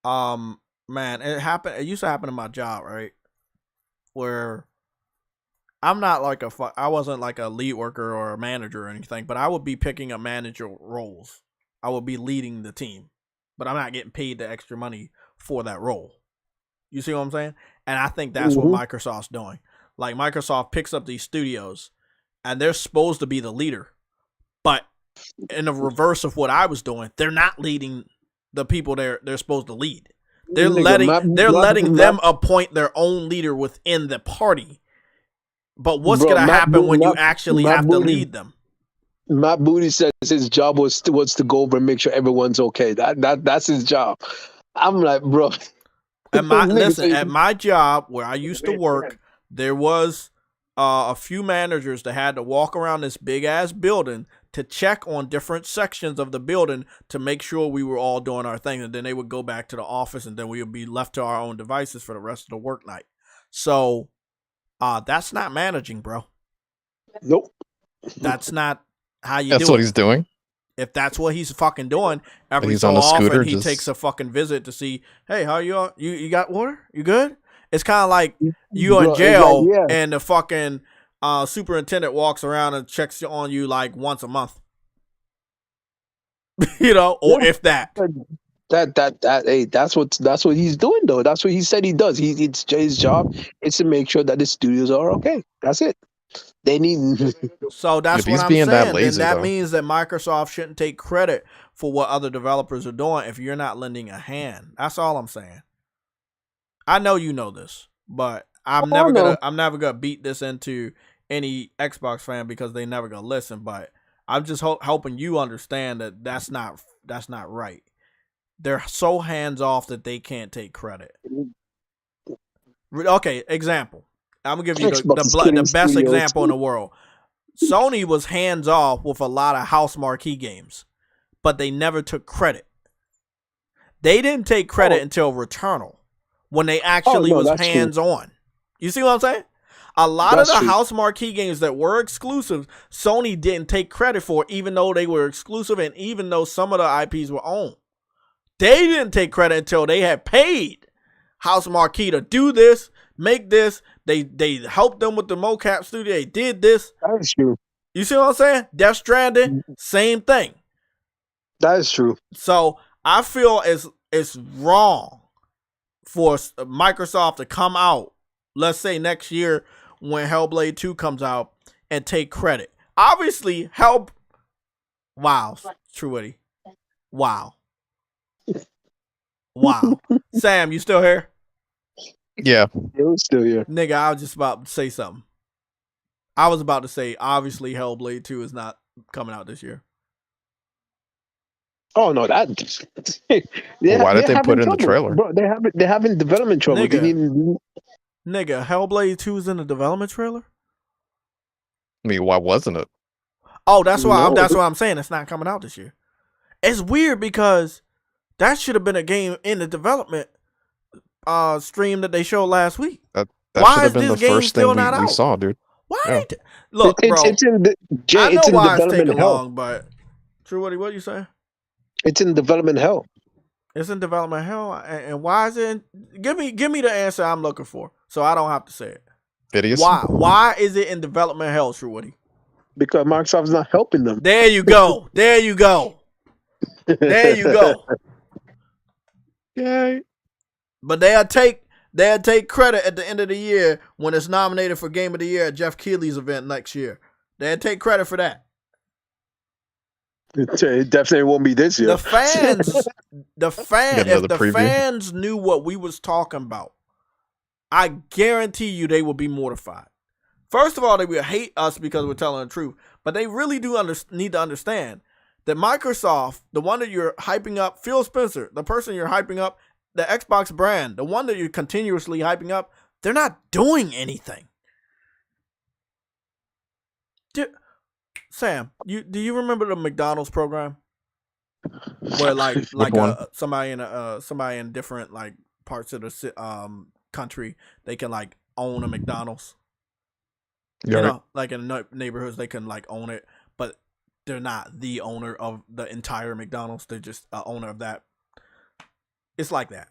man, it used to happen in my job, right? Where I'm not like I wasn't like a lead worker or a manager or anything, but I would be picking up manager roles. I would be leading the team, but I'm not getting paid the extra money for that role. You see what I'm saying? And I think that's what Microsoft's doing. Like, Microsoft picks up these studios and they're supposed to be the leader, but in the reverse of what I was doing, they're not leading the people they're supposed to lead. They're letting them appoint their own leader within the party. But what's going to happen when you actually have to lead them? Matt Booty says his job was to go over and make sure everyone's okay. That's his job. I'm like, bro. At my job where I used to work, there was a few managers that had to walk around this big ass building to check on different sections of the building to make sure we were all doing our thing, and then they would go back to the office, and then we would be left to our own devices for the rest of the work night. So that's not managing, bro. Nope. That's not how you do it. That's what he's doing. If that's what he's fucking doing, every he's so on a often scooter, he takes a fucking visit to see, hey, how you all? You got water? You good? It's kind of like you in jail and the fucking superintendent walks around and checks on you like once a month. You know, or Yeah. if that. Hey, that's what he's doing though. That's what he said he does. It's his job is to make sure that the studios are okay. That's it. They need. So that's If what he's I'm being that saying. Then lazy, that though, means that Microsoft shouldn't take credit for what other developers are doing if you're not lending a hand. That's all I'm saying. I know you know this, but I'm Oh, never no. gonna beat this into any Xbox fan because they never gonna listen. But I'm just hoping you understand that that's not right. They're so hands off that they can't take credit. Okay, example. I'm gonna give you Xbox is killing the best studios. example in the world. Sony was hands off with a lot of house marquee games, but they never took credit. They didn't take credit until Returnal, when they actually no, was that's true. hands on. You see what I'm saying? A lot That's of the true. house marquee games that were exclusive, Sony didn't take credit for, even though they were exclusive and even though some of the IPs were owned. They didn't take credit until they had paid House Marquee to do this, make this. They helped them with the mocap studio. They did this. That is true. You see what I'm saying? Death Stranding, same thing. That is true. So I feel it's wrong for Microsoft to come out, let's say next year when Hellblade 2 comes out, and take credit. Obviously, Wow, True Eddie. Wow. Wow. Sam, you still here? yeah. It was still here. Nigga, I was just about to say something. I was about to say, obviously, Hellblade 2 is not coming out this year. Oh no, that. Why did they put it in the trailer? Bro, they having development trouble. Nigga, Hellblade 2 is in the development trailer? I mean, why wasn't it? Oh, that's why I'm saying it's not coming out this year. It's weird because that should have been a game in the development stream that they showed last week. That why should have is been this the game first still thing not we out? saw, dude. Why? Yeah. Look, bro. It's in I know why it's taking hell. long, but True, what you saying? It's in development hell. It's in development hell, and why is it? Give me the answer I'm looking for, so I don't have to say it. Idiots. Why is it in development hell, True Woody? Because Microsoft's not helping them. There you go. There you go. There you go. Yay. But they'll take credit at the end of the year when it's nominated for Game of the Year at Jeff Keighley's event next year. They'll take credit for that. It definitely won't be this year. The fans, if the preview. fans knew what we was talking about, I guarantee you they would be mortified. First of all, they will hate us because we're telling the truth, but they really do need to understand that Microsoft, the one that you're hyping up, Phil Spencer, the person you're hyping up, the Xbox brand, the one that you're continuously hyping up, they're not doing anything. Sam, do you remember the McDonald's program where somebody in different like parts of the country, they can like own a McDonald's? You know, like in neighborhoods they can like own it, but they're not the owner of the entire McDonald's. They're just an owner of that. It's like that.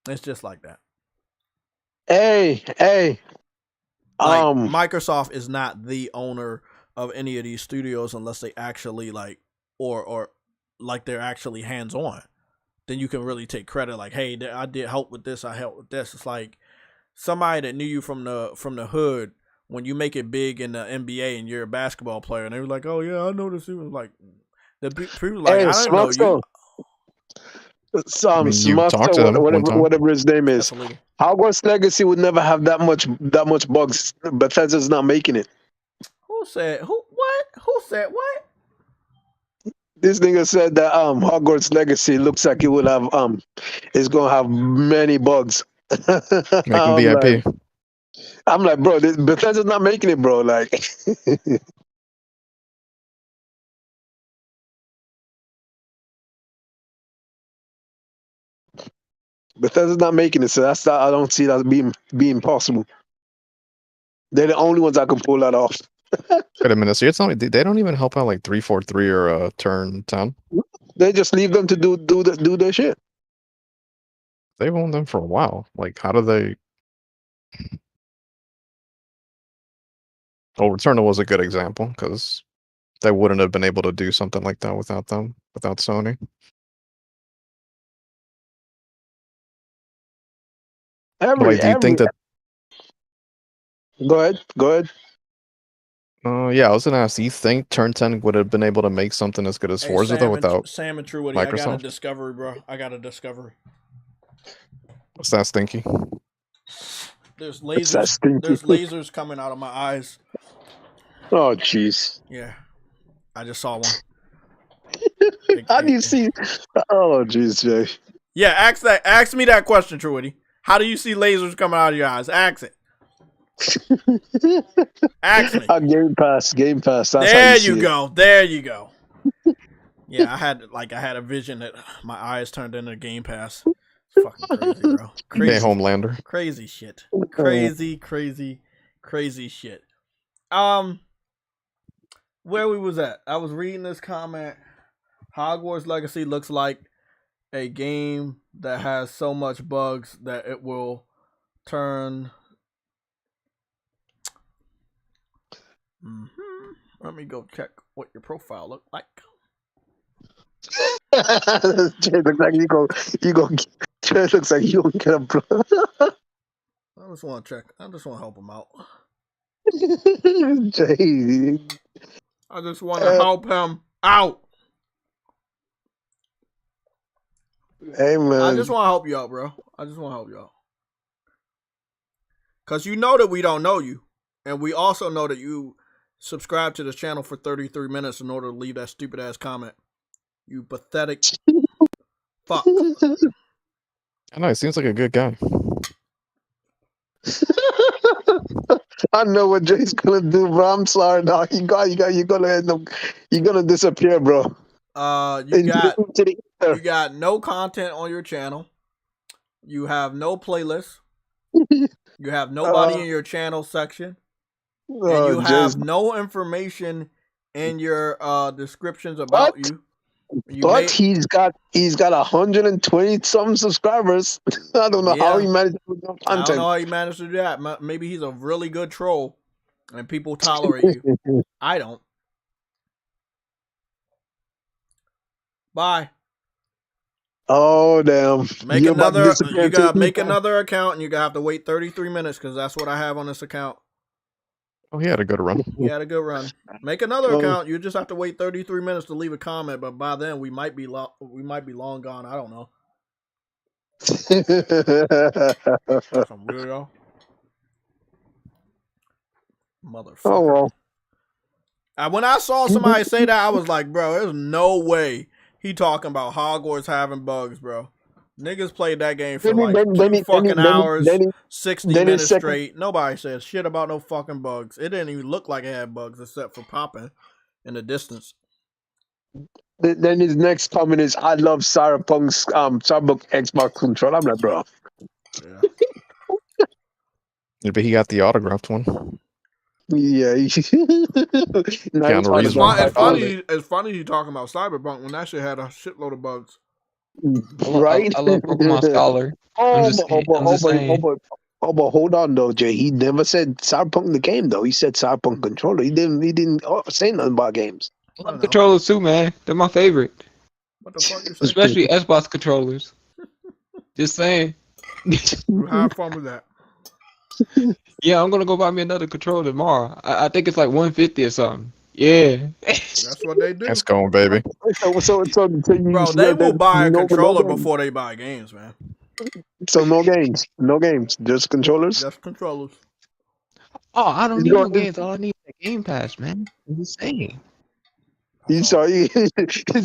It's just like that. Hey. Like, Microsoft is not the owner of any of these studios unless they actually like or like they're actually hands on. Then you can really take credit. Like, hey, I did help with this. I helped with this. It's like somebody that knew you from the hood. When you make it big in the NBA and you're a basketball player, and they were like, "Oh yeah, I know this." He was like, the people like, "I didn't know you." Whatever his name is, Hogwarts Legacy would never have that much bugs. Bethesda's not making it. Who said what? Who said what? This nigga said that Hogwarts Legacy looks like it will have it's gonna have many bugs. Making VIP. I'm like, bro, Bethesda's not making it, bro. Like, Bethesda's not making it, so I don't see that being possible. They're the only ones that can pull that off. Wait a minute, so you're telling me they don't even help out like 343 or Turn 10? They just leave them to do their shit. They've owned them for a while. Like, how do they? Well, Returnal was a good example because they wouldn't have been able to do something like that without them, without Sony. Like, do you think that? Go ahead. Yeah, I was gonna ask. Do you think Turn 10 would have been able to make something as good as Forza though without Sam and True Woody, I got a Microsoft? discovery, bro. I got a discovery. What's that, Stinky? There's What's that, lasers. Stinky? There's lasers coming out of my eyes. Oh, jeez. Yeah, I just saw one. How do you see? Oh, jeez, Jay. Yeah, ask me that question, True Woody. How do you see lasers coming out of your eyes? Ask it. Ask me. Game Pass. That's there how you go. There you go. Yeah, I had a vision that my eyes turned into Game Pass. It's fucking crazy, bro. Crazy. Hey, Homelander. Crazy shit. Crazy shit. Where we was at? I was reading this comment. Hogwarts Legacy looks like a game that has so much bugs that it will turn. Let me go check what your profile looked like. Jay looks like you go. Jay looks like you gonna get a blow. I just want to check. I just want to help him out. Jay. I just want to help him out. Hey, man. I just want to help you out, bro. I just want to help you out. Because you know that we don't know you. And we also know that you subscribe to this channel for 33 minutes in order to leave that stupid ass comment. You pathetic fuck. I know, he seems like a good guy. I know what Jay's gonna do, bro. I'm sorry, dog. You're gonna end up, you're gonna disappear, bro. You got no content on your channel. You have no playlist. You have nobody in your channel section. And you have no information in your descriptions about you. He's got 120 some subscribers. I don't know how he managed to put no content. I don't know how he managed to do that. Maybe he's a really good troll and people tolerate you. I don't. Bye. Oh damn! You gotta make another account, and you're gonna have to wait 33 minutes because that's what I have on this account. Oh, he had a good run. He had a good run. Make another account. You just have to wait 33 minutes to leave a comment, but by then we might be long gone. I don't know. Some weirdo. Motherfucker. Oh well. When I saw somebody say that, I was like, bro, there's no way he talking about Hogwarts having bugs, bro. Niggas played that game for like 2 fucking hours, 60 minutes straight. Nobody said shit about no fucking bugs. It didn't even look like it had bugs except for popping in the distance. Then his next comment is, "I love Cyberpunk's Cyberpunk Xbox controller." I'm like, bro. Yeah. But he got the autographed one. Yeah. It's funny you talking about Cyberpunk when that shit had a shitload of bugs. Right? I love Pokemon Scholar. But hold on though, Jay. He never said Cyberpunk the game though. He said Cyberpunk controller. He didn't say nothing about games. I love controllers too, man. They're my favorite. What the fuck you saying? Especially Xbox controllers. Just saying. Have fun with that. Yeah, I'm gonna go buy me another controller tomorrow. I think it's like 150 or something. Yeah. That's what they do. Let's go, baby. Bro, they will buy a controller before they buy games, man. So no games. No games. Just controllers? Just controllers. Oh, I don't need no games. All I need is a Game Pass, man. I'm just saying. It's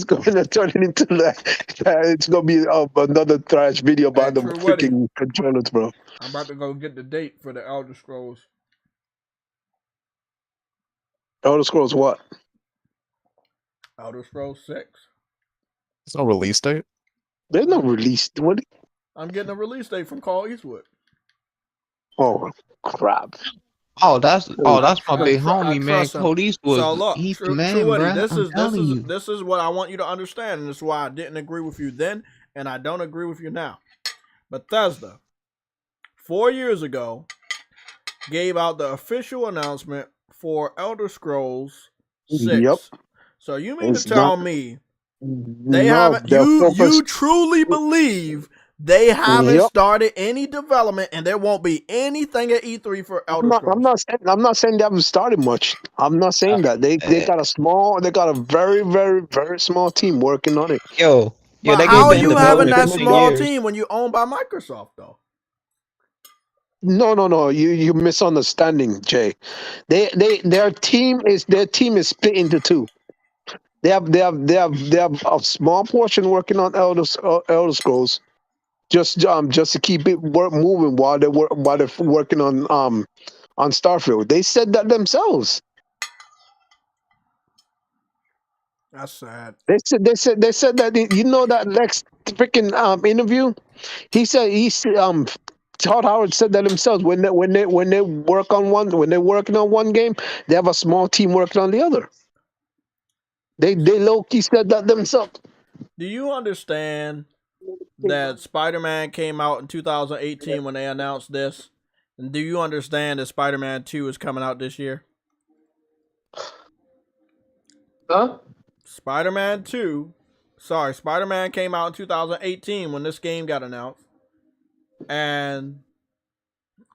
going to turn it into it's going to be another trash video about the freaking controllers, bro. I'm about to go get the date for the Elder Scrolls. Elder Scrolls what? Elder Scrolls 6. There's no release date? There's no release. What? I'm getting a release date from Carl Eastwood. Oh, crap. Oh, that's my big homie, man. Cody Eastwood. So look, He's the man, bro. This is what I want you to understand, and this is why I didn't agree with you then, and I don't agree with you now. Bethesda, 4 years ago, gave out the official announcement for Elder Scrolls 6. Yep. So you mean to It's tell not. me they No, haven't? they're You focused. truly believe they haven't Yep. started any development, and there won't be anything at E3 for Elder Scrolls? I'm not saying they haven't started much. I'm not saying that they got a very, very, very small team working on it. Yo, But that how game's are been in you having development for that 10 small years. team when you're owned by Microsoft, though? No. You misunderstanding, Jay. Their team is split into two. They have a small portion working on Elder Scrolls, just to keep it moving while they're working on Starfield. They said that themselves. That's sad. They said that that next freaking interview. Todd Howard said that himself. When they working on one game, they have a small team working on the other. They low key said that themselves. Do you understand that Spider-Man came out in 2018 when they announced this? And do you understand that Spider-Man 2 is coming out this year? Huh? Spider-Man came out in 2018 when this game got announced. And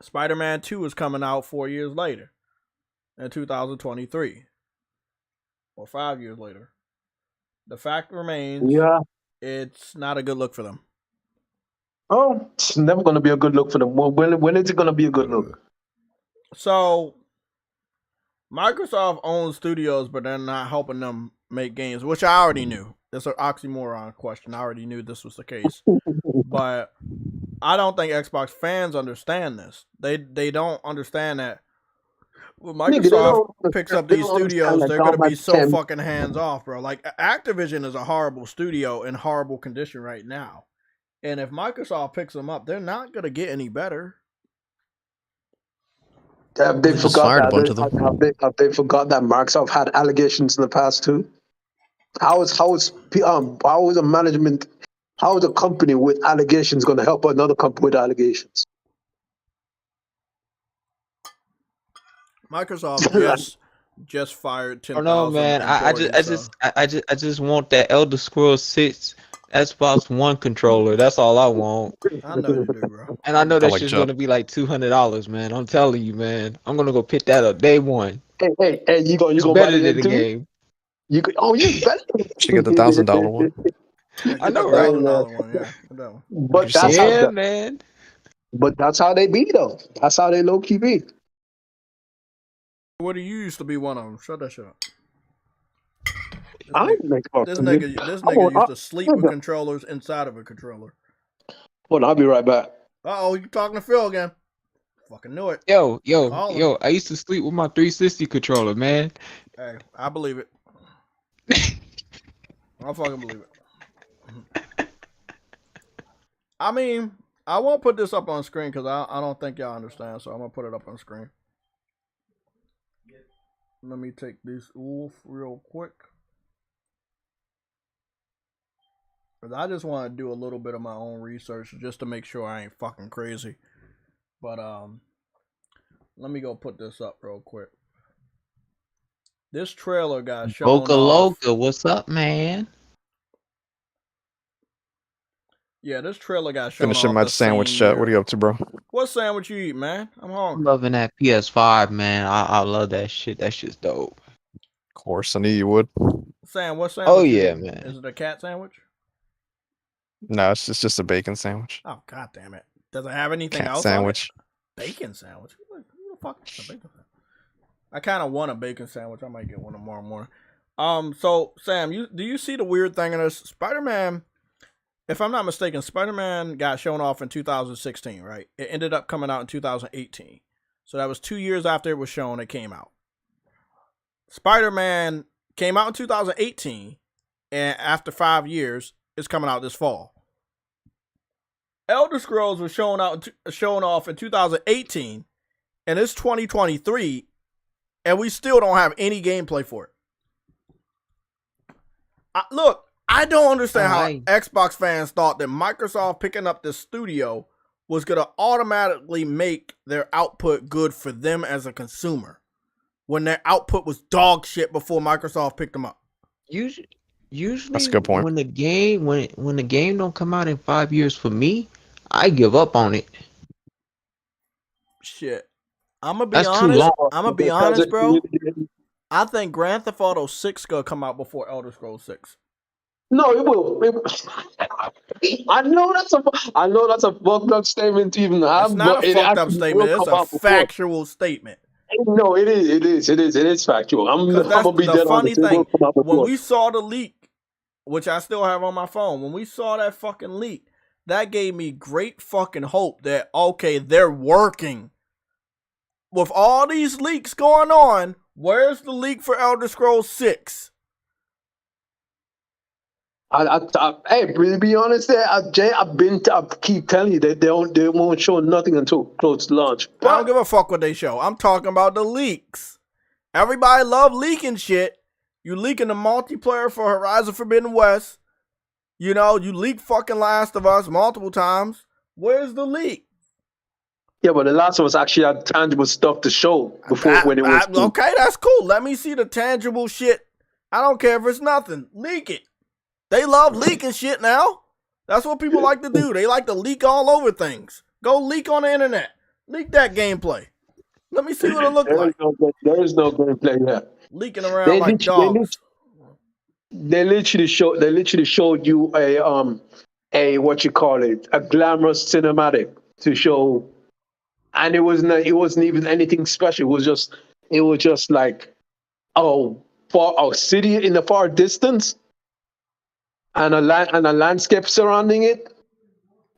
Spider-Man 2 is coming out 4 years later in 2023. Or 5 years later. The fact remains, it's not a good look for them. Oh, it's never going to be a good look for them. Well, when is it going to be a good look? So, Microsoft owns studios, but they're not helping them make games, which I already knew. It's an oxymoron question. I already knew this was the case. But I don't think Xbox fans understand this. They don't understand that when Microsoft picks up these studios, they're going to be so fucking hands off, bro. Like, Activision is a horrible studio in horrible condition right now. And if Microsoft picks them up, they're not going to get any better. Have they forgot that? Have they forgot that Microsoft had allegations in the past too? How is a management? How is a company with allegations going to help another company with allegations? Microsoft just fired 10,000. I don't know, man. I just want that Elder Scrolls 6 Xbox One controller. That's all I want. I know you do, bro. And I know that shit's gonna be like $200, man. I'm telling you, man. I'm gonna go pick that up day one. Hey, you go better buy than the game. You better. She get the $1,000 one. I know, right? $1,000 one, yeah. But that's man. But that's how they be though. That's how they low key be. What do you used to be one of them? Shut that shit up. This nigga used to sleep with controllers inside of a controller. Well, I'll be right back. Uh-oh, you talking to Phil again. Fucking knew it. Yo, I used to sleep with my 360 controller, man. Hey, I believe it. I fucking believe it. I mean, I won't put this up on screen because I don't think y'all understand, so I'm going to put it up on screen. Let me take this off real quick. Because I just want to do a little bit of my own research just to make sure I ain't fucking crazy. But, let me go put this up real quick. This trailer got shown Boca off. Loca, what's up, man? Yeah, this trailer got shown Finishing off my the sandwich same chat. year. What are you up to, bro? What sandwich you eat, man? I'm hungry. I'm loving that PS5, man. I love that shit. That shit's dope. Of course, I knew you would. Sam, what sandwich? Oh yeah, man. Is it a cat sandwich? No, it's just a bacon sandwich. Oh, god damn it. Does it have anything Cat else sandwich. on it? Bacon sandwich? Who the fuck is a bacon sandwich? I kind of want a bacon sandwich. I might get one tomorrow morning. So, Sam, do you see the weird thing in this? Spider-Man, if I'm not mistaken, Spider-Man got shown off in 2016, right? It ended up coming out in 2018. So that was 2 years after it was shown, it came out. Spider-Man came out in 2018, and after 5 years, it's coming out this fall. Elder Scrolls was shown off in 2018, and it's 2023, and we still don't have any gameplay for it. Look, I don't understand how Xbox fans thought that Microsoft picking up this studio was going to automatically make their output good for them as a consumer when their output was dog shit before Microsoft picked them up. Usually, That's usually a good point. when the game don't come out in 5 years for me, I give up on it. Shit. I'm gonna be That's too honest. long. I'm gonna be Because honest, bro. I think Grand Theft Auto 6 gonna come out before Elder Scrolls 6. no, it will. I know that's a fucked up statement to even It's have, not but a it fucked up actually will statement. It's come a out before. factual statement. No, it is factual. I'm Because that's gonna be the dead funny honest. It will thing. come out When before. we saw the leak, which I still have on my phone, when we saw that fucking leak, that gave me great fucking hope that, okay, they're working. With all these leaks going on, where's the leak for Elder Scrolls 6? Hey, to be honest, there, Jay, I keep telling you that they won't show nothing until close to launch. I don't But give a fuck what they show. I'm talking about the leaks. Everybody love leaking shit. You leaking the multiplayer for Horizon Forbidden West. You know, you leak fucking Last of Us multiple times. Where's the leak? yeah, but the Last of Us actually had tangible stuff to show before when it was. Okay, that's cool. Let me see the tangible shit. I don't care if it's nothing. Leak it. They love leaking shit now. That's what people like to do. They like to leak all over things. Go leak on the internet. Leak that gameplay. Let me see what it look like. There is no gameplay yet. Leaking around like dogs. They literally showed you a what you call it, a glamorous cinematic to show, and it wasn't even anything special. It was just like a city in the far distance and a landscape surrounding it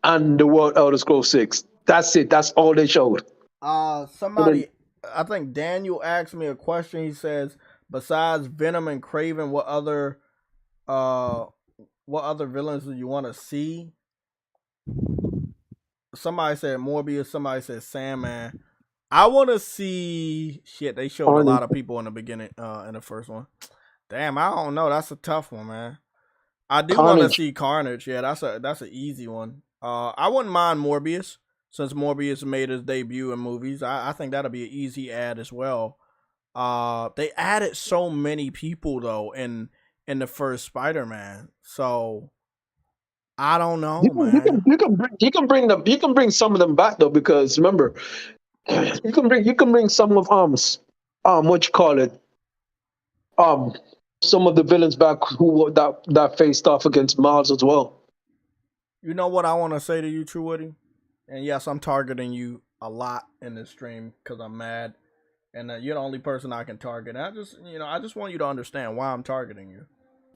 and the world Elder Scrolls 6. That's it. That's all they showed. Somebody, I think Daniel asked me a question. He says, besides Venom and Craven, what other villains do you want to see? Somebody said Morbius. Somebody said Sandman. I want to see shit. They showed a lot of people in the beginning, in the first one. Damn, I don't know. That's a tough one, man. I do want to see Carnage. Yeah, that's an easy one. I wouldn't mind Morbius since Morbius made his debut in movies. I think that'll be an easy add as well. They added so many people though in the first Spider-Man, so I don't know, man. You can bring some of them back though, because remember, you can bring some of what you call it, some of the villains back that faced off against Miles as well. You know what I want to say to you, True Woody? And yes, I'm targeting you a lot in this stream because I'm mad, and you're the only person I can target. And I just want you to understand why I'm targeting you.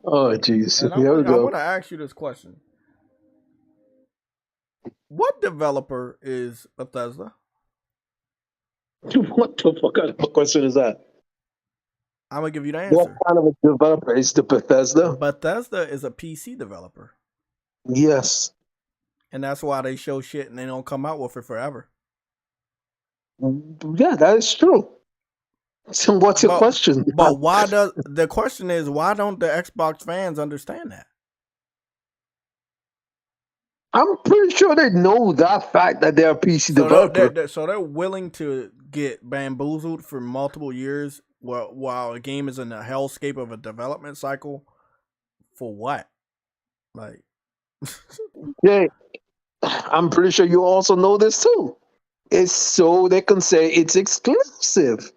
Oh, jeez. Here we go. I want to ask you this question: what developer is Bethesda? What the fuck kind of question is that? I'm gonna give you the answer. What kind of a developer is the Bethesda? Bethesda is a PC developer. Yes. And that's why they show shit and they don't come out with it forever. Yeah, that is true. So what's your question? But the question is, why don't the Xbox fans understand that? I'm pretty sure they know that fact that they're a PC developer. So they're willing to get bamboozled for multiple years while a game is in the hellscape of a development cycle. For what? Like, yeah, I'm pretty sure you also know this too. It's so they can say it's exclusive.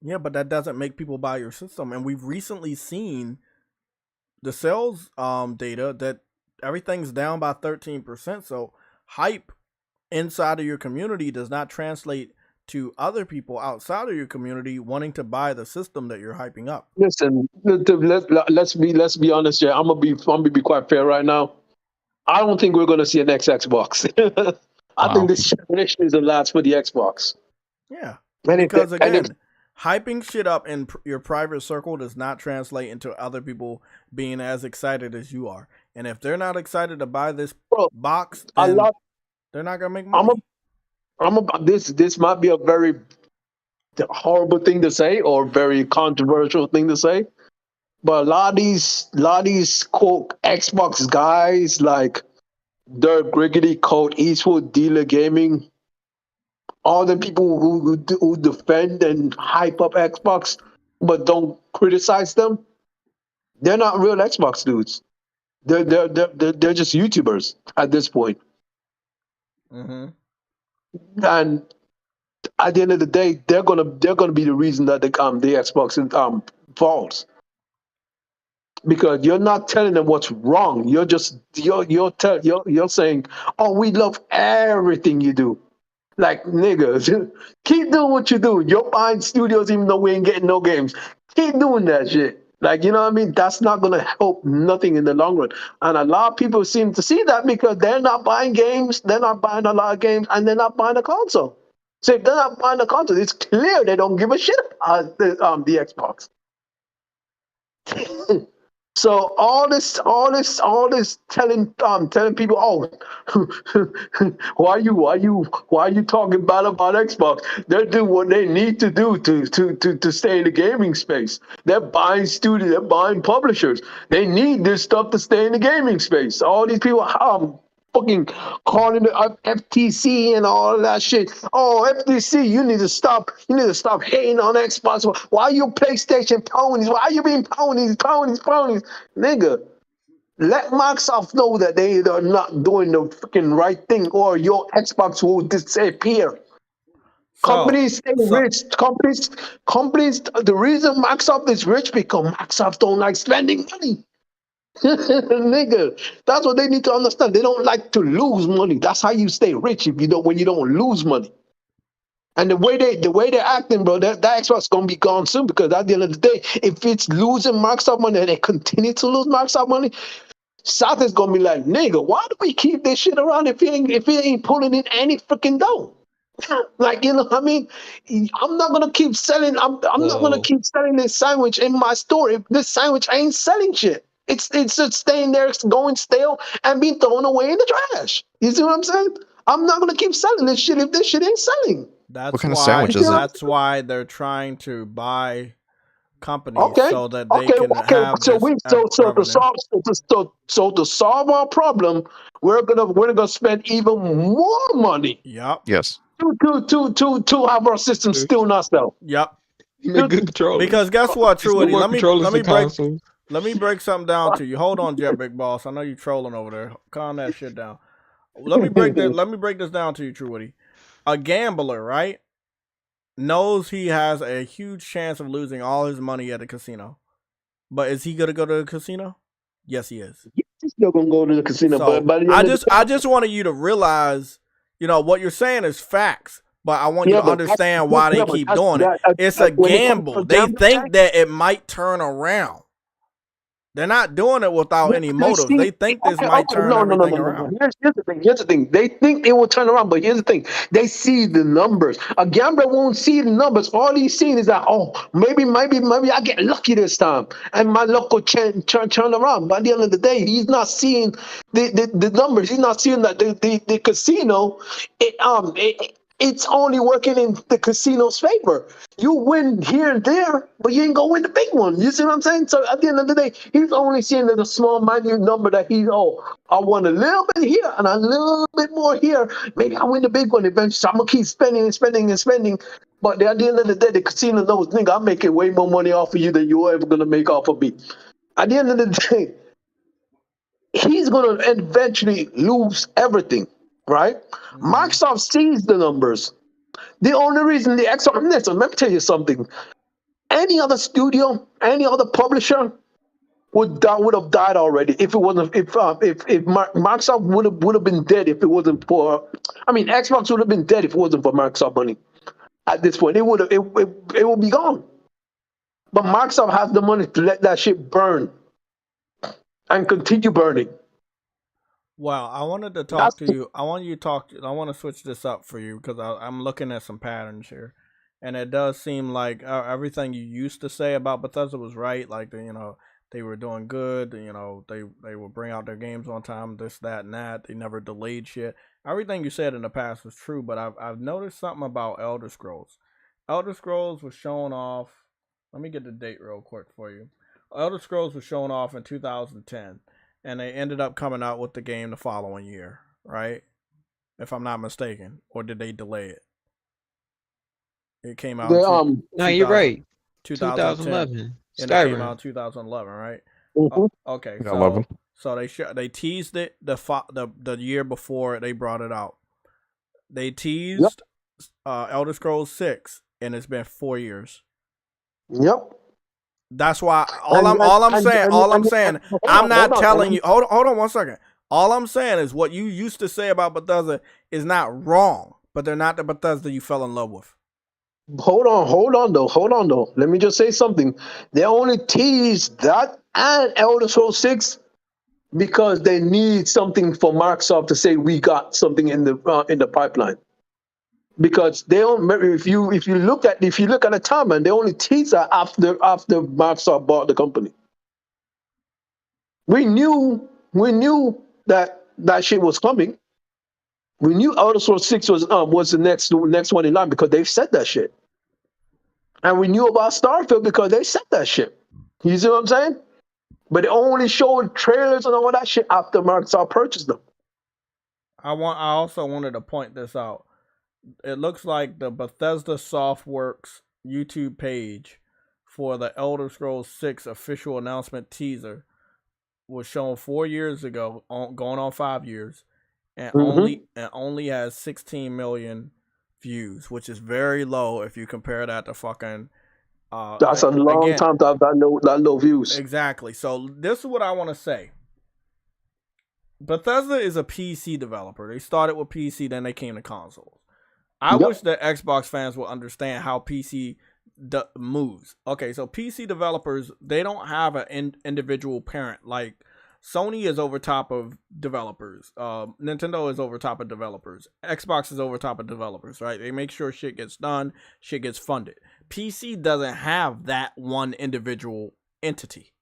Yeah, but that doesn't make people buy your system. And we've recently seen the sales data that everything's down by 13%. So hype inside of your community does not translate to other people outside of your community wanting to buy the system that you're hyping up. Listen, let's be honest here. I'm gonna be quite fair right now. I don't think we're gonna see a next Xbox. I think this generation is the last for the Xbox. Yeah, because again, hyping shit up in your private circle does not translate into other people being as excited as you are. And if they're not excited to buy this box, then they're not gonna make money. This might be a very horrible thing to say or very controversial thing to say, but a lot of these quote Xbox guys like Dirk Griggity, Colt Eastwood, Dealer Gaming, all the people who defend and hype up Xbox but don't criticize them, They're not real Xbox dudes. They're just YouTubers at this point. Mm-hmm. And at the end of the day, they're gonna be the reason that the Xbox falls. Because you're not telling them what's wrong. You're saying, "Oh, we love everything you do." Like niggas, keep doing what you do. You're buying studios even though we ain't getting no games. Keep doing that shit. Like, you know what I mean? That's not gonna help nothing in the long run. And a lot of people seem to see that because they're not buying games, they're not buying a lot of games, and they're not buying a console. So if they're not buying a console, it's clear they don't give a shit about the Xbox. So all this telling people, oh, why you talking bad about Xbox? They're doing what they need to do to stay in the gaming space. They're buying studios, they're buying publishers. They need this stuff to stay in the gaming space. All these people fucking calling the FTC and all of that shit. Oh, FTC, you need to stop hating on Xbox. Why you PlayStation ponies? Why you being ponies? Nigga, let Microsoft know that they are not doing the freaking right thing or your Xbox will disappear. Companies stay rich. Companies, the reason Microsoft is rich because Microsoft don't like spending money. Nigga, that's what they need to understand. They don't like to lose money. That's how you stay rich when you don't lose money. And the way they're acting, bro, that Xbox gonna be gone soon because at the end of the day, if it's losing Microsoft money and they continue to lose Microsoft money, South is gonna be like, nigga, why do we keep this shit around if it ain't pulling in any freaking dough? Like, you know what I mean? I'm not gonna keep selling. I'm not gonna keep selling this sandwich in my store if this sandwich ain't selling shit. It's just staying there, it's going stale and being thrown away in the trash. You see what I'm saying? I'm not gonna keep selling this shit if this shit ain't selling. What kind of sandwich is it? That's why they're trying to buy companies so that they can have so revenue. to solve our problem, we're gonna spend even more money. Yep. Yes. To have our system still not sell. Yep. Make good controllers. Because guess what, Truity? Let me break something down to you. Hold on, Jet Big Boss. I know you trolling over there. Calm that shit down. Let me break this down to you, Truity. A gambler, right, knows he has a huge chance of losing all his money at a casino. But is he gonna go to the casino? Yes, he is. He's still gonna go to the casino. So but I just wanted you to realize, what you're saying is facts. But I want you to understand why they keep doing it. It's a gamble. They think that it might turn around. They're not doing it without any motive. They think this might turn everything around. Here's the thing. They think it will turn around, but here's the thing. They see the numbers. A gambler won't see the numbers. All he's seeing is that, oh, maybe I get lucky this time, and my luck will turn around. By the end of the day, he's not seeing the numbers. He's not seeing that the casino, it's only working in the casino's favor. You win here and there, but you ain't gonna win the big one. You see what I'm saying? So at the end of the day, he's only seeing the small, minute number that I won a little bit here and a little bit more here. Maybe I win the big one eventually. So I'm gonna keep spending and spending and spending. But at the end of the day, the casino knows, nigga, I'm making way more money off of you than you're ever gonna make off of me. At the end of the day, he's gonna eventually lose everything, right? Microsoft sees the numbers. The only reason the Xbox, listen, let me tell you something. Any other studio, any other publisher would have died already if it wasn't if Microsoft would have been dead if it wasn't for. I mean, Xbox would have been dead if it wasn't for Microsoft money. At this point, it would be gone. But Microsoft has the money to let that shit burn and continue burning. Well, I wanted to talk to you. I want to switch this up for you because I'm looking at some patterns here, and it does seem like everything you used to say about Bethesda was right. Like they were doing good. They would bring out their games on time. This, that, and that. They never delayed shit. Everything you said in the past was true, but I've noticed something about Elder Scrolls. Elder Scrolls was showing off. Let me get the date real quick for you. Elder Scrolls was showing off in 2010. And they ended up coming out with the game the following year, right? If I'm not mistaken. Or did they delay it? It came out. No, you're right. 2011. And it came out 2011, right? Okay, Yeah, 11. so they teased it the year before they brought it out. They teased Elder Scrolls 6, and it's been 4 years. Yep. That's why all I'm saying, I'm not telling you. Hold on 1 second. All I'm saying is what you used to say about Bethesda is not wrong, but they're not the Bethesda you fell in love with. Hold on though. Let me just say something. They only teased that and Elder Scrolls 6 because they need something for Microsoft to say we got something in the pipeline. Because they don't. If you look at the timeline, they only teased that after Microsoft bought the company. We knew that shit was coming. We knew Elder Scrolls 6 was the next one in line because they said that shit. And we knew about Starfield because they said that shit. You see what I'm saying? But they only showed trailers and all that shit after Microsoft purchased them. I also wanted to point this out. It looks like the Bethesda Softworks YouTube page for the Elder Scrolls 6 official announcement teaser was shown 4 years ago, going on 5 years, and only has 16 million views, which is very low if you compare that to fucking. That's a long time to have that low views. Exactly. So this is what I want to say. Bethesda is a PC developer. They started with PC, then they came to consoles. I wish that Xbox fans would understand how PC moves. Okay, so PC developers, they don't have an individual parent. Like Sony is over top of developers. Nintendo is over top of developers. Xbox is over top of developers, right? They make sure shit gets done, shit gets funded. PC doesn't have that one individual entity.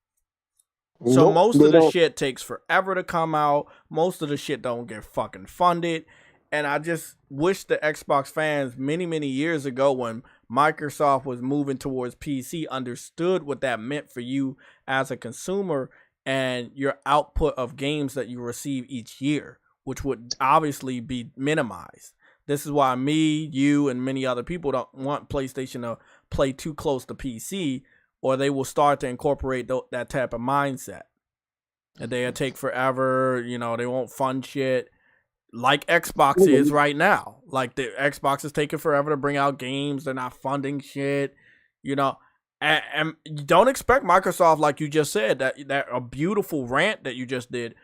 So most of the shit takes forever to come out. Most of the shit don't get fucking funded. And I just wish the Xbox fans many, many years ago when Microsoft was moving towards PC understood what that meant for you as a consumer and your output of games that you receive each year, which would obviously be minimized. This is why me, you, and many other people don't want PlayStation to play too close to PC, or they will start to incorporate that type of mindset. And they'll take forever, they won't fund shit. Like Xbox is right now. Like the Xbox is taking forever to bring out games. They're not funding shit. And don't expect Microsoft, like you just said, that a beautiful rant that you just did.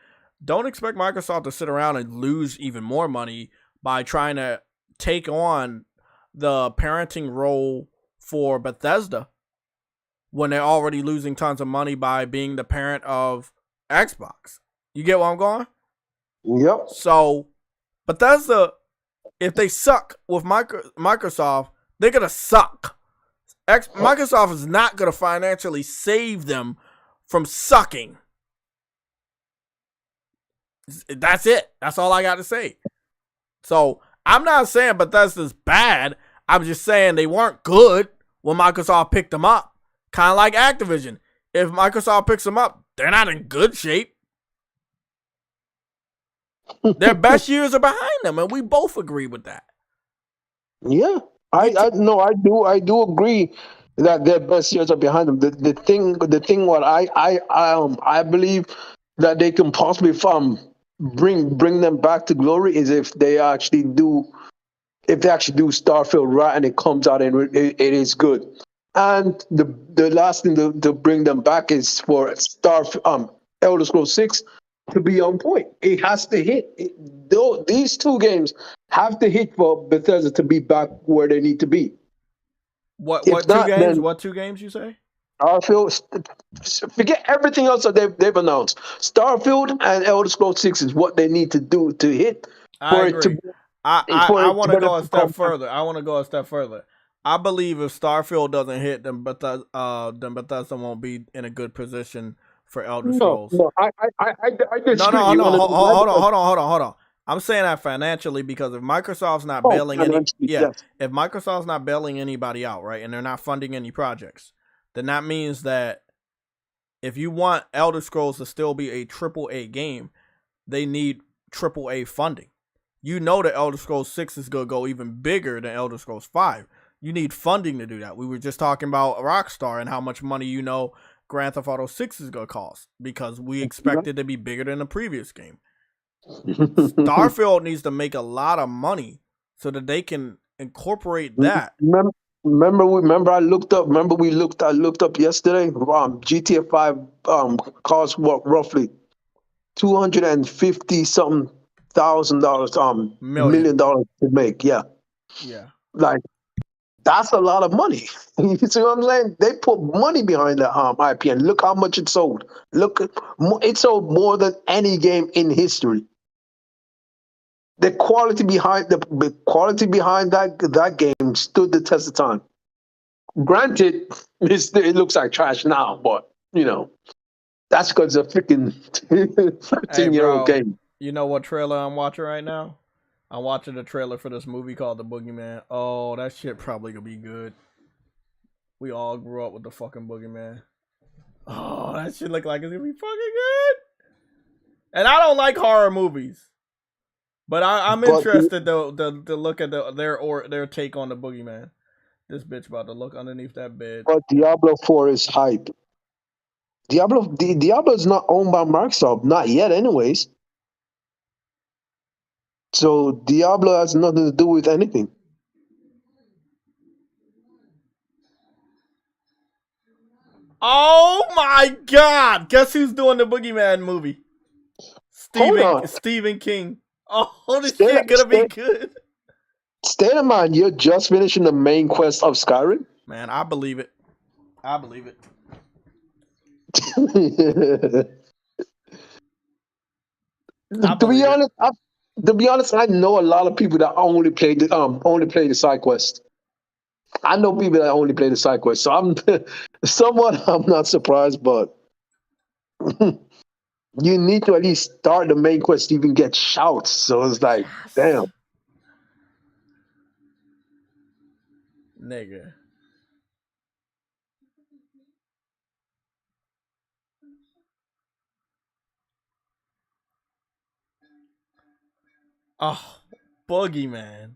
Don't expect Microsoft to sit around and lose even more money by trying to take on the parenting role for Bethesda when they're already losing tons of money by being the parent of Xbox. You get where I'm going? Yep. So Bethesda, if they suck with Microsoft, they're going to suck. Microsoft is not going to financially save them from sucking. That's it. That's all I got to say. So I'm not saying Bethesda's bad. I'm just saying they weren't good when Microsoft picked them up. Kind of like Activision. If Microsoft picks them up, they're not in good shape. Their best years are behind them, and we both agree with that. Yeah, I do agree that their best years are behind them. The thing what I believe that they can possibly bring them back to glory is if they actually do Starfield right and it comes out and it is good. And the last thing to bring them back is for Elder Scrolls 6 to be on point. It has to hit. These two games have to hit for Bethesda to be back where they need to be. What two games? What two games you say? Starfield. Forget everything else that they've announced. Starfield and Elder Scrolls 6 is what they need to do to hit. I agree. I want to go a step further. I believe if Starfield doesn't hit, then Bethesda won't be in a good position for Elder Scrolls. No, I disagree. No. Hold on. I'm saying that financially because if Microsoft's not bailing if Microsoft's not bailing anybody out, right, and they're not funding any projects, then that means that if you want Elder Scrolls to still be a AAA game, they need AAA funding. You know that Elder Scrolls 6 is going to go even bigger than Elder Scrolls 5. You need funding to do that. We were just talking about Rockstar and how much money Grand Theft Auto 6 is gonna cost because we expect it to be bigger than the previous game. Starfield needs to make a lot of money so that they can incorporate that. Remember I looked up. Remember I looked up yesterday. GTA 5 costs what, roughly $250 something thousand dollars, million dollars to make. Yeah, like that's a lot of money. You see what I'm saying? They put money behind the IP, and look how much it sold. It sold more than any game in history. The quality behind that game stood the test of time. Granted, it looks like trash now, but that's because it's a freaking 13-year-old game. You know what trailer I'm watching right now? I'm watching the trailer for this movie called The Boogeyman. Oh, that shit probably gonna be good. We all grew up with the fucking Boogeyman. Oh, that shit look like it's gonna be fucking good. And I don't like horror movies. But I'm interested to look at their take on the Boogeyman. This bitch about to look underneath that bed. But Diablo 4 is hype. Diablo is not owned by Microsoft, not yet, anyways. So Diablo has nothing to do with anything. Oh my God! Guess who's doing the Boogeyman movie? Stephen King. Oh, this shit gonna be good. Stay in mind, you're just finishing the main quest of Skyrim. Man, I believe it. To be honest, I know a lot of people that only play the side quest. I know people that only play the side quest, so I'm not surprised, but you need to at least start the main quest to even get shouts. So it's like, damn. Nigga. Oh, Boogeyman.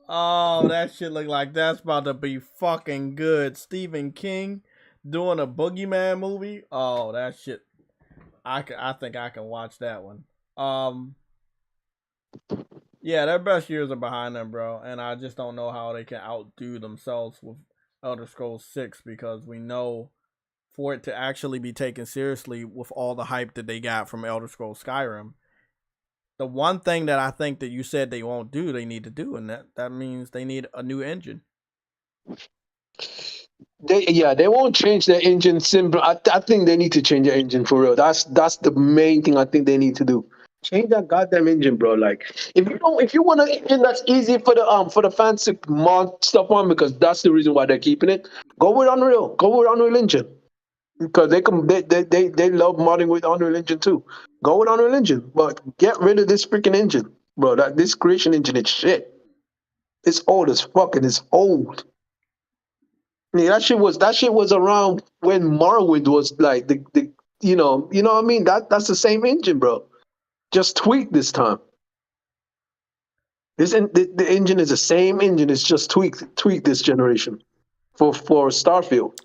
Oh, that shit look like that's about to be fucking good. Stephen King doing a Boogeyman movie. Oh, that shit. I think I can watch that one. Yeah, their best years are behind them, bro. And I just don't know how they can outdo themselves with Elder Scrolls 6 because we know for it to actually be taken seriously with all the hype that they got from Elder Scrolls Skyrim, the one thing that I think that you said they won't do, they need to do, and that means they need a new engine. They won't change their engine. Simple. I think they need to change their engine for real. That's the main thing I think they need to do. Change that goddamn engine, bro. Like, if you want an engine that's easy for the fans to mod stuff on, because that's the reason why they're keeping it. Go with Unreal. Go with Unreal Engine, because they love modding with Unreal Engine too. Go with Unreal Engine, but get rid of this freaking engine, bro. This creation engine is shit. It's old as fuck, and it's old. Yeah, that shit was around when Morrowind was like the you know what I mean? That's the same engine, bro. Just tweaked this time. The engine is the same engine. It's just tweaked this generation for Starfield.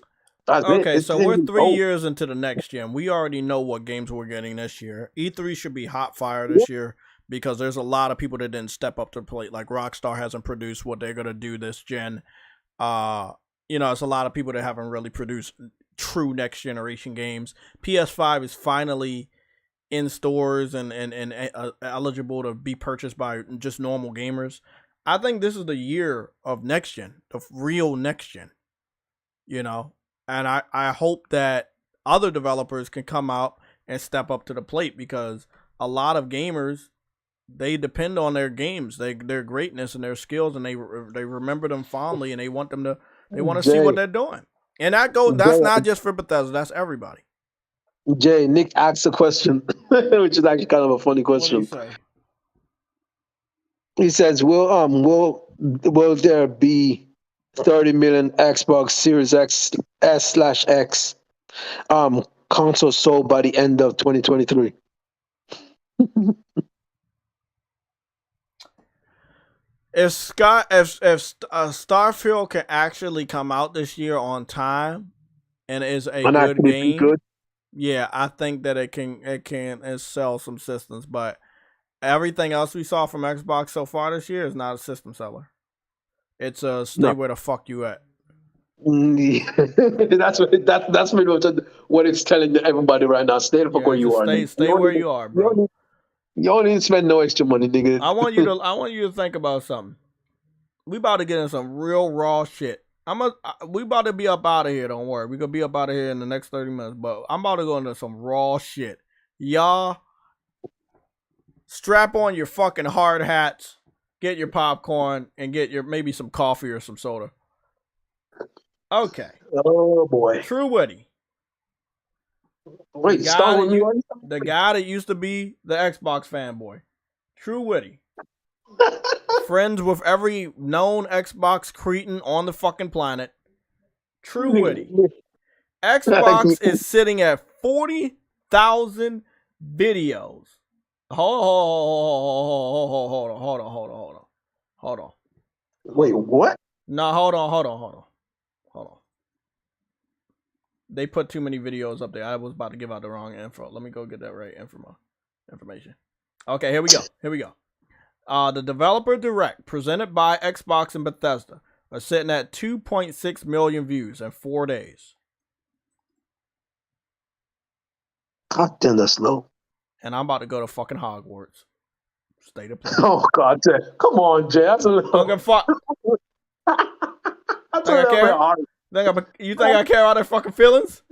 That's okay, it. So we're 3 years into the next gen. We already know what games we're getting this year. E3 should be hot fire this year because there's a lot of people that didn't step up to the plate. Like Rockstar hasn't produced what they're gonna do this gen. It's a lot of people that haven't really produced true next generation games. PS5 is finally in stores and eligible to be purchased by just normal gamers. I think this is the year of next gen, the real next gen. And I hope that other developers can come out and step up to the plate, because a lot of gamers, they depend on their games, their greatness and their skills, and they remember them fondly, and they want to see what they're doing. And that's not just for Bethesda, that's everybody. Jay, Nick asked a question, which is actually kind of a funny question. What did he say? He says, will there be 30 million Xbox Series S/X consoles sold by the end of 2023? If Starfield can actually come out this year on time, and is a And good actually be game, good. yeah, I think that it can sell some systems, but everything else we saw from Xbox so far this year is not a system seller. It's a stay No. where the fuck you at. That's pretty much what it's telling everybody right now. Stay the fuck where you just are. nigga. stay where you are, bro. You don't need to spend no extra money, nigga. I want you to think about something. We about to get in some real raw shit. We about to be up out of here. Don't worry, we gonna be up out of here in the next 30 minutes. But I'm about to go into some raw shit. Y'all, strap on your fucking hard hats, get your popcorn, and get your maybe some coffee or some soda. Okay. Oh boy. True Woody. Wait, start with me. The guy that used to be the Xbox fanboy. True Woody. Friends with every known Xbox cretin on the fucking planet. True Woody. Xbox is sitting at 40,000 videos. Hold on. Wait, what? No, hold on. They put too many videos up there. I was about to give out the wrong info. Let me go get that right information. Okay, here we go. The Developer Direct, presented by Xbox and Bethesda, are sitting at 2.6 million views in 4 days. God damn, that's low. And I'm about to go to fucking Hogwarts. State of play. Oh God, Jay. Come on, Jay. That's a little. Don't give a fuck. That's a little bit hard. You think I care about their fucking feelings?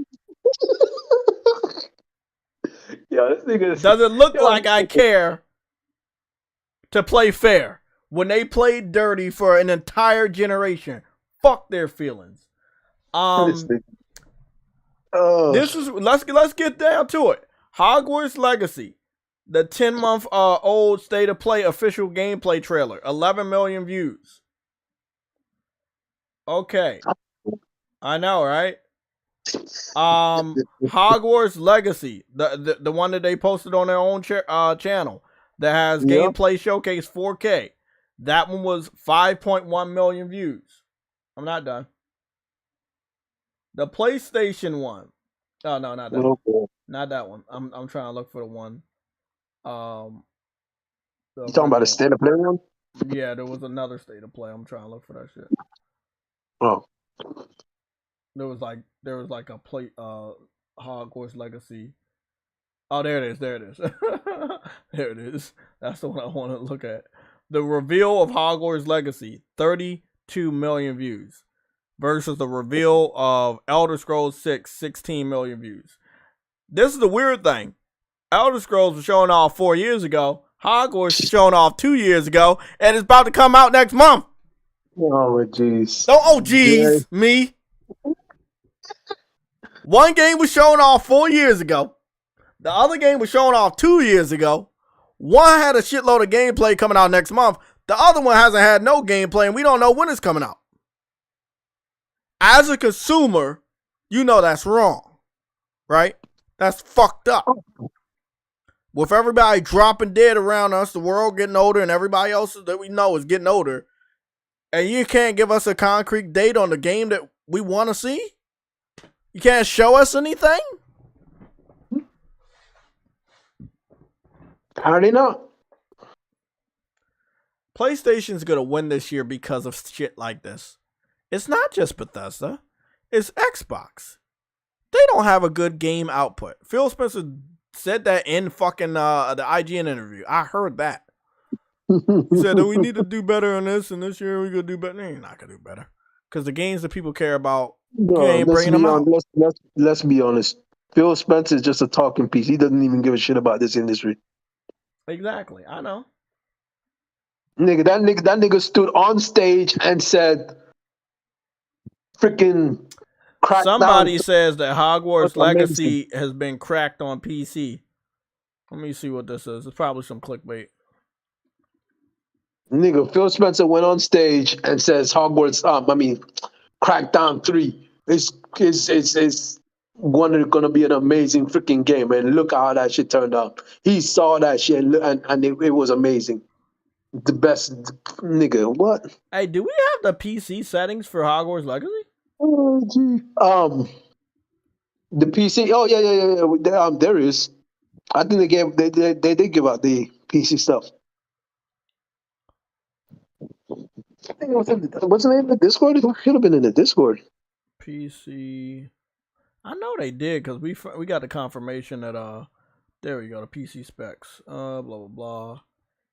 Yeah, this nigga. Does it look like I care to play fair when they played dirty for an entire generation? Fuck their feelings. This is let's get down to it. Hogwarts Legacy, the 10-month old state of play official gameplay trailer, 11 million views. Okay. I know, right? Hogwarts Legacy, the one that they posted on their own channel that has gameplay showcase 4K. That one was 5.1 million views. I'm not done. The PlayStation one. Oh no, not that one. Not that one. I'm trying to look for the one. You talking about a state of play one? Yeah, there was another state of play. I'm trying to look for that shit. Oh. There was like a play Hogwarts Legacy. Oh, there it is. There it is. That's the one I want to look at. The reveal of Hogwarts Legacy, 32 million views, versus the reveal of Elder Scrolls 6, 16 million views. This is the weird thing. Elder Scrolls was showing off 4 years ago. Hogwarts is showing off 2 years ago, and it's about to come out next month. Oh, jeez. Oh, jeez, me. One game was showing off 4 years ago. The other game was showing off 2 years ago. One had a shitload of gameplay coming out next month. The other one hasn't had no gameplay, and we don't know when it's coming out. As a consumer, you know that's wrong, right? That's fucked up. With everybody dropping dead around us, the world getting older, and everybody else that we know is getting older, and you can't give us a concrete date on the game that we want to see? You can't show us anything? Apparently not. PlayStation's going to win this year because of shit like this. It's not just Bethesda. It's Xbox. They don't have a good game output. Phil Spencer said that in fucking the IGN interview. I heard that. He said that we need to do better on this, and this year we're going to do better. You're not going to do better. Because the games that people care about, you ain't bringing them out. Let's be honest. Phil Spencer is just a talking piece. He doesn't even give a shit about this industry. Exactly. I know. That nigga stood on stage and said, freaking cracked Somebody down. says that Hogwarts Legacy has been cracked on PC. Let me see what this is. It's probably some clickbait. Nigga, Phil Spencer went on stage and says Hogwarts, Crackdown 3 is gonna be an amazing freaking game, and look how that shit turned out. He saw that shit and it was amazing. The best, nigga. What? Hey, do we have the PC settings for Hogwarts Legacy? Oh, gee. The PC. Oh yeah. There is. I think they did give out the PC stuff. I think it wasn't it in the Discord? It could have been in the Discord. PC. I know they did because we got the confirmation that there we go, the PC specs. Blah blah blah.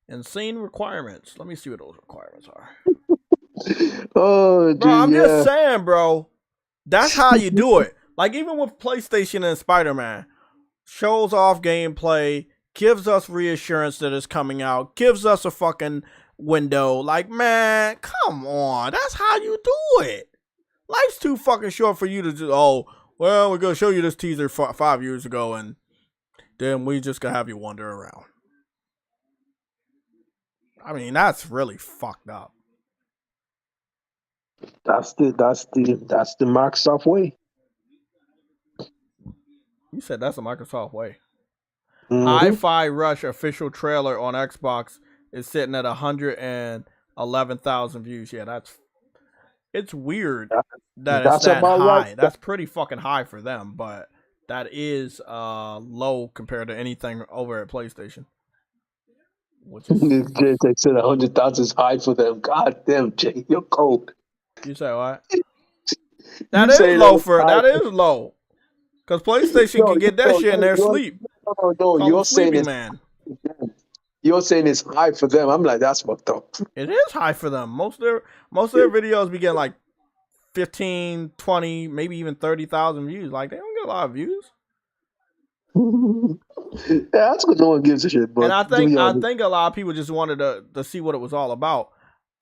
Insane requirements. Let me see what those requirements are. Oh, bro, I'm just saying, bro. That's how you do it. Like even with PlayStation and Spider-Man, shows off gameplay, gives us reassurance that it's coming out, gives us a fucking window. Like, man, come on. That's how you do it. Life's too fucking short for you to just, oh, well, we're going to show you this teaser 5 years ago, and then we just going to have you wander around. I mean, that's really fucked up. That's the Microsoft way. You said that's the Microsoft way. Mm-hmm. Hi-Fi Rush official trailer on Xbox is sitting at 111,000 views. Yeah, it's weird that it's that high. Right. That's pretty fucking high for them, but that is low compared to anything over at PlayStation. Which is they said 100,000 is high for them. God damn, Jay, you're cold. You say what? That is low for that is low. Because PlayStation can get that shit in their sleep. No, you're saying it's man. You're saying it's high for them. I'm like, that's fucked up. It is high for them. Most of their videos be getting like 15, 20, maybe even 30,000 views. Like they don't get a lot of views. Yeah, that's what no one gives a shit. But and I think a lot of people just wanted to see what it was all about.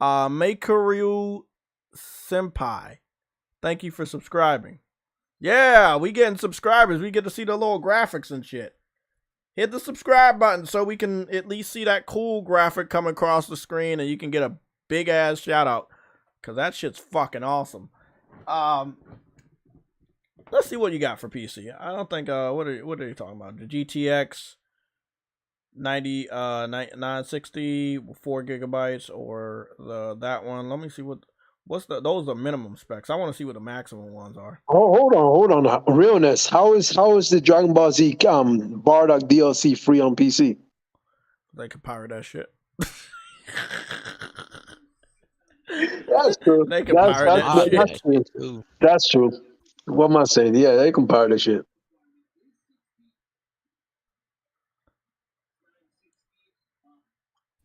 Makeru Senpai, thank you for subscribing. Yeah, we getting subscribers. We get to see the little graphics and shit. Hit the subscribe button so we can at least see that cool graphic come across the screen and you can get a big ass shout out. Cause that shit's fucking awesome. Let's see what you got for PC. I don't think what are you talking about? The GTX 960 4 gigabytes or that one. Let me see those are minimum specs. I want to see what the maximum ones are. Oh, hold on. Realness. How is the Dragon Ball Z Bardock DLC free on PC? They can pirate that shit. That's true. They can pirate that shit. That's true. What am I saying? Yeah, they can pirate that shit.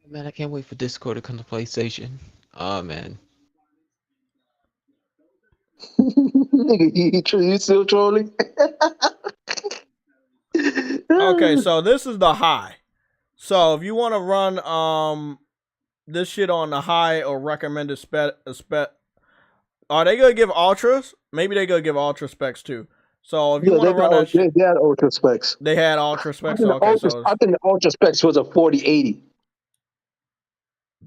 Man, I can't wait for Discord to come to PlayStation. Oh man. You still trolling? Okay, so this is the high. So if you want to run this shit on the high or recommended spec, are they gonna give ultras? Maybe they gonna give ultra specs too. So if you want to run that shit, they had ultra specs. They had ultra specs. I think the ultra specs was a 4080.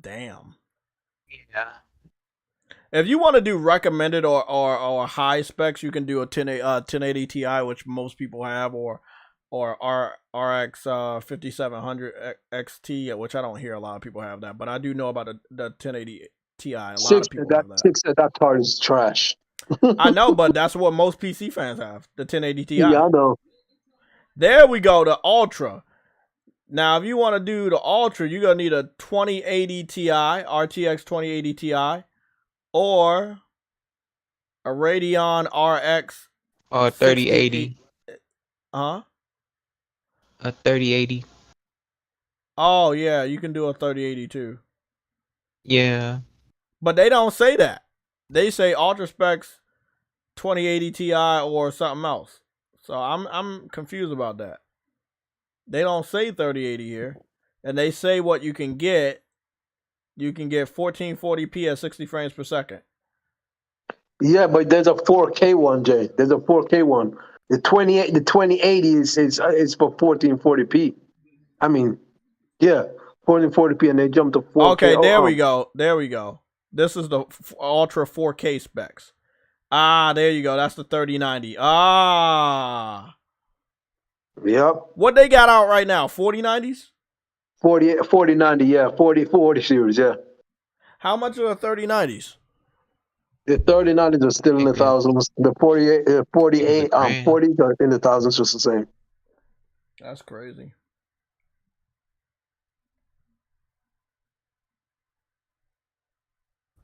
Damn. Yeah. If you want to do recommended or high specs, you can do a 1080 Ti, which most people have, or RX 5700 XT, which I don't hear a lot of people have that, but I do know about the 1080 Ti. A lot of people have that. That card is trash. I know, but that's what most PC fans have, the 1080 Ti. Yeah, I know. There we go, the Ultra. Now, if you want to do the Ultra, you're going to need a 2080 Ti, RTX 2080 Ti, or a Radeon RX. Or 3080. Huh? A 3080. Oh, yeah, you can do a 3080 too. Yeah. But they don't say that. They say Ultra Specs 2080 Ti or something else. So I'm confused about that. They don't say 3080 here. And they say what you can get. You can get 1440p at 60 frames per second. Yeah, but there's a 4K one, Jay. There's a 4K one. The 2080 is for 1440p. I mean, yeah, 1440p, and they jumped to 4K. Okay, there we go. There we go. This is the Ultra 4K specs. Ah, there you go. That's the 3090. Ah. Yep. What they got out right now? 4090s? 4090, yeah. 40 series, yeah. How much are the 3090s? The 39 is still in the thousands. The 48, 40 are in the thousands, just the same. That's crazy.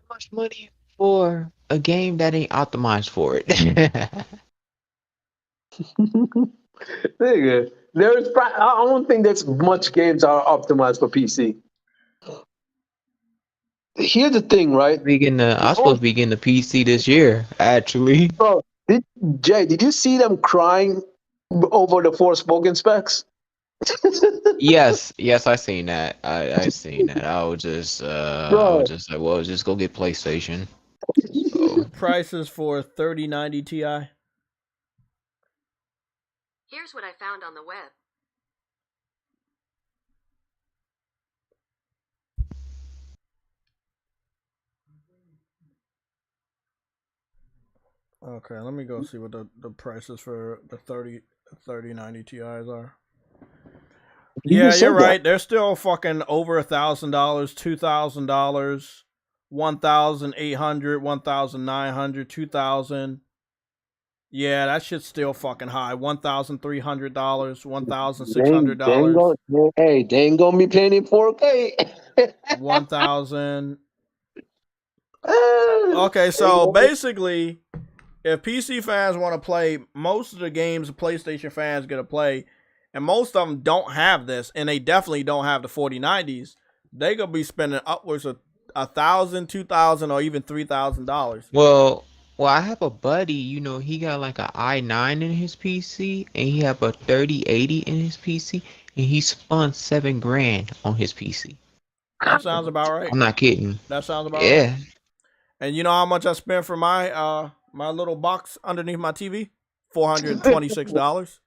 How much money for a game that ain't optimized for it? Nigga, I don't think there's much games are optimized for PC. Here's the thing, right? I'm supposed to be getting the PC this year, actually. Bro, Jay, did you see them crying over the Forspoken specs? Yes, I seen that. I seen that. I was just like, well, just go get PlayStation. So. Prices for 3090 Ti. Here's what I found on the web. Okay, let me go see what the prices for the 3090 Ti's are. Yeah, you're right. They're still fucking over $1,000, $2,000, 1,800, 1,900, 2,000. Yeah, that shit's still fucking high. $1,300, $1,600. Hey, they ain't gonna be playing in 4K. 1,000. Okay, so basically, if PC fans want to play most of the games PlayStation fans gonna play, and most of them don't have this, and they definitely don't have the 4090s, they gonna be spending upwards of $1,000, $2,000, or even $3,000. Well, I have a buddy. He got like an i9 in his PC, and he have a 3080 in his PC, and he spent $7,000 on his PC. That sounds about right. I'm not kidding. That sounds about right. And you know how much I spent for my my little box underneath my TV? $426.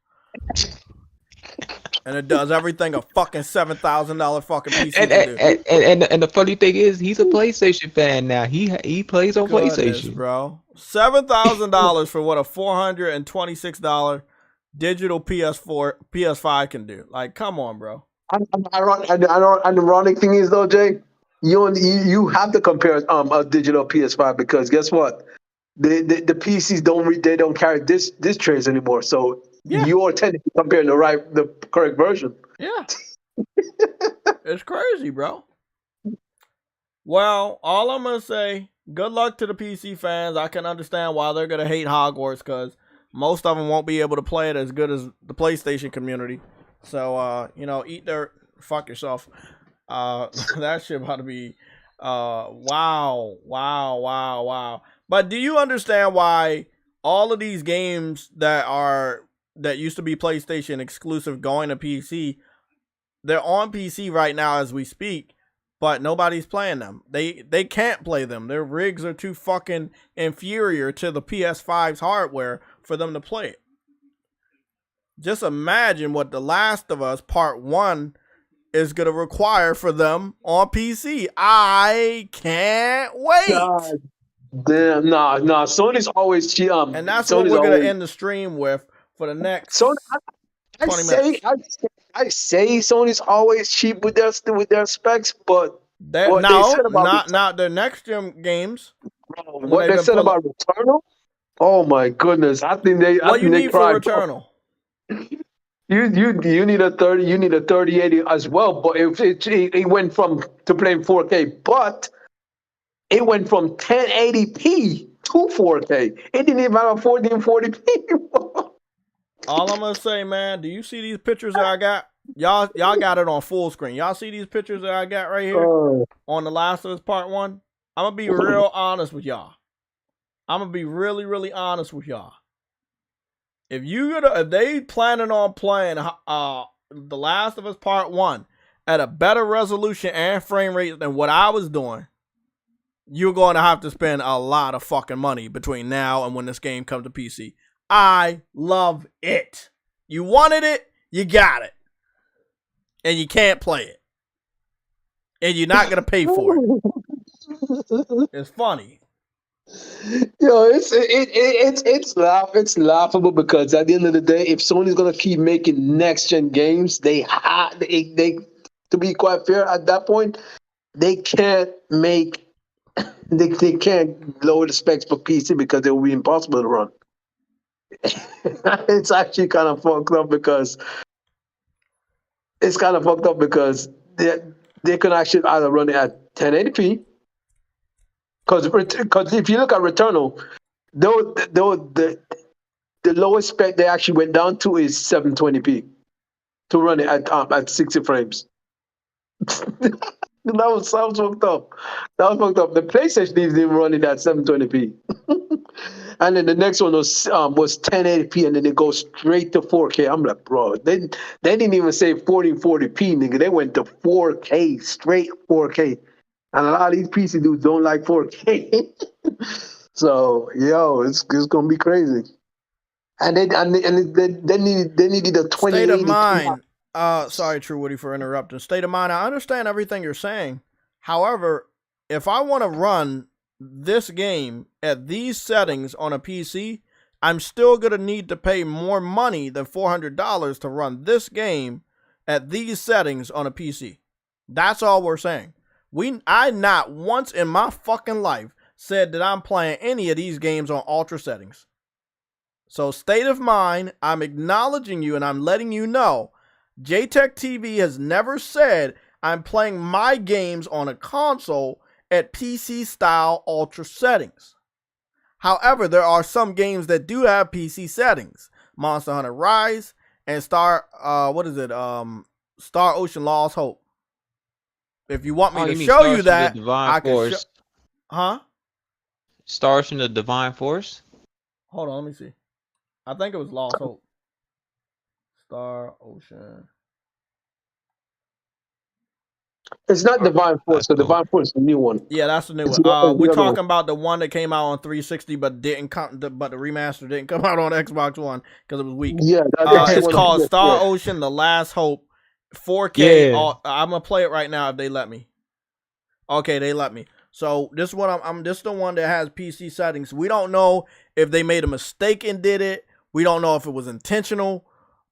And it does everything a fucking $7,000 fucking PC can do. And the funny thing is, he's a PlayStation fan now. He plays on PlayStation, bro. $7,000 for what a $426 digital PS5 can do. Like, come on, bro. Ironic thing is though, Jay, you have to compare a digital PS5 because guess what? The PCs don't carry this trays anymore. So you're technically comparing the correct version. Yeah. It's crazy, bro. Well, all I'm gonna say, good luck to the PC fans. I can understand why they're gonna hate Hogwarts because most of them won't be able to play it as good as the PlayStation community. So eat their fuck yourself. That shit about to be wow. But do you understand why all of these games that used to be PlayStation exclusive going to PC, they're on PC right now as we speak, but nobody's playing them. They can't play them. Their rigs are too fucking inferior to the PS5's hardware for them to play it. Just imagine what The Last of Us Part 1 is going to require for them on PC. I can't wait. God damn, nah. Sony's always cheap. And that's what we're going to end the stream with for the next 20 minutes. I say Sony's always cheap with their specs, but not their next gen games. What they said about Returnal? Oh my goodness! I think they. What you need for Returnal? You need a 30. You need a 3080 as well. But it went from to playing 4K, but it went from 1080p to 4K. It didn't even have a 1440p. All I'm gonna say, man, do you see these pictures that I got? Y'all got it on full screen. Y'all see these pictures that I got right here on The Last of Us Part 1? I'm gonna be real honest with y'all. I'm gonna be really, really honest with y'all. If they planning on playing The Last of Us Part 1 at a better resolution and frame rate than what I was doing, you're going to have to spend a lot of fucking money between now and when this game comes to PC. I love it. You wanted it, you got it. And you can't play it. And you're not going to pay for it. It's funny. Yo, it's laughable because at the end of the day, if Sony's gonna keep making next gen games, they to be quite fair at that point, they can't make they can't lower the specs for PC because it will be impossible to run. It's actually kind of fucked up because they can actually either run it at 1080p because if you look at Returnal, the lowest spec they actually went down to is 720p to run it at 60 frames. That was fucked up. That was fucked up. The PlayStation didn't even run it at 720p. And then the next one was 1080p, and then it goes straight to 4K. I'm like, bro, they didn't even say 4040p, nigga. They went to 4K, straight 4K. And a lot of these PC dudes don't like 4K. So, yo, it's gonna be crazy. And they needed a 2080. State of mind. Sorry, True Woody, for interrupting. State of mind. I understand everything you're saying. However, if I want to run this game at these settings on a PC, I'm still gonna need to pay more money than $400 to run this game at these settings on a PC. That's all we're saying. I not once in my fucking life said that I'm playing any of these games on ultra settings. So state of mind, I'm acknowledging you and I'm letting you know JTech TV has never said I'm playing my games on a console at PC style ultra settings. However, there are some games that do have PC settings. Monster Hunter Rise and Star Ocean Lost Hope. If you want me to show you that, I can show. Huh? Star Ocean the Divine Force? Hold on, let me see. I think it was Lost Hope. Star Ocean. It's not Divine Force. The Divine Force is the new one. Yeah, that's the new one. We're talking about the one that came out on 360, but the remaster didn't come out on Xbox One because it was weak. Yeah, it's called Star Ocean: The Last Hope, 4K. Yeah. I'm gonna play it right now if they let me. Okay, they let me. So this one, this is the one that has PC settings. We don't know if they made a mistake and did it. We don't know if it was intentional.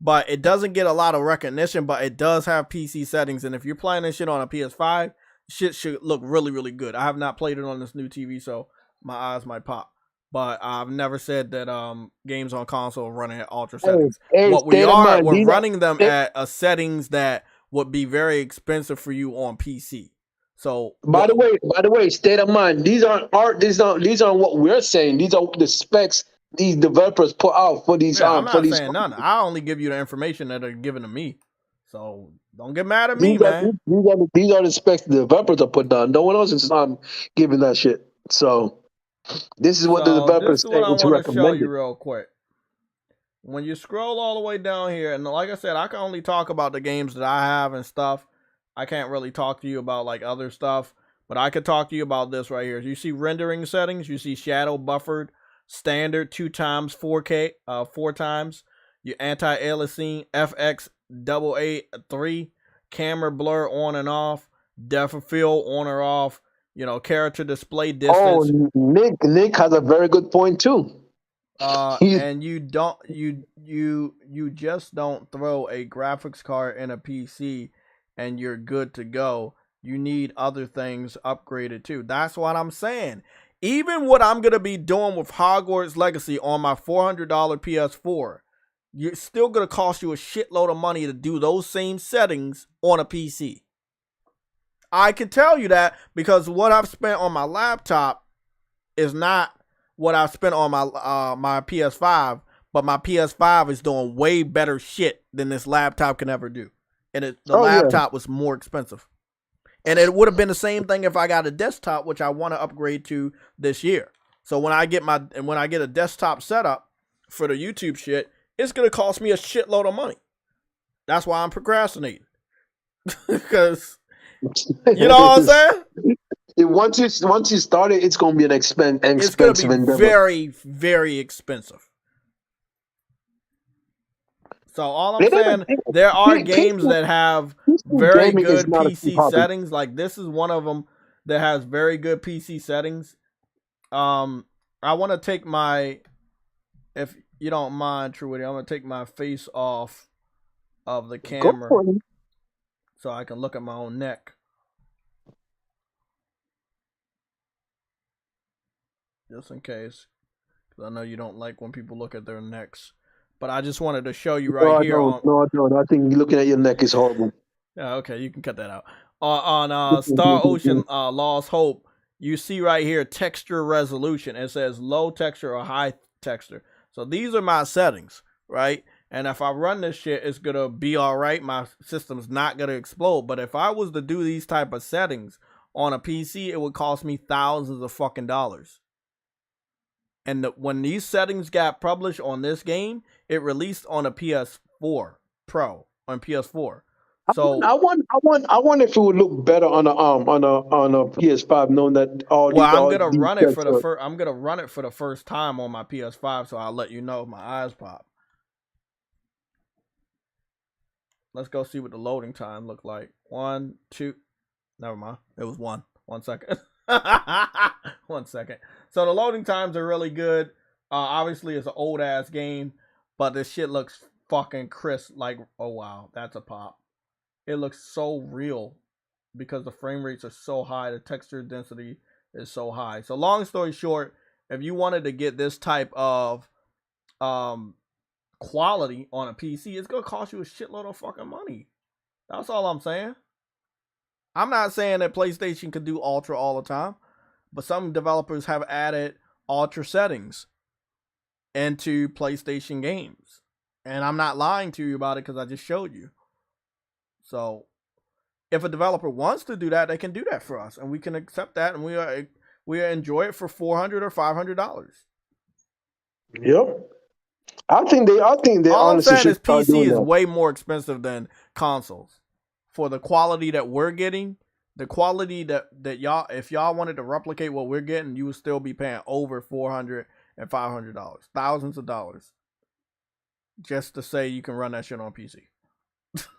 But it doesn't get a lot of recognition, but it does have PC settings. And if you're playing this shit on a PS5, shit should look really, really good. I have not played it on this new TV, so my eyes might pop. But I've never said that games on console are running at ultra settings. What we are, we're running them at settings that would be very expensive for you on PC. So by the way, state of mind. These aren't what we're saying. These are the specs these developers put out for these. I'm not saying none. I only give you the information that are given to me. So don't get mad at me, man. These are the specs the developers are put down. No one else is giving that shit. So this is what the developers say. This is what I want to show you real quick. When you scroll all the way down here, and like I said, I can only talk about the games that I have and stuff. I can't really talk to you about like other stuff, but I could talk to you about this right here. You see rendering settings. You see shadow buffered. Standard 2x 4K, 4x your anti-aliasing FX 883, camera blur on and off, depth of field on or off, character display distance. Oh, Nick has a very good point too. And you just don't throw a graphics card in a PC and you're good to go. You need other things upgraded too. That's what I'm saying. Even what I'm going to be doing with Hogwarts Legacy on my $400 PS4, you're still going to cost you a shitload of money to do those same settings on a PC. I can tell you that because what I've spent on my laptop is not what I've spent on my PS5, but my PS5 is doing way better shit than this laptop can ever do. And the laptop was more expensive. And it would have been the same thing if I got a desktop, which I want to upgrade to this year. So when I get a desktop setup for the YouTube shit, it's gonna cost me a shitload of money. That's why I'm procrastinating. Because you know what I'm saying? Once you start it, it's gonna be an expensive. It's gonna be endeavor. Very, very expensive. So all I'm saying, there are games that have very good PC settings. Like this is one of them that has very good PC settings. I want to take if you don't mind, True Woody, I'm gonna take my face off of the camera so I can look at my own neck. just in case. Because I know you don't like when people look at their necks. But I just wanted to show you right here. No, I don't. I think looking at your neck is horrible. Yeah, okay, you can cut that out. On Star Ocean Lost Hope, you see right here texture resolution. It says low texture or high texture. So these are my settings, right? And if I run this shit, it's going to be all right. My system's not going to explode. But if I was to do these type of settings on a PC, it would cost me thousands of fucking dollars. And when these settings got published on this game, it released on a PS4 Pro on PS4. So I wonder if it would look better on a PS5, knowing that all. Well, I'm gonna run it for the first time on my PS5, so I'll let you know if my eyes pop. Let's go see what the loading time looked like. 1, 2. Never mind. It was 1. 1 second. 1 second. So the loading times are really good. Obviously, it's an old ass game, but this shit looks fucking crisp. Like, oh wow, that's a pop. It looks so real because the frame rates are so high. The texture density is so high. So long story short, if you wanted to get this type of quality on a PC, it's going to cost you a shitload of fucking money. That's all I'm saying. I'm not saying that PlayStation could do Ultra all the time, but some developers have added Ultra settings into PlayStation games. And I'm not lying to you about it because I just showed you. So if a developer wants to do that, they can do that for us, and we can accept that, and we enjoy it for $400 or $500. Yep. I think they All I'm honestly saying is should start PC doing is that. way more expensive than consoles for the quality that we're getting. The quality that y'all, if y'all wanted to replicate what we're getting, you would still be paying over $400 and $500, thousands of dollars, just to say you can run that shit on PC.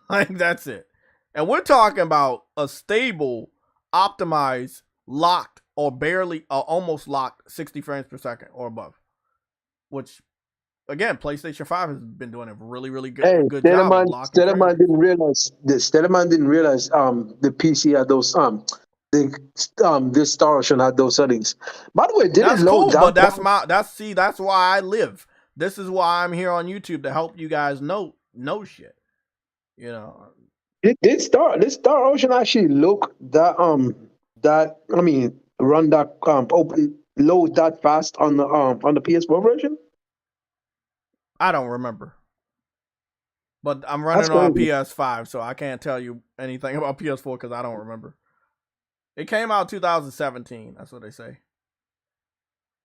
Like, that's it. And we're talking about a stable, optimized, locked, or barely, almost locked 60 frames per second or above. Which, again, PlayStation 5 has been doing a really, really good job of locking frames. Stellaman didn't realize the PC had those this Star Ocean had those settings. By the way, That's cool, but that's why I live. This is why I'm here on YouTube, to help you guys know shit. You know, This Star Ocean actually look run that open load that fast on the PS4 version? I don't remember, but I'm running on a PS5, so I can't tell you anything about PS4 because I don't remember. It came out 2017. That's what they say.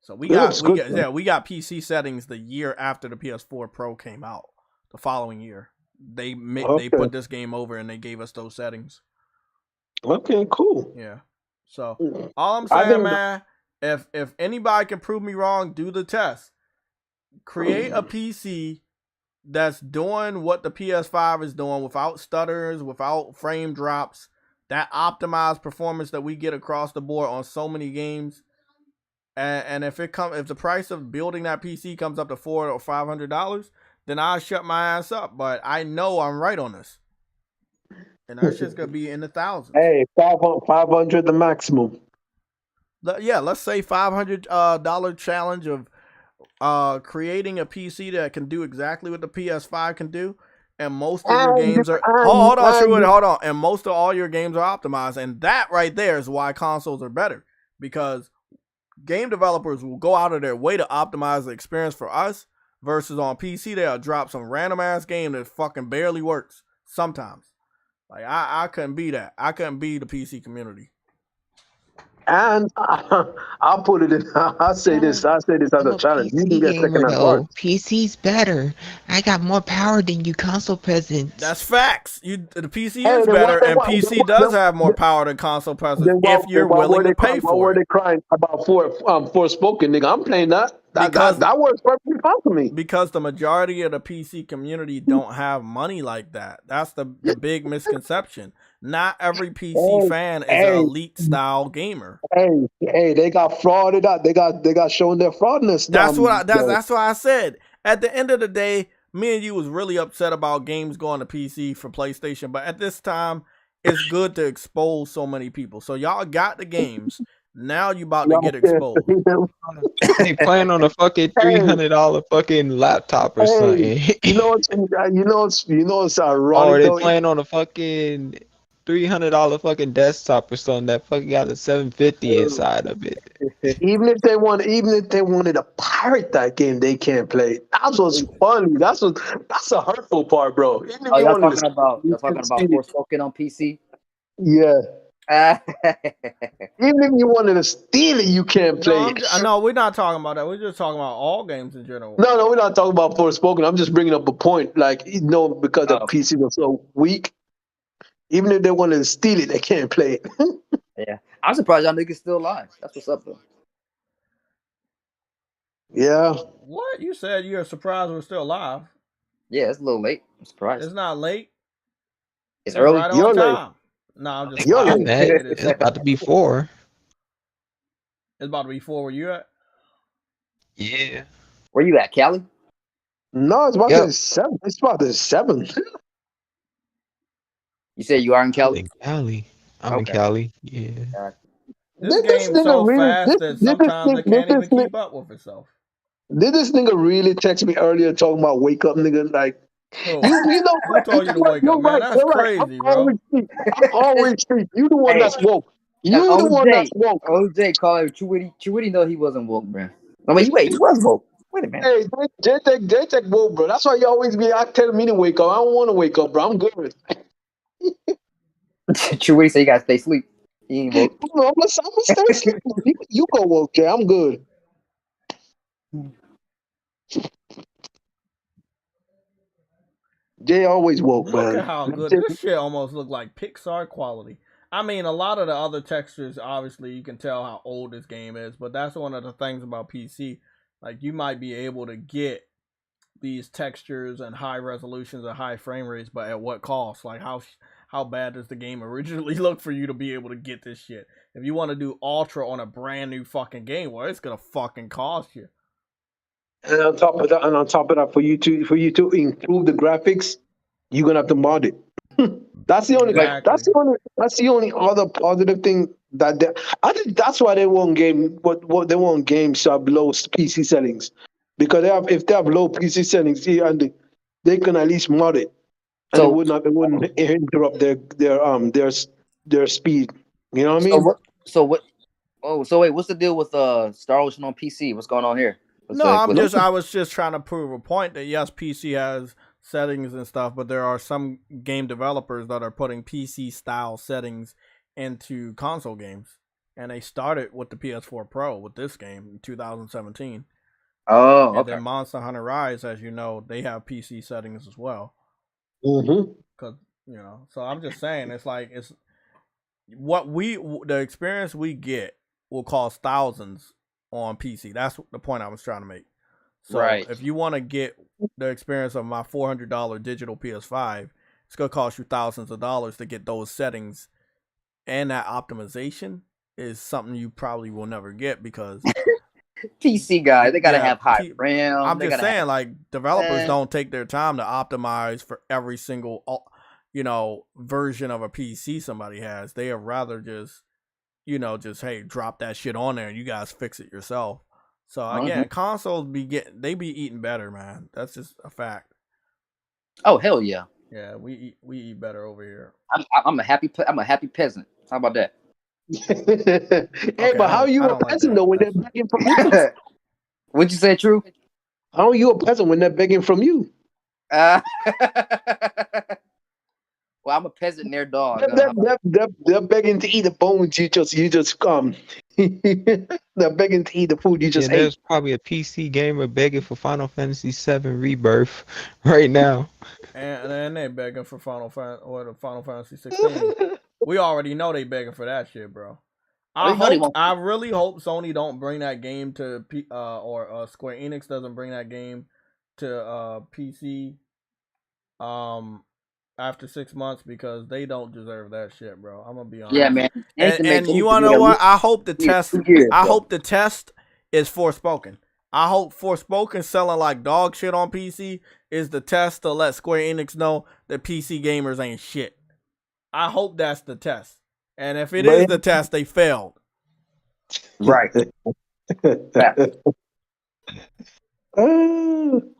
So we got PC settings the year after the PS4 Pro came out. The following year, they put this game over and they gave us those settings. Okay, cool. Yeah. So all I'm saying, man, if anybody can prove me wrong, do the test. Create a PC that's doing what the PS5 is doing without stutters, without frame drops, that optimized performance that we get across the board on so many games. And if the price of building that PC comes up to $400 or $500, then I'll shut my ass up. But I know I'm right on this. And that shit's gonna be in the thousands. Hey, 500 the maximum. Yeah, let's say $500 challenge of creating a PC that can do exactly what the PS5 can do, and most of your games are hold on. And most of all your games are optimized, and that right there is why consoles are better, because game developers will go out of their way to optimize the experience for us, versus on PC they'll drop some random ass game that fucking barely works sometimes. Like I couldn't be that. I couldn't be the PC community. And I'll put it in. I'll say this as a challenge. You can get second and third. PC's better. I got more power than you console presidents. That's facts. The PC is better, and PC does have more power than console presidents if you're willing to pay for it. What were they crying about Forspoken, nigga? I'm playing that. That works perfectly fine for me. Because the majority of the PC community don't have money like that. That's the big misconception. Not every PC fan is an elite style gamer. Hey, they got frauded out. They got shown their fraudness. That's why I said. At the end of the day, me and you was really upset about games going to PC for PlayStation, but at this time, it's good to expose so many people. So y'all got the games, Now you about to get exposed. They playing on a fucking $300 fucking laptop or something. It's ironic. Or they though. playing on a fucking $300 fucking desktop or something that fucking got a 750 inside of it. Even if they wanted to pirate that game, they can't play it. That's what's funny. That's the hurtful part, bro. Even if Oh, you y'all wanted talking to about Forspoken on PC? Yeah. Even if you wanted to steal it, you can't play it. No, we're not talking about that. We're just talking about all games in general. No, we're not talking about Forspoken. I'm just bringing up a point. Like, because the PC was so weak, even if they wanted to steal it, they can't play it. Yeah. I'm surprised y'all niggas still alive. That's what's up, though. Yeah. What? You said you're surprised we're still alive. Yeah, it's a little late. I'm surprised. It's not late. It's early. Right You're on late. time. No, I'm just You're lying. late. It's about to be 4. It's about to be 4 where you at? Yeah. Where you at, Cali? No, it's about to 7. It's about to 7. You said you are in Cali? I'm in Cali. I'm in Cali. Yeah. This game's so fast that sometimes it can't even keep up with itself. Did this nigga really text me earlier talking about wake up, nigga? Like, Oh, you know, who told you to wake up, man? That's crazy, bro. I'm always sleep. You the one that's woke. You the one that's woke. OJ called him Chewitty know he wasn't woke, man. I mean, wait, he was woke. Wait a minute. Hey, J-Tech woke, bro. That's why you always be telling me to wake up. I don't want to wake up, bro. I'm good. Chewitty say you gotta stay asleep. He ain't woke. I'm gonna stay asleep. You go woke, Jay. I'm good. Jay always woke, man. Look at how good this shit almost look like Pixar quality. I mean, a lot of the other textures, obviously, you can tell how old this game is, but that's one of the things about PC. Like, you might be able to get these textures and high resolutions and high frame rates, but at what cost? Like, how bad does the game originally look for you to be able to get this shit? If you want to do ultra on a brand new fucking game, well, it's gonna fucking cost you. And on top of that, for you to improve the graphics, you're gonna have to mod it. That's the only other positive thing I think that's why they won't game what they won't game shop low PC settings, because if they have low PC settings, they can at least mod it, and it wouldn't interrupt their speed. You know what I mean? So wait, what's the deal with Star Ocean on PC? What's going on here? I was just trying to prove a point that yes, PC has settings and stuff, but there are some game developers that are putting PC style settings into console games, and they started with the PS4 Pro with this game in 2017. Oh, okay. And then Monster Hunter Rise, as you know, they have PC settings as well. Mm-hmm. Cause so I'm just saying, it's like the experience we get will cost thousands on PC. That's the point I was trying to make. So if you want to get the experience of my $400 digital PS5, it's gonna cost you thousands of dollars to get those settings, and that optimization is something you probably will never get because PC guys, they gotta have high RAM. I'm just saying, like, developers don't take their time to optimize for every single version of a PC somebody has. They would rather just hey, drop that shit on there and you guys fix it yourself. So again, consoles be eating better, man. That's just a fact. Oh hell yeah. Yeah, we eat better over here. I'm a happy peasant. How about that? Hey, but how are you a peasant though when they're begging from you? What'd you say, True? How are you a peasant when they're begging from you? Well, I'm a peasant and their dog. They're begging to eat the bones. You just they're begging to eat the food you just ate. There's probably a PC gamer begging for Final Fantasy VII Rebirth right now. And they begging for Final Fantasy 16. We already know they begging for that shit, bro. I really hope Sony don't bring that game to or Square Enix doesn't bring that game to PC after 6 months, because they don't deserve that shit, bro. I'm gonna be honest. Yeah, man. And you wanna know what? I hope the test is Forspoken. I hope Forspoken selling like dog shit on PC is the test to let Square Enix know that PC gamers ain't shit. I hope that's the test. And if it is the test, they failed. Right.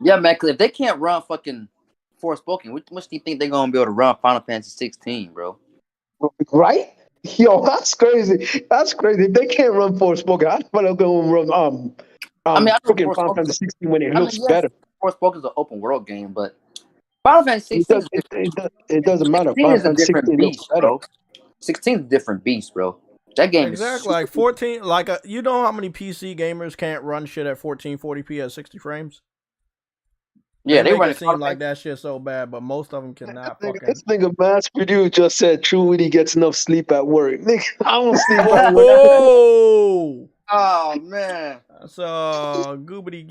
Yeah, man. Because if they can't run fucking Forspoken, what much do you think they're gonna be able to run Final Fantasy 16, bro? Right? Yo, that's crazy. That's crazy. If they can't run Forspoken, I thought they're going to run I know freaking Final Fantasy 16 when it looks better. Forspoken is an open world game, but Final Fantasy 16 it doesn't matter. 16 Final is a Fantasy different 16 looks beast, better. bro. 16 is a different beast, bro. That game is exactly like 14. Like you know how many PC gamers can't run shit at 1440p at 60 frames? Yeah, they make run it seem like that shit so bad, but most of them cannot. This nigga Mass Produce just said True Witty gets enough sleep at work. Nigga, I don't sleep at work. Oh, oh man. so Goobity